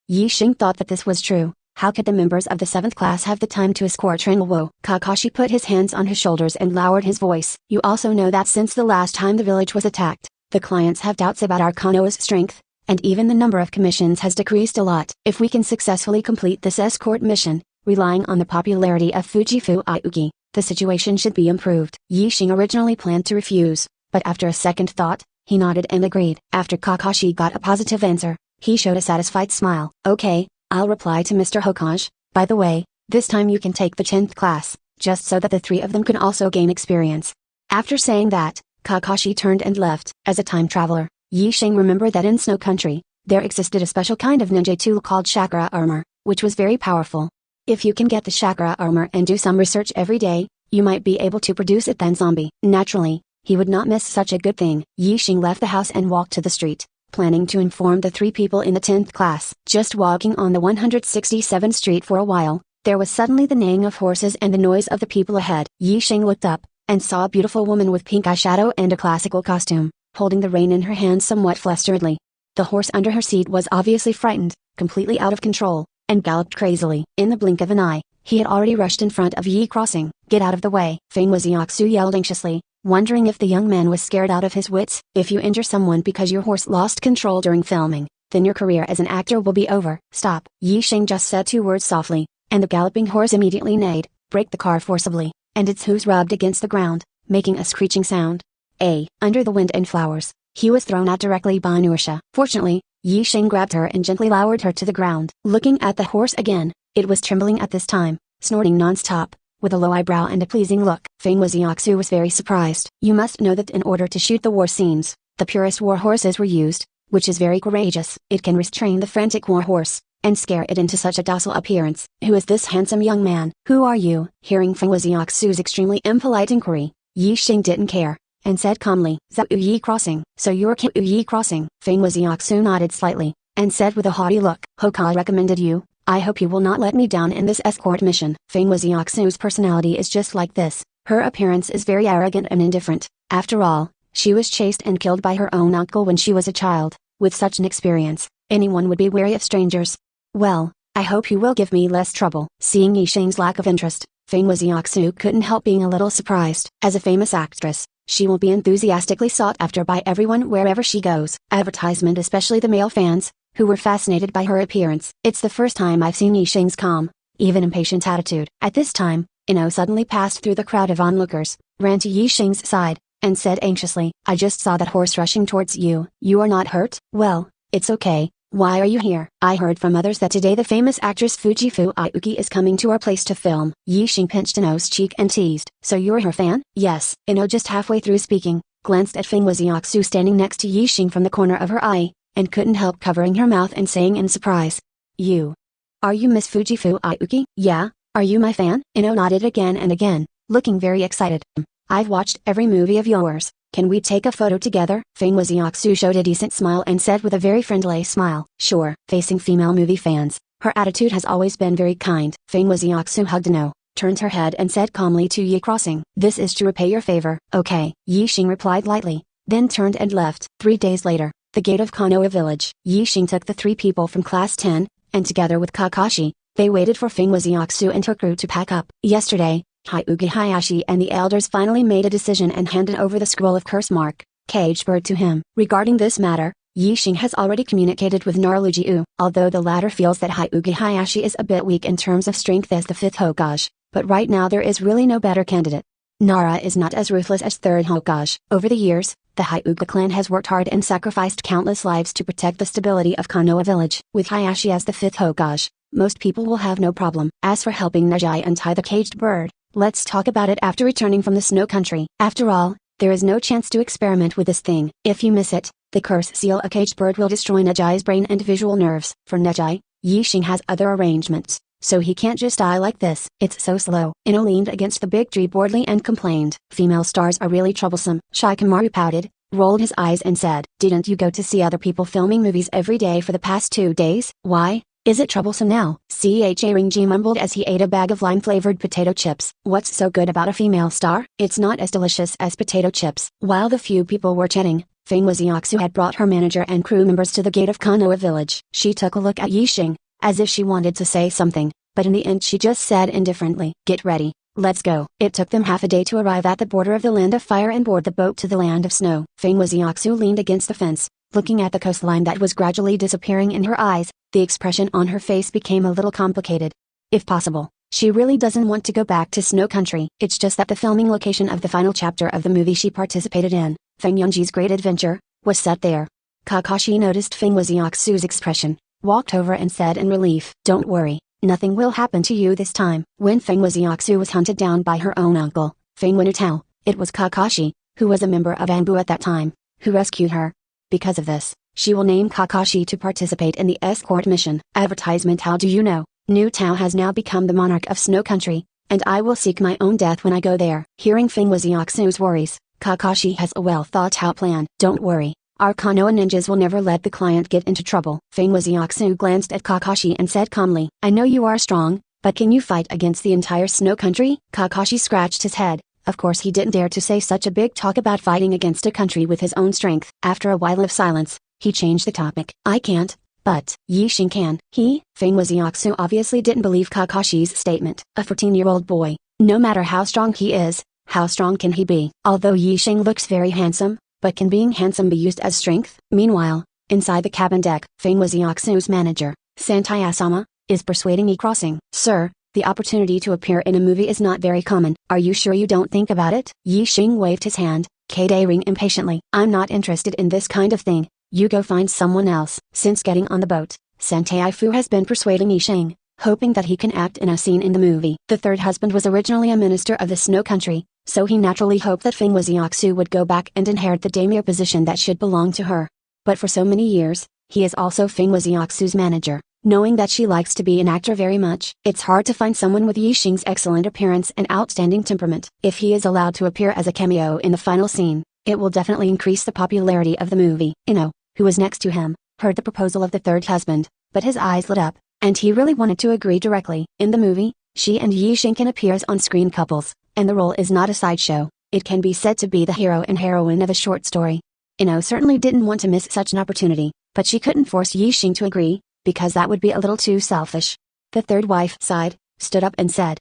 A: Yi Xing thought that this was true. How could the members of the 7th class have the time to escort Renwo? Kakashi put his hands on his shoulders and lowered his voice. You also know that since the last time the village was attacked, the clients have doubts about our Konoha's strength, and even the number of commissions has decreased a lot. If we can successfully complete this escort mission, relying on the popularity of Fujifu Iuki, the situation should be improved. Yi Xing originally planned to refuse, but after a second thought, he nodded and agreed. After Kakashi got a positive answer, he showed a satisfied smile. Okay. I'll reply to Mr. Hokage. By the way, this time you can take the 10th class, just so that the 3 of them can also gain experience. After saying that, Kakashi turned and left. As a time traveler, Yi Xing remembered that in Snow Country, there existed a special kind of ninja tool called chakra armor, which was very powerful. If you can get the chakra armor and do some research every day, you might be able to produce it then zombie. Naturally, he would not miss such a good thing. Yi Xing left the house and walked to the street, planning to inform the 3 people in the 10th class. Just walking on the 167th street for a while, there was suddenly the neighing of horses and the noise of the people ahead. Yi Xing looked up, and saw a beautiful woman with pink eyeshadow and a classical costume, holding the rein in her hand somewhat flusteredly. The horse under her seat was obviously frightened, completely out of control, and galloped crazily. In the blink of an eye, he had already rushed in front of Yi crossing. Get out of the way! Feng Waziaksu yelled anxiously, wondering if the young man was scared out of his wits. If you injure someone because your horse lost control during filming, then your career as an actor will be over. Stop! Yi Xing just said 2 words softly, and the galloping horse immediately neighed, braked the car forcibly, and its hooves rubbed against the ground, making a screeching sound. Under the wind and flowers, he was thrown out directly by inertia. Fortunately, Yi Xing grabbed her and gently lowered her to the ground. Looking at the horse again, it was trembling at this time, snorting non-stop, with a low eyebrow and a pleasing look. Feng Waziaksu was very surprised. You must know that in order to shoot the war scenes, the purest war horses were used, which is very courageous. It can restrain the frantic war horse, and scare it into such a docile appearance. Who is this handsome young man? Who are you? Hearing Feng Waziaksu's extremely impolite inquiry, Yi Xing didn't care, and said calmly, Zauyi Crossing. So you're Kyuyi Crossing? Feng Waziaksu nodded slightly, and said with a haughty look, Hokage recommended you. I hope you will not let me down in this escort mission. Feng Wuxiaoxu's personality is just like this. Her appearance is very arrogant and indifferent. After all, she was chased and killed by her own uncle when she was a child. With such an experience, anyone would be wary of strangers. Well, I hope you will give me less trouble. Seeing Yixing's lack of interest, Feng Wuxiaoxu couldn't help being a little surprised. As a famous actress, she will be enthusiastically sought after by everyone wherever she goes. Advertisement, especially the male fans, who were fascinated by her appearance. It's the first time I've seen Yixing's calm, even impatient attitude. At this time, Ino suddenly passed through the crowd of onlookers, ran to Yixing's side, and said anxiously, I just saw that horse rushing towards you. You are not hurt? Well, it's okay. Why are you here? I heard from others that today the famous actress Fujifu Ayuki is coming to our place to film. Yixing pinched Ino's cheek and teased. So you're her fan? Yes. Ino, just halfway through speaking, glanced at Feng Wuxiaoxu standing next to Yixing from the corner of her eye, and couldn't help covering her mouth and saying in surprise. You. Are you Miss Fujifu Ayuki? Yeah. Are you my fan? Ino nodded again and again, looking very excited. I've watched every movie of yours. Can we take a photo together? Feng Wuxiaoxu showed a decent smile and said with a very friendly smile. Sure. Facing female movie fans, her attitude has always been very kind. Feng Wuxiaoxu hugged Ino, turned her head and said calmly to Yi Crossing. This is to repay your favor. Okay. Yixing replied lightly, then turned and left. 3 days later, the gate of Konoha village. Yixing took the 3 people from class 10, and together with Kakashi, they waited for Feng Wuxiaoxu and her crew to pack up. Yesterday, Hyuga Hayashi and the elders finally made a decision and handed over the scroll of curse mark, Caged Bird, to him. Regarding this matter, Yixing has already communicated with Narujiu, although the latter feels that Hyuga Hayashi is a bit weak in terms of strength as the 5th Hokage, but right now there is really no better candidate. Nara is not as ruthless as 3rd Hokage. Over the years, the Hyuga clan has worked hard and sacrificed countless lives to protect the stability of Konoha village. With Hayashi as the 5th Hokage, most people will have no problem. As for helping Najai untie the caged bird, let's talk about it after returning from the snow country. After all, there is no chance to experiment with this thing. If you miss it, the curse seal a caged bird will destroy Najai's brain and visual nerves. For Najai, Yixing has other arrangements, so he can't just die like this. It's so slow. Ino leaned against the big tree boredly and complained. Female stars are really troublesome. Shikamaru pouted, rolled his eyes and said, Didn't you go to see other people filming movies every day for the past 2 days? Why? Is it troublesome now? Ringji mumbled as he ate a bag of lime-flavored potato chips. What's so good about a female star? It's not as delicious as potato chips. While the few people were chatting, Feng Wuxiaoxu had brought her manager and crew members to the gate of Konoha village. She took a look at Yixing, as if she wanted to say something, but in the end she just said indifferently, Get ready, let's go. It took them half a day to arrive at the border of the land of fire and board the boat to the land of snow. Feng Wuxiaoxu leaned against the fence, looking at the coastline that was gradually disappearing in her eyes. The expression on her face became a little complicated. If possible, she really doesn't want to go back to snow country. It's just that the filming location of the final chapter of the movie she participated in, Feng Yunji's Great Adventure, was set there. Kakashi noticed Feng Wuxiaoxu's expression, walked over and said in relief, Don't worry, nothing will happen to you this time. When Feng Wuxiaoxu was hunted down by her own uncle, Feng Winutao, it was Kakashi, who was a member of Anbu at that time, who rescued her. Because of this, she will name Kakashi to participate in the escort mission. Advertisement. How do you know? New Tao has now become the monarch of Snow Country, and I will seek my own death when I go there. Hearing Feng Wuxiaoxu's worries, Kakashi has a well-thought-out plan. Don't worry, our Konoha ninjas will never let the client get into trouble. Feng Wuxiaoxu glanced at Kakashi and said calmly, I know you are strong, but can you fight against the entire Snow Country? Kakashi scratched his head. Of course he didn't dare to say such a big talk about fighting against a country with his own strength. After a while of silence, he changed the topic. I can't, but Yixing can. Feng Wuxiaoxu obviously didn't believe Kakashi's statement. A 14-year-old boy, no matter how strong he is, how strong can he be? Although Yixing looks very handsome, but can being handsome be used as strength? Meanwhile, inside the cabin deck, Feng Wuxiaoxu's manager, Santaya-sama, is persuading Crossing. Sir, the opportunity to appear in a movie is not very common. Are you sure you don't think about it? Yixing waved his hand, catering impatiently. I'm not interested in this kind of thing. You go find someone else. Since getting on the boat, Santaifu has been persuading Yixing, hoping that he can act in a scene in the movie. The third husband was originally a minister of the Snow Country, so he naturally hoped that Feng Wuxiaoxu would go back and inherit the daimyo position that should belong to her. But for so many years, he is also Feng Wuxiaoxu's manager. Knowing that she likes to be an actor very much, it's hard to find someone with Yixing's excellent appearance and outstanding temperament. If he is allowed to appear as a cameo in the final scene, it will definitely increase the popularity of the movie. Ino, who was next to him, heard the proposal of the third husband, but his eyes lit up, and he really wanted to agree directly. In the movie, she and Yi Xing can appear as on-screen couples, and the role is not a sideshow. It can be said to be the hero and heroine of a short story. Ino certainly didn't want to miss such an opportunity, but she couldn't force Yi Xing to agree, because that would be a little too selfish. The third wife sighed, stood up and said,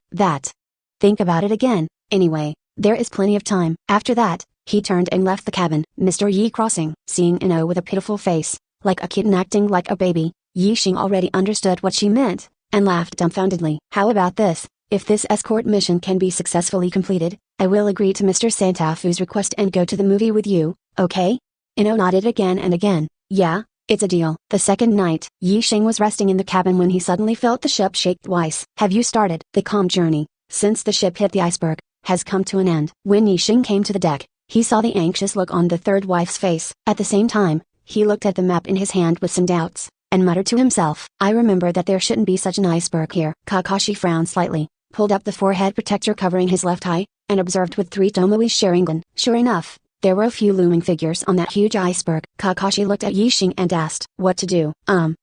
A: Think about it again. Anyway, there is plenty of time. After that, he turned and left the cabin. Mr. Yi crossing, seeing Ino with a pitiful face, like a kitten acting like a baby, Yi Xing already understood what she meant, and laughed dumbfoundedly. How about this? If this escort mission can be successfully completed, I will agree to Mr. Santafu's request and go to the movie with you, okay? Ino nodded again and again. Yeah, it's a deal. The second night, Yi Xing was resting in the cabin when he suddenly felt the ship shake twice. Have you started? The calm journey, since the ship hit the iceberg, has come to an end. When Yi Xing came to the deck, he saw the anxious look on the third wife's face. At the same time, he looked at the map in his hand with some doubts, and muttered to himself, I remember that there shouldn't be such an iceberg here. Kakashi frowned slightly, pulled up the forehead protector covering his left eye, and observed with 3 Tomoe's Sharingan. Sure enough, there were a few looming figures on that huge iceberg. Kakashi looked at Yi Xing and asked, what to do?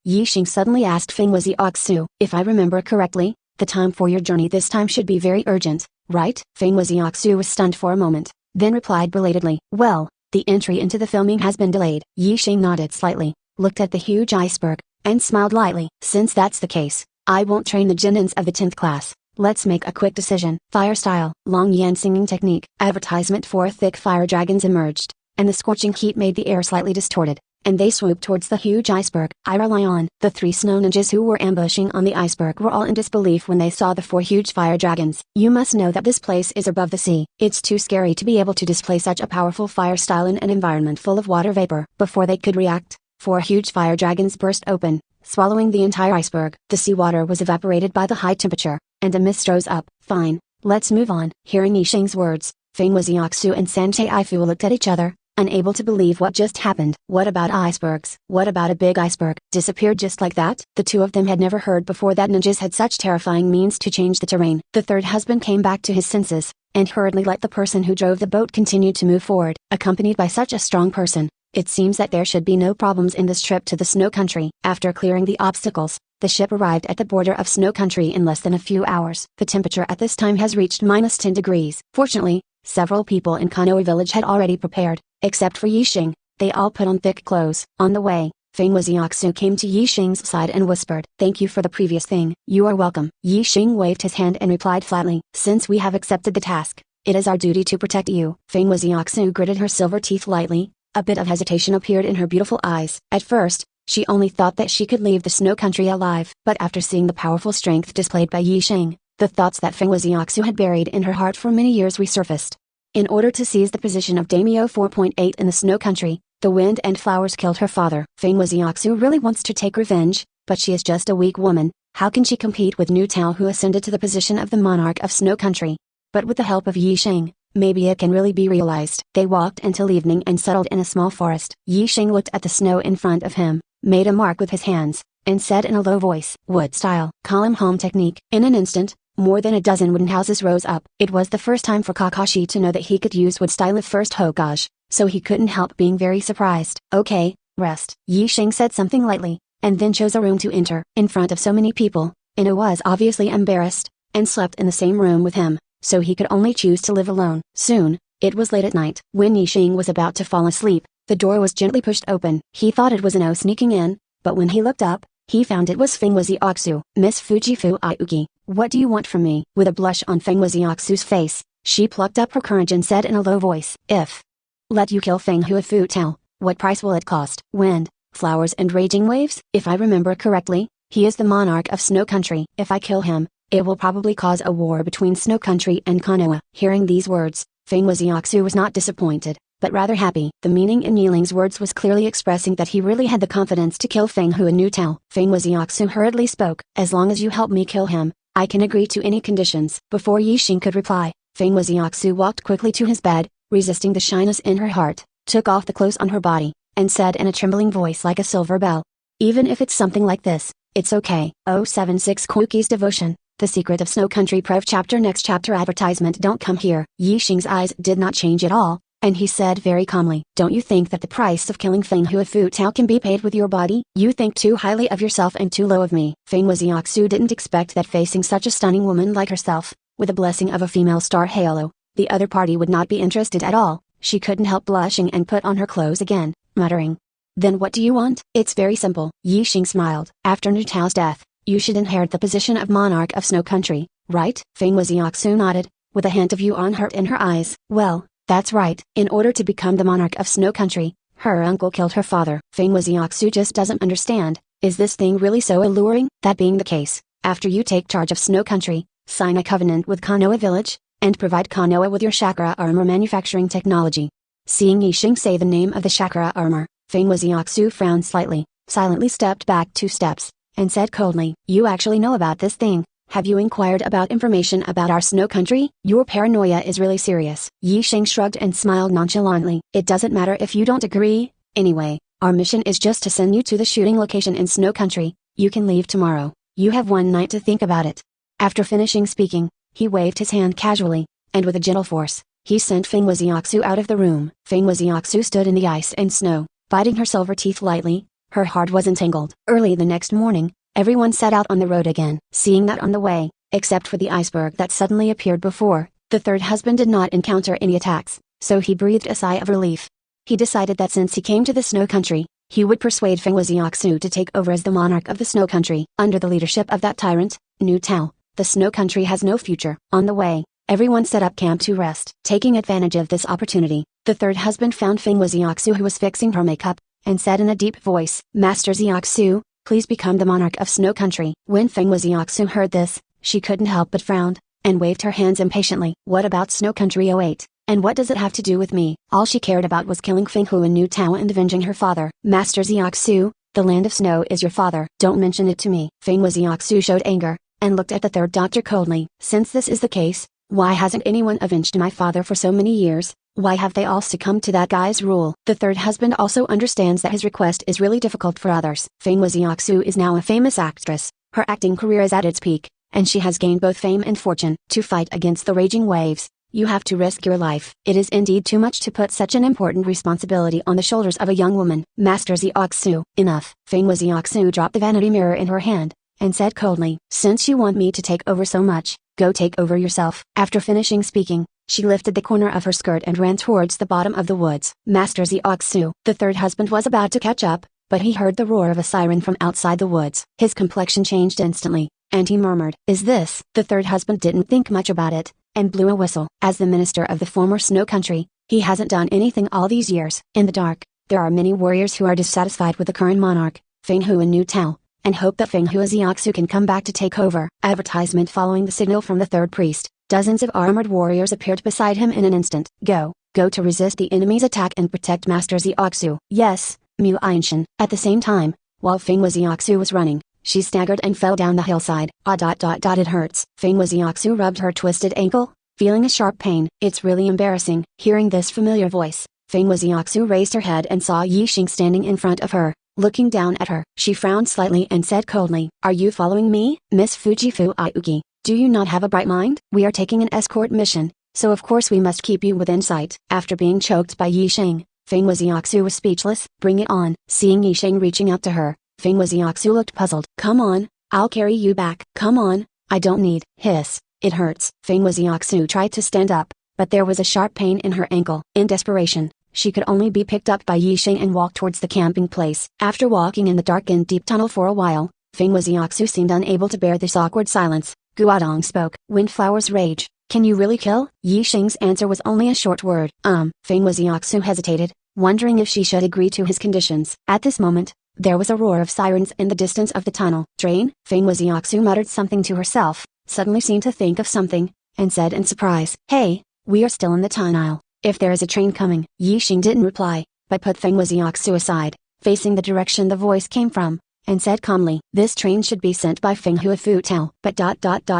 A: Yi Xing suddenly asked Fengwazi Oxu, if I remember correctly, the time for your journey this time should be very urgent, right? Fengwazi Oxu was stunned for a moment, then replied belatedly, well, the entry into the filming has been delayed. Yi Xing nodded slightly, looked at the huge iceberg, and smiled lightly. Since that's the case, I won't train the Genins of the 10th class. Let's make a quick decision. Fire style, Long Yan singing technique. Advertisement. 4 thick fire dragons emerged, and the scorching heat made the air slightly distorted, and they swooped towards the huge iceberg. I rely on. The 3 snow ninjas who were ambushing on the iceberg were all in disbelief when they saw the 4 huge fire dragons. You must know that this place is above the sea. It's too scary to be able to display such a powerful fire style in an environment full of water vapor. Before they could react, 4 huge fire dragons burst open, swallowing the entire iceberg. The seawater was evaporated by the high temperature, and a mist rose up. Fine, let's move on. Hearing Yi Xing's words, Fengwazi Oxu and Santei Ifu looked at each other, unable to believe what just happened. What about icebergs? What about a big iceberg? Disappeared just like that? The two of them had never heard before that ninjas had such terrifying means to change the terrain. The third husband came back to his senses, and hurriedly let the person who drove the boat continue to move forward. Accompanied by such a strong person, it seems that there should be no problems in this trip to the snow country. After clearing the obstacles, the ship arrived at the border of snow country in less than a few hours. The temperature at this time has reached -10 degrees. Fortunately, several people in Konoha village had already prepared, except for Yi Xing. They all put on thick clothes. On the way, Fengwazi Oxu came to Yi Xing's side and whispered, thank you for the previous thing. You are welcome. Yi Xing waved his hand and replied flatly, since we have accepted the task, it is our duty to protect you. Fengwazi Oxu gritted her silver teeth lightly. A bit of hesitation appeared in her beautiful eyes. At first, she only thought that she could leave the snow country alive. But after seeing the powerful strength displayed by Yi Xing, the thoughts that Fengwazi Oxu had buried in her heart for many years resurfaced. In order to seize the position of Daimyo 4.8 in the snow country, the wind and flowers killed her father. Fengwazi Oxu really wants to take revenge, but she is just a weak woman. How can she compete with Nu Tao, who ascended to the position of the monarch of snow country? But with the help of Yi Xing, maybe it can really be realized. They walked until evening and settled in a small forest. Yi Xing looked at the snow in front of him, made a mark with his hands, and said in a low voice, wood style, column home technique. In an instant, more than a dozen wooden houses rose up. It was the first time for Kakashi to know that he could use wood style of first Hokage, so he couldn't help being very surprised. Okay, rest. Yi Xing said something lightly, and then chose a room to enter. In front of so many people, Ino was obviously embarrassed, and slept in the same room with him, so he could only choose to live alone. Soon, it was late at night. When Yi Xing was about to fall asleep, the door was gently pushed open. He thought it was Ino sneaking in, but when he looked up, he found it was Fengwazi Oxu. Miss Fujifu Ayuki, what do you want from me? With a blush on Fengwazi Oxu's face, she plucked up her courage and said in a low voice, if let you kill Feng Huafu Tao, what price will it cost? Wind, flowers and raging waves? If I remember correctly, he is the monarch of snow country. If I kill him, it will probably cause a war between snow country and Konoha. Hearing these words, Fengwazi Oxu was not disappointed, but rather happy. The meaning in Yiling's words was clearly expressing that he really had the confidence to kill Feng Hu and Nu Tao. Fengwazi Oxu hurriedly spoke, as long as you help me kill him, I can agree to any conditions. Before Yi Xing could reply, Fengwazi Oxu walked quickly to his bed, resisting the shyness in her heart, took off the clothes on her body, and said in a trembling voice like a silver bell, even if it's something like this, it's okay. 076 Koki's Devotion, The Secret of Snow Country Prov Chapter Next Chapter Advertisement Don't come here. Yi Xing's eyes did not change at all, and he said very calmly, "Don't you think that the price of killing Feng Huifu Tao can be paid with your body? You think too highly of yourself and too low of me." Feng Wuxiaxu didn't expect that facing such a stunning woman like herself, with the blessing of a female star halo, the other party would not be interested at all. She couldn't help blushing and put on her clothes again, muttering, "Then what do you want?" "It's very simple." Yi Xing smiled. "After Nu Tao's death, you should inherit the position of monarch of Snow Country, right?" Feng Wuxiaxu nodded, with a hint of yuan hurt in her eyes. "Well, that's right. In order to become the monarch of Snow Country, her uncle killed her father." Feng Wuxiaxu just doesn't understand, is this thing really so alluring? That being the case, after you take charge of Snow Country, sign a covenant with Konoha Village, and provide Konoha with your chakra armor manufacturing technology. Seeing Yi Xing say the name of the chakra armor, Feng Wuxiaxu frowned slightly, silently stepped back 2 steps, and said coldly, "You actually know about this thing? Have you inquired about information about our Snow Country? Your paranoia is really serious." Yi Xing shrugged and smiled nonchalantly. "It doesn't matter if you don't agree. Anyway, our mission is just to send you to the shooting location in Snow Country. You can leave tomorrow. You have 1 night to think about it." After finishing speaking, he waved his hand casually, and with a gentle force, he sent Feng Wuxiaxu out of the room. Feng Wuxiaxu stood in the ice and snow, biting her silver teeth lightly. Her heart was entangled. Early the next morning, everyone set out on the road again. Seeing that on the way, except for the iceberg that suddenly appeared before, the third husband did not encounter any attacks, so he breathed a sigh of relief. He decided that since he came to the Snow Country, he would persuade Feng Wuxiaxu to take over as the monarch of the Snow Country. Under the leadership of that tyrant, Nu Tao, the Snow Country has no future. On the way, everyone set up camp to rest. Taking advantage of this opportunity, the third husband found Feng Wuxiaxu who was fixing her makeup, and said in a deep voice, "Master Xiaxu, please become the monarch of Snow Country." When Feng Wuxiaxu heard this, she couldn't help but frown, and waved her hands impatiently. "What about Snow Country 08? And what does it have to do with me?" All she cared about was killing Feng Hu and Nu Tao and avenging her father. "Master Xiaxu, the land of snow is your father. Don't mention it to me." Feng Wuxiaxu showed anger, and looked at the third doctor coldly. "Since this is the case, why hasn't anyone avenged my father for so many years? Why have they all succumbed to that guy's rule?" The third husband also understands that his request is really difficult for others. Feng Wuxiaxu is now a famous actress, her acting career is at its peak, and she has gained both fame and fortune. To fight against the raging waves, you have to risk your life. It is indeed too much to put such an important responsibility on the shoulders of a young woman. "Master Xiaxu, enough." Feng Wuxiaxu dropped the vanity mirror in her hand, and said coldly, "Since you want me to take over so much, go take over yourself." After finishing speaking, she lifted the corner of her skirt and ran towards the bottom of the woods. "Master Xiaxu." The third husband was about to catch up, but he heard the roar of a siren from outside the woods. His complexion changed instantly, and he murmured, "Is this?" The third husband didn't think much about it, and blew a whistle. As the minister of the former Snow Country, he hasn't done anything all these years. In the dark, there are many warriors who are dissatisfied with the current monarch, Feng Hu and Nu Tao, and hope that Feng Hu Xiaxu can come back to take over. Advertisement. Following the signal from the third priest, dozens of armored warriors appeared beside him in an instant. Go to resist the enemy's attack and protect Master Xiaxu." "Yes, Mu Ainshan." At the same time, while Feng Wuxiaxu was running, she staggered and fell down the hillside. It hurts." Feng Wuxiaxu rubbed her twisted ankle, feeling a sharp pain. "It's really embarrassing." Hearing this familiar voice, Feng Wuxiaxu raised her head and saw Yi Xing standing in front of her, looking down at her. She frowned slightly and said coldly, "Are you following me, Miss Fujifu Iuki? Do you not have a bright mind? We are taking an escort mission, so of course we must keep you within sight." After being choked by Yi Xing, Feng Wuxiaxu was speechless. "Bring it on." Seeing Yi Xing reaching out to her, Feng Wuxiaxu looked puzzled. "Come on, I'll carry you back." "Come on, I don't need." "Hiss, it hurts." Feng Wuxiaxu tried to stand up, but there was a sharp pain in her ankle. In desperation, she could only be picked up by Yi Xing and walk towards the camping place. After walking in the dark and deep tunnel for a while, Feng Wuxiaxu seemed unable to bear this awkward silence. Guodong spoke. "Windflowers rage, can you really kill?" Yi Xing's answer was only a short word. Feng Wuxiaxu hesitated, wondering if she should agree to his conditions. At this moment, there was a roar of sirens in the distance of the tunnel. "Train?" Feng Wuxiaxu muttered something to herself, suddenly seemed to think of something, and said in surprise, "Hey, we are still in the tunnel. If there is a train coming." Yi Xing didn't reply, but put Feng Wuxiaxu aside, facing the direction the voice came from, and said calmly, "This train should be sent by Feng Huifu Tao." But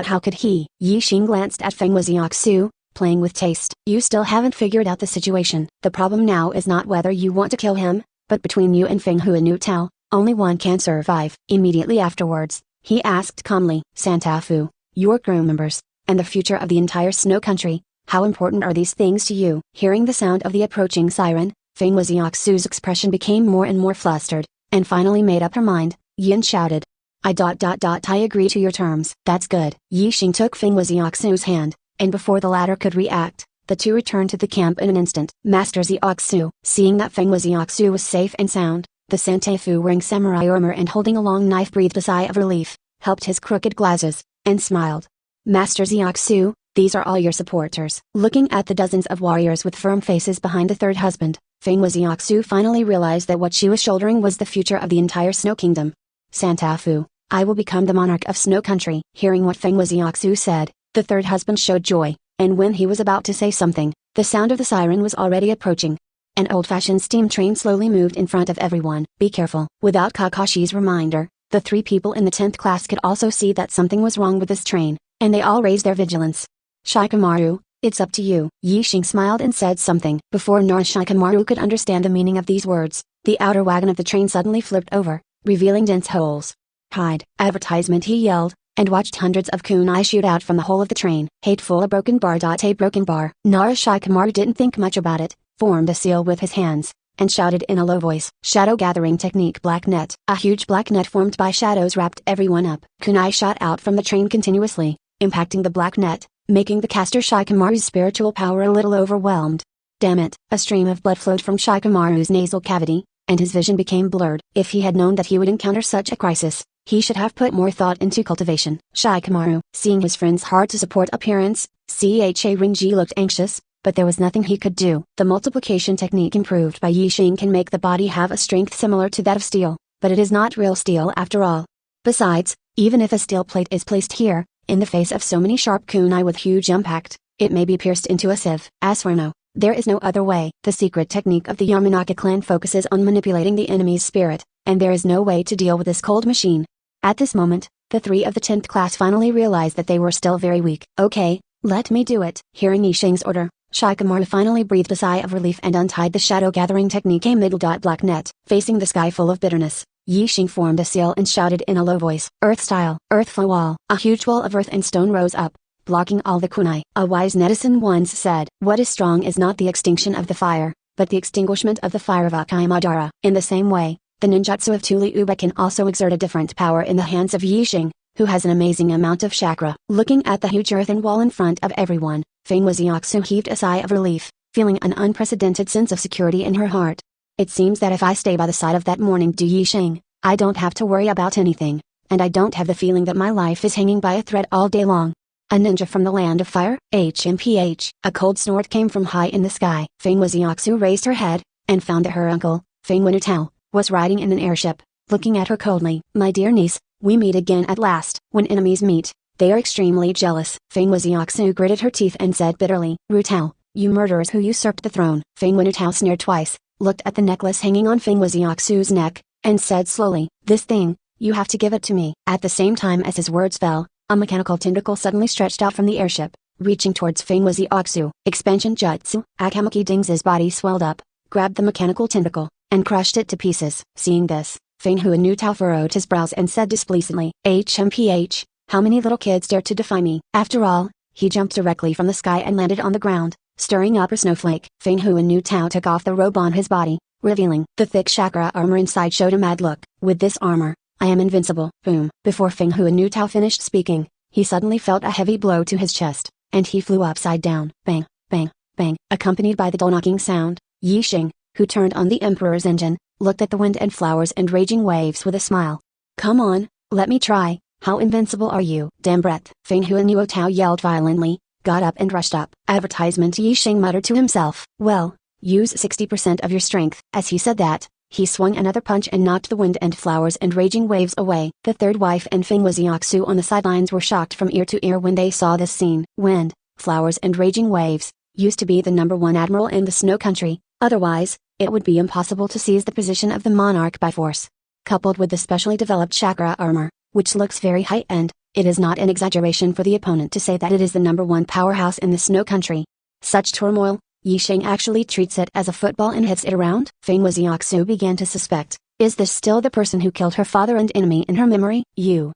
A: how could he? Yi Xing glanced at Feng Wuxiaxu, playing with taste. "You still haven't figured out the situation. The problem now is not whether you want to kill him, but between you and Feng Hu and Nu Tao, only one can survive." Immediately afterwards, he asked calmly, "Santa Fu, your crew members, and the future of the entire Snow Country, How important are these things to you? Hearing the sound of the approaching siren, Feng Wuxiaoxu's expression became more and more flustered, and finally made up her mind. Yin shouted. I agree to your terms. That's good. Yi Xing took Feng Wuxiaoxu's hand, and before the latter could react, the two returned to the camp in an instant. Master Xiaoxu, seeing that Feng Wuxiaoxu was safe and sound, the Santeifu wearing samurai armor and holding a long knife breathed a sigh of relief, helped his crooked glasses, and smiled. Master Xiaoxu, these are all your supporters. Looking at the dozens of warriors with firm faces behind the third husband, Feng Wuxiaoxu finally realized that what she was shouldering was the future of the entire Snow Kingdom. Santeifu, I will become the monarch of Snow Country. Hearing what Feng Wuxiaoxu said, the third husband showed joy, and when he was about to say something, the sound of the siren was already approaching. An old-fashioned steam train slowly moved in front of everyone. Be careful. Without Kakashi's reminder, the three people in the 10th class could also see that something was wrong with this train, and they all raised their vigilance. Shikamaru, it's up to you. Yi Xing smiled and said something. Before Shikamaru could understand the meaning of these words, the outer wagon of the train suddenly flipped over, revealing dense holes. Hide. Advertisement, he yelled, and watched hundreds of kunai shoot out from the hole of the train. Hateful, a broken bar. A broken bar. Shikamaru didn't think much about it, formed a seal with his hands, and shouted in a low voice. Shadow gathering technique. Black net. A huge black net formed by shadows wrapped everyone up. Kunai shot out from the train continuously, impacting the black net, making the caster Shikamaru's spiritual power a little overwhelmed. Damn it! A stream of blood flowed from Shikamaru's nasal cavity, and his vision became blurred. If he had known that he would encounter such a crisis, he should have put more thought into cultivation. Shikamaru, seeing his friend's hard-to-support appearance, Ringji looked anxious, but there was nothing he could do. The multiplication technique improved by Yi Xing can make the body have a strength similar to that of steel, but it is not real steel after all. Besides, even if a steel plate is placed here, in the face of so many sharp kunai with huge impact, it may be pierced into a sieve. As for no, there is no other way. The secret technique of the Yamanaka clan focuses on manipulating the enemy's spirit, and there is no way to deal with this cold machine. At this moment, the three of the 10th class finally realized that they were still very weak. Okay, let me do it. Hearing Yi Xing's order, Shikamaru finally breathed a sigh of relief and untied the shadow gathering technique. A middle black net. Facing the sky full of bitterness, Yi Xing formed a seal and shouted in a low voice. Earth style. Earth flow wall. A huge wall of earth and stone rose up, blocking all the kunai. A wise netizen once said, what is strong is not the extinction of the fire, but the extinguishment of the fire of Akai Madara. In the same way, the ninjutsu of Tuli Uba can also exert a different power in the hands of Yi Xing, who has an amazing amount of chakra. Looking at the huge earthen wall in front of everyone, Feng Wuxiaoxu heaved a sigh of relief, feeling an unprecedented sense of security in her heart. It seems that if I stay by the side of that morning dew Yi Xing, I don't have to worry about anything, and I don't have the feeling that my life is hanging by a thread all day long. A ninja from the land of fire? HMPH. A cold snort came from high in the sky. Feng Wuxiaoxu raised her head, and found that her uncle, Feng Wenutao, was riding in an airship, looking at her coldly. My dear niece, we meet again at last. When enemies meet, they are extremely jealous. Feng Wuxiaoxu gritted her teeth and said bitterly, Rutao, you murderers who usurped the throne. Feng Wenutao sneered twice, looked at the necklace hanging on Feng Wuxiaoxu's neck, and said slowly, this thing, you have to give it to me. At the same time as his words fell, a mechanical tentacle suddenly stretched out from the airship, reaching towards Feng Wuxiaoxu. Expansion jutsu. Akamaki Dings's body swelled up, grabbed the mechanical tentacle, and crushed it to pieces. Seeing this, Feng Huanutao furrowed his brows and said displeasantly, HMPH, how many little kids dare to defy me? After all, he jumped directly from the sky and landed on the ground, stirring up a snowflake. Feng Huanutao took off the robe on his body, revealing the thick chakra armor inside showed a mad look. With this armor, I am invincible. Boom. Before Feng Huanutao finished speaking, he suddenly felt a heavy blow to his chest, and he flew upside down. Bang, bang, bang. Accompanied by the dull knocking sound, Yi Xing, who turned on the Emperor's engine, looked at the wind and flowers and raging waves with a smile. Come on, let me try. How invincible are you? Damn breath. Feng Huanutao yelled violently, got up and rushed up. Advertisement. Yi Xing muttered to himself. Well, use 60% of your strength. As he said that, he swung another punch and knocked the wind and flowers and raging waves away. The third wife and Feng Wuxiaoxu on the sidelines were shocked from ear to ear when they saw this scene. Wind, flowers and raging waves, used to be the #1 admiral in the Snow Country, otherwise, it would be impossible to seize the position of the monarch by force. Coupled with the specially developed chakra armor, which looks very high-end, it is not an exaggeration for the opponent to say that it is the #1 powerhouse in the Snow Country. Such turmoil, Yi Xing actually treats it as a football and hits it around. Feng Wuxiaoxu began to suspect, is this still the person who killed her father and enemy in her memory? You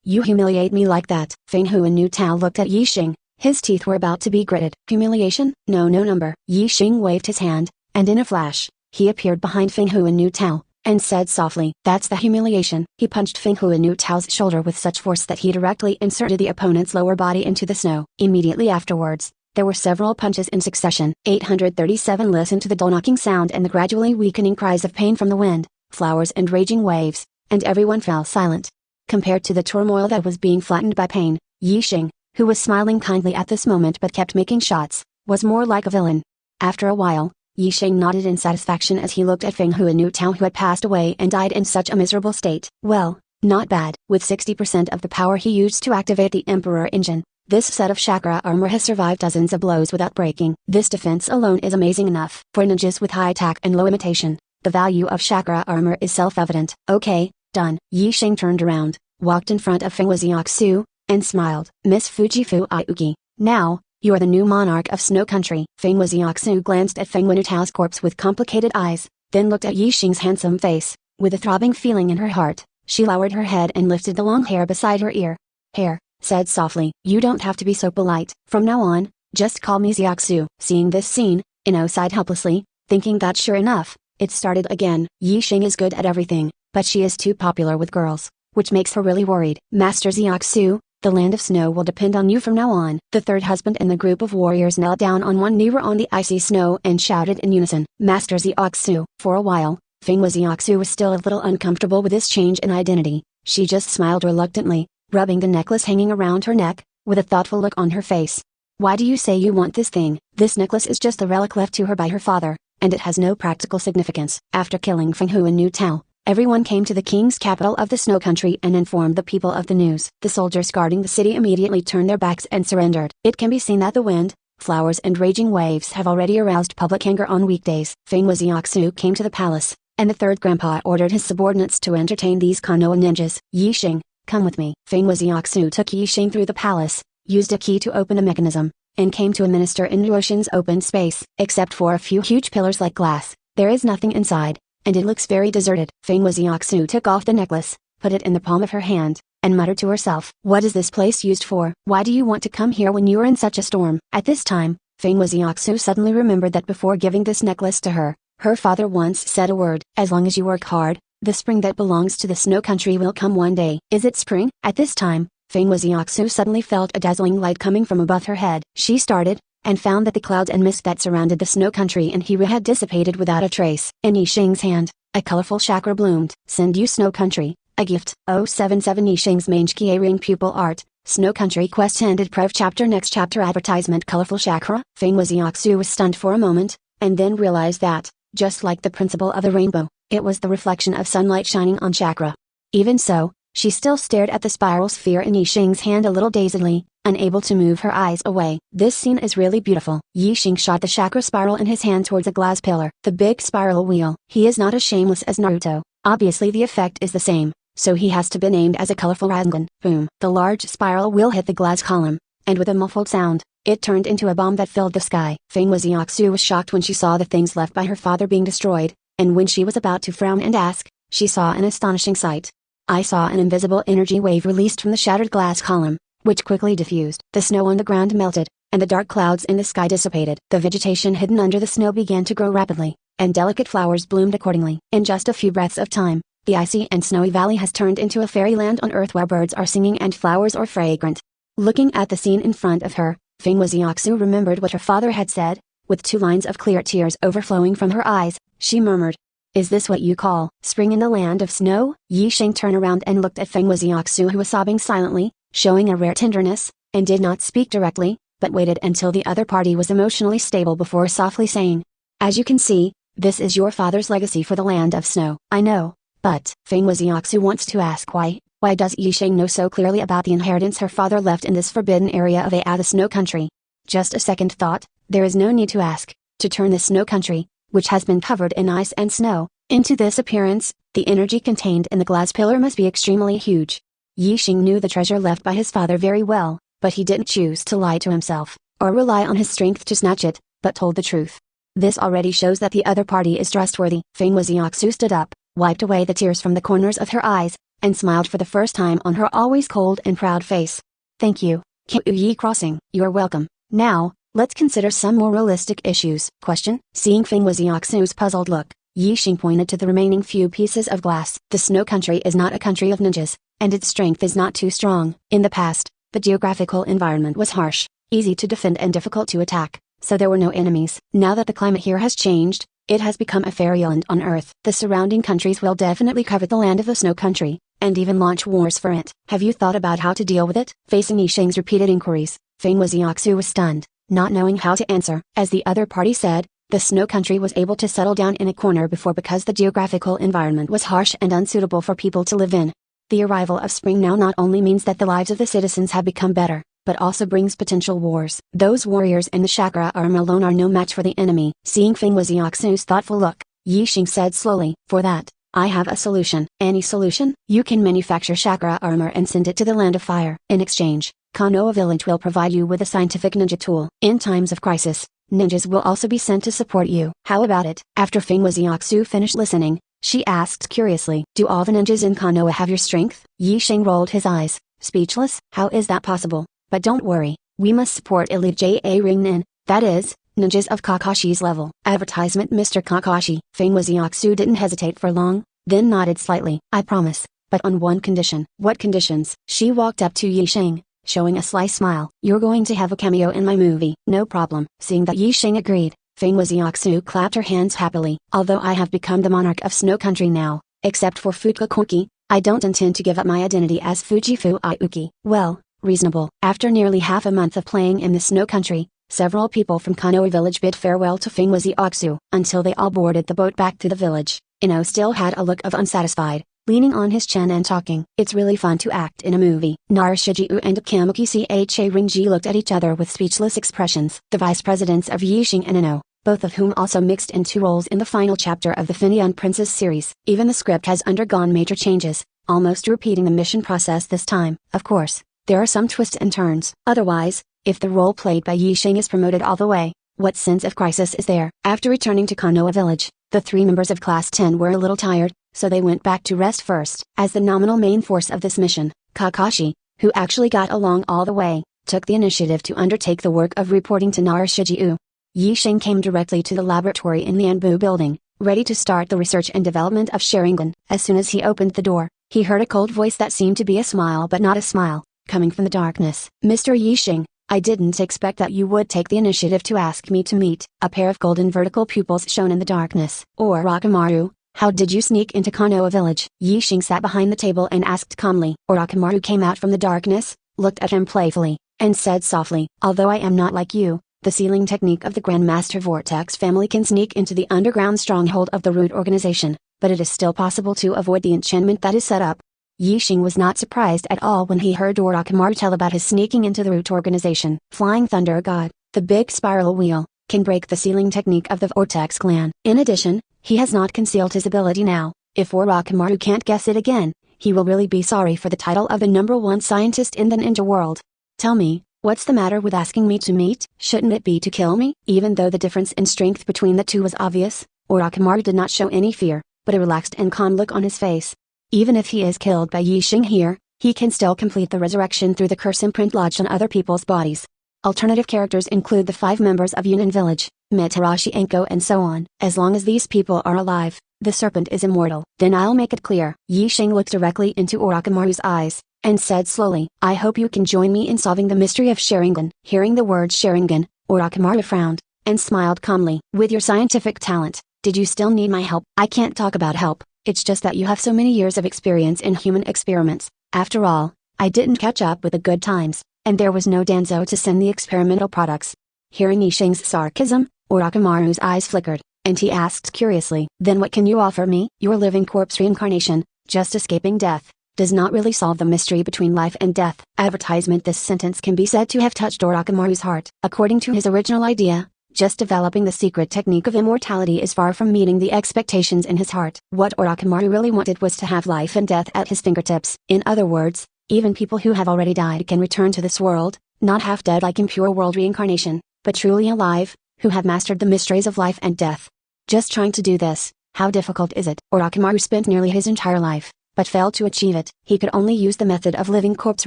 A: humiliate me like that. Feng Huanutao looked at Yi Xing, His teeth were about to be gritted. Humiliation? No number. Yi Xing waved his hand, and in a flash, he appeared behind Feng Huanu Tao, and said softly, "That's the humiliation." He punched Feng Huanu Tao's shoulder with such force that he directly inserted the opponent's lower body into the snow. Immediately afterwards, there were several punches in succession. 837 listened to the dull-knocking sound and the gradually weakening cries of pain from the wind, flowers and raging waves, and everyone fell silent. Compared to the turmoil that was being flattened by pain, Yi Xing, who was smiling kindly at this moment but kept making shots, was more like a villain. After a while, Yi Xing nodded in satisfaction as he looked at Feng Huanu Tao, who had passed away and died in such a miserable state. Well, not bad. With 60% of the power he used to activate the Emperor engine, this set of chakra armor has survived dozens of blows without breaking. This defense alone is amazing enough. For ninjas with high attack and low imitation, the value of chakra armor is self-evident. Okay, done. Yi Xing turned around, walked in front of Feng Wuxiaxu, and smiled. "Miss Fujifu Iuki, now, you are the new monarch of Snow Country." Feng Wuxiaxu glanced at Feng Wenutao's corpse with complicated eyes, then looked at Yi Xing's handsome face. With a throbbing feeling in her heart, she lowered her head and lifted the long hair beside her ear. "Hair," said softly. "You don't have to be so polite. From now on, just call me Xiaxu." Seeing this scene, Ino sighed helplessly, thinking that sure enough, it started again. Yi Xing is good at everything, but she is too popular with girls, which makes her really worried. "Master Xiaxu, the land of snow will depend on you from now on." The third husband and the group of warriors knelt down on one knee on the icy snow and shouted in unison, "Master Xiaxu." For a while, Feng Wuxiaxu was still a little uncomfortable with this change in identity. She just smiled reluctantly, rubbing the necklace hanging around her neck, with a thoughtful look on her face. "Why do you say you want this thing?" "This necklace is just a relic left to her by her father, and it has no practical significance." After killing Feng Huanu Tao, everyone came to the king's capital of the Snow Country and informed the people of the news. The soldiers guarding the city immediately turned their backs and surrendered. It can be seen that the wind, flowers and raging waves have already aroused public anger on weekdays. Feng Wuxiaxu came to the palace, and the third grandpa ordered his subordinates to entertain these Konoha ninjas. "Yi Xing, come with me." Feng Wuxiaxu took Yi Xing through the palace, used a key to open a mechanism, and came to a minister in the ocean's open space. Except for a few huge pillars like glass, there is nothing inside, and it looks very deserted. Feng Wuxiaxu took off the necklace, put it in the palm of her hand, and muttered to herself, "What is this place used for? Why do you want to come here when you are in such a storm?" At this time, Feng Wuxiaxu suddenly remembered that before giving this necklace to her, her father once said a word: "As long as you work hard, the spring that belongs to the Snow Country will come one day." Is it spring? At this time, Feng Wuxiaxu suddenly felt a dazzling light coming from above her head. She started, and found that the clouds and mist that surrounded the Snow Country and Hira had dissipated without a trace. In Yi Xing's hand, a colorful chakra bloomed. "Send you Snow Country, a gift." 077 Yi Xing's Mange Ring Pupil Art, Snow Country Quest Ended. Prev Chapter Next Chapter Advertisement. Colorful chakra. Feng Wuxiaxu was stunned for a moment, and then realized that, just like the principle of the rainbow, it was the reflection of sunlight shining on chakra. Even so, she still stared at the spiral sphere in Yi Xing's hand a little dazedly, unable to move her eyes away. "This scene is really beautiful." Yi Xing shot the chakra spiral in his hand towards a glass pillar. The big spiral wheel. He is not as shameless as Naruto. Obviously the effect is the same, so he has to be named as a colorful Rasengan. Boom. The large spiral wheel hit the glass column, and with a muffled sound, it turned into a bomb that filled the sky. Feng Wuxiaxu was shocked when she saw the things left by her father being destroyed, and when she was about to frown and ask, she saw an astonishing sight. "I saw an invisible energy wave released from the shattered glass column, which quickly diffused. The snow on the ground melted, and the dark clouds in the sky dissipated. The vegetation hidden under the snow began to grow rapidly, and delicate flowers bloomed accordingly. In just a few breaths of time, the icy and snowy valley has turned into a fairyland on earth where birds are singing and flowers are fragrant." Looking at the scene in front of her, Feng Wuxiaxu remembered what her father had said. With 2 lines of clear tears overflowing from her eyes, she murmured, "Is this what you call spring in the land of snow?" Yi Xing turned around and looked at Feng Wuxiaxu, who was sobbing silently, showing a rare tenderness, and did not speak directly, but waited until the other party was emotionally stable before softly saying, "As you can see, this is your father's legacy for the land of snow." "I know, but..." Feng Wuxiaxu wants to ask why. Why does Yi Xing know so clearly about the inheritance her father left in this forbidden area of the Snow Country? Just a second thought, there is no need to ask. To turn the Snow Country, which has been covered in ice and snow, into this appearance, the energy contained in the glass pillar must be extremely huge. Yi Xing knew the treasure left by his father very well, but he didn't choose to lie to himself, or rely on his strength to snatch it, but told the truth. This already shows that the other party is trustworthy. Feng Wuxiaxu stood up, wiped away the tears from the corners of her eyes, and smiled for the first time on her always cold and proud face. "Thank you, Kyuyi Crossing, you're welcome. Now, let's consider some more realistic issues. Question. Seeing Feng Wuxiaxu's puzzled look, Yixing pointed to the remaining few pieces of glass. The Snow Country is not a country of ninjas, and its strength is not too strong. In the past, the geographical environment was harsh, easy to defend and difficult to attack, so there were no enemies. Now that the climate here has changed, it has become a fairyland on Earth. The surrounding countries will definitely covet the land of the Snow Country, and even launch wars for it. Have you thought about how to deal with it? Facing Yixing's repeated inquiries, Feng Wuxiaxu was stunned, not knowing how to answer. As the other party said, the Snow Country was able to settle down in a corner before because the geographical environment was harsh and unsuitable for people to live in. The arrival of spring now not only means that the lives of the citizens have become better, but also brings potential wars. Those warriors and the chakra armor alone are no match for the enemy. Seeing Feng Wuxiaxu's thoughtful look, Yixing said slowly, "For that, I have a solution." "Any solution?" "You can manufacture chakra armor and send it to the Land of Fire. In exchange, Konoha Village will provide you with a scientific ninja tool. In times of crisis, ninjas will also be sent to support you. How about it?" After Feng Wuxiaxu finished listening, she asked curiously, "Do all the ninjas in Konoha have your strength?" Yixing rolled his eyes, speechless. "How is that possible? But don't worry, we must support elite JA Ringnin, that is, ninjas of Kakashi's level." Advertisement. Mr. Kakashi. Feng Wuxiaxu didn't hesitate for long, then nodded slightly. "I promise, but on one condition." "What conditions?" She walked up to Yixing, showing a sly smile. "You're going to have a cameo in my movie." "No problem." Seeing that Yixing agreed, Feng Wuxiaxu clapped her hands happily. "Although I have become the monarch of Snow Country now, except for Fukakuki, I don't intend to give up my identity as Fujifu Ayuki." "Well, reasonable." After nearly half a month of playing in the Snow Country, several people from Konoha Village bid farewell to Feng Wuxiaxu until they all boarded the boat back to the village. Ino still had a look of unsatisfied, leaning on his chin and talking. "It's really fun to act in a movie." Narashijiu and Akamuki Cha Ringji looked at each other with speechless expressions. The vice presidents of Yixing and Ino, both of whom also mixed in two roles in the final chapter of the Finian Princess series. Even the script has undergone major changes, almost repeating the mission process this time. Of course, there are some twists and turns. Otherwise, if the role played by Yixing is promoted all the way, what sense of crisis is there? After returning to Konoha Village, the three members of Class 10 were a little tired, so they went back to rest first. As the nominal main force of this mission, Kakashi, who actually got along all the way, took the initiative to undertake the work of reporting to Narashijiu. Yixing came directly to the laboratory in the Anbu building, ready to start the research and development of Sharingan. As soon as he opened the door, he heard a cold voice that seemed to be a smile but not a smile, coming from the darkness. "Mr. Yixing, I didn't expect that you would take the initiative to ask me to meet." A pair of golden vertical pupils shone in the darkness. "Orochimaru, how did you sneak into Konoha Village?" Yixing sat behind the table and asked calmly. Orochimaru came out from the darkness, looked at him playfully, and said softly, "Although I am not like you, the sealing technique of the Grandmaster Vortex family can sneak into the underground stronghold of the Root organization, but it is still possible to avoid the enchantment that is set up." Yixing was not surprised at all when he heard Orochimaru tell about his sneaking into the Root organization. Flying Thunder God, the big spiral wheel, can break the sealing technique of the Vortex clan. In addition, he has not concealed his ability now. If Orochimaru can't guess it again, he will really be sorry for the title of the #1 scientist in the ninja world. "Tell me, what's the matter with asking me to meet? Shouldn't it be to kill me?" Even though the difference in strength between the two was obvious, Orochimaru did not show any fear, but a relaxed and calm look on his face. Even if he is killed by Yixing here, he can still complete the resurrection through the curse imprint lodged on other people's bodies. Alternative characters include the 5 members of Yunin Village, Mitarashi Enko and so on. As long as these people are alive, the serpent is immortal. "Then I'll make it clear." Yixing looked directly into Orochimaru's eyes, and said slowly, "I hope you can join me in solving the mystery of Sharingan." Hearing the word Sharingan, Orochimaru frowned, and smiled calmly. "With your scientific talent, did you still need my help?" "I can't talk about help. It's just that you have so many years of experience in human experiments. After all, I didn't catch up with the good times, and there was no Danzo to send the experimental products." Hearing Yixing's sarcasm, Orochimaru's eyes flickered, and he asked curiously, "Then what can you offer me?" "Your living corpse reincarnation, just escaping death, does not really solve the mystery between life and death." Advertisement. This sentence can be said to have touched Orochimaru's heart. According to his original idea, just developing the secret technique of immortality is far from meeting the expectations in his heart. What Orochimaru really wanted was to have life and death at his fingertips. In other words, even people who have already died can return to this world, not half dead like in pure world reincarnation, but truly alive, who have mastered the mysteries of life and death. Just trying to do this, how difficult is it? Orochimaru spent nearly his entire life, but failed to achieve it. He could only use the method of living corpse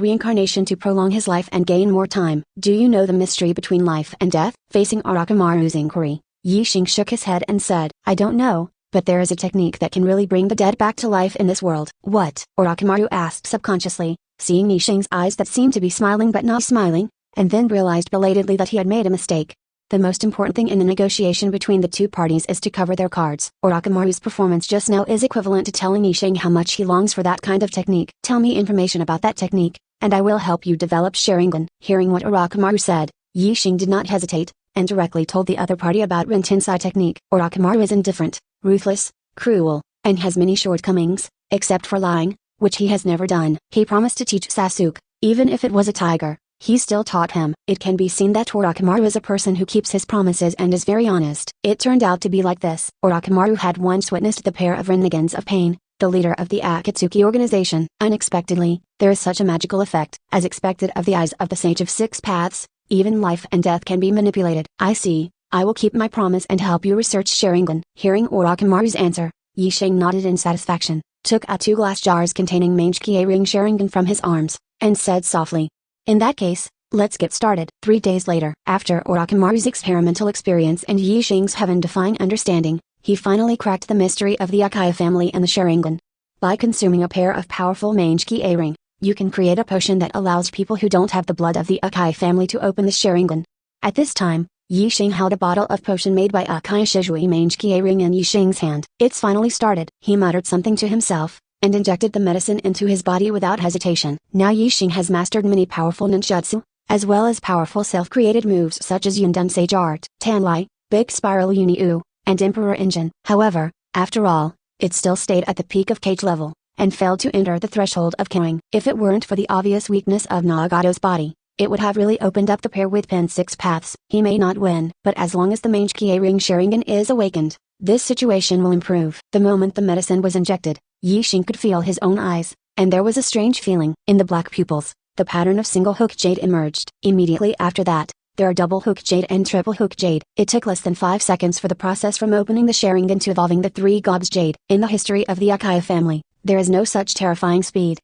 A: reincarnation to prolong his life and gain more time. Do you know the mystery between life and death? Facing Orochimaru's inquiry, Yi Xing shook his head and said, I don't know, but there is a technique that can really bring the dead back to life in this world. What? Orochimaru asked subconsciously, seeing Yi Xing's eyes that seemed to be smiling but not smiling, and then realized belatedly that he had made a mistake. The most important thing in the negotiation between the two parties is to cover their cards. Orochimaru's performance just now is equivalent to telling Yi Xing how much he longs for that kind of technique. Tell me information about that technique, and I will help you develop Sharingan. Hearing what Orochimaru said, Yi Xing did not hesitate, and directly told the other party about Rin Tensai technique. Orochimaru is indifferent, ruthless, cruel, and has many shortcomings, except for lying, which he has never done. He promised to teach Sasuke, even if it was a tiger. He still taught him. It can be seen that Orochimaru is a person who keeps his promises and is very honest. It turned out to be like this. Orochimaru had once witnessed the pair of renegades of pain, the leader of the Akatsuki organization. Unexpectedly, there is such a magical effect, as expected of the eyes of the Sage of Six Paths, even life and death can be manipulated. I see, I will keep my promise and help you research Sharingan. Hearing Orochimaru's answer, Yi Xing nodded in satisfaction, took out 2 glass jars containing Mange-Kie ring Sharingan from his arms, and said softly, in that case, let's get started. 3 days later, after Orochimaru's experimental experience and Yi Xing's heaven-defying understanding, he finally cracked the mystery of the Uchiha family and the Sharingan. By consuming a pair of powerful Mange-Kie ring, you can create a potion that allows people who don't have the blood of the Uchiha family to open the Sharingan. At this time, Yi Xing held a bottle of potion made by Uchiha Shizui Mange-Kie ring in Yi Xing's hand. It's finally started. He muttered something to himself, and injected the medicine into his body without hesitation. Now Yi Xing has mastered many powerful ninjutsu, as well as powerful self-created moves such as Yundan Sage Art, Tanlai, Big Spiral Uni-U, and Emperor Engine. However, after all, it still stayed at the peak of cage level, and failed to enter the threshold of killing. If it weren't for the obvious weakness of Nagato's body, it would have really opened up the pair with Pen 6 paths. He may not win, but as long as the Mange-Kie ring Sharingan is awakened, this situation will improve. The moment the medicine was injected, Yi Xing could feel his own eyes, and there was a strange feeling. In the black pupils, the pattern of single hook jade emerged. Immediately after that, there are double hook jade and triple hook jade. It took less than 5 seconds for the process from opening the Sharingan to evolving the 3 gobs jade. In the history of the Uchiha family, there is no such terrifying speed.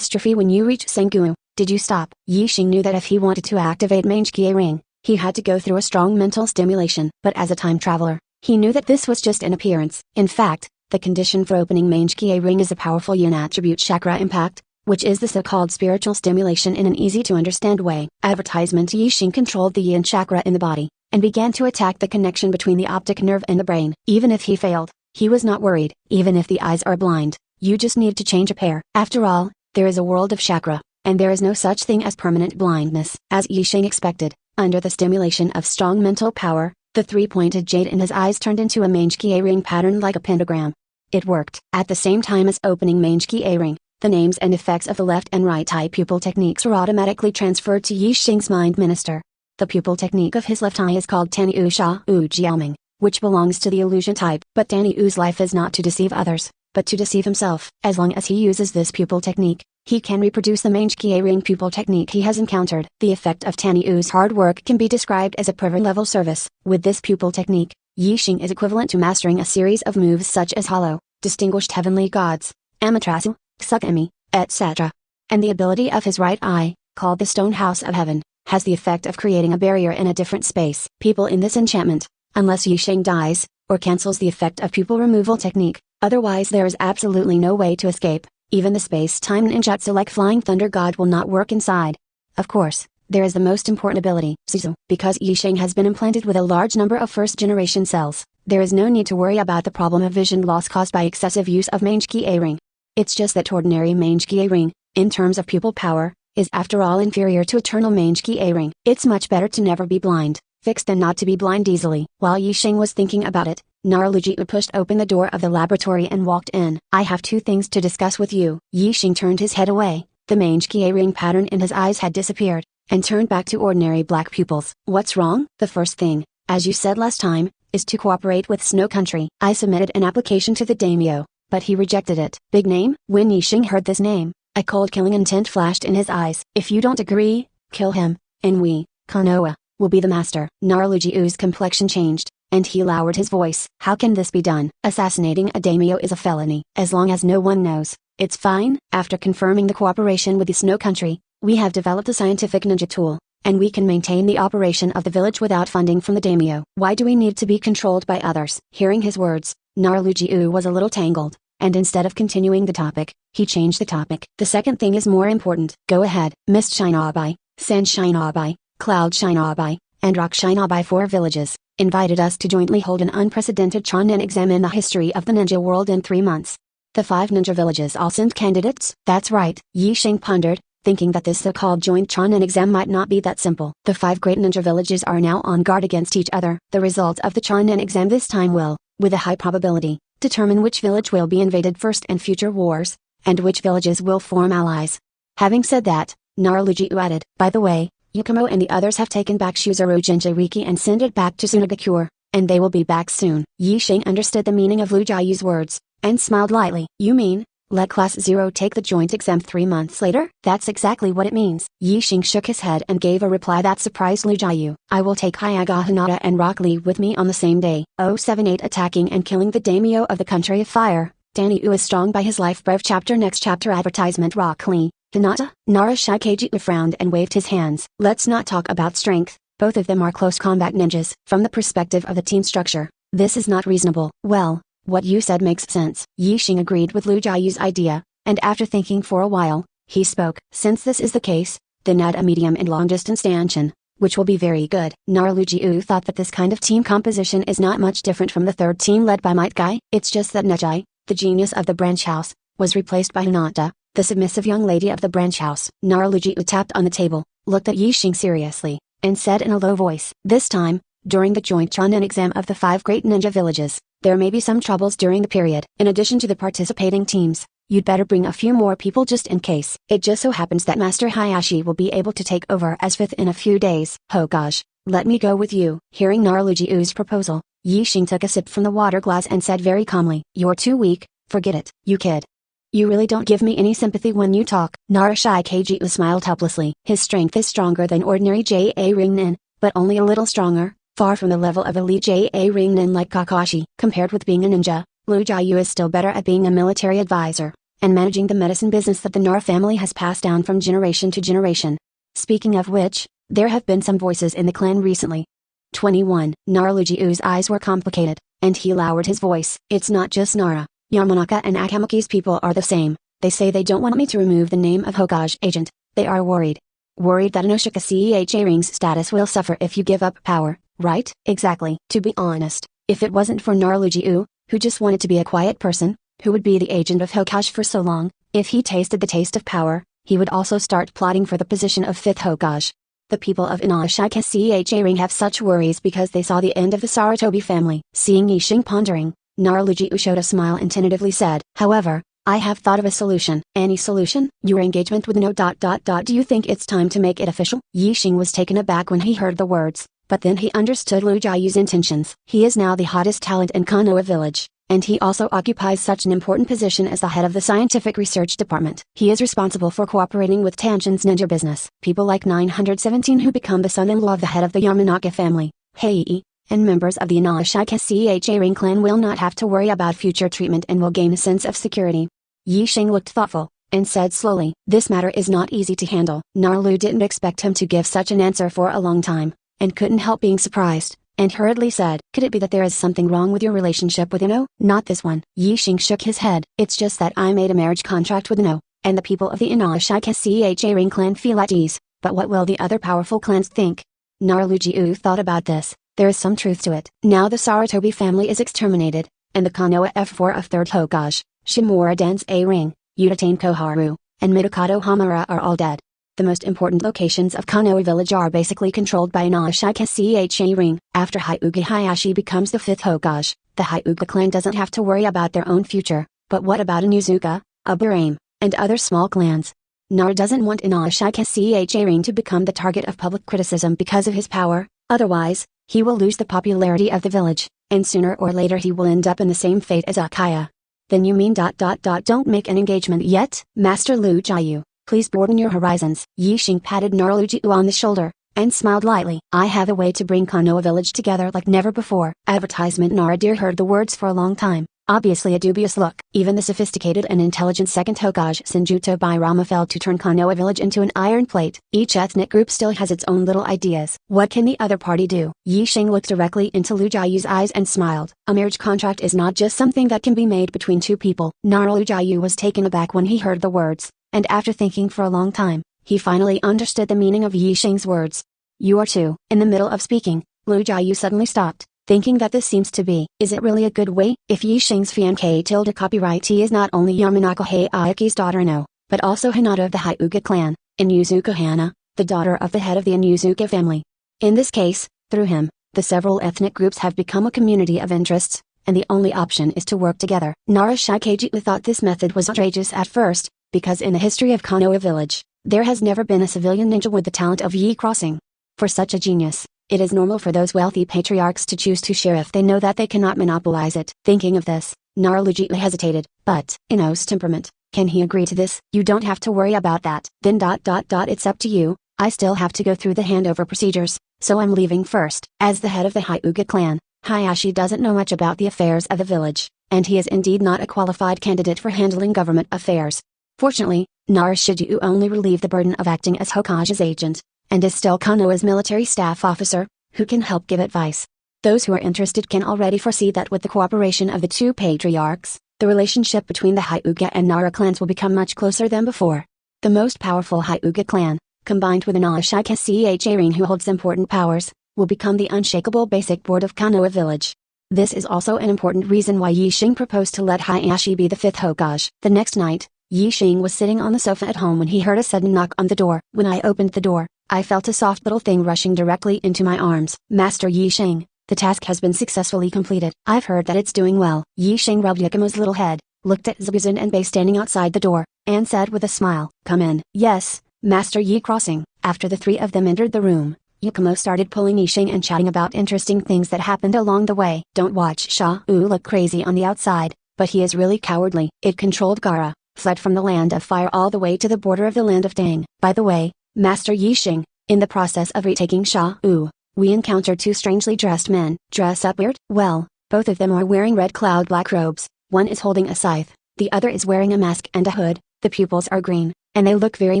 A: When you reach Sengoku, did you stop? Yi Xing knew that if he wanted to activate Mange-Kie ring, he had to go through a strong mental stimulation. But as a time traveler, he knew that this was just an appearance. In fact, the condition for opening Mange-Kie ring is a powerful yin attribute chakra impact, which is the so-called spiritual stimulation in an easy-to-understand way. Advertisement. Yi Xing controlled the yin chakra in the body, and began to attack the connection between the optic nerve and the brain. Even if he failed, he was not worried. Even if the eyes are blind, you just need to change a pair. After all, there is a world of chakra, and there is no such thing as permanent blindness. As Yi Xing expected, under the stimulation of strong mental power, the 3-pointed jade in his eyes turned into a Mange-Kie ring pattern like a pentagram. It worked. At the same time as opening Mange-Kie ring, the names and effects of the left and right eye pupil techniques were automatically transferred to Yi Xing's mind minister. The pupil technique of his left eye is called Tani-U Sha-U Jiaoming, which belongs to the illusion type. But Tani-U's life is not to deceive others, but to deceive himself. As long as he uses this pupil technique, he can reproduce the Mange-Kie ring pupil technique he has encountered. The effect of Tani-U's hard work can be described as a priver-level service. With this pupil technique, Yi Xing is equivalent to mastering a series of moves such as Hollow, Distinguished Heavenly Gods, Amaterasu, Tsukimi, etc. And the ability of his right eye, called the Stone House of Heaven, has the effect of creating a barrier in a different space. People in this enchantment, unless Yi Xing dies, or cancels the effect of pupil removal technique, otherwise there is absolutely no way to escape. Even the space-time ninjutsu like Flying Thunder God will not work inside. Of course, there is the most important ability, Suzu. Because Yi Xing has been implanted with a large number of first-generation cells, there is no need to worry about the problem of vision loss caused by excessive use of Mange-Kie ring. It's just that ordinary Mange-Kie ring, in terms of pupil power, is after all inferior to eternal Mange-Kie ring. It's much better to never be blind, fixed than not to be blind easily. While Yi Xing was thinking about it, Naruji pushed open the door of the laboratory and walked in. I have 2 things to discuss with you. Yi Xing turned his head away. The Mange-Kie ring pattern in his eyes had disappeared, and turned back to ordinary black pupils. What's wrong? The first thing, as you said last time, is to cooperate with Snow Country. I submitted an application to the daimyo, but he rejected it. Big name? When Yi Xing heard this name, a cold killing intent flashed in his eyes. If you don't agree, kill him, and we, Konoha, will be the master. Naruji's complexion changed, and he lowered his voice. How can this be done? Assassinating a daimyo is a felony. As long as no one knows, It's fine. After confirming the cooperation with the Snow Country, we have developed a scientific ninja tool, and we can maintain the operation of the village without funding from the daimyo. Why do we need to be controlled by others? Hearing his words, Naruji was a little tangled, and instead of continuing the topic, he changed the topic. The second thing is more important. Go ahead. Mist Shinabai, Sand Shinabai, Cloud Shinabai, and Rock Shinabai, 4 villages, invited us to jointly hold an unprecedented Chonin exam in the history of the ninja world in 3 months. The 5 ninja villages all sent candidates? That's right. Yi Xing pondered, thinking that this so-called joint Chonin exam might not be that simple. The 5 great ninja villages are now on guard against each other. The result of the Chonin exam this time will, with a high probability, determine which village will be invaded first in future wars, and which villages will form allies. Having said that, Naruji added, by the way, Yukumo and the others have taken back Shuzuru Jinchuriki and sent it back to Sunagakure, and they will be back soon. Yi Xing understood the meaning of Lu Jiayu's words, and smiled lightly. You mean, let Class 0 take the joint exam 3 months later? That's exactly what it means. Yi Xing shook his head and gave a reply that surprised Lu Jiayu. I will take Hyaga Hinata and Rock Lee with me on the same day. 078 Attacking and killing the daimyo of the country of fire. Danny Yu is strong by his life. Brave chapter. Next chapter. Advertisement. Rock Lee, Hinata. Nara Shikaiji frowned and waved his hands. Let's not talk about strength. Both of them are close combat ninjas. From the perspective of the team structure, this is not reasonable. Well, what you said makes sense. Yi Xing agreed with Lu Jiayu's idea, and after thinking for a while, he spoke. Since this is the case, then add a medium and long-distance stanchion, which will be very good. Naruji thought that this kind of team composition is not much different from the third team led by Might Guy. It's just that Nejai, the genius of the branch house, was replaced by Hinata, the submissive young lady of the branch house. Naruji tapped on the table, looked at Yi Xing seriously, and said in a low voice, this time, during the joint Chonin exam of the 5 great ninja villages, there may be some troubles during the period. In addition to the participating teams, you'd better bring a few more people just in case. It just so happens that Master Hayashi will be able to take over as 5th in a few days. Oh gosh, let me go with you. Hearing Naruji's proposal, Yi Xing took a sip from the water glass and said very calmly, you're too weak, forget it. You kid. You really don't give me any sympathy when you talk. Narashai Keiji smiled helplessly. His strength is stronger than ordinary JA Ringnin, but only a little stronger, far from the level of elite JA Ringnin like Kakashi. Compared with being a ninja, Lu Jiayu is still better at being a military advisor, and managing the medicine business that the Nara family has passed down from generation to generation. Speaking of which, there have been some voices in the clan recently. 21. Naruji's eyes were complicated, and he lowered his voice. It's not just Nara. Yamanaka and Akamuki's people are the same. They say they don't want me to remove the name of Hokage agent. They are worried. Worried that Inoshika CEHA Ring's status will suffer if you give up power, right? Exactly. To be honest, if it wasn't for Naruji, who just wanted to be a quiet person, who would be the agent of Hokage for so long, if he tasted the taste of power, he would also start plotting for the position of 5th Hokage. The people of Inashika CHA Ring have such worries because they saw the end of the Sarutobi family. Seeing Yi Xing pondering, Naruji showed a smile and tentatively said, however, I have thought of a solution. Any solution? Your engagement with No. Do you think it's time to make it official? Yi Xing was taken aback when he heard the words, but then he understood Lu Jiayu's intentions. He is now the hottest talent in Konoha village, and he also occupies such an important position as the head of the scientific research department. He is responsible for cooperating with Tanshin's ninja business. People like 917 who become the son-in-law of the head of the Yamanaka family, Heii, and members of the Inashika CHA Ring clan will not have to worry about future treatment and will gain a sense of security. Yi Xing looked thoughtful, and said slowly, this matter is not easy to handle. Naru didn't expect him to give such an answer for a long time, and couldn't help being surprised, and hurriedly said, could it be that there is something wrong with your relationship with Ino? Not this one. Yi Xing shook his head. It's just that I made a marriage contract with Ino, and the people of the Inashika CHA Ring clan feel at ease, but what will the other powerful clans think? Naruji thought about this. There is some truth to it. Now the Sarutobi family is exterminated, and the Konoha F4 of 3rd Hokage, Shimura Den's A Ring, Utatane Koharu, and Midokado Hamura are all dead. The most important locations of Konoha village are basically controlled by Inashika CHA Ring. After Hyuga Hayashi becomes the 5th Hokage, the Hyuga clan doesn't have to worry about their own future, but what about Inuzuka, Aburame, and other small clans? Nara doesn't want Inashika CHA Ring to become the target of public criticism because of his power, otherwise, he will lose the popularity of the village, and sooner or later he will end up in the same fate as Akaya. Then you mean ... don't make an engagement yet? Master Lu Jiayu, please broaden your horizons. Yi Xing patted Naruji on the shoulder, and smiled lightly. I have a way to bring Konoha village together like never before. Advertisement. Nara dear heard the words for a long time, Obviously a dubious look. Even the sophisticated and intelligent second Hokage Senjuto by Rama failed to turn Konoha village into an iron plate. Each ethnic group still has its own little ideas. What can the other party do? Yi Shing looked directly into Lu Jiayu's eyes and smiled. A marriage contract is not just something that can be made between two people. Lu Jiayu was taken aback when he heard the words, and after thinking for a long time, he finally understood the meaning of Yi Shing's words. You are two. In the middle of speaking, Lu Jiayu suddenly stopped, thinking that this seems to be, is it really a good way? If Yi Shing's fiancé tilde copyright is not only Yamanaka Heiaki's daughter no, but also Hinata of the Hyuga clan, Inuzuka Hana, the daughter of the head of the Inuzuka family. In this case, through him, the several ethnic groups have become a community of interests, and the only option is to work together. Nara Shikaiju thought this method was outrageous at first, because in the history of Konoha village, there has never been a civilian ninja with the talent of Yi Crossing. For such a genius, it is normal for those wealthy patriarchs to choose to share if they know that they cannot monopolize it. Thinking of this, Naraluji hesitated, but, Ino's temperament, can he agree to this? You don't have to worry about that. Then it's up to you. I still have to go through the handover procedures, so I'm leaving first. As the head of the Hyuga clan, Hayashi doesn't know much about the affairs of the village, and he is indeed not a qualified candidate for handling government affairs. Fortunately, Narashiju only relieved the burden of acting as Hokage's agent, and is still Konoha's military staff officer, who can help give advice. Those who are interested can already foresee that with the cooperation of the two patriarchs, the relationship between the Hyuga and Nara clans will become much closer than before. The most powerful Hyuga clan, combined with an Ashikashi Ring who holds important powers, will become the unshakable basic board of Konoha village. This is also an important reason why Yi Shing proposed to let Hayashi be the fifth Hokage. The next night, Yi Shing was sitting on the sofa at home when he heard a sudden knock on the door. When I opened the door, I felt a soft little thing rushing directly into my arms. Master Yi Shing, the task has been successfully completed. I've heard that it's doing well. Yi Shing rubbed Yakumo's little head, looked at Zubuzun and Bei standing outside the door, and said with a smile, "Come in." "Yes, Master Yi Crossing." After the three of them entered the room, Yakumo started pulling Yi Shing and chatting about interesting things that happened along the way. Don't watch Shao-U look crazy on the outside, but he is really cowardly. It controlled Gaara, fled from the land of fire all the way to the border of the land of Dang. By the way, Master Yi Shing, in the process of retaking Shao-U, we encountered two strangely dressed men. Dress up weird? Well, both of them are wearing red cloud black robes, one is holding a scythe, the other is wearing a mask and a hood, the pupils are green, and they look very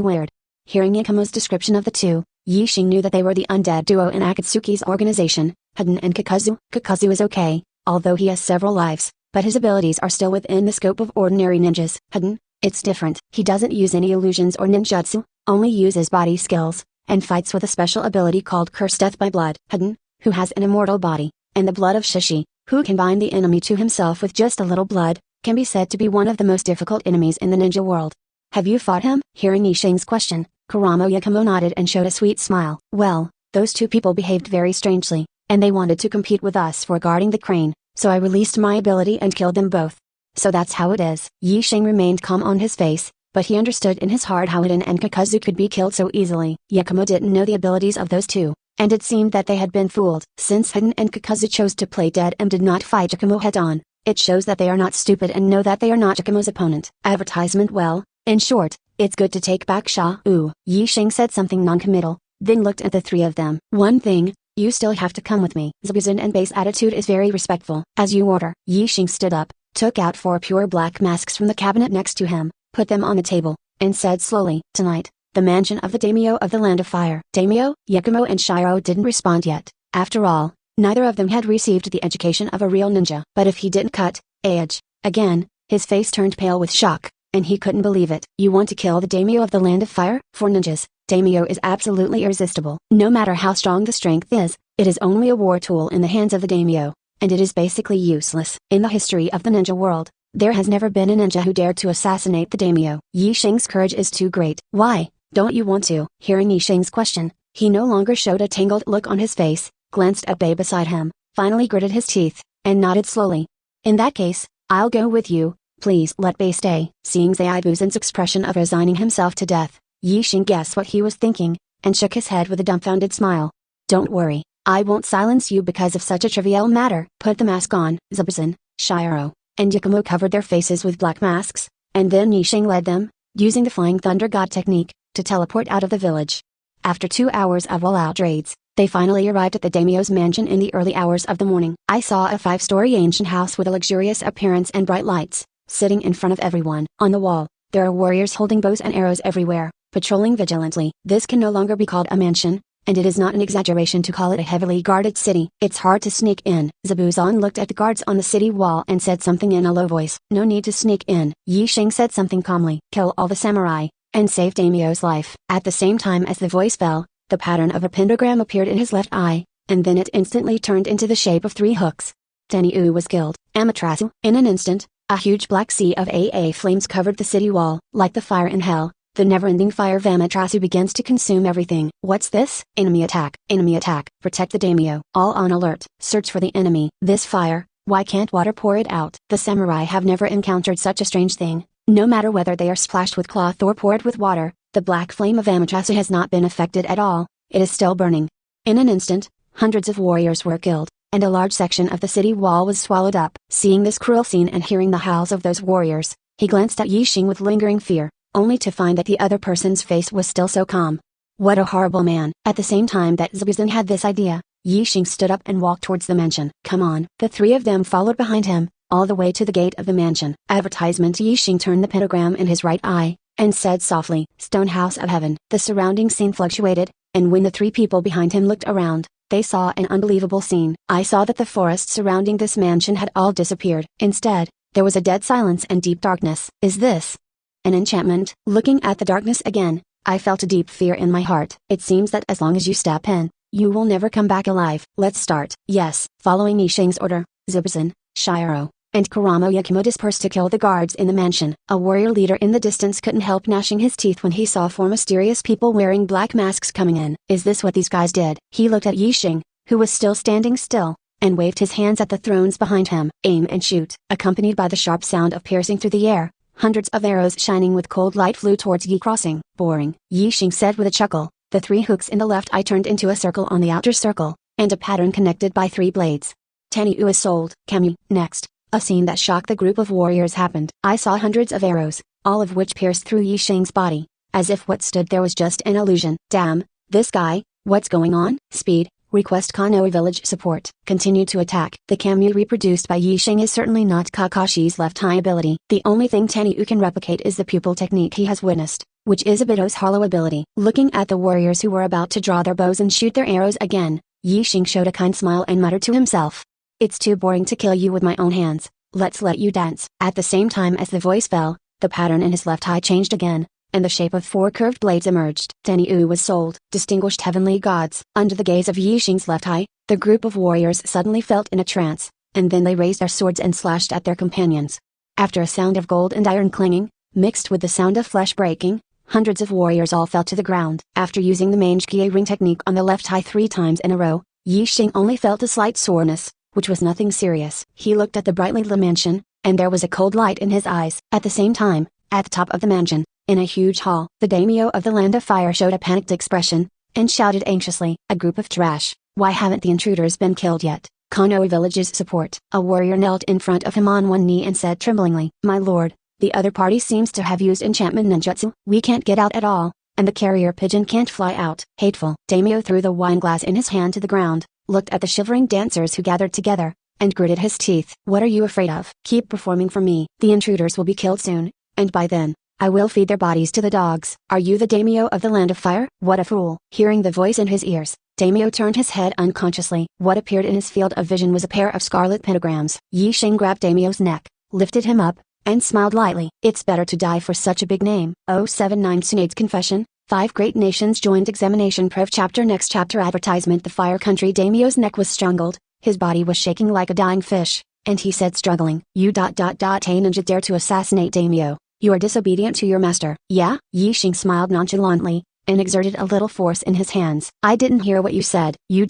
A: weird. Hearing Yakumo's description of the two, Yi Shing knew that they were the undead duo in Akatsuki's organization, Huden and Kakazu. Kakazu is okay, although he has several lives, but his abilities are still within the scope of ordinary ninjas. Huden, it's different. He doesn't use any illusions or ninjutsu, only uses body skills, and fights with a special ability called Curse Death by Blood. Huden, who has an immortal body, and the blood of Shishi, who can bind the enemy to himself with just a little blood, can be said to be one of the most difficult enemies in the ninja world. Have you fought him? Hearing Yi Shing's question, Kuramo Yakumo nodded and showed a sweet smile. Well, those two people behaved very strangely, and they wanted to compete with us for guarding the crane, so I released my ability and killed them both. So that's how it is. Yi Shing remained calm on his face, but he understood in his heart how Huden and Kakazu could be killed so easily. Yakumo didn't know the abilities of those two, and it seemed that they had been fooled. Since Huden and Kakazu chose to play dead and did not fight Yakumo head-on, it shows that they are not stupid and know that they are not Yakumo's opponent. Advertisement. Well, in short, it's good to take back Shao-U. Yi Shing said something non-committal, then looked at the three of them. One thing, you still have to come with me. Zubuzun and Bei's attitude is very respectful. As you order. Yi Shing stood up, took out 4 pure black masks from the cabinet next to him, put them on the table, and said slowly, "Tonight, the mansion of the daimyo of the Land of Fire." Daimyo? Yakumo and Shiro didn't respond yet. After all, neither of them had received the education of a real ninja. But if he didn't cut edge, again, his face turned pale with shock, and he couldn't believe it. You want to kill the daimyo of the Land of Fire? For ninjas, daimyo is absolutely irresistible. No matter how strong the strength is, it is only a war tool in the hands of the daimyo, and it is basically useless. In the history of the ninja world, there has never been a ninja who dared to assassinate the daimyo. Yi Shing's courage is too great. Why, don't you want to? Hearing Yi Shing's question, he no longer showed a tangled look on his face, glanced at Bei beside him, finally gritted his teeth, and nodded slowly. In that case, I'll go with you. Please let Bei stay. Seeing Zaibuzun's expression of resigning himself to death, Yi Shing guessed what he was thinking, and shook his head with a dumbfounded smile. Don't worry, I won't silence you because of such a trivial matter. Put the mask on. Zubuzun, Shiro, and Yakumo covered their faces with black masks, and then Yi Shing led them, using the Flying Thunder God technique, to teleport out of the village. After 2 hours of all-out raids, They finally arrived at the daimyo's mansion in the early hours of the morning. I saw a 5-story ancient house with a luxurious appearance and bright lights, sitting in front of everyone. On the wall, there are warriors holding bows and arrows everywhere, patrolling vigilantly. This can no longer be called a mansion, and it is not an exaggeration to call it a heavily guarded city. It's hard to sneak in. Zabuzon looked at the guards on the city wall and said something in a low voice. No need to sneak in. Yi Xing said something calmly. Kill all the samurai, and save daimyo's life. At the same time as the voice fell, the pattern of a pentagram appeared in his left eye, and then it instantly turned into the shape of 3 hooks. Tenryu was killed. Amaterasu. In an instant, a huge black sea of AA flames covered the city wall. Like the fire in hell, the never-ending fire of Amaterasu begins to consume everything. What's this? Enemy attack. Enemy attack. Protect the daimyo. All on alert. Search for the enemy. This fire, why can't water pour it out? The samurai have never encountered such a strange thing. No matter whether they are splashed with cloth or poured with water, the black flame of Amaterasu has not been affected at all. It is still burning. In an instant, hundreds of warriors were killed, and a large section of the city wall was swallowed up. Seeing this cruel scene and hearing the howls of those warriors, he glanced at Yi Xing with lingering fear, only to find that the other person's face was still so calm. What a horrible man. At the same time that Zabuzon had this idea, Yi Xing stood up and walked towards the mansion. Come on. The 3 of them followed behind him, all the way to the gate of the mansion. Advertisement. Yi Xing turned the pentagram in his right eye, and said softly, Stone House of Heaven. The surrounding scene fluctuated, and when the 3 people behind him looked around, they saw an unbelievable scene. I saw that the forest surrounding this mansion had all disappeared. Instead, there was a dead silence and deep darkness. Is this an enchantment? Looking at the darkness again, I felt a deep fear in my heart. It seems that as long as you step in, you will never come back alive. Let's start. Yes. Following Yi Xing's order, Zabuzon, Shiro, and Kuramo Yakimo dispersed to kill the guards in the mansion. A warrior leader in the distance couldn't help gnashing his teeth when he saw 4 mysterious people wearing black masks coming in. Is this what these guys did? He looked at Yi Xing, who was still standing still, and waved his hands at the thrones behind him. Aim and shoot. Accompanied by the sharp sound of piercing through the air, hundreds of arrows shining with cold light flew towards Yi Crossing. Boring, Yi Xing said with a chuckle. The 3 hooks in the left eye turned into a circle on the outer circle, and a pattern connected by 3 blades. Tenryu is sold. Camus. Next, a scene that shocked the group of warriors happened. I saw hundreds of arrows, all of which pierced through Yi Xing's body, as if what stood there was just an illusion. Damn, this guy, what's going on? Speed, request Konoe village support. Continue to attack. The Camus reproduced by Yi Xing is certainly not Kakashi's left eye ability. The only thing Tenryu can replicate is the pupil technique he has witnessed, which is Obito's hollow ability. Looking at the warriors who were about to draw their bows and shoot their arrows again, Yi Xing showed a kind smile and muttered to himself. It's too boring to kill you with my own hands. Let's let you dance. At the same time as the voice fell, the pattern in his left eye changed again, and the shape of 4 curved blades emerged. Tenryu was sold. Distinguished heavenly gods. Under the gaze of Yi Xing's left eye, the group of warriors suddenly felt in a trance, and then they raised their swords and slashed at their companions. After a sound of gold and iron clanging, mixed with the sound of flesh breaking, hundreds of warriors all fell to the ground. After using the Mange-Kie ring technique on the left eye 3 times in a row, Yi Xing only felt a slight soreness, which was nothing serious. He looked at the brightly lit mansion, and there was a cold light in his eyes. At the same time, at the top of the mansion, in a huge hall, the daimyo of the Land of Fire showed a panicked expression, and shouted anxiously, a group of trash. Why haven't the intruders been killed yet? Konoe village's support. A warrior knelt in front of him on one knee and said tremblingly, My lord, the other party seems to have used enchantment ninjutsu. We can't get out at all, and the carrier pigeon can't fly out. Hateful. Daimyo threw the wine glass in his hand to the ground, looked at the shivering dancers who gathered together, and gritted his teeth. What are you afraid of? Keep performing for me. The intruders will be killed soon, and by then, I will feed their bodies to the dogs. Are you the daimyo of the Land of Fire? What a fool. Hearing the voice in his ears, daimyo turned his head unconsciously. What appeared in his field of vision was a pair of scarlet pentagrams. Yi Xing grabbed daimyo's neck, lifted him up, and smiled lightly. It's better to die for such a big name. 079 Tsunade's Confession. 5 great nations joined examination. Prev chapter. Next chapter. Advertisement. The Fire Country daimyo's neck was strangled, his body was shaking like a dying fish, and he said struggling, A ninja dare to assassinate daimyo. You are disobedient to your master. Yeah? Yi Xing smiled nonchalantly, and exerted a little force in his hands. I didn't hear what you said. A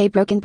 A: broken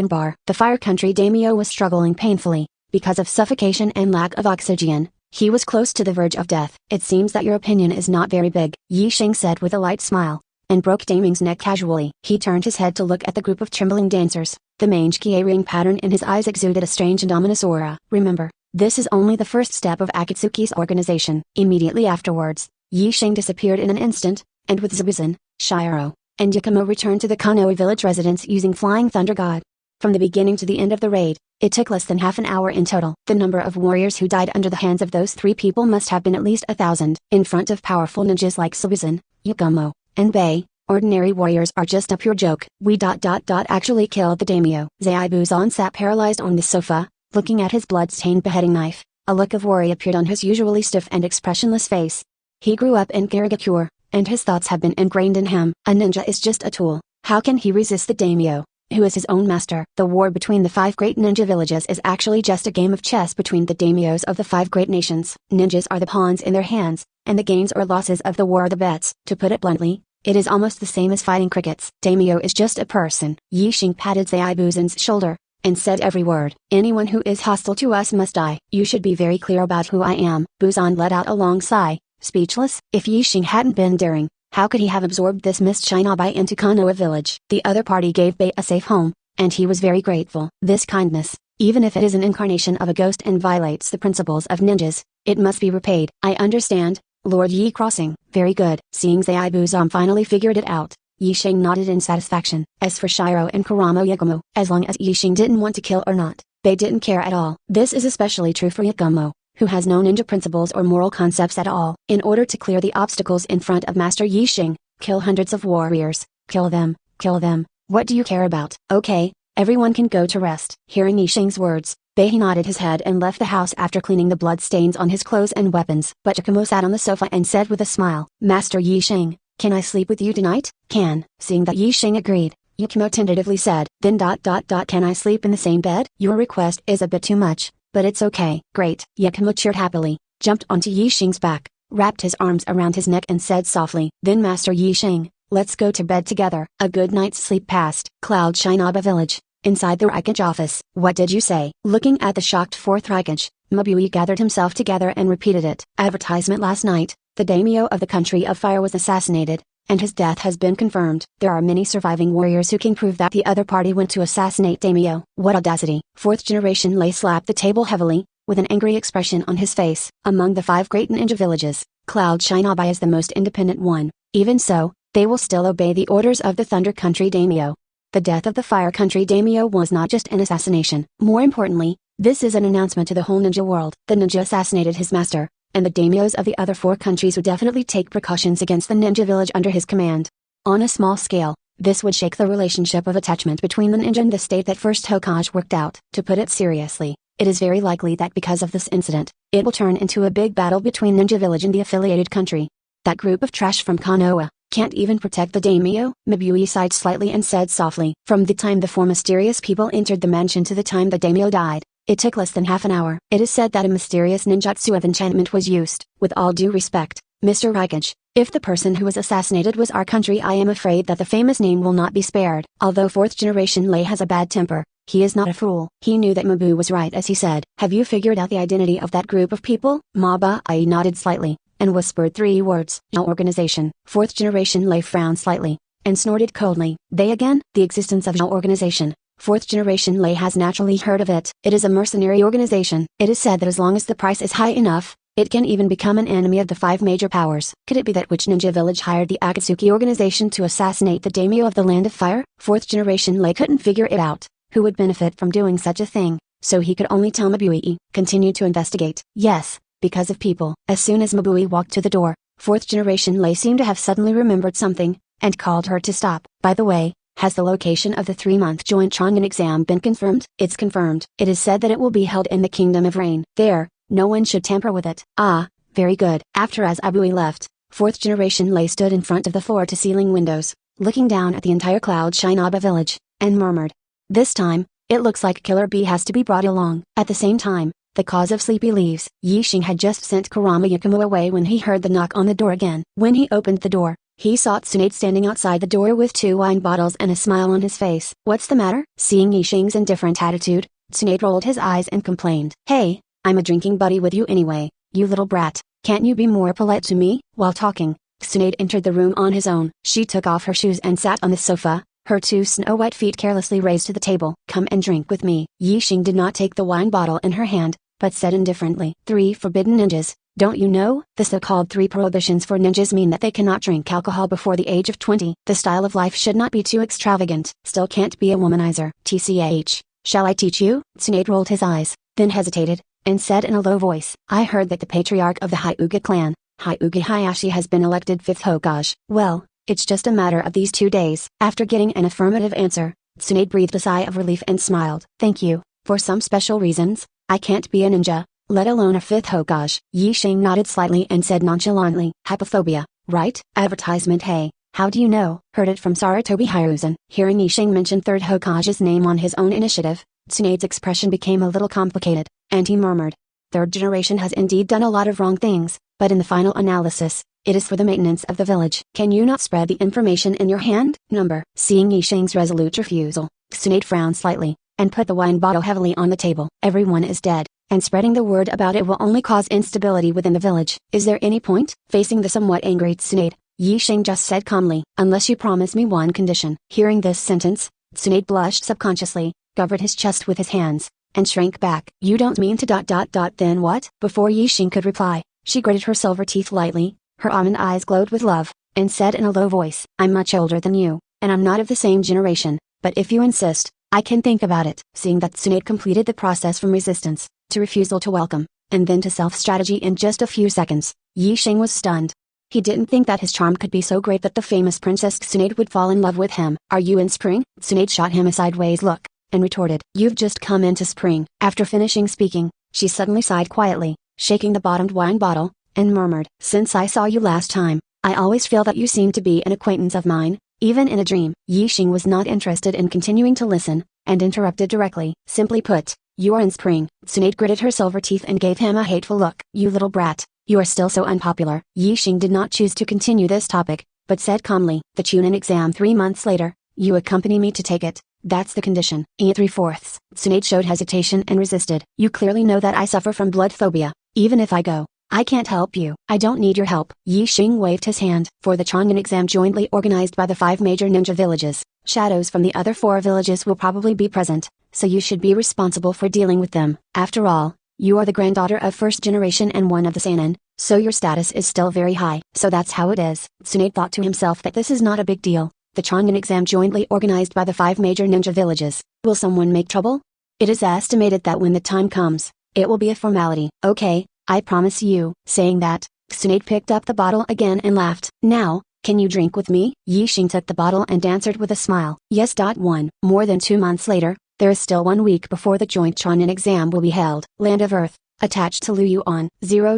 A: bar. The Fire Country daimyo was struggling painfully, because of suffocation and lack of oxygen. He was close to the verge of death. It seems that your opinion is not very big, Yi Xing said with a light smile, and broke Daiming's neck casually. He turned his head to look at the group of trembling dancers. The Mange-Kie ring pattern in his eyes exuded a strange and ominous aura. Remember, this is only the first step of Akatsuki's organization. Immediately afterwards, Yi Xing disappeared in an instant, and with Zabuzon, Shiro, and Yakumo returned to the Konoha village residence using Flying Thunder God. From the beginning to the end of the raid, it took less than half an hour in total. The number of warriors who died under the hands of those three people must have been at least 1,000. In front of powerful ninjas like Suizan, Yakumo, and Bei, ordinary warriors are just a pure joke. We actually killed the daimyo. Zaibuzan sat paralyzed on the sofa, looking at his blood-stained beheading knife. A look of worry appeared on his usually stiff and expressionless face. He grew up in Karigakure, and his thoughts have been ingrained in him. A ninja is just a tool. How can he resist the daimyo, who is his own master? The war between the 5 great ninja villages is actually just a game of chess between the daimyos of the 5 great nations. Ninjas are the pawns in their hands, and the gains or losses of the war are the bets. To put it bluntly, it is almost the same as fighting crickets. Daimyo is just a person. Yixing patted Zaibuzan's shoulder, and said every word. Anyone who is hostile to us must die. You should be very clear about who I am. Buzan let out a long sigh, speechless. If Yixing hadn't been daring, how could he have absorbed this Mist Shinobi into Konoha village? The other party gave Bei a safe home, and he was very grateful. This kindness, even if it is an incarnation of a ghost and violates the principles of ninjas, it must be repaid. I understand, Lord Yi Crossing. Very good. Seeing Zaibuzan finally figured it out, Yixing nodded in satisfaction. As for Shiro and Kuramo Yakumo, as long as Yixing didn't want to kill or not, they didn't care at all. This is especially true for Yakumo, who has no ninja principles or moral concepts at all. In order to clear the obstacles in front of Master Yixing, kill hundreds of warriors. Kill them, kill them. What do you care about? Okay, everyone can go to rest. Hearing Yixing's words, Bei nodded his head and left the house after cleaning the blood stains on his clothes and weapons. But Yakumo sat on the sofa and said with a smile, Master Yixing, can I sleep with you tonight? Can. Seeing that Yixing agreed, Yakumo tentatively said, then can I sleep in the same bed? Your request is a bit too much, but it's okay. Great. Yakumo cheered happily, jumped onto Yixing's back, wrapped his arms around his neck and said softly, then Master Yixing, let's go to bed together. A good night's sleep passed. Cloud Shinoba village, inside the Raikage office. What did you say? Looking at the shocked 4th Raikage, Mabui gathered himself together and repeated it. Advertisement last night, the daimyo of the country of fire was assassinated, and his death has been confirmed. There are many surviving warriors who can prove that the other party went to assassinate daimyo. What audacity! 4th generation Lei slapped the table heavily, with an angry expression on his face. Among the 5 great ninja villages, Cloud Shinobi is the most independent one. Even so, they will still obey the orders of the Thunder Country daimyo. The death of the Fire Country daimyo was not just an assassination. More importantly, this is an announcement to the whole ninja world. The ninja assassinated his master, and the daimyos of the other 4 countries would definitely take precautions against the ninja village under his command. On a small scale, this would shake the relationship of attachment between the ninja and the state that first Hokage worked out. To put it seriously, it is very likely that because of this incident, it will turn into a big battle between ninja village and the affiliated country. That group of trash from Konoha can't even protect the daimyo? Mabui sighed slightly and said softly, from the time the 4 mysterious people entered the mansion to the time the daimyo died, it took less than half an hour. It is said that a mysterious ninjutsu of enchantment was used. With all due respect, Mr. Raikage, if the person who was assassinated was our country, I am afraid that the famous name will not be spared. Although 4th generation Lei has a bad temper, he is not a fool. He knew that Mabu was right as he said. Have you figured out the identity of that group of people? Mabai nodded slightly, and whispered 3 words. No organization. 4th generation Lei frowned slightly, and snorted coldly. They again? The existence of no organization. 4th generation Lei has naturally heard of it. It is a mercenary organization. It is said that as long as the price is high enough, it can even become an enemy of the 5 major powers. Could it be that Witch Ninja Village hired the Akatsuki organization to assassinate the daimyo of the Land of Fire? 4th generation Lei couldn't figure it out. Who would benefit from doing such a thing? So he could only tell Mabui. Continue to investigate. Yes, because of people. As soon as Mabui walked to the door, 4th generation Lei seemed to have suddenly remembered something, and called her to stop. By the way, has the location of the 3-month joint Chongan exam been confirmed? It's confirmed. It is said that it will be held in the Kingdom of Rain. There, no one should tamper with it. Ah, very good. After as Abui left, 4th generation Lei stood in front of the floor-to-ceiling windows, looking down at the entire Cloud Shinoba village, and murmured. This time, it looks like Killer Bee has to be brought along. At the same time, the cause of sleepy leaves. Yixing had just sent Kurama Yakumo away when he heard the knock on the door again. When he opened the door, he saw Tsunade standing outside the door with 2 wine bottles and a smile on his face. What's the matter? Seeing Yixing's indifferent attitude, Tsunade rolled his eyes and complained. Hey, I'm a drinking buddy with you anyway, you little brat. Can't you be more polite to me? While talking, Tsunade entered the room on his own. She took off her shoes and sat on the sofa, her 2 snow-white feet carelessly raised to the table. Come and drink with me. Yixing did not take the wine bottle in her hand, but said indifferently. 3 forbidden ninjas, Don't you know, the so-called 3 prohibitions for ninjas mean that they cannot drink alcohol before the age of 20. The style of life should not be too extravagant. Still can't be a womanizer. TCH, shall I teach you? Tsunade rolled his eyes, then hesitated, and said in a low voice, I heard that the patriarch of the Hyuga clan, Hyuga Hayashi, has been elected 5th Hokage. Well, it's just a matter of these 2 days. After getting an affirmative answer, Tsunade breathed a sigh of relief and smiled. Thank you. For some special reasons, I can't be a ninja, let alone a 5th Hokage. Yi Xing nodded slightly and said nonchalantly, hypophobia, right? Advertisement. Hey, how do you know? Heard it from Sarutobi Hiruzen. Hearing Yi Xing mention 3rd Hokage's name on his own initiative, Tsunade's expression became a little complicated, and he murmured. 3rd generation has indeed done a lot of wrong things, but in the final analysis, it is for the maintenance of the village. Can you not spread the information in your hand? Number. Seeing Yi Xing's resolute refusal, Tsunade frowned slightly, and put the wine bottle heavily on the table. Everyone is dead, and spreading the word about it will only cause instability within the village. Is there any point? Facing the somewhat angry Tsunade, Yi Xing just said calmly, unless you promise me one condition. Hearing this sentence, Tsunade blushed subconsciously, covered his chest with his hands, and shrank back. You don't mean to ... Then what? Before Yi Xing could reply, she gritted her silver teeth lightly, her almond eyes glowed with love, and said in a low voice, I'm much older than you, and I'm not of the same generation, but if you insist, I can think about it. Seeing that Tsunade completed the process from resistance, to refusal to welcome, and then to self-strategy in just a few seconds, Yi Xing was stunned. He didn't think that his charm could be so great that the famous Princess Tsunade would fall in love with him. Are you in spring? Tsunade shot him a sideways look, and retorted, You've just come into spring. After finishing speaking, she suddenly sighed quietly, shaking the bottomed wine bottle, and murmured, Since I saw you last time, I always feel that you seem to be an acquaintance of mine, even in a dream. Yi Xing was not interested in continuing to listen, and interrupted directly. Simply put, you are in spring. Tsunade gritted her silver teeth and gave him a hateful look. You little brat, you are still so unpopular. Yi Xing did not choose to continue this topic, but said calmly, the Chunin exam 3 months later, you accompany me to take it. That's the condition. 3/4. Tsunade showed hesitation and resisted. You clearly know that I suffer from blood phobia. Even if I go, I can't help you. I don't need your help. Yi Xing waved his hand. For the Chunin exam jointly organized by the 5 major ninja villages, shadows from the other 4 villages will probably be present, so you should be responsible for dealing with them. After all, you are the granddaughter of 1st generation and one of the Sannin, so your status is still very high. So that's how it is. Tsunade thought to himself that this is not a big deal. The Chunin exam jointly organized by the 5 major ninja villages. Will someone make trouble? It is estimated that when the time comes, it will be a formality. Okay, I promise you. Saying that, Tsunade picked up the bottle again and laughed. Now, can you drink with me? Yi Xing took the bottle and answered with a smile. Yes. 1. More than 2 months later, there is still 1 week before the joint Chunin exam will be held. Land of Earth, attached to Luyuan. 0.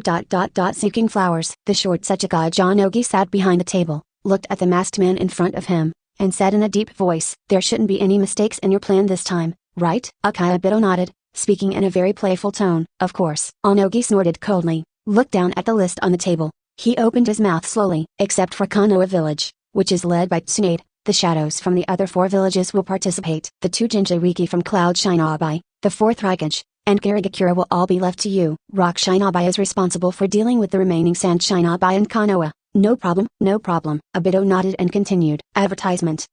A: Seeking flowers. The short Sechika Jonogi sat behind the table, looked at the masked man in front of him, and said in a deep voice, There shouldn't be any mistakes in your plan this time, right? Akaya Bito nodded, speaking in a very playful tone. Of course. Onogi snorted coldly, looked down at the list on the table. He opened his mouth slowly. Except for Konoha village, which is led by Tsunade, the shadows from the other 4 villages will participate. The 2 Jinchuriki from Cloud Shinabai, the 4th Raikage, and Kirigakura will all be left to you. Rock Shinabai is responsible for dealing with the remaining Sand Shinabai and Konoha. No problem, no problem. Abito nodded and continued. Advertisement.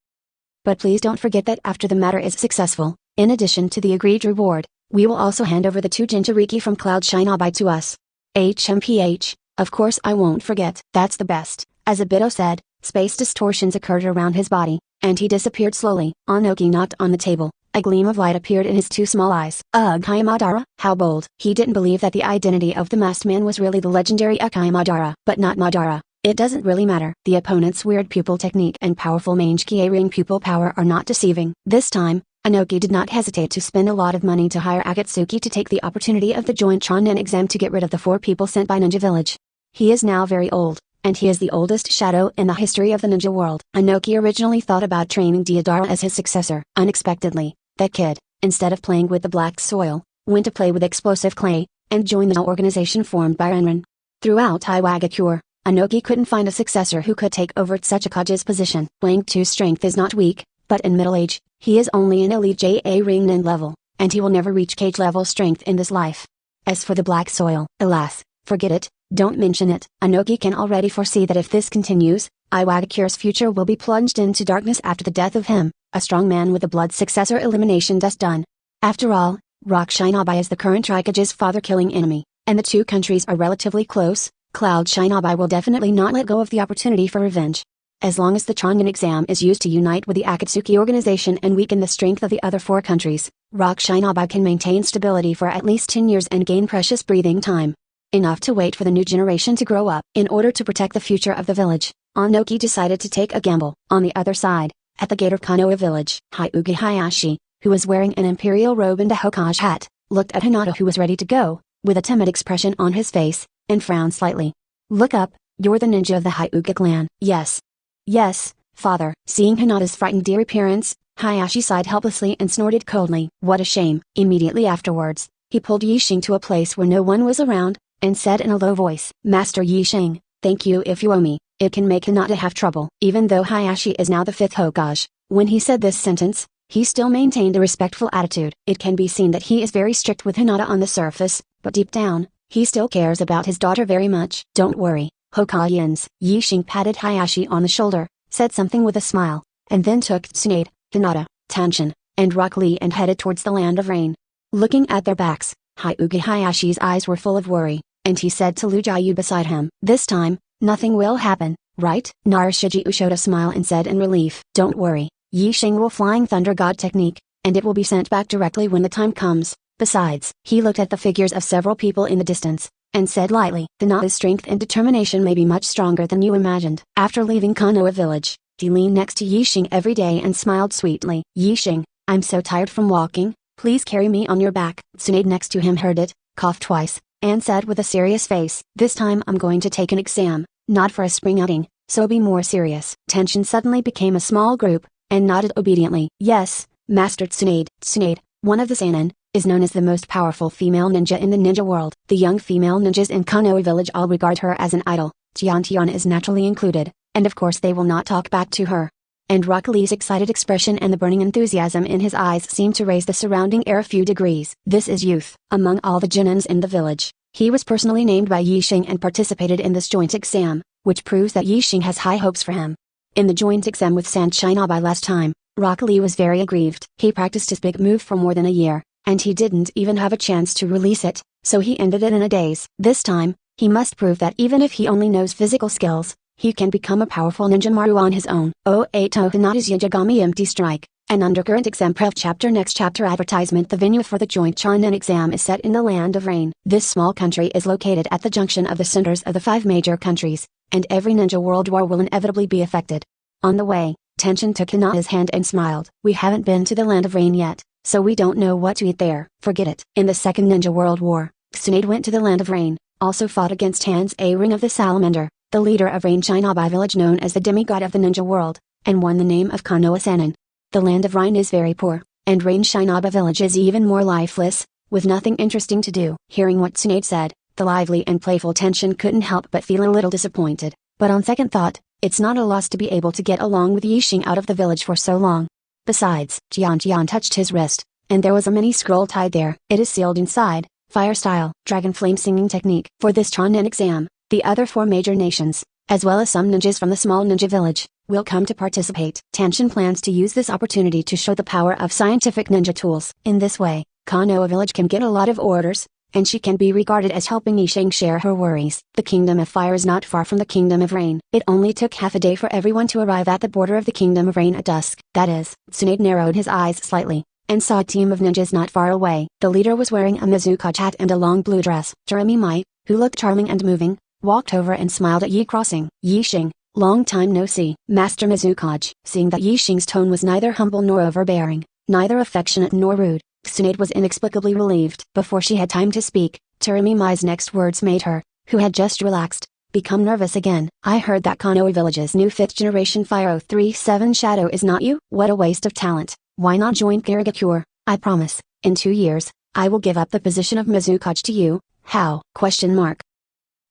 A: But please don't forget that after the matter is successful, in addition to the agreed reward, we will also hand over the 2 Jinchuriki from Cloud Shinabai to us. HMPH, of course I won't forget. That's the best. As Abito said, space distortions occurred around his body, and he disappeared slowly. Onogi knocked on the table. A gleam of light appeared in his 2 small eyes. Ugh, Madara, how bold. He didn't believe that the identity of the masked man was really the legendary Akai Madara. But not Madara. It doesn't really matter. The opponent's weird pupil technique and powerful Mange-kie ring pupil power are not deceiving. This time, Onogi did not hesitate to spend a lot of money to hire Akatsuki to take the opportunity of the joint Chunin exam to get rid of the 4 people sent by Ninja Village. He is now very old, and he is the oldest shadow in the history of the ninja world. Onogi originally thought about training Deodara as his successor. Unexpectedly, that kid, instead of playing with the black soil, went to play with explosive clay, and joined the organization formed by Renran. Throughout Iwagakure, Onogi couldn't find a successor who could take over Tsuchikage's position. Blank 2 strength is not weak, but in middle age, he is only an elite JA Ringnin level, and he will never reach cage level strength in this life. As for the black soil, alas, forget it, don't mention it. Onogi can already foresee that if this continues, Iwagakure's future will be plunged into darkness after the death of him, a strong man with the blood successor elimination dust done. After all, Rock Shinabai is the current Raikage's father-killing enemy, and the two countries are relatively close, Cloud Shinobi will definitely not let go of the opportunity for revenge. As long as the Chunin exam is used to unite with the Akatsuki organization and weaken the strength of the other four countries, Rock Shinobi can maintain stability for at least 10 years and gain precious breathing time. Enough to wait for the new generation to grow up. In order to protect the future of the village, Onoki decided to take a gamble. On the other side, at the gate of Konoha village, Hyuga Hayashi, who was wearing an imperial robe and a Hokage hat, looked at Hinata, who was ready to go, with a timid expression on his face, and frowned slightly. "Look up, you're the ninja of the Hyuga clan." "Yes. Yes, father." Seeing Hinata's frightened dear appearance, Hayashi sighed helplessly and snorted coldly. "What a shame." Immediately afterwards, he pulled Yixing to a place where no one was around, and said in a low voice, "Master Yixing, thank you if you owe me." It can make Hinata have trouble. Even though Hayashi is now the 5th Hokage, when he said this sentence, he still maintained a respectful attitude. It can be seen that he is very strict with Hinata on the surface, but deep down, he still cares about his daughter very much. "Don't worry, Hokageans." Yixing patted Hayashi on the shoulder, said something with a smile, and then took Tsunade, Hinata, Tanshin, and Rock Lee and headed towards the Land of Rain. Looking at their backs, Hyuga Hayashi's eyes were full of worry, and he said to Lu Jiayu beside him, "This time, nothing will happen, right?" Narashijiu showed a smile and said in relief, "Don't worry, Yixing will Flying Thunder God technique, and it will be sent back directly when the time comes." Besides, he looked at the figures of several people in the distance, and said lightly, "Hinata's strength and determination may be much stronger than you imagined." After leaving Konoha village, he leaned next to Yixing every day and smiled sweetly. "Yixing, I'm so tired from walking, please carry me on your back." Tsunade next to him heard it, coughed twice, and said with a serious face, "This time I'm going to take an exam, not for a spring outing, so be more serious." Tension suddenly became a small group, and nodded obediently. "Yes, Master Tsunade." Tsunade, one of the Sannin, is known as the most powerful female ninja in the ninja world. The young female ninjas in Konoha village all regard her as an idol. Tian is naturally included, and of course they will not talk back to her. And Rock Lee's excited expression and the burning enthusiasm in his eyes seemed to raise the surrounding air a few degrees. This is youth. Among all the Junins in the village, he was personally named by Yixing and participated in this joint exam, which proves that Yixing has high hopes for him. In the joint exam with Sant Shinobi last time, Rock Lee was very aggrieved. He practiced his big move for more than a year, and he didn't even have a chance to release it, so he ended it in a daze. This time, he must prove that even if he only knows physical skills, he can become a powerful ninja Maru on his own. Oeto Hinata's Yajigami Empty Strike, an undercurrent exam prep chapter. Next chapter advertisement. The venue for the joint Chunin exam is set in the Land of Rain. This small country is located at the junction of the centers of the 5 major countries, and every ninja world war will inevitably be affected. On the way, Tenshin took Hinata's hand and smiled. "We haven't been to the Land of Rain yet, so we don't know what to eat there." "Forget it." In the Second Ninja World War, Tsunade went to the Land of Rain, also fought against Hans A. Ring of the Salamander, the leader of Rain Shinobi village known as the demigod of the ninja world, and won the name of Konoha Sannin. The Land of Rain is very poor, and Rain Shinobi village is even more lifeless, with nothing interesting to do. Hearing what Tsunade said, the lively and playful Tenshin couldn't help but feel a little disappointed, but on second thought, it's not a loss to be able to get along with Yixing out of the village for so long. Besides, Jian touched his wrist, and there was a mini scroll tied there. It is sealed inside, fire style, dragon flame singing technique. For this Chunin exam, the other 4 major nations, as well as some ninjas from the small ninja village, will come to participate. Tenshin plans to use this opportunity to show the power of scientific ninja tools. In this way, Konoha village can get a lot of orders, and she can be regarded as helping Yixing share her worries. The Kingdom of Fire is not far from the Kingdom of Rain. It only took half a day for everyone to arrive at the border of the Kingdom of Rain at dusk. That is, Tsunade narrowed his eyes slightly, and saw a team of ninjas not far away. The leader was wearing a Mizukachi hat and a long blue dress. Jeremy Mai, who looked charming and moving, walked over and smiled at Yi crossing. "Yixing, long time no see." Master Mizukachi. Seeing that Yixing's tone was neither humble nor overbearing, neither affectionate nor rude, Tsunade was inexplicably relieved. Before she had time to speak, Terumi Mai's next words made her, who had just relaxed, become nervous again. "I heard that Konoha village's new 5th generation Fire 037 Shadow is not you?" "What a waste of talent. Why not join Kirigakure? I promise, in 2 years, I will give up the position of Mizukachi to you." "How?"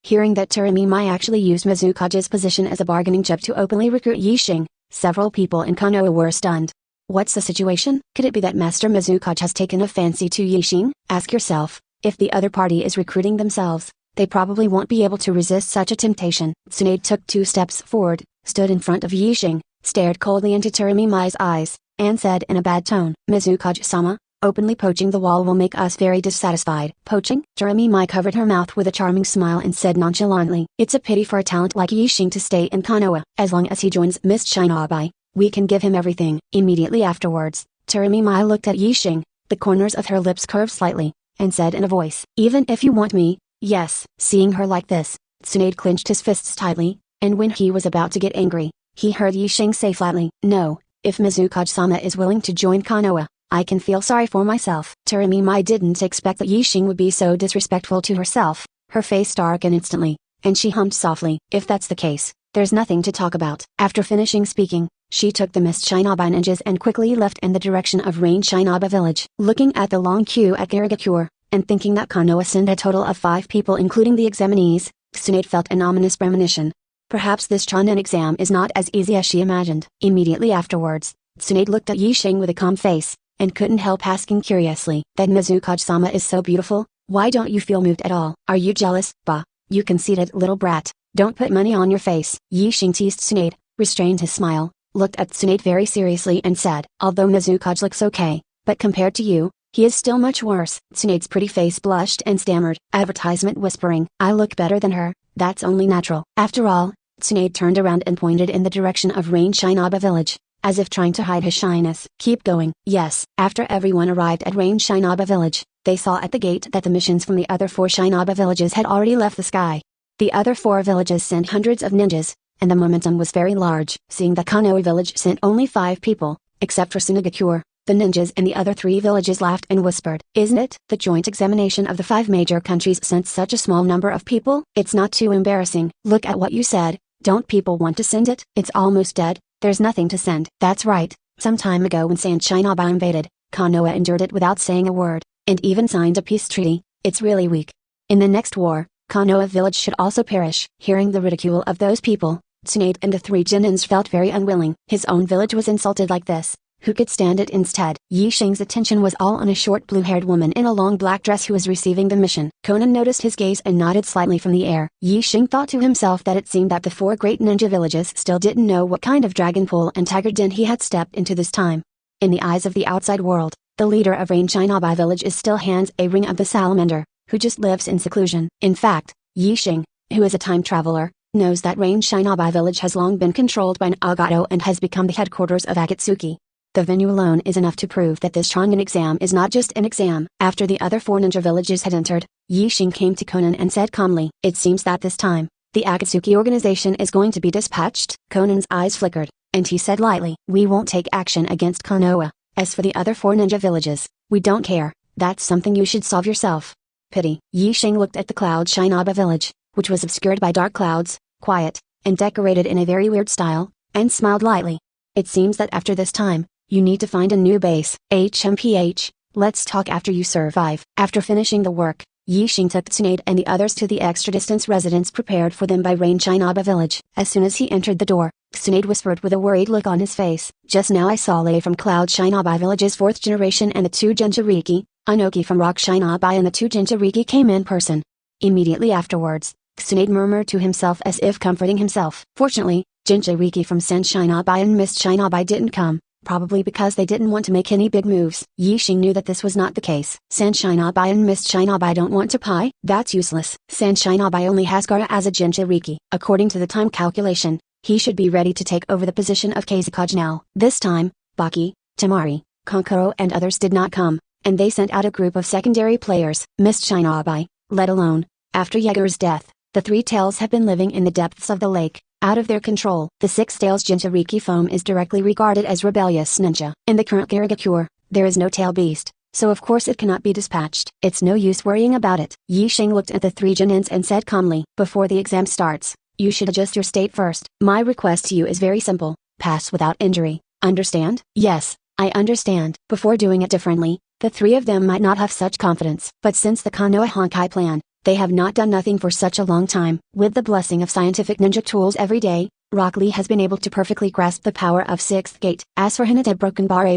A: Hearing that Terumi Mai actually used Mizukachi's position as a bargaining chip to openly recruit Yixing, several people in Konoha were stunned. What's the situation? Could it be that Master Mizukachi has taken a fancy to Yixing? Ask yourself, if the other party is recruiting themselves, they probably won't be able to resist such a temptation. Tsunade took 2 steps forward, stood in front of Yixing, stared coldly into Terumi Mai's eyes, and said in a bad tone, "Mizukachi-sama, Openly poaching the wall will make us very dissatisfied. Poaching? Jeremy Mai covered her mouth with a charming smile and said nonchalantly, it's a pity for a talent like Yixing to stay in Konoha. As long as he joins Miss Shinabai, we can give him everything. Immediately afterwards, Jeremy Mai looked at Yixing, the corners of her lips curved slightly, and said in a voice, even if you want me, yes. Seeing her like this, Tsunade clenched his fists tightly, and when he was about to get angry, he heard Yixing say flatly, no, if Mizukaji-sama is willing to join Konoha, I can feel sorry for myself. Jeremy Mai didn't expect that Yixing would be so disrespectful to herself. Her face darkened instantly, and she hummed softly. If that's the case, there's nothing to talk about. After finishing speaking, she took the Miss Shinabai ninjas and quickly left in the direction of Rain Shinabai village. Looking at the long queue at Garigakure, and thinking that Konoha sent a total of 5 people including the examinees, Tsunade felt an ominous premonition. Perhaps this Chunin exam is not as easy as she imagined. Immediately afterwards, Tsunade looked at Yixing with a calm face, and couldn't help asking curiously, that Mizukaji-sama is so beautiful, why don't you feel moved at all? Are you jealous? Bah, you conceited little brat, don't put money on your face. Yixing teased Tsunade, restrained his smile, looked at Tsunade very seriously and said, although Mizukaji looks okay, but compared to you, he is still much worse. Tsunade's pretty face blushed and stammered, advertisement whispering, I look better than her, that's only natural. After all, Tsunade turned around and pointed in the direction of Rain Shinabai village, as if trying to hide his shyness. Keep going. Yes. After everyone arrived at Rain Shinabai village, they saw at the gate that the missions from the other 4 Shinabai villages had already left the sky. The other 4 villages sent hundreds of ninjas, and the momentum was very large. Seeing that Konoha village sent only 5 people, except for Sunagakure, the ninjas in the other 3 villages laughed and whispered, isn't it? The joint examination of the 5 major countries sent such a small number of people? It's not too embarrassing. Look at what you said. Don't people want to send it? It's almost dead. There's nothing to send. That's right. Some time ago when San Shinabai invaded, Konoha endured it without saying a word, and even signed a peace treaty. It's really weak. In the next war, Konoha village should also perish. Hearing the ridicule of those people, Tsunade and the 3 Genins felt very unwilling. His own village was insulted like this. Who could stand it instead? Yixing's attention was all on a short blue-haired woman in a long black dress who was receiving the mission. Conan noticed his gaze and nodded slightly from the air. Yixing thought to himself that it seemed that the 4 great ninja villages still didn't know what kind of dragon pool and tiger den he had stepped into this time. In the eyes of the outside world, the leader of Rain Shinabai village is still Hans a Ring of the Salamander, who just lives in seclusion. In fact, Yixing, who is a time traveler, knows that Rain Shinabai village has long been controlled by Nagato and has become the headquarters of Akatsuki. The venue alone is enough to prove that this Chunin exam is not just an exam. After the other 4 ninja villages had entered, Yixing came to Conan and said calmly, it seems that this time, the Akatsuki organization is going to be dispatched. Conan's eyes flickered, and he said lightly, we won't take action against Konoha. As for the other 4 ninja villages, we don't care, that's something you should solve yourself. Pity. Yixing looked at the Cloud Shinabai village, which was obscured by dark clouds, quiet, and decorated in a very weird style, and smiled lightly. It seems that after this time, you need to find a new base. HMPH, let's talk after you survive. After finishing the work, Yixing took Tsunade and the others to the extra distance residence prepared for them by Rain Shinabai village. As soon as he entered the door, Tsunade whispered with a worried look on his face, just now I saw Lei from Cloud Shinabai village's 4th generation and the 2 Jinchuriki, Anoki from Rock Shinabai and the 2 Jinchuriki came in person. Immediately afterwards, Tsunade murmured to himself as if comforting himself. Fortunately, Jinchuriki from San Shinabai and Mist Shinabai didn't come. Probably because they didn't want to make any big moves. Yixing knew that this was not the case. San Shinabai and Mist Shinabai don't want to pie? That's useless. San Shinabai only has Gara as a Jinchuriki. According to the time calculation, he should be ready to take over the position of Kazekage now. This time, Baki, Tamari, Kankuro and others did not come, and they sent out a group of secondary players. Mist Shinabai, let alone, after Jaeger's death, the 3 tails have been living in the depths of the lake, out of their control. The 6 tails Jinchuriki foam is directly regarded as rebellious ninja. In the current Garigakure, there is no tail beast, so of course it cannot be dispatched. It's no use worrying about it. Yixing looked at the 3 Genins and said calmly, before the exam starts, you should adjust your state first. My request to you is very simple, pass without injury, understand? Yes, I understand. Before doing it differently, the 3 of them might not have such confidence. But since the Konoha Honkai plan, they have not done nothing for such a long time. With the blessing of scientific ninja tools every day, Rock Lee has been able to perfectly grasp the power of 6th gate. As for Hinata broken bar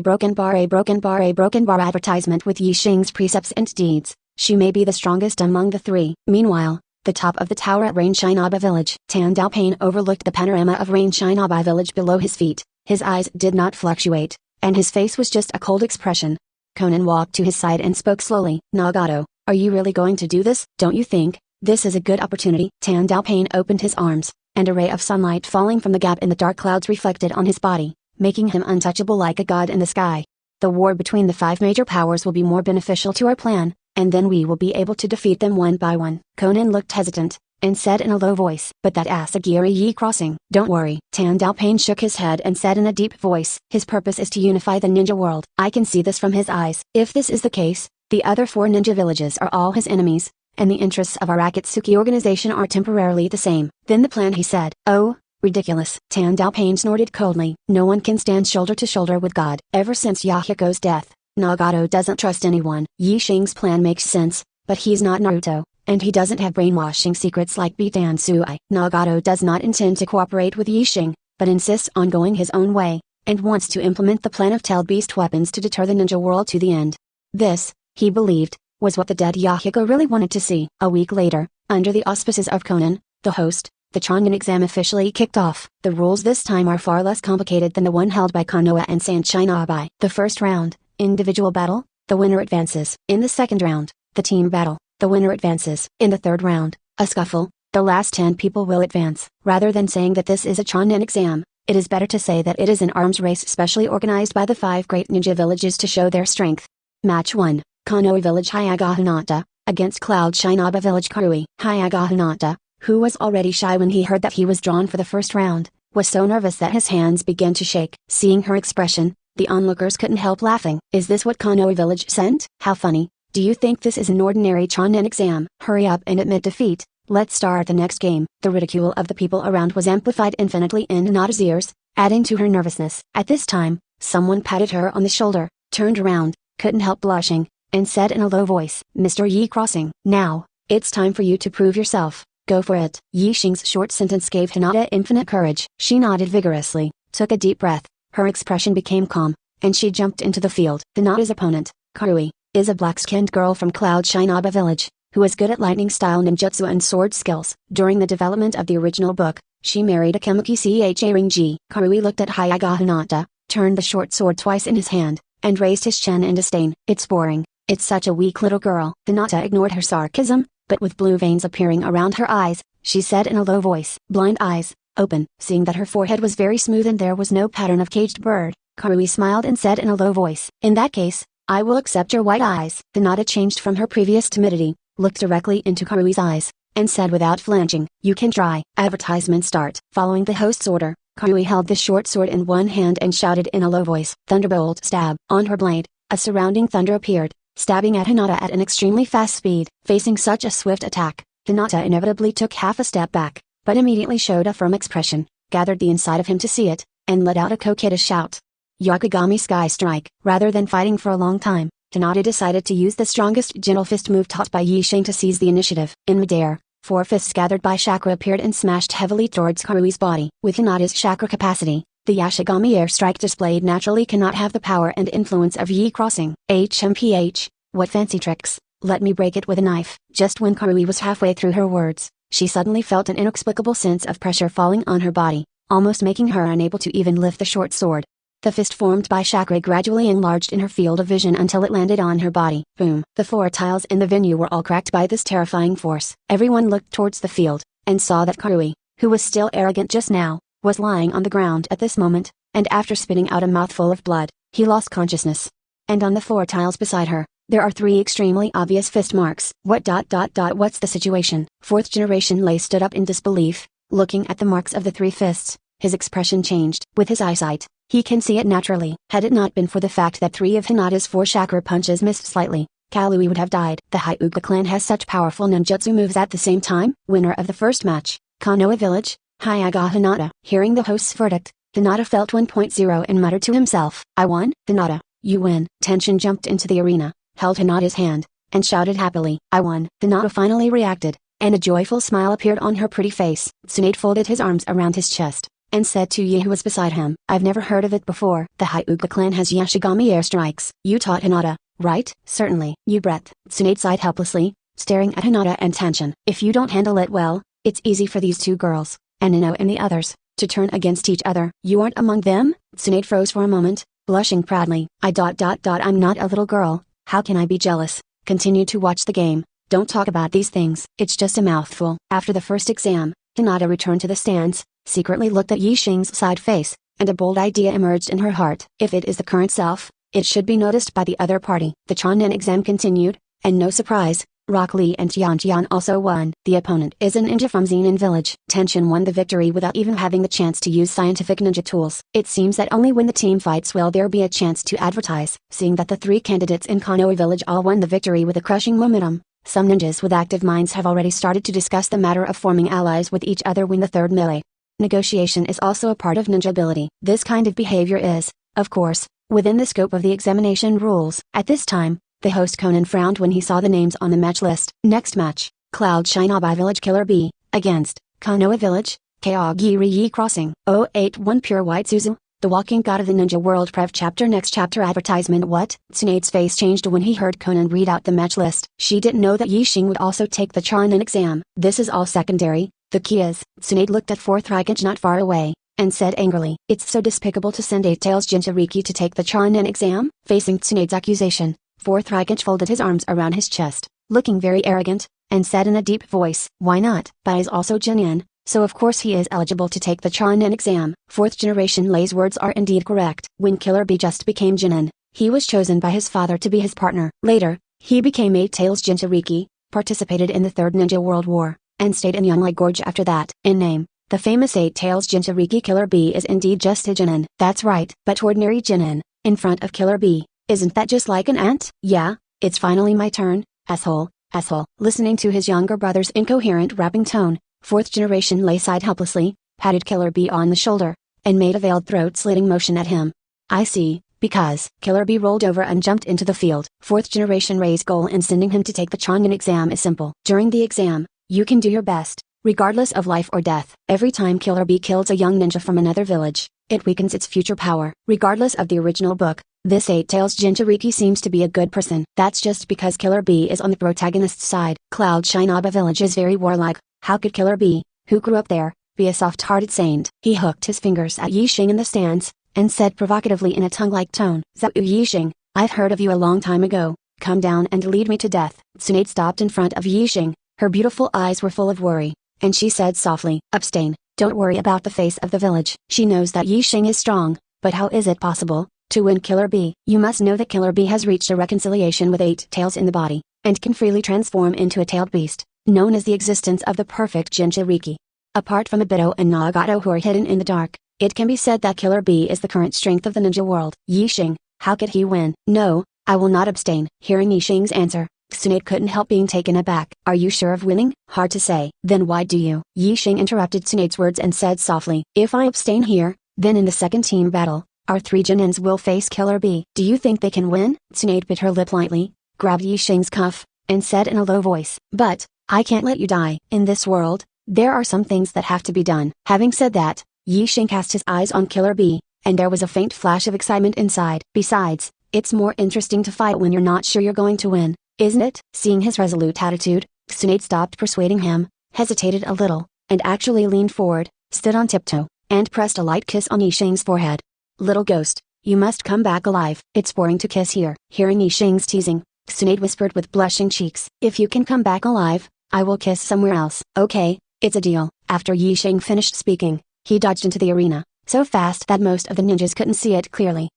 A: advertisement with Yixing's precepts and deeds, she may be the strongest among the 3. Meanwhile, the top of the tower at Rain Shinabai village. Tan Daopain overlooked the panorama of Rain Shinabai village below his feet. His eyes did not fluctuate, and his face was just a cold expression. Conan walked to his side and spoke slowly. Nagato, are you really going to do this? Don't you think this is a good opportunity? Tan Daopane opened his arms, and a ray of sunlight falling from the gap in the dark clouds reflected on his body, making him untouchable like a god in the sky. The war between the 5 major powers will be more beneficial to our plan, and then we will be able to defeat them one by one. Conan looked hesitant, and said in a low voice, but that Asagiri Yi crossing. Don't worry. Tan Daopane shook his head and said in a deep voice, his purpose is to unify the ninja world. I can see this from his eyes. If this is the case, the other 4 ninja villages are all his enemies, and the interests of our Akatsuki organization are temporarily the same. Then the plan, he said. Oh, ridiculous. Tan Daopane snorted coldly. No one can stand shoulder to shoulder with God. Ever since Yahiko's death, Nagato doesn't trust anyone. Yi Xing's plan makes sense, but he's not Naruto, and he doesn't have brainwashing secrets like Bitan Sui. Nagato does not intend to cooperate with Yi Xing, but insists on going his own way, and wants to implement the plan of Tailed Beast weapons to deter the ninja world to the end. This, he believed, was what the dead Yahiko really wanted to see. A week later, under the auspices of Conan, the host, the Chunin exam officially kicked off. The rules this time are far less complicated than the one held by Konoha and Sanshinabai. The first round, individual battle, the winner advances. In the second round, the team battle, the winner advances. In the third round, a scuffle, the last 10 people will advance. Rather than saying that this is a Chunin exam, it is better to say that it is an arms race specially organized by the 5 great ninja villages to show their strength. Match 1, Konoha Village Hyuga Hinata, against Cloud Shinaba Village Karui. Hyuga Hinata, who was already shy when he heard that he was drawn for the first round, was so nervous that his hands began to shake. Seeing her expression, the onlookers couldn't help laughing. Is this what Konoha Village sent? How funny. Do you think this is an ordinary Chunin exam? Hurry up and admit defeat. Let's start the next game. The ridicule of the people around was amplified infinitely in Hinata's ears, adding to her nervousness. At this time, someone patted her on the shoulder, turned around, couldn't help blushing, and said in a low voice, Mr. Yi Crossing. Now, it's time for you to prove yourself. Go for it. Yi Xing's short sentence gave Hinata infinite courage. She nodded vigorously, took a deep breath, her expression became calm, and she jumped into the field. Hinata's opponent, Karui, is a black-skinned girl from Cloud Shinaba Village, who is good at lightning style ninjutsu and sword skills. During the development of the original book, she married a Kemuki Cha Ringji. Karui looked at Hyuga Hinata, turned the short sword twice in his hand, and raised his chin in disdain. It's boring. It's such a weak little girl. Hinata ignored her sarcasm, but with blue veins appearing around her eyes, she said in a low voice, blind eyes, open. Seeing that her forehead was very smooth and there was no pattern of caged bird, Karui smiled and said in a low voice, in that case, I will accept your white eyes. Hinata changed from her previous timidity, looked directly into Karui's eyes, and said without flinching, you can try. Advertisement start. Following the host's order, Karui held the short sword in one hand and shouted in a low voice, Thunderbolt stab. On her blade, a surrounding thunder appeared, stabbing at Hinata at an extremely fast speed. Facing such a swift attack, Hinata inevitably took half a step back, but immediately showed a firm expression, gathered the inside of him to see it, and let out a coquettish shout. Yakugami Sky Strike. Rather than fighting for a long time, Hinata decided to use the strongest gentle fist move taught by Yi Xing to seize the initiative. In midair, 4 fists gathered by chakra appeared and smashed heavily towards Karui's body. With Hinata's chakra capacity, the Yashigami air strike displayed naturally cannot have the power and influence of Yi Crossing. HMPH, what fancy tricks, let me break it with a knife. Just when Karui was halfway through her words, she suddenly felt an inexplicable sense of pressure falling on her body, almost making her unable to even lift the short sword. The fist formed by chakra gradually enlarged in her field of vision until it landed on her body. Boom! The floor tiles in the venue were all cracked by this terrifying force. Everyone looked towards the field, and saw that Karui, who was still arrogant just now, was lying on the ground at this moment, and after spitting out a mouthful of blood, he lost consciousness. And on the floor tiles beside her, there are 3 extremely obvious fist marks. What's the situation? 4th generation Lei stood up in disbelief, looking at the marks of the 3 fists. His expression changed. With his eyesight, he can see it naturally. Had it not been for the fact that 3 of Hinata's 4 chakra punches missed slightly, Kalui would have died. The Hyuga clan has such powerful ninjutsu moves at the same time. Winner of the first match, Konoha Village, Hyuga Hinata. Hearing the host's verdict, Hinata felt 1.0 and muttered to himself, I won? Hinata, you win. Tension jumped into the arena, held Hinata's hand, and shouted happily, I won. Hinata finally reacted, and a joyful smile appeared on her pretty face. Tsunade folded his arms around his chest, and said to Yi who was beside him, I've never heard of it before. The Hyuga clan has Yashigami airstrikes. You taught Hinata, right? Certainly. You breath. Tsunade sighed helplessly, staring at Hinata and Tension. If you don't handle it well, it's easy for these 2 girls, and Ino and the others, to turn against each other. You aren't among them? Tsunade froze for a moment, blushing proudly. I'm not a little girl, how can I be jealous? Continue to watch the game, don't talk about these things. It's just a mouthful. After the first exam, Hinata returned to the stands, secretly looked at Yixing's side face, and a bold idea emerged in her heart. If it is the current self, it should be noticed by the other party. The Chuanin exam continued, and no surprise, Rock Lee and Tian also won. The opponent is a ninja from Xinan village. Tenshin won the victory without even having the chance to use scientific ninja tools. It seems that only when the team fights will there be a chance to advertise. Seeing that the three candidates in Konoha village all won the victory with a crushing momentum, some ninjas with active minds have already started to discuss the matter of forming allies with each other when the third melee. Negotiation is also a part of ninja ability. This kind of behavior is, of course, within the scope of the examination rules. At this time, the host Conan frowned when he saw the names on the match list. Next match, Cloud Shinobi Village Killer B, against, Konoha Village, Kaogiri Crossing. 081 Pure White Suzu, the walking god of the ninja world. Prev chapter. Next chapter advertisement. What? Tsunade's face changed when he heard Conan read out the match list. She didn't know that Yixing would also take the Chuanin exam. This is all secondary, the key is. Tsunade looked at fourth Raikage not far away, and said angrily, "It's so despicable to send Eight Tails Jinchuriki to take the Chuanin exam?" Facing Tsunade's accusation, fourth Raikage folded his arms around his chest, looking very arrogant, and said in a deep voice, "Why not? Bai is also Jinin, so of course he is eligible to take the Chuanin exam." Fourth generation Lei's words are indeed correct. When Killer B just became Jinin, he was chosen by his father to be his partner. Later, he became Eight Tails Jinchuriki, participated in the Third Ninja World War, and stayed in Yonglai Gorge after that. In name, the famous Eight Tails Jinchuriki Killer B is indeed just a Jinin. That's right. But ordinary Jinin, in front of Killer B, isn't that just like an ant? Yeah, it's finally my turn, asshole, asshole. Listening to his younger brother's incoherent rapping tone, fourth generation Lei sighed helplessly, patted Killer B on the shoulder, and made a veiled throat-slitting motion at him. I see, because Killer B rolled over and jumped into the field. Fourth generation Rei's goal in sending him to take the Chuanin exam is simple. During the exam, you can do your best, regardless of life or death. Every time Killer B kills a young ninja from another village, it weakens its future power. Regardless of the original book, this Eight Tails Jinchuriki seems to be a good person. That's just because Killer B is on the protagonist's side. Cloud Shinobi Village is very warlike. How could Killer B, who grew up there, be a soft-hearted saint? He hooked his fingers at Yixing in the stands, and said provocatively in a tongue-like tone, "Zhou Yixing, I've heard of you a long time ago. Come down and lead me to death." Tsunade stopped in front of Yixing. Her beautiful eyes were full of worry, and she said softly, "Abstain, don't worry about the face of the village." She knows that Yixing is strong, but how is it possible to win Killer B? You must know that Killer B has reached a reconciliation with 8 tails in the body, and can freely transform into a tailed beast, known as the existence of the perfect Jinchuriki. Apart from Obito and Nagato who are hidden in the dark, it can be said that Killer B is the current strength of the ninja world. Yixing, how could he win? No, I will not abstain. Hearing Yixing's answer, Tsunade couldn't help being taken aback. Are you sure of winning? Hard to say. Then why do you? Yixing interrupted Tsunade's words and said softly, "If I abstain here, then in the second team battle, our 3 Jinins will face Killer B. Do you think they can win?" Tsunade bit her lip lightly, grabbed Yixing's cuff, and said in a low voice, "But, I can't let you die. In this world, there are some things that have to be done." Having said that, Yixing cast his eyes on Killer B, and there was a faint flash of excitement inside. Besides, it's more interesting to fight when you're not sure you're going to win, isn't it? Seeing his resolute attitude, Tsunade stopped persuading him, hesitated a little, and actually leaned forward, stood on tiptoe, and pressed a light kiss on Yixing's forehead. "Little ghost, you must come back alive. It's boring to kiss here." Hearing Yixing's teasing, Tsunade whispered with blushing cheeks, "If you can come back alive, I will kiss somewhere else." "Okay, it's a deal." After Yixing finished speaking, he dodged into the arena, so fast that most of the ninjas couldn't see it clearly.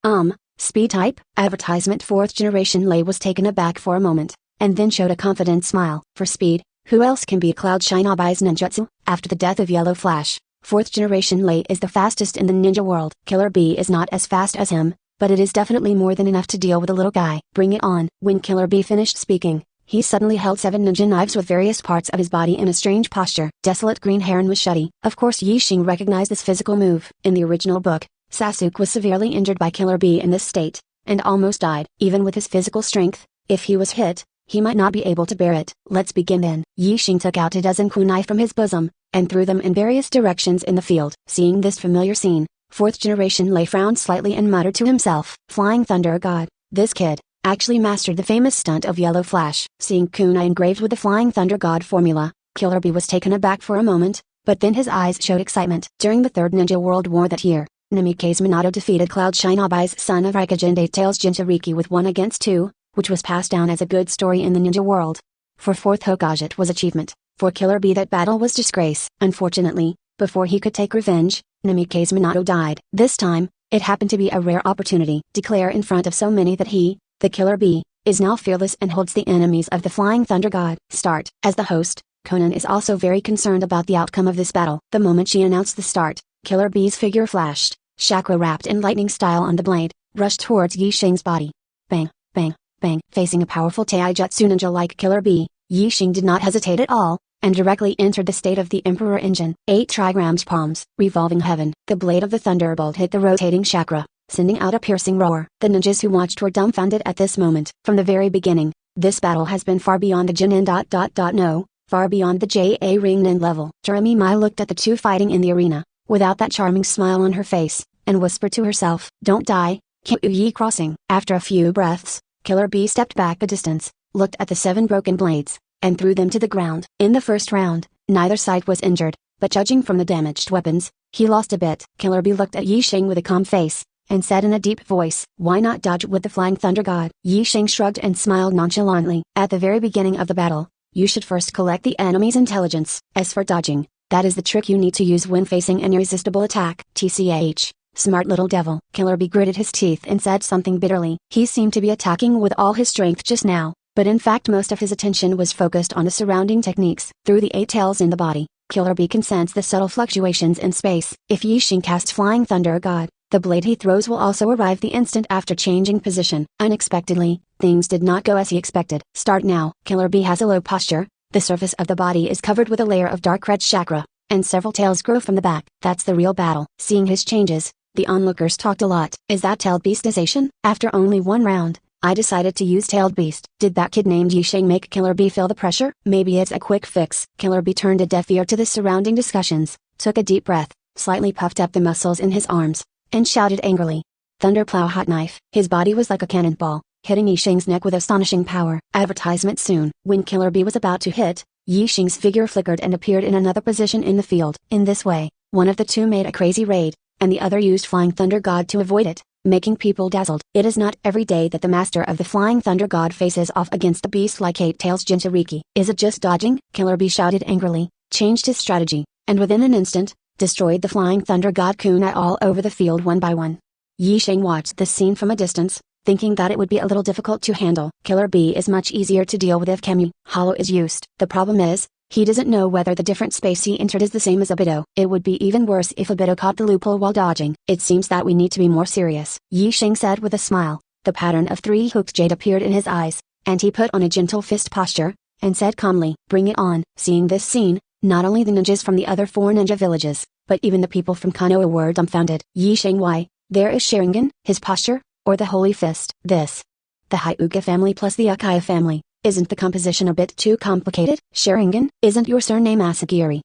A: Speed type? Advertisement. Fourth generation Lei was taken aback for a moment, and then showed a confident smile. For speed, who else can be Cloud Shinobi's ninjutsu? After the death of Yellow Flash, fourth generation Lei is the fastest in the ninja world. Killer B is not as fast as him, but it is definitely more than enough to deal with a little guy. Bring it on. When Killer B finished speaking, he suddenly held 7 ninja knives with various parts of his body in a strange posture. Desolate green hair and machete. Of course Yixing recognized this physical move. In the original book, Sasuke was severely injured by Killer B in this state, and almost died. Even with his physical strength, if he was hit, he might not be able to bear it. Let's begin then. Yixing took out a dozen kunai from his bosom, and threw them in various directions in the field. Seeing this familiar scene, fourth generation Lei frowned slightly and muttered to himself, "Flying Thunder God, this kid actually mastered the famous stunt of Yellow Flash." Seeing kunai engraved with the Flying Thunder God formula, Killer B was taken aback for a moment, but then his eyes showed excitement. During the Third Ninja World War that year, Namikaze Minato defeated Cloud Shinobi's son of Raikajin 8 Tails Jinchuriki with 1 against 2, which was passed down as a good story in the ninja world. For 4th Hokage it was achievement. For Killer Bee that battle was disgrace. Unfortunately, before he could take revenge, Namikaze Minato died. This time, it happened to be a rare opportunity. Declare in front of so many that he, the Killer Bee, is now fearless and holds the enemies of the Flying Thunder God. Start. As the host, Conan is also very concerned about the outcome of this battle. The moment she announced the start, Killer Bee's figure flashed, chakra wrapped in lightning style on the blade, rushed towards Yi Xing's body. Bang, bang, bang. Facing a powerful Taijutsu ninja like Killer Bee, Yi Xing did not hesitate at all, and directly entered the state of the Emperor Engine. 8 trigrams palms, revolving heaven. The blade of the thunderbolt hit the rotating chakra, sending out a piercing roar. The ninjas who watched were dumbfounded at this moment. From the very beginning, this battle has been far beyond the Jinin. No, far beyond the JA Ringnin level. Jeremy Mai looked at the two fighting in the arena, without that charming smile on her face, and whispered to herself, "Don't die, Kyuyi crossing." After a few breaths, Killer Bee stepped back a distance, looked at the 7 broken blades, and threw them to the ground. In the first round, neither side was injured, but judging from the damaged weapons, he lost a bit. Killer Bee looked at Yi Xing with a calm face, and said in a deep voice, "Why not dodge with the Flying Thunder God?" Yi Xing shrugged and smiled nonchalantly. "At the very beginning of the battle, you should first collect the enemy's intelligence. As for dodging, that is the trick you need to use when facing an irresistible attack." TCH, smart little devil. Killer Bee gritted his teeth and said something bitterly. He seemed to be attacking with all his strength just now, but in fact most of his attention was focused on the surrounding techniques. Through the 8 tails in the body, Killer Bee can sense the subtle fluctuations in space. If Yi Xing casts Flying Thunder God, the blade he throws will also arrive the instant after changing position. Unexpectedly, things did not go as he expected. Start now. Killer Bee has a low posture, the surface of the body is covered with a layer of dark red chakra, and several tails grow from the back. That's the real battle. Seeing his changes, the onlookers talked a lot. Is that tailed beastization? After only 1 round, I decided to use tailed beast. Did that kid named Yi Xing make Killer Bee feel the pressure? Maybe it's a quick fix. Killer Bee turned a deaf ear to the surrounding discussions, took a deep breath, slightly puffed up the muscles in his arms, and shouted angrily, "Thunderplow hot knife." His body was like a cannonball, hitting Yi Xing's neck with astonishing power. Advertisement soon. When Killer Bee was about to hit, Yi Xing's figure flickered and appeared in another position in the field. In this way, one of the two made a crazy raid, and the other used Flying Thunder God to avoid it, making people dazzled. It is not every day that the master of the Flying Thunder God faces off against a beast like 8 Tails Jinchuriki. Is it just dodging? Killer Bee shouted angrily, changed his strategy, and within an instant, destroyed the Flying Thunder God kunai all over the field one by one. Yi Xing watched the scene from a distance, thinking that it would be a little difficult to handle. Killer Bee is much easier to deal with if Kemu Hollow is used. The problem is, he doesn't know whether the different space he entered is the same as Obito. It would be even worse if Obito caught the loophole while dodging. It seems that we need to be more serious, Yi Xing said with a smile. The pattern of 3 hooked jade appeared in his eyes, and he put on a gentle fist posture, and said calmly, "Bring it on." Seeing this scene, not only the ninjas from the other 4 ninja villages, but even the people from Konoha were dumbfounded. Yi Xing, why, there is Sharingan, his posture, or the Holy Fist. This. The Hyuga family plus the Uchiha family. Isn't the composition a bit too complicated? Sharingan, isn't your surname Asagiri?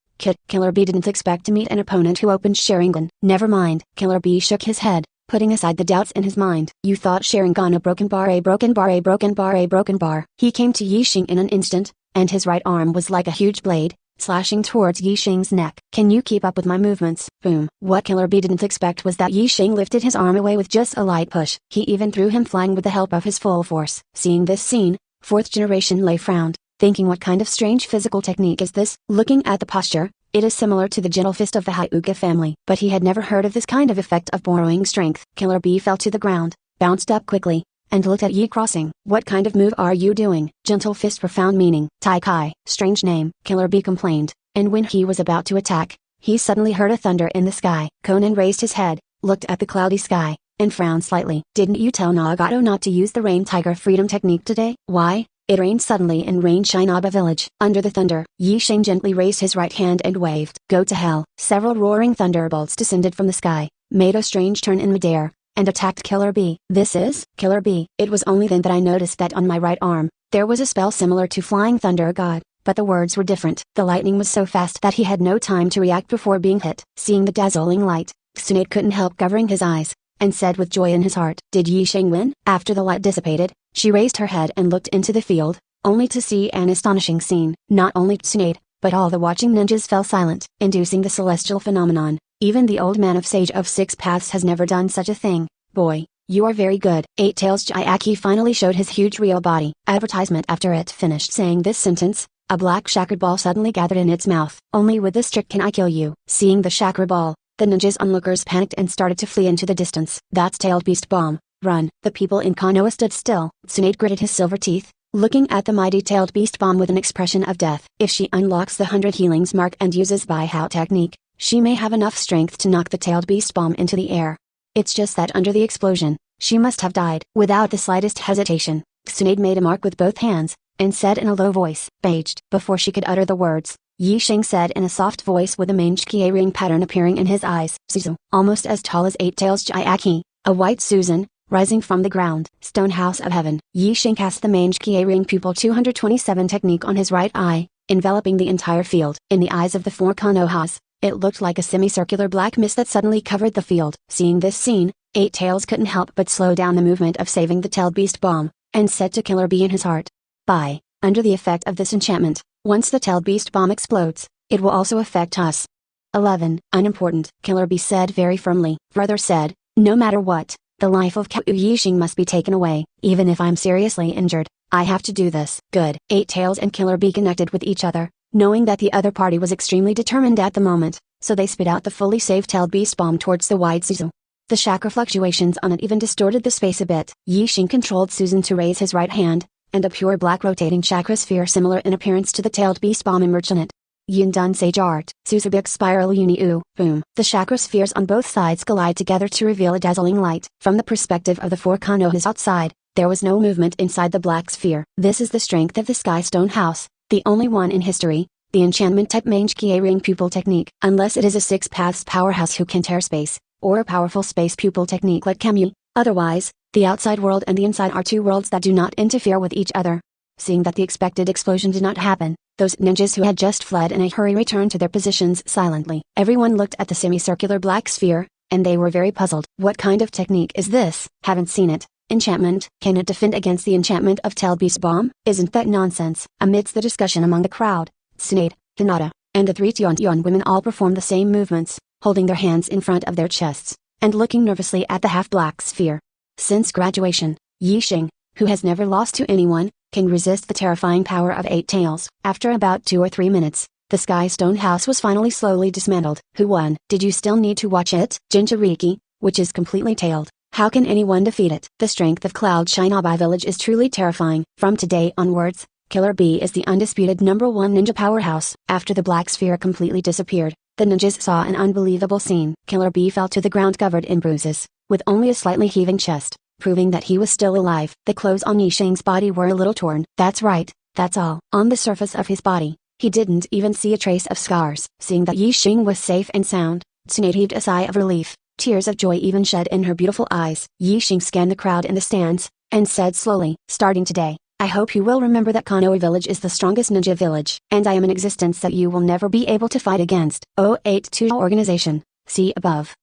A: Killer Bee didn't expect to meet an opponent who opened Sharingan. Never mind. Killer Bee shook his head, putting aside the doubts in his mind. You thought Sharingan a broken bar, a broken bar, a broken bar, a broken bar. He came to Yi Xing in an instant, and his right arm was like a huge blade, slashing towards Yi Xing's neck. Can you keep up with my movements? Boom. What Killer Bee didn't expect was that Yi Xing lifted his arm away with just a light push. He even threw him flying with the help of his full force. Seeing this scene, 4th generation Lei frowned, thinking what kind of strange physical technique is this? Looking at the posture, it is similar to the gentle fist of the Hyuga family. But he had never heard of this kind of effect of borrowing strength. Killer Bee fell to the ground, bounced up quickly, and looked at Yi crossing. What kind of move are you doing? Gentle fist, profound meaning. Tai Kai, strange name. Killer Bee complained, and when he was about to attack, he suddenly heard a thunder in the sky. Conan raised his head, looked at the cloudy sky, and frowned slightly. Didn't you tell Nagato not to use the Rain Tiger Freedom technique today? Why? It rained suddenly in Rain Shinaba village. Under the thunder, Yi Xing gently raised his right hand and waved. Go to hell. Several roaring thunderbolts descended from the sky, made a strange turn in midair, and attacked Killer Bee. This is Killer Bee. It was only then that I noticed that on my right arm, there was a spell similar to Flying Thunder God, but the words were different. The lightning was so fast that he had no time to react before being hit. Seeing the dazzling light, Tsunade couldn't help covering his eyes, and said with joy in his heart, "Did Yi Xing win?" After the light dissipated, she raised her head and looked into the field, only to see an astonishing scene. Not only Tsunade, but all the watching ninjas fell silent. Inducing the celestial phenomenon, Even the old man of Sage of Six Paths has never done such a thing. Boy, you are very good. Eight Tails Jayaki finally showed his huge real body. Advertisement. After it finished saying this sentence, a black chakra ball suddenly gathered in its mouth. Only with this trick can I kill you. Seeing the chakra ball, the ninjas onlookers panicked and started to flee into the distance. That's Tailed Beast Bomb. Run. The people in Konoha stood still. Tsunade gritted his silver teeth, looking at the mighty Tailed Beast Bomb with an expression of death. If she unlocks the 100 healings mark and uses Baihao technique, she may have enough strength to knock the Tailed Beast Bomb into the air. It's just that under the explosion, she must have died. Without the slightest hesitation, Tsunade made a mark with both hands, and said in a low voice, "Baged." Before she could utter the words, Yi Xing said in a soft voice with a mange kie ring pattern appearing in his eyes, "Suzu." Almost as tall as Eight Tails Jayaki, a white Susan, rising from the ground. Stone House of Heaven. Yi Xing cast the mange kie ring pupil 227 technique on his right eye, enveloping the entire field. In the eyes of the four Konohas, it looked like a semicircular black mist that suddenly covered the field. Seeing this scene, Eight Tails couldn't help but slow down the movement of saving the Tailed Beast Bomb, and said to Killer Bee in his heart, "Bye." Under the effect of this enchantment, once the Tailed Beast Bomb explodes, it will also affect us. 11. Unimportant, Killer Bee said very firmly. Further said, "No matter what, the life of Kyu Yixing must be taken away. Even if I'm seriously injured, I have to do this." Good. Eight Tails and Killer Bee connected with each other, knowing that the other party was extremely determined at the moment, so they spit out the fully saved Tailed Beast Bomb towards the wide Suzu. The chakra fluctuations on it even distorted the space a bit. Yi Xing controlled Susan to raise his right hand, and a pure black rotating chakra sphere similar in appearance to the Tailed Beast Bomb emerged on it. Yin Dun Sage Art. Susubik Spiral Uni-U. Boom. The chakra spheres on both sides collide together to reveal a dazzling light. From the perspective of the four Konohas outside, there was no movement inside the black sphere. This is the strength of the Sky Stone House, the only one in history, the enchantment type mange kie ring pupil technique. Unless it is a Six Paths powerhouse who can tear space, or a powerful space pupil technique like Kamui, otherwise, the outside world and the inside are two worlds that do not interfere with each other. Seeing that the expected explosion did not happen, those ninjas who had just fled in a hurry returned to their positions silently. Everyone looked at the semicircular black sphere, and they were very puzzled. What kind of technique is this? Haven't seen it. Enchantment. Can it defend against the enchantment of Tailed Beast Bomb? Isn't that nonsense? Amidst the discussion among the crowd, Tsunade, Hinata, and the three Tion women all performed the same movements, holding their hands in front of their chests, and looking nervously at the half-black sphere. Since graduation, Yi Xing, who has never lost to anyone, can resist the terrifying power of Eight Tails. After about 2 or 3 minutes, the Sky Stone House was finally slowly dismantled. Who won? Did you still need to watch it? Jinchuriki, which is completely tailed. How can anyone defeat it? The strength of Cloud Shinobi Village is truly terrifying. From today onwards, Killer Bee is the undisputed #1 ninja powerhouse. After the black sphere completely disappeared, the ninjas saw an unbelievable scene. Killer Bee fell to the ground covered in bruises, with only a slightly heaving chest, proving that he was still alive. The clothes on Yi Xing's body were a little torn. That's right, that's all. On the surface of his body, he didn't even see a trace of scars. Seeing that Yi Xing was safe and sound, Tsunade heaved a sigh of relief. Tears of joy even shed in her beautiful eyes. Yi Xing scanned the crowd in the stands, and said slowly, "Starting today, I hope you will remember that Konoha Village is the strongest ninja village, and I am an existence that you will never be able to fight against." 082 Organization. See above.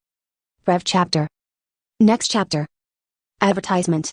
A: Rev Chapter. Next chapter. Advertisement.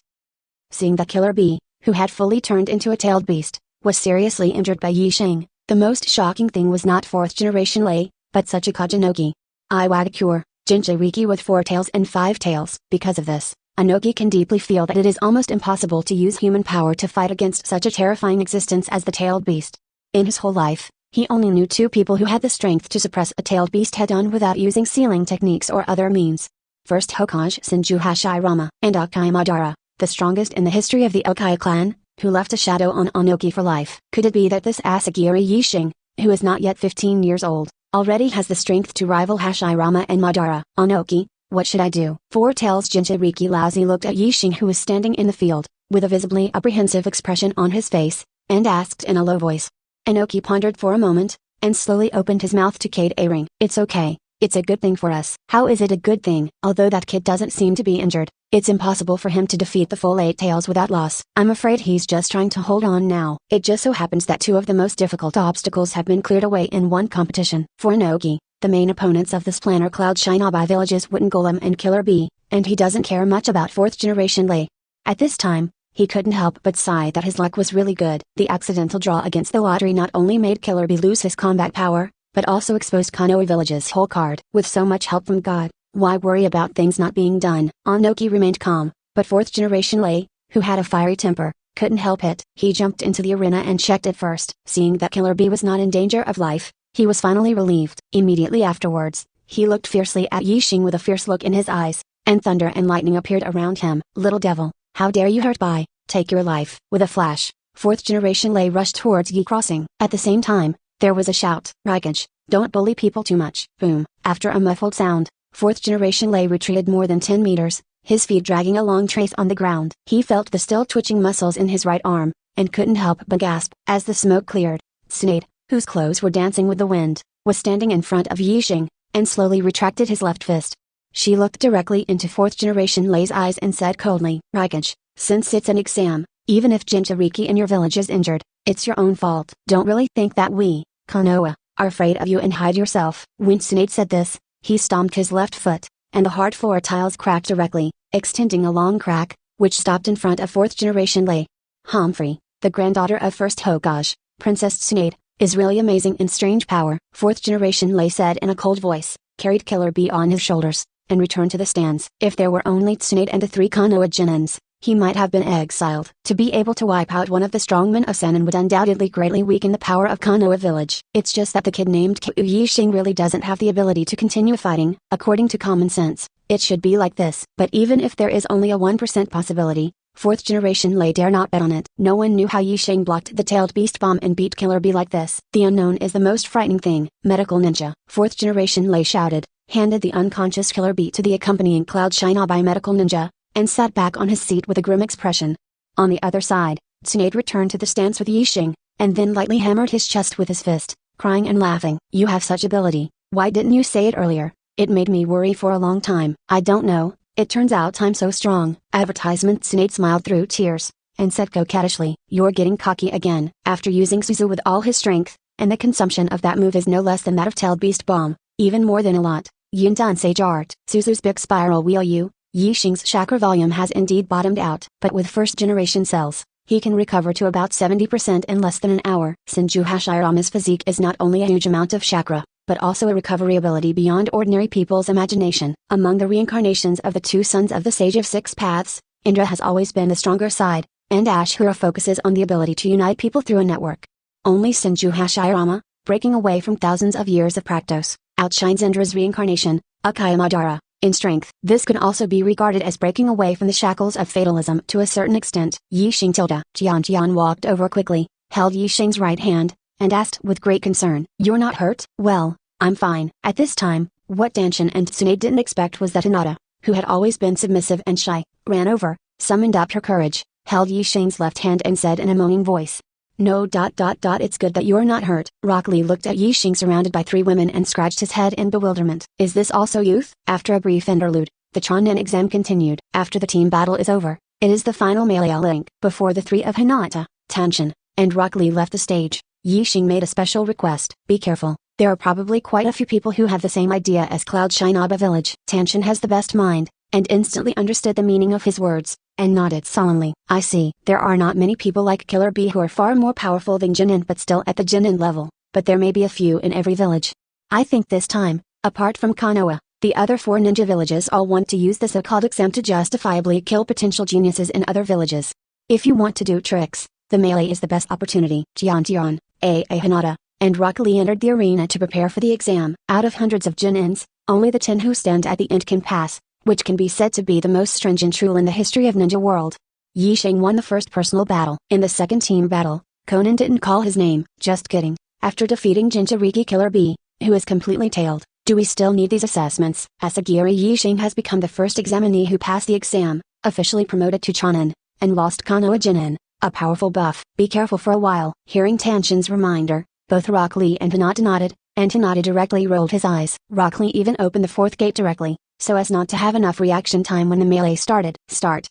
A: Seeing that Killer Bee, who had fully turned into a tailed beast, was seriously injured by Yi Xing, the most shocking thing was not 4th generation Lei, but such a Kajinoki. Iwagakure, Jinchuriki with 4 tails and 5 tails. Because of this, Anoki can deeply feel that it is almost impossible to use human power to fight against such a terrifying existence as the tailed beast. In his whole life, he only knew 2 people who had the strength to suppress a tailed beast head-on without using sealing techniques or other means. First Hokage Senju Hashirama and Akai Madara, the strongest in the history of the Uchiha clan, who left a shadow on Anoki for life. Could it be that this Asagiri Yi Xing, who is not yet 15 years old, already has the strength to rival Hashirama and Madara? Anoki, what should I do? 4 Tails Jinchuriki lousy looked at Yi Xing who was standing in the field, with a visibly apprehensive expression on his face, and asked in a low voice. Anoki pondered for a moment, and slowly opened his mouth to Kade a ring. It's okay. It's a good thing for us. How is it a good thing? Although that kid doesn't seem to be injured, it's impossible for him to defeat the full 8 tails without loss. I'm afraid he's just trying to hold on now. It just so happens that 2 of the most difficult obstacles have been cleared away in one competition. For Anoki, the main opponents of this plan are Cloud Shinobi Village's Wooden Golem and Killer Bee, and he doesn't care much about 4th generation Lei. At this time, he couldn't help but sigh that his luck was really good. The accidental draw against the lottery not only made Killer Bee lose his combat power, but also exposed Konoha village's whole card. With so much help from God, why worry about things not being done? Onoki remained calm, but 4th generation Lei, who had a fiery temper, couldn't help it. He jumped into the arena and checked it first. Seeing that Killer Bee was not in danger of life, he was finally relieved. Immediately afterwards, he looked fiercely at Yixing with a fierce look in his eyes, and thunder and lightning appeared around him. Little devil, how dare you hurt by, take your life. With a flash, 4th generation Lei rushed towards Yi crossing. At the same time, there was a shout. Raikage, don't bully people too much. Boom. After a muffled sound, 4th generation Lei retreated more than 10 meters, his feet dragging a long trace on the ground. He felt the still twitching muscles in his right arm, and couldn't help but gasp. As the smoke cleared, Tsunade, whose clothes were dancing with the wind, was standing in front of Yixing, and slowly retracted his left fist. She looked directly into 4th generation Lei's eyes and said coldly, Raikage, since it's an exam, even if Jinchuriki in your village is injured, it's your own fault. Don't really think that we, Konoha, are afraid of you and hide yourself. When Tsunade said this, he stomped his left foot, and the hard floor tiles cracked directly, extending a long crack, which stopped in front of 4th generation Lei. Humphrey, the granddaughter of 1st Hokage, Princess Tsunade, is really amazing in strange power. 4th generation Lei said in a cold voice, carried Killer Bee on his shoulders, and returned to the stands. If there were only Tsunade and the 3 Konoha Genins, he might have been exiled. To be able to wipe out one of the strongmen of Sennin would undoubtedly greatly weaken the power of Konoha village. It's just that the kid named Yixing really doesn't have the ability to continue fighting. According to common sense, it should be like this. But even if there is only a 1% possibility, 4th generation Lei dare not bet on it. No one knew how Yixing blocked the tailed beast bomb and beat Killer Bee like this. The unknown is the most frightening thing. Medical ninja. 4th generation Lei shouted, handed the unconscious Killer Bee to the accompanying Cloud Shina by medical ninja, and sat back on his seat with a grim expression. On the other side, Tsunade returned to the stance with Yixing, and then lightly hammered his chest with his fist, crying and laughing. You have such ability, why didn't you say it earlier? It made me worry for a long time. I don't know, it turns out I'm so strong. Advertisement. Tsunade smiled through tears, and said coquettishly, you're getting cocky again. After using Suzu with all his strength, and the consumption of that move is no less than that of tailed beast bomb, even more than a lot. Yin done sage art. Suzu's big spiral wheel Yixing's chakra volume has indeed bottomed out. But with 1st generation cells, he can recover to about 70% in less than an hour. Senju Hashirama's physique is not only a huge amount of chakra, but also a recovery ability beyond ordinary people's imagination. Among the reincarnations of the 2 sons of the Sage of 6 Paths, Indra has always been the stronger side, and Ashura focuses on the ability to unite people through a network. Only Senju Hashirama, breaking away from thousands of years of practice, outshines Indra's reincarnation, Akayamadara, in strength. This could also be regarded as breaking away from the shackles of fatalism to a certain extent. Yixing tilde. Jian walked over quickly, held Yixing's right hand, and asked with great concern, you're not hurt? Well, I'm fine. At this time, what Danshin and Tsunade didn't expect was that Hinata, who had always been submissive and shy, ran over, summoned up her courage, held Yixing's left hand and said in a moaning voice, no. It's good that you're not hurt. Rock Lee looked at Yixing surrounded by 3 women and scratched his head in bewilderment. Is this also youth? After a brief interlude, the Chonin exam continued. After the team battle is over, it is the final melee link. Before the 3 of Hinata, Tanshin, and Rock Lee left the stage, Yixing made a special request. Be careful, there are probably quite a few people who have the same idea as Cloud Shinaba village. Tanshin has the best mind, and instantly understood the meaning of his words, and nodded solemnly. I see. There are not many people like Killer Bee who are far more powerful than Jinin but still at the Jinin level, but there may be a few in every village. I think this time, apart from Konoha, the other 4 ninja villages all want to use the so-called exam to justifiably kill potential geniuses in other villages. If you want to do tricks, the melee is the best opportunity. Jian, Hinata, and Rock Lee entered the arena to prepare for the exam. Out of hundreds of Jinins, only the 10 who stand at the end can pass, which can be said to be the most stringent rule in the history of ninja world. Yixing won the first personal battle. In the second team battle, Conan didn't call his name. Just kidding. After defeating Jinchuriki Killer Bee, who is completely tailed, do we still need these assessments? Asagiri Yixing has become the first examinee who passed the exam, officially promoted to Chonin, and lost Konoha Jinin, a powerful buff. Be careful for a while. Hearing Tanshin's reminder, both Rock Lee and Hinata nodded, and Hinata directly rolled his eyes. Rock Lee even opened the 4th gate directly, so as not to have enough reaction time when the melee started.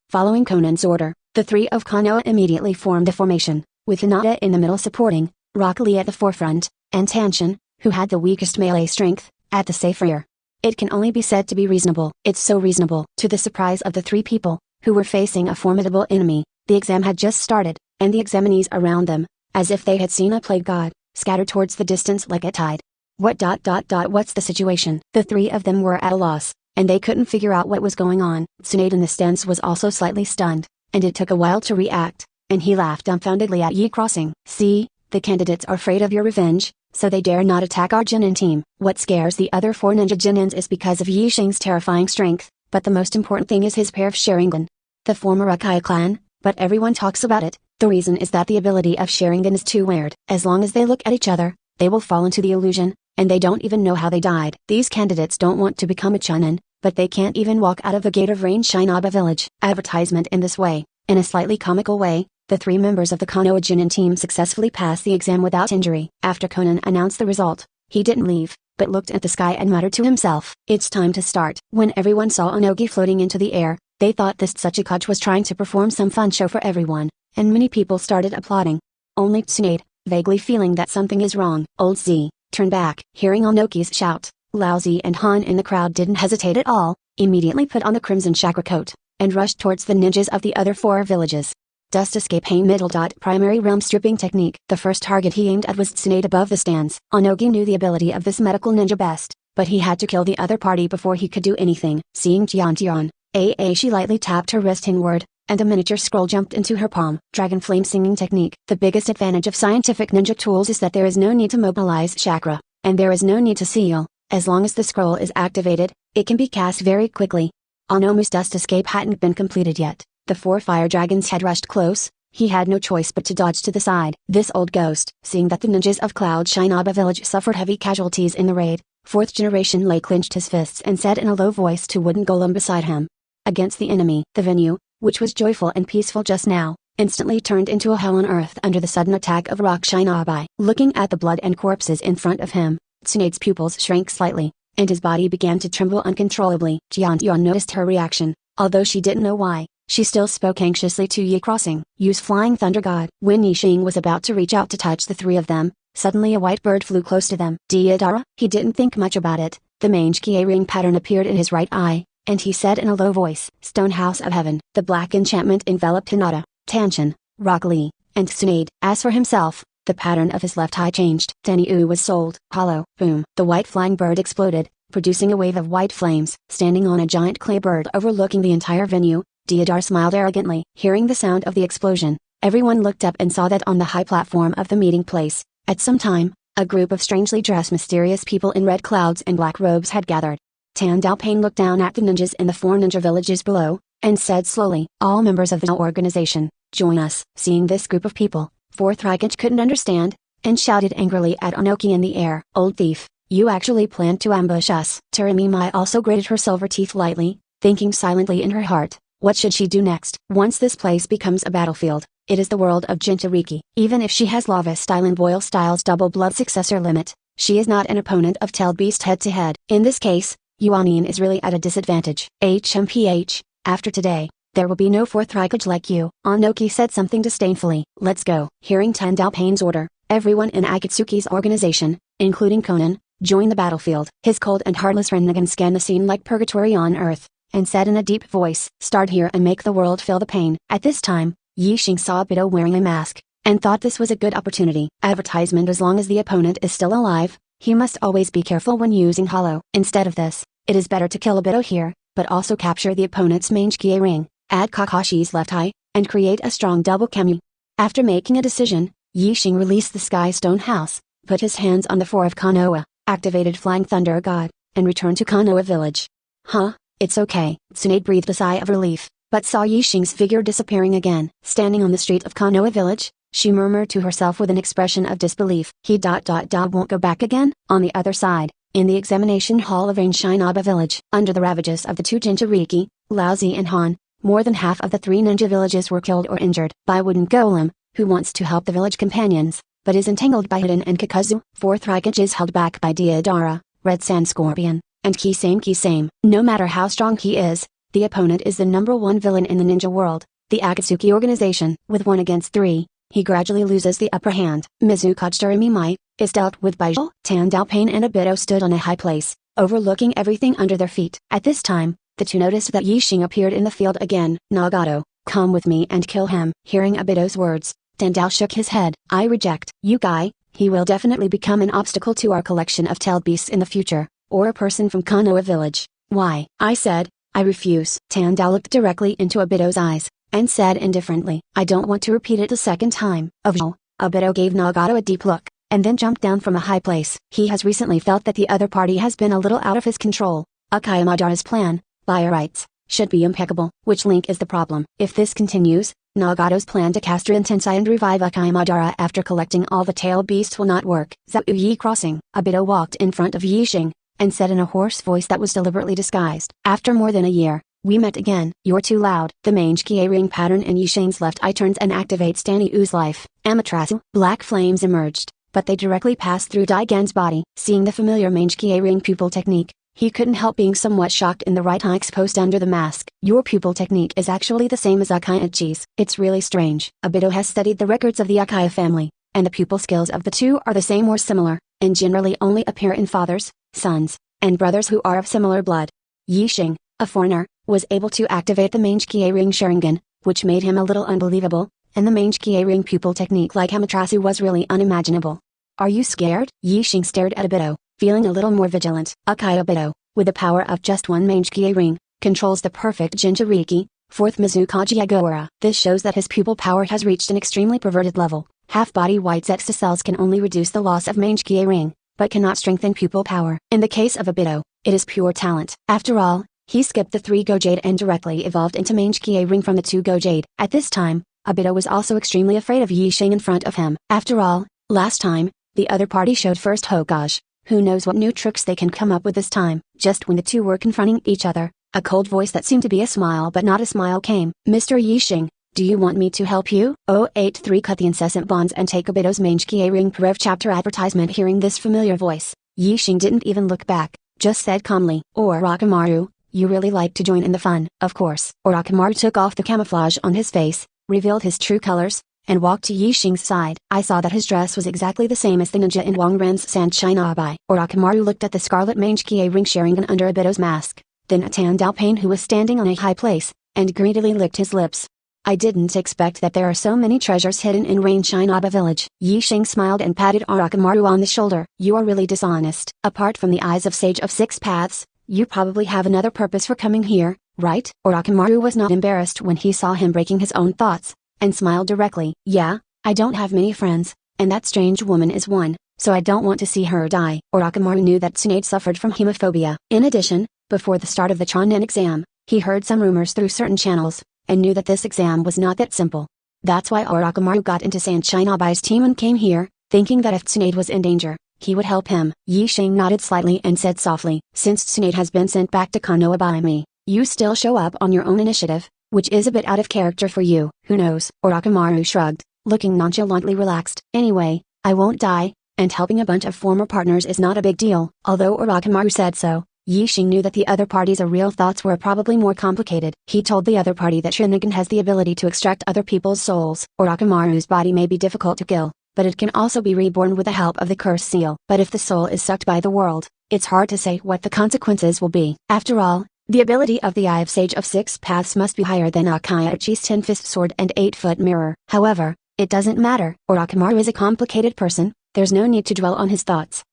A: Following Conan's order, the 3 of Konoha immediately formed a formation, with Hinata in the middle supporting, Rock Lee at the forefront, and Tanshin, who had the weakest melee strength, at the safe rear. It can only be said to be reasonable. It's so reasonable. To the surprise of the 3 people, who were facing a formidable enemy, the exam had just started, and the examinees around them, as if they had seen a plague god, scattered towards the distance like a tide. What's the situation? The three of them were at a loss, and they couldn't figure out what was going on. Tsunade in the stands was also slightly stunned, and it took a while to react, and he laughed dumbfoundedly at Yi Crossing. See, the candidates are afraid of your revenge, so they dare not attack our Jinin team. What scares the other four ninja Jinins is because of Yi Xing's terrifying strength, but the most important thing is his pair of Sharingan. The former Uchiha clan, but everyone talks about it. The reason is that the ability of Sharingan is too weird. As long as they look at each other, they will fall into the illusion, and they don't even know how they died. These candidates don't want to become a Chunin, but they can't even walk out of the gate of Rain Shinaba village. Advertisement in this way, in a slightly comical way, the three members of the Konoha Jinin team successfully passed the exam without injury. After Conan announced the result, he didn't leave, but looked at the sky and muttered to himself, "It's time to start." When everyone saw Onogi floating into the air, they thought this Tsuchikage was trying to perform some fun show for everyone, and many people started applauding. Only Tsunade, vaguely feeling that something is wrong. Old Z, turned back. Hearing Onoki's shout, Lao Z and Han in the crowd didn't hesitate at all, immediately put on the crimson chakra coat, and rushed towards the ninjas of the other four villages. Dust escape aim middle. Primary realm stripping technique. The first target he aimed at was Tsunade above the stands. Onogi knew the ability of this medical ninja best, but he had to kill the other party before he could do anything. Seeing Tian, she lightly tapped her wrist inward, and a miniature scroll jumped into her palm. Dragon flame singing technique. The biggest advantage of scientific ninja tools is that there is no need to mobilize chakra, and there is no need to seal. As long as the scroll is activated, it can be cast very quickly. Onomu's dust escape hadn't been completed yet. The four fire dragons had rushed close. He had no choice but to dodge to the side. This old ghost, seeing that the ninjas of Cloud Shinaba village suffered heavy casualties in the raid, fourth generation Lei clenched his fists and said in a low voice to wooden golem beside him. Against the enemy, the venue, which was joyful and peaceful just now, instantly turned into a hell on earth under the sudden attack of Rock Shinabai. Looking at the blood and corpses in front of him, Tsunade's pupils shrank slightly, and his body began to tremble uncontrollably. Jian noticed her reaction, although she didn't know why. She still spoke anxiously to Yi Crossing. Use Flying Thunder God. When Yi Xing was about to reach out to touch the three of them, suddenly a white bird flew close to them. Deidara? He didn't think much about it. The mange Kie ring pattern appeared in his right eye, and he said in a low voice, "Stone House of Heaven." The black enchantment enveloped Hinata, Tanshin, Rock Lee, and Tsunade. As for himself, the pattern of his left eye changed. Tenyu was sold. Hollow. Boom. The white flying bird exploded, producing a wave of white flames. Standing on a giant clay bird overlooking the entire venue, Deidara smiled arrogantly. Hearing the sound of the explosion, everyone looked up and saw that on the high platform of the meeting place, at some time, a group of strangely dressed mysterious people in red clouds and black robes had gathered. Tan Dalpain looked down at the ninjas in the four ninja villages below, and said slowly, "All members of the organization, join us." Seeing this group of people, fourth Raikage couldn't understand, and shouted angrily at Onoki in the air, "Old thief, you actually planned to ambush us." Taramimai also grated her silver teeth lightly, thinking silently in her heart, what should she do next? Once this place becomes a battlefield, it is the world of Jinchuriki. Even if she has Lava Style and Boil Style's double blood successor limit, she is not an opponent of Tailed Beast head to head. In this case, Yuanin is really at a disadvantage. HMPH, after today, there will be no fourth Raikage like you. Onoki said something disdainfully. Let's go. Hearing Tan Dalpain's order, everyone in Akatsuki's organization, including Conan, joined the battlefield. His cold and heartless Rinnegan scanned the scene like purgatory on earth, and said in a deep voice, "Start here and make the world feel the pain." At this time, Yi Xing saw Bido wearing a mask, and thought this was a good opportunity. Advertisement: as long as the opponent is still alive, he must always be careful when using Hollow. Instead of this, it is better to kill a Bido here, but also capture the opponent's mange Kie ring, add Kakashi's left eye, and create a strong double Kami. After making a decision, Yi Xing released the Sky Stone House, put his hands on the four of Konoha, activated Flying Thunder God, and returned to Konoha village. Huh? It's okay. Tsunade breathed a sigh of relief, but saw Yi Xing's figure disappearing again. Standing on the street of Konoha village, she murmured to herself with an expression of disbelief. He won't go back again? On the other side, in the examination hall of Rain Shinaba village, under the ravages of the two Jinchuriki, Lao Z and Han, more than half of the three ninja villages were killed or injured by Wooden Golem, who wants to help the village companions, but is entangled by Hiden and Kakazu. Fourth Raikage is held back by Deidara, Red Sand Scorpion, and Kisame. No matter how strong he is, the opponent is the number one villain in the ninja world, the Akatsuki organization. With 1 against 3, he gradually loses the upper hand. Mizukage Taramimai is dealt with by Zhou. Tan Dalpain and Abido stood on a high place, overlooking everything under their feet. At this time, the two noticed that Yi Xing appeared in the field again. "Nagato, come with me and kill him." Hearing Abido's words, Tandao shook his head. "I reject." "You guy, He will definitely become an obstacle to our collection of tailed beasts in the future, or a person from Konoha village. Why? I said, I refuse. Tandao looked directly into Obito's eyes, and said indifferently, I don't want to repeat it a second time. Obito gave Nagato a deep look, and then jumped down from a high place. He has recently felt that the other party has been a little out of his control. Akaya Madara's plan, by rights, should be impeccable. Which link is the problem? If this continues, Nagato's plan to castrate Tensai and revive Akaya Madara after collecting all the tail beasts will not work. Zauyi crossing. Obito walked in front of Yixing, and said in a hoarse voice that was deliberately disguised. After more than a year, we met again. You're too loud. The mange kie ring pattern in Yixing's left eye turns and activates Danny-U's life. Amaterasu. Black flames emerged, but they directly passed through Daigen's body. Seeing the familiar mange kie ring pupil technique, he couldn't help being somewhat shocked in the right eye exposed under the mask. Your pupil technique is actually the same as Akaya-ji's. It's really strange. Obito has studied the records of the Akaya family, and the pupil skills of the two are the same or similar, and generally only appear in fathers, sons, and brothers who are of similar blood. Yixing, a foreigner, was able to activate the mange kie ring Sharingan, which made him a little unbelievable, and the mange kie ring pupil technique like Amaterasu was really unimaginable. Are you scared? Yixing stared at Obito, feeling a little more vigilant. Akaya Obito, with the power of just one mange kie ring, controls the perfect Jinchuriki, 4th Mizukage Agora. This shows that his pupil power has reached an extremely perverted level. Half-body white Zetsu cells can only reduce the loss of mange kie ring, but cannot strengthen pupil power. In the case of Obito, it is pure talent. After all, he skipped the 3 Gojade and directly evolved into mange kie ring from the 2 Gojade. At this time, Obito was also extremely afraid of Yixing in front of him. After all, last time, the other party showed first Hokage. Who knows what new tricks they can come up with this time? Just when the two were confronting each other, a cold voice that seemed to be a smile but not a smile came. Mr. Yixing, do you want me to help you? 083 Cut the incessant bonds and take Obito's mange kie ring Prev chapter advertisement. Hearing this familiar voice, Yixing didn't even look back, just said calmly, Orochimaru, you really like to join in the fun. Of course. Orochimaru took off the camouflage on his face, revealed his true colors, and walked to Yixing's side. I saw that his dress was exactly the same as the ninja in Wang Ren's Sanshine Abai. Orochimaru looked at the scarlet mange kie ring Sharingan under Obito's mask, then at Tandao Pain who was standing on a high place, and greedily licked his lips. I didn't expect that there are so many treasures hidden in Rain Shine Aba village. Yixing smiled and patted Orochimaru on the shoulder. You are really dishonest. Apart from the eyes of Sage of Six Paths, you probably have another purpose for coming here, right? Orochimaru was not embarrassed when he saw him breaking his own thoughts, and smiled directly. Yeah, I don't have many friends, and that strange woman is one, so I don't want to see her die. Orochimaru knew that Tsunade suffered from hemophobia. In addition, before the start of the Chunin exam, he heard some rumors through certain channels, and knew that this exam was not that simple. That's why Orochimaru got into Sanshine Abai's team and came here, thinking that if Tsunade was in danger, he would help him. Yixing nodded slightly and said softly, since Tsunade has been sent back to Konoha by me, you still show up on your own initiative, which is a bit out of character for you. Who knows? Orochimaru shrugged, looking nonchalantly relaxed. Anyway, I won't die, and helping a bunch of former partners is not a big deal. Although Orochimaru said so, Yixing knew that the other party's real thoughts were probably more complicated. He told the other party that Sharingan has the ability to extract other people's souls. Orochimaru's body may be difficult to kill, but it can also be reborn with the help of the curse seal. But if the soul is sucked by the world, it's hard to say what the consequences will be. After all, the ability of the Eye of Sage of Six Paths must be higher than Akaya-ji's 10-fist sword and 8-foot mirror. However, it doesn't matter. Orochimaru is a complicated person, there's no need to dwell on his thoughts.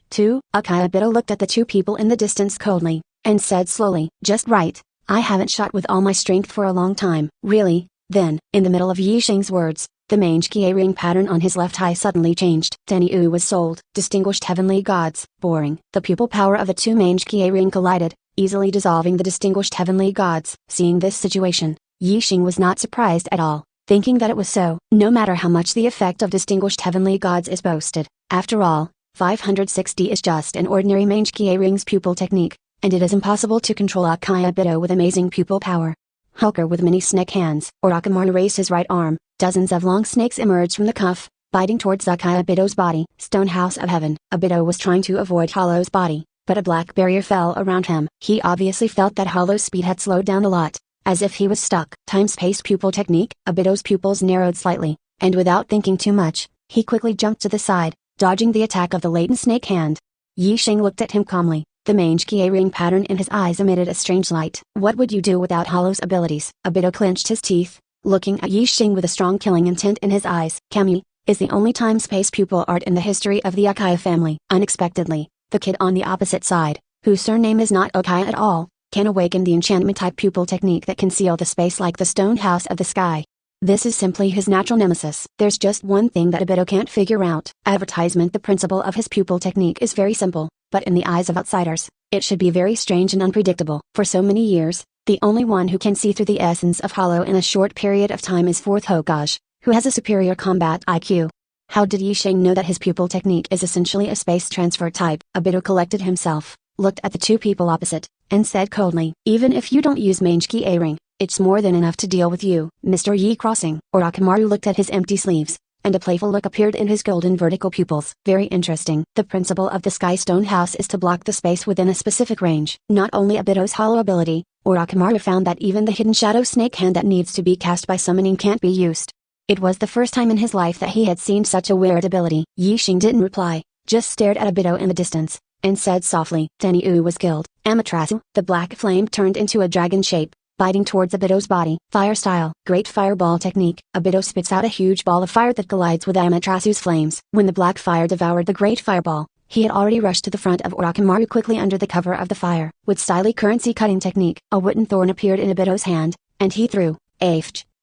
A: 2. Akaya Obito looked at the two people in the distance coldly, and said slowly, just right, I haven't shot with all my strength for a long time. Really? Then, in the middle of Yixing's words, the mange kie ring pattern on his left eye suddenly changed. Danny-U was sold. Distinguished heavenly gods. Boring. The pupil power of the two mange kie ring collided, easily dissolving the distinguished heavenly gods. Seeing this situation, Yixing was not surprised at all, thinking that it was so. No matter how much the effect of distinguished heavenly gods is boasted, after all, 560 is just an ordinary mange kie ring's pupil technique, and it is impossible to control Akaya Obito with amazing pupil power. Hulker with many snake hands. Orochimaru raised his right arm, dozens of long snakes emerged from the cuff, biting towards Akaya Obito's body. Stone House of Heaven. Obito was trying to avoid Hollow's body, but a black barrier fell around him. He obviously felt that Hollow's speed had slowed down a lot, as if he was stuck. Time-space pupil technique. Obito's pupils narrowed slightly, and without thinking too much, he quickly jumped to the side, dodging the attack of the latent snake hand. Yixing looked at him calmly. The mange kie ring pattern in his eyes emitted a strange light. What would you do without Hollow's abilities? Obito clenched his teeth, looking at Yixing with a strong killing intent in his eyes. Kami, is the only time-space pupil art in the history of the Okaya family. Unexpectedly, the kid on the opposite side, whose surname is not Okaya at all, can awaken the enchantment-type pupil technique that can seal the space like the stone house of the sky. This is simply his natural nemesis. There's just one thing that Obito can't figure out. Advertisement. The principle of his pupil technique is very simple, but in the eyes of outsiders, it should be very strange and unpredictable. For so many years, the only one who can see through the essence of Hollow in a short period of time is fourth Hokage, who has a superior combat IQ. How did Yisheng know that his pupil technique is essentially a space transfer type? Obito collected himself, looked at the two people opposite, and said coldly, "Even if you don't use Mangekyou A-ring, it's more than enough to deal with you, Mr. Yi Crossing." Orochimaru looked at his empty sleeves, and a playful look appeared in his golden vertical pupils. Very interesting. The principle of the Sky Stone House is to block the space within a specific range. Not only Obito's hollow ability, Orochimaru found that even the hidden shadow snake hand that needs to be cast by summoning can't be used. It was the first time in his life that he had seen such a weird ability. Yisheng didn't reply, just stared at Obito in the distance, and said softly, "Tenryu was killed." Amaterasu. The black flame turned into a dragon shape, biting towards Obito's body. Fire style. Great fireball technique. Obito spits out a huge ball of fire that collides with Amaterasu's flames. When the black fire devoured the great fireball, he had already rushed to the front of Orochimaru quickly under the cover of the fire. With stylish currency cutting technique, a wooden thorn appeared in Obito's hand, and he threw,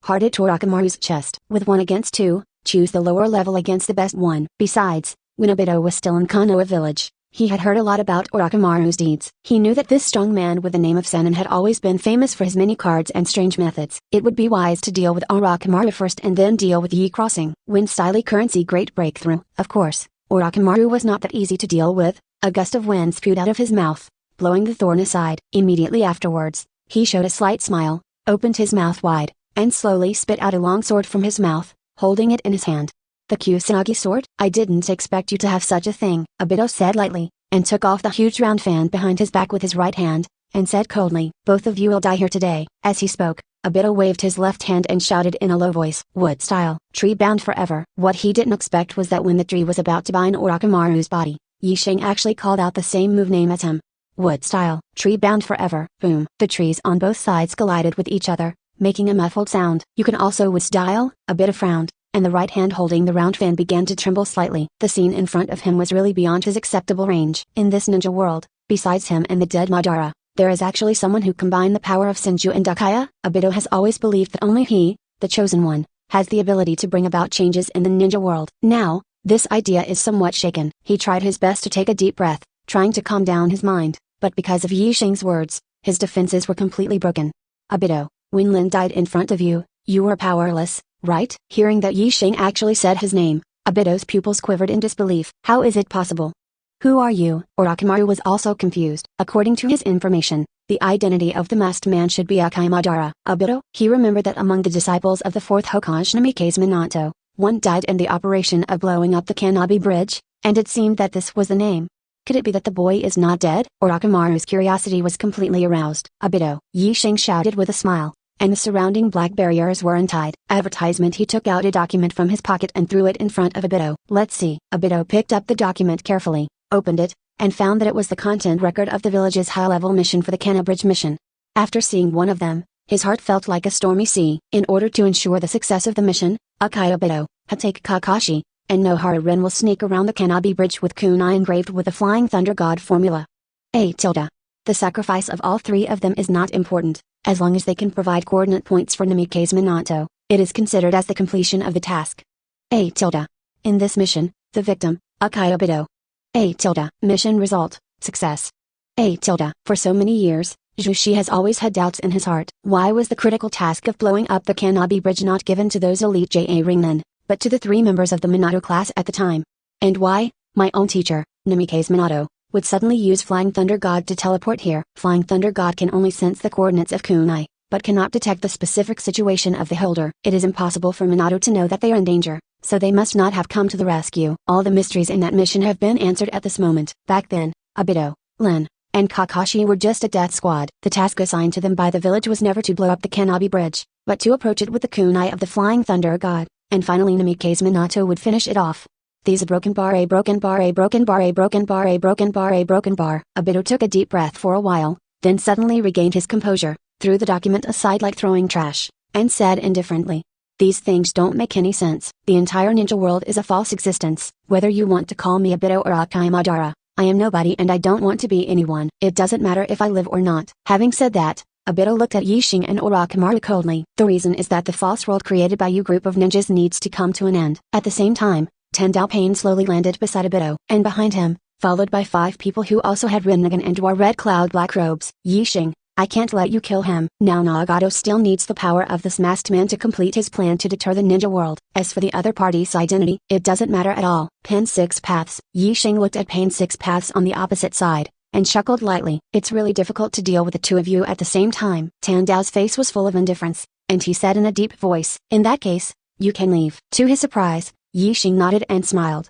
A: hard at Orochimaru's chest. With 1 against 2, choose the lower level against the best one. Besides, when Obito was still in Konoha village, he had heard a lot about Orochimaru's deeds. He knew that this strong man with the name of Sennin had always been famous for his many cards and strange methods. It would be wise to deal with Orochimaru first and then deal with Yi Crossing. When stylish currency great breakthrough. Of course, Orochimaru was not that easy to deal with. A gust of wind spewed out of his mouth, blowing the thorn aside. Immediately afterwards, he showed a slight smile, opened his mouth wide, and slowly spit out a long sword from his mouth, holding it in his hand. "The Kusanagi sword? I didn't expect you to have such a thing," Obito said lightly, and took off the huge round fan behind his back with his right hand, and said coldly, "Both of you will die here today." As he spoke, Obito waved his left hand and shouted in a low voice, "Wood style, tree bound forever." What he didn't expect was that when the tree was about to bind Orochimaru's body, Yisheng actually called out the same move name as him. Wood style, tree bound forever. Boom. The trees on both sides collided with each other, making a muffled sound. "You can also wood style?" Obito frowned, and the right hand holding the round fan began to tremble slightly. The scene in front of him was really beyond his acceptable range. In this ninja world, besides him and the dead Madara, there is actually someone who combined the power of Senju and Okaya. Obito has always believed that only he, the chosen one, has the ability to bring about changes in the ninja world. Now, this idea is somewhat shaken. He tried his best to take a deep breath, trying to calm down his mind, but because of Yisheng's words, his defenses were completely broken. "Obito, when Lin died in front of you, you were powerless, right?" Hearing that Yisheng actually said his name, Obito's pupils quivered in disbelief. "How is it possible? Who are you?" Orochimaru was also confused. According to his information, the identity of the masked man should be Akai Madara. Obito? He remembered that among the disciples of the fourth Hokage Namikaze Minato, one died in the operation of blowing up the Kanabi Bridge, and it seemed that this was the name. Could it be that the boy is not dead? Orochimaru's curiosity was completely aroused. "Obito!" Yisheng shouted with a smile, and the surrounding black barriers were untied. Advertisement. He took out a document from his pocket and threw it in front of Obito. "Let's see." Obito picked up the document carefully, opened it, and found that it was the content record of the village's high-level mission for the Kana Bridge mission. After seeing one of them, his heart felt like a stormy sea. In order to ensure the success of the mission, Akai Obito, Hatake Kakashi, and Nohara Ren will sneak around the Kanabi Bridge with kunai engraved with the Flying Thunder God formula. The sacrifice of all three of them is not important, as long as they can provide coordinate points for Namikaze Minato, it is considered as the completion of the task. In this mission, the victim, Akai Obito. Mission result, success. For so many years, Jushi has always had doubts in his heart. Why was the critical task of blowing up the Kanabi Bridge not given to those elite JA ringmen, but to the 3 members of the Minato class at the time? And why, my own teacher, Namikaze Minato, would suddenly use Flying Thunder God to teleport here? Flying Thunder God can only sense the coordinates of kunai, but cannot detect the specific situation of the holder. It is impossible for Minato to know that they are in danger, so they must not have come to the rescue. All the mysteries in that mission have been answered at this moment. Back then, Obito, Lin, and Kakashi were just a death squad. The task assigned to them by the village was never to blow up the Kanabi Bridge, but to approach it with the kunai of the Flying Thunder God, and finally Namikaze Minato would finish it off. These a broken bar, a broken bar, a broken bar, a broken bar, a broken bar, a broken bar. Obito took a deep breath for a while, then suddenly regained his composure, threw the document aside like throwing trash, and said indifferently, These things don't make any sense. The entire ninja world is a false existence. Whether you want to call me Obito or Akimadara, I am nobody and I don't want to be anyone. It doesn't matter if I live or not. Having said that, Obito looked at Yixing and Orochimaru coldly. The reason is that the false world created by you group of ninjas needs to come to an end. At the same time, Tendao Pain slowly landed beside Obito, and behind him, followed by 5 people who also had Rinnegan and wore red cloud black robes. Yixing, I can't let you kill him. Now Nagato still needs the power of this masked man to complete his plan to deter the ninja world. As for the other party's identity, it doesn't matter at all. Pen 6 Paths. Yixing looked at Pain 6 Paths on the opposite side, and chuckled lightly. It's really difficult to deal with the two of you at the same time. Tandao's face was full of indifference, and he said in a deep voice, in that case, you can leave. To his surprise, Yixing nodded and smiled.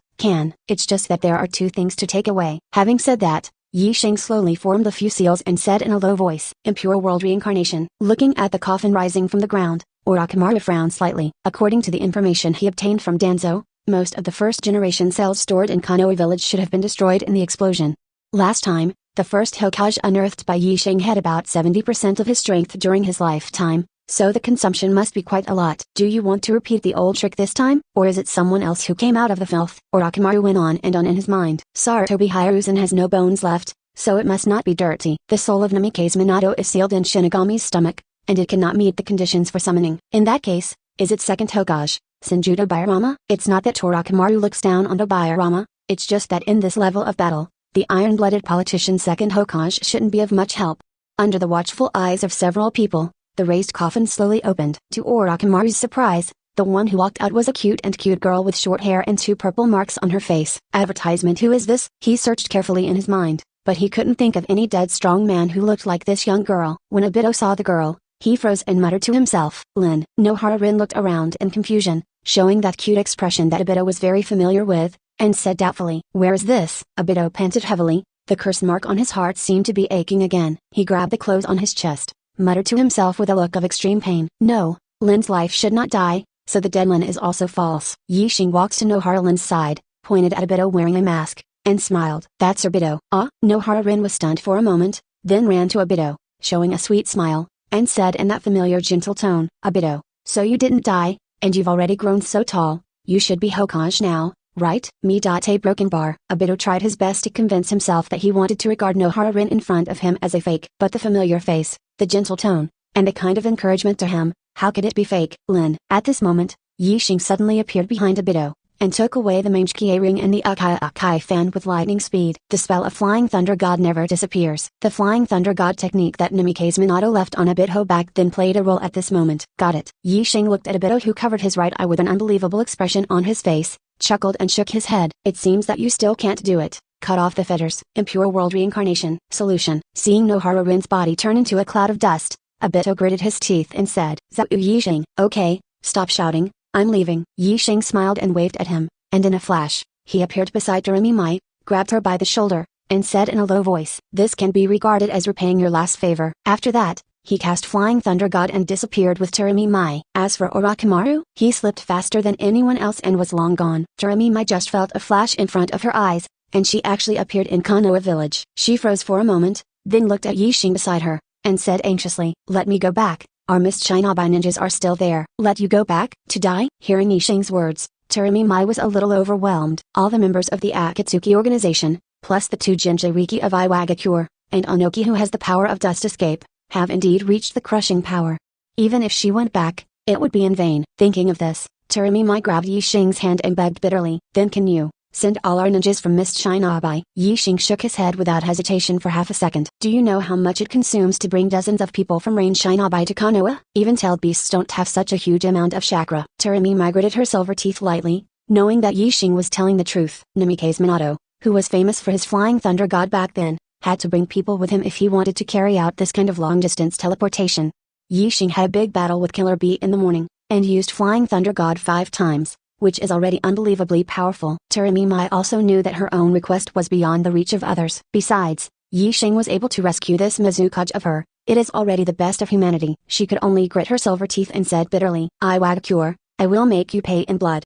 A: It's just that there are 2 things to take away. Having said that, Yixing slowly formed a few seals and said in a low voice, Impure World Reincarnation. Looking at the coffin rising from the ground, Orochimaru frowned slightly. According to the information he obtained from Danzo, most of the first-generation cells stored in Konoha village should have been destroyed in the explosion. Last time, the first Hokage unearthed by Yixing had about 70% of his strength during his lifetime, so the consumption must be quite a lot. Do you want to repeat the old trick this time, or is it someone else who came out of the filth? Orochimaru went on in his mind. Sarutobi Hiruzen has no bones left, so it must not be dirty. The soul of Namikaze Minato is sealed in Shinigami's stomach, and it cannot meet the conditions for summoning. In that case, is it second Hokage, Senju Tobirama? It's not that Orochimaru looks down on Tobirama, it's just that in this level of battle, the iron-blooded politician's second Hokage shouldn't be of much help. Under the watchful eyes of several people, the raised coffin slowly opened. To Orochimaru's surprise, the one who walked out was a cute girl with short hair and 2 purple marks on her face. Advertisement. Who is this? He searched carefully in his mind, but he couldn't think of any dead strong man who looked like this young girl. When Obito saw the girl, he froze and muttered to himself. Lin. Nohara Rin looked around in confusion, showing that cute expression that Obito was very familiar with, and said doubtfully, where is this? Obito panted heavily. The curse mark on his heart seemed to be aching again. He grabbed the clothes on his chest, muttered to himself with a look of extreme pain. No, Lin's life should not die, so the dead Lin is also false. Yixing walked to Nohara Lin's side, pointed at Obito wearing a mask, and smiled. That's Obito. Nohara Rin was stunned for a moment, then ran to Obito, showing a sweet smile, and said in that familiar gentle tone, Obito, so you didn't die, and you've already grown so tall, you should be Hokage now, right? A broken bar. Obito tried his best to convince himself that he wanted to regard Nohara Rin in front of him as a fake, but the familiar face, the gentle tone, and the kind of encouragement to him, how could it be fake? Lin. At this moment, Yixing suddenly appeared behind Obito, and took away the Mangekyou ring and the Akai fan with lightning speed. The spell of Flying Thunder God never disappears. The Flying Thunder God technique that Namikaze Minato left on Obito back then played a role at this moment. Got it. Yixing looked at Obito, who covered his right eye with an unbelievable expression on his face, chuckled and shook his head. It seems that you still can't do it. Cut off the fetters. Impure World Reincarnation. Solution. Seeing Nohara Rin's body turn into a cloud of dust, Obito gritted his teeth and said, Zau Yixing. Okay, stop shouting, I'm leaving. Yixing smiled and waved at him, and in a flash, he appeared beside Terumi Mai, grabbed her by the shoulder, and said in a low voice, this can be regarded as repaying your last favor. After that, he cast Flying Thunder God and disappeared with Terumi Mai. As for Orochimaru, he slipped faster than anyone else and was long gone. Terumi Mai just felt a flash in front of her eyes, and she actually appeared in Konoha village. She froze for a moment, then looked at Yixing beside her, and said anxiously, let me go back, our Mist Shinobi ninjas are still there. Let you go back? To die? Hearing Yixing's words, Terumi Mai was a little overwhelmed. All the members of the Akatsuki organization, plus the 2 Jinchuriki of Iwagakure, and Onoki who has the power of dust escape, have indeed reached the crushing power. Even if she went back, it would be in vain. Thinking of this, Terumi Mai grabbed Yixing's hand and begged bitterly, then can you send all our ninjas from Mist Shinobi? Yixing shook his head without hesitation for half a second. Do you know how much it consumes to bring dozens of people from Rain Shinobi to Konoha? Even tailed beasts don't have such a huge amount of chakra. Terumi Mai gritted her silver teeth lightly, knowing that Yixing was telling the truth. Namikaze Minato, who was famous for his Flying Thunder God back then, had to bring people with him if he wanted to carry out this kind of long-distance teleportation. Yixing had a big battle with Killer Bee in the morning, and used Flying Thunder God 5 times, which is already unbelievably powerful. Terumi Mai also knew that her own request was beyond the reach of others. Besides, Yixing was able to rescue this Mizukage of her. It is already the best of humanity. She could only grit her silver teeth and said bitterly, Iwagakure, I will make you pay in blood.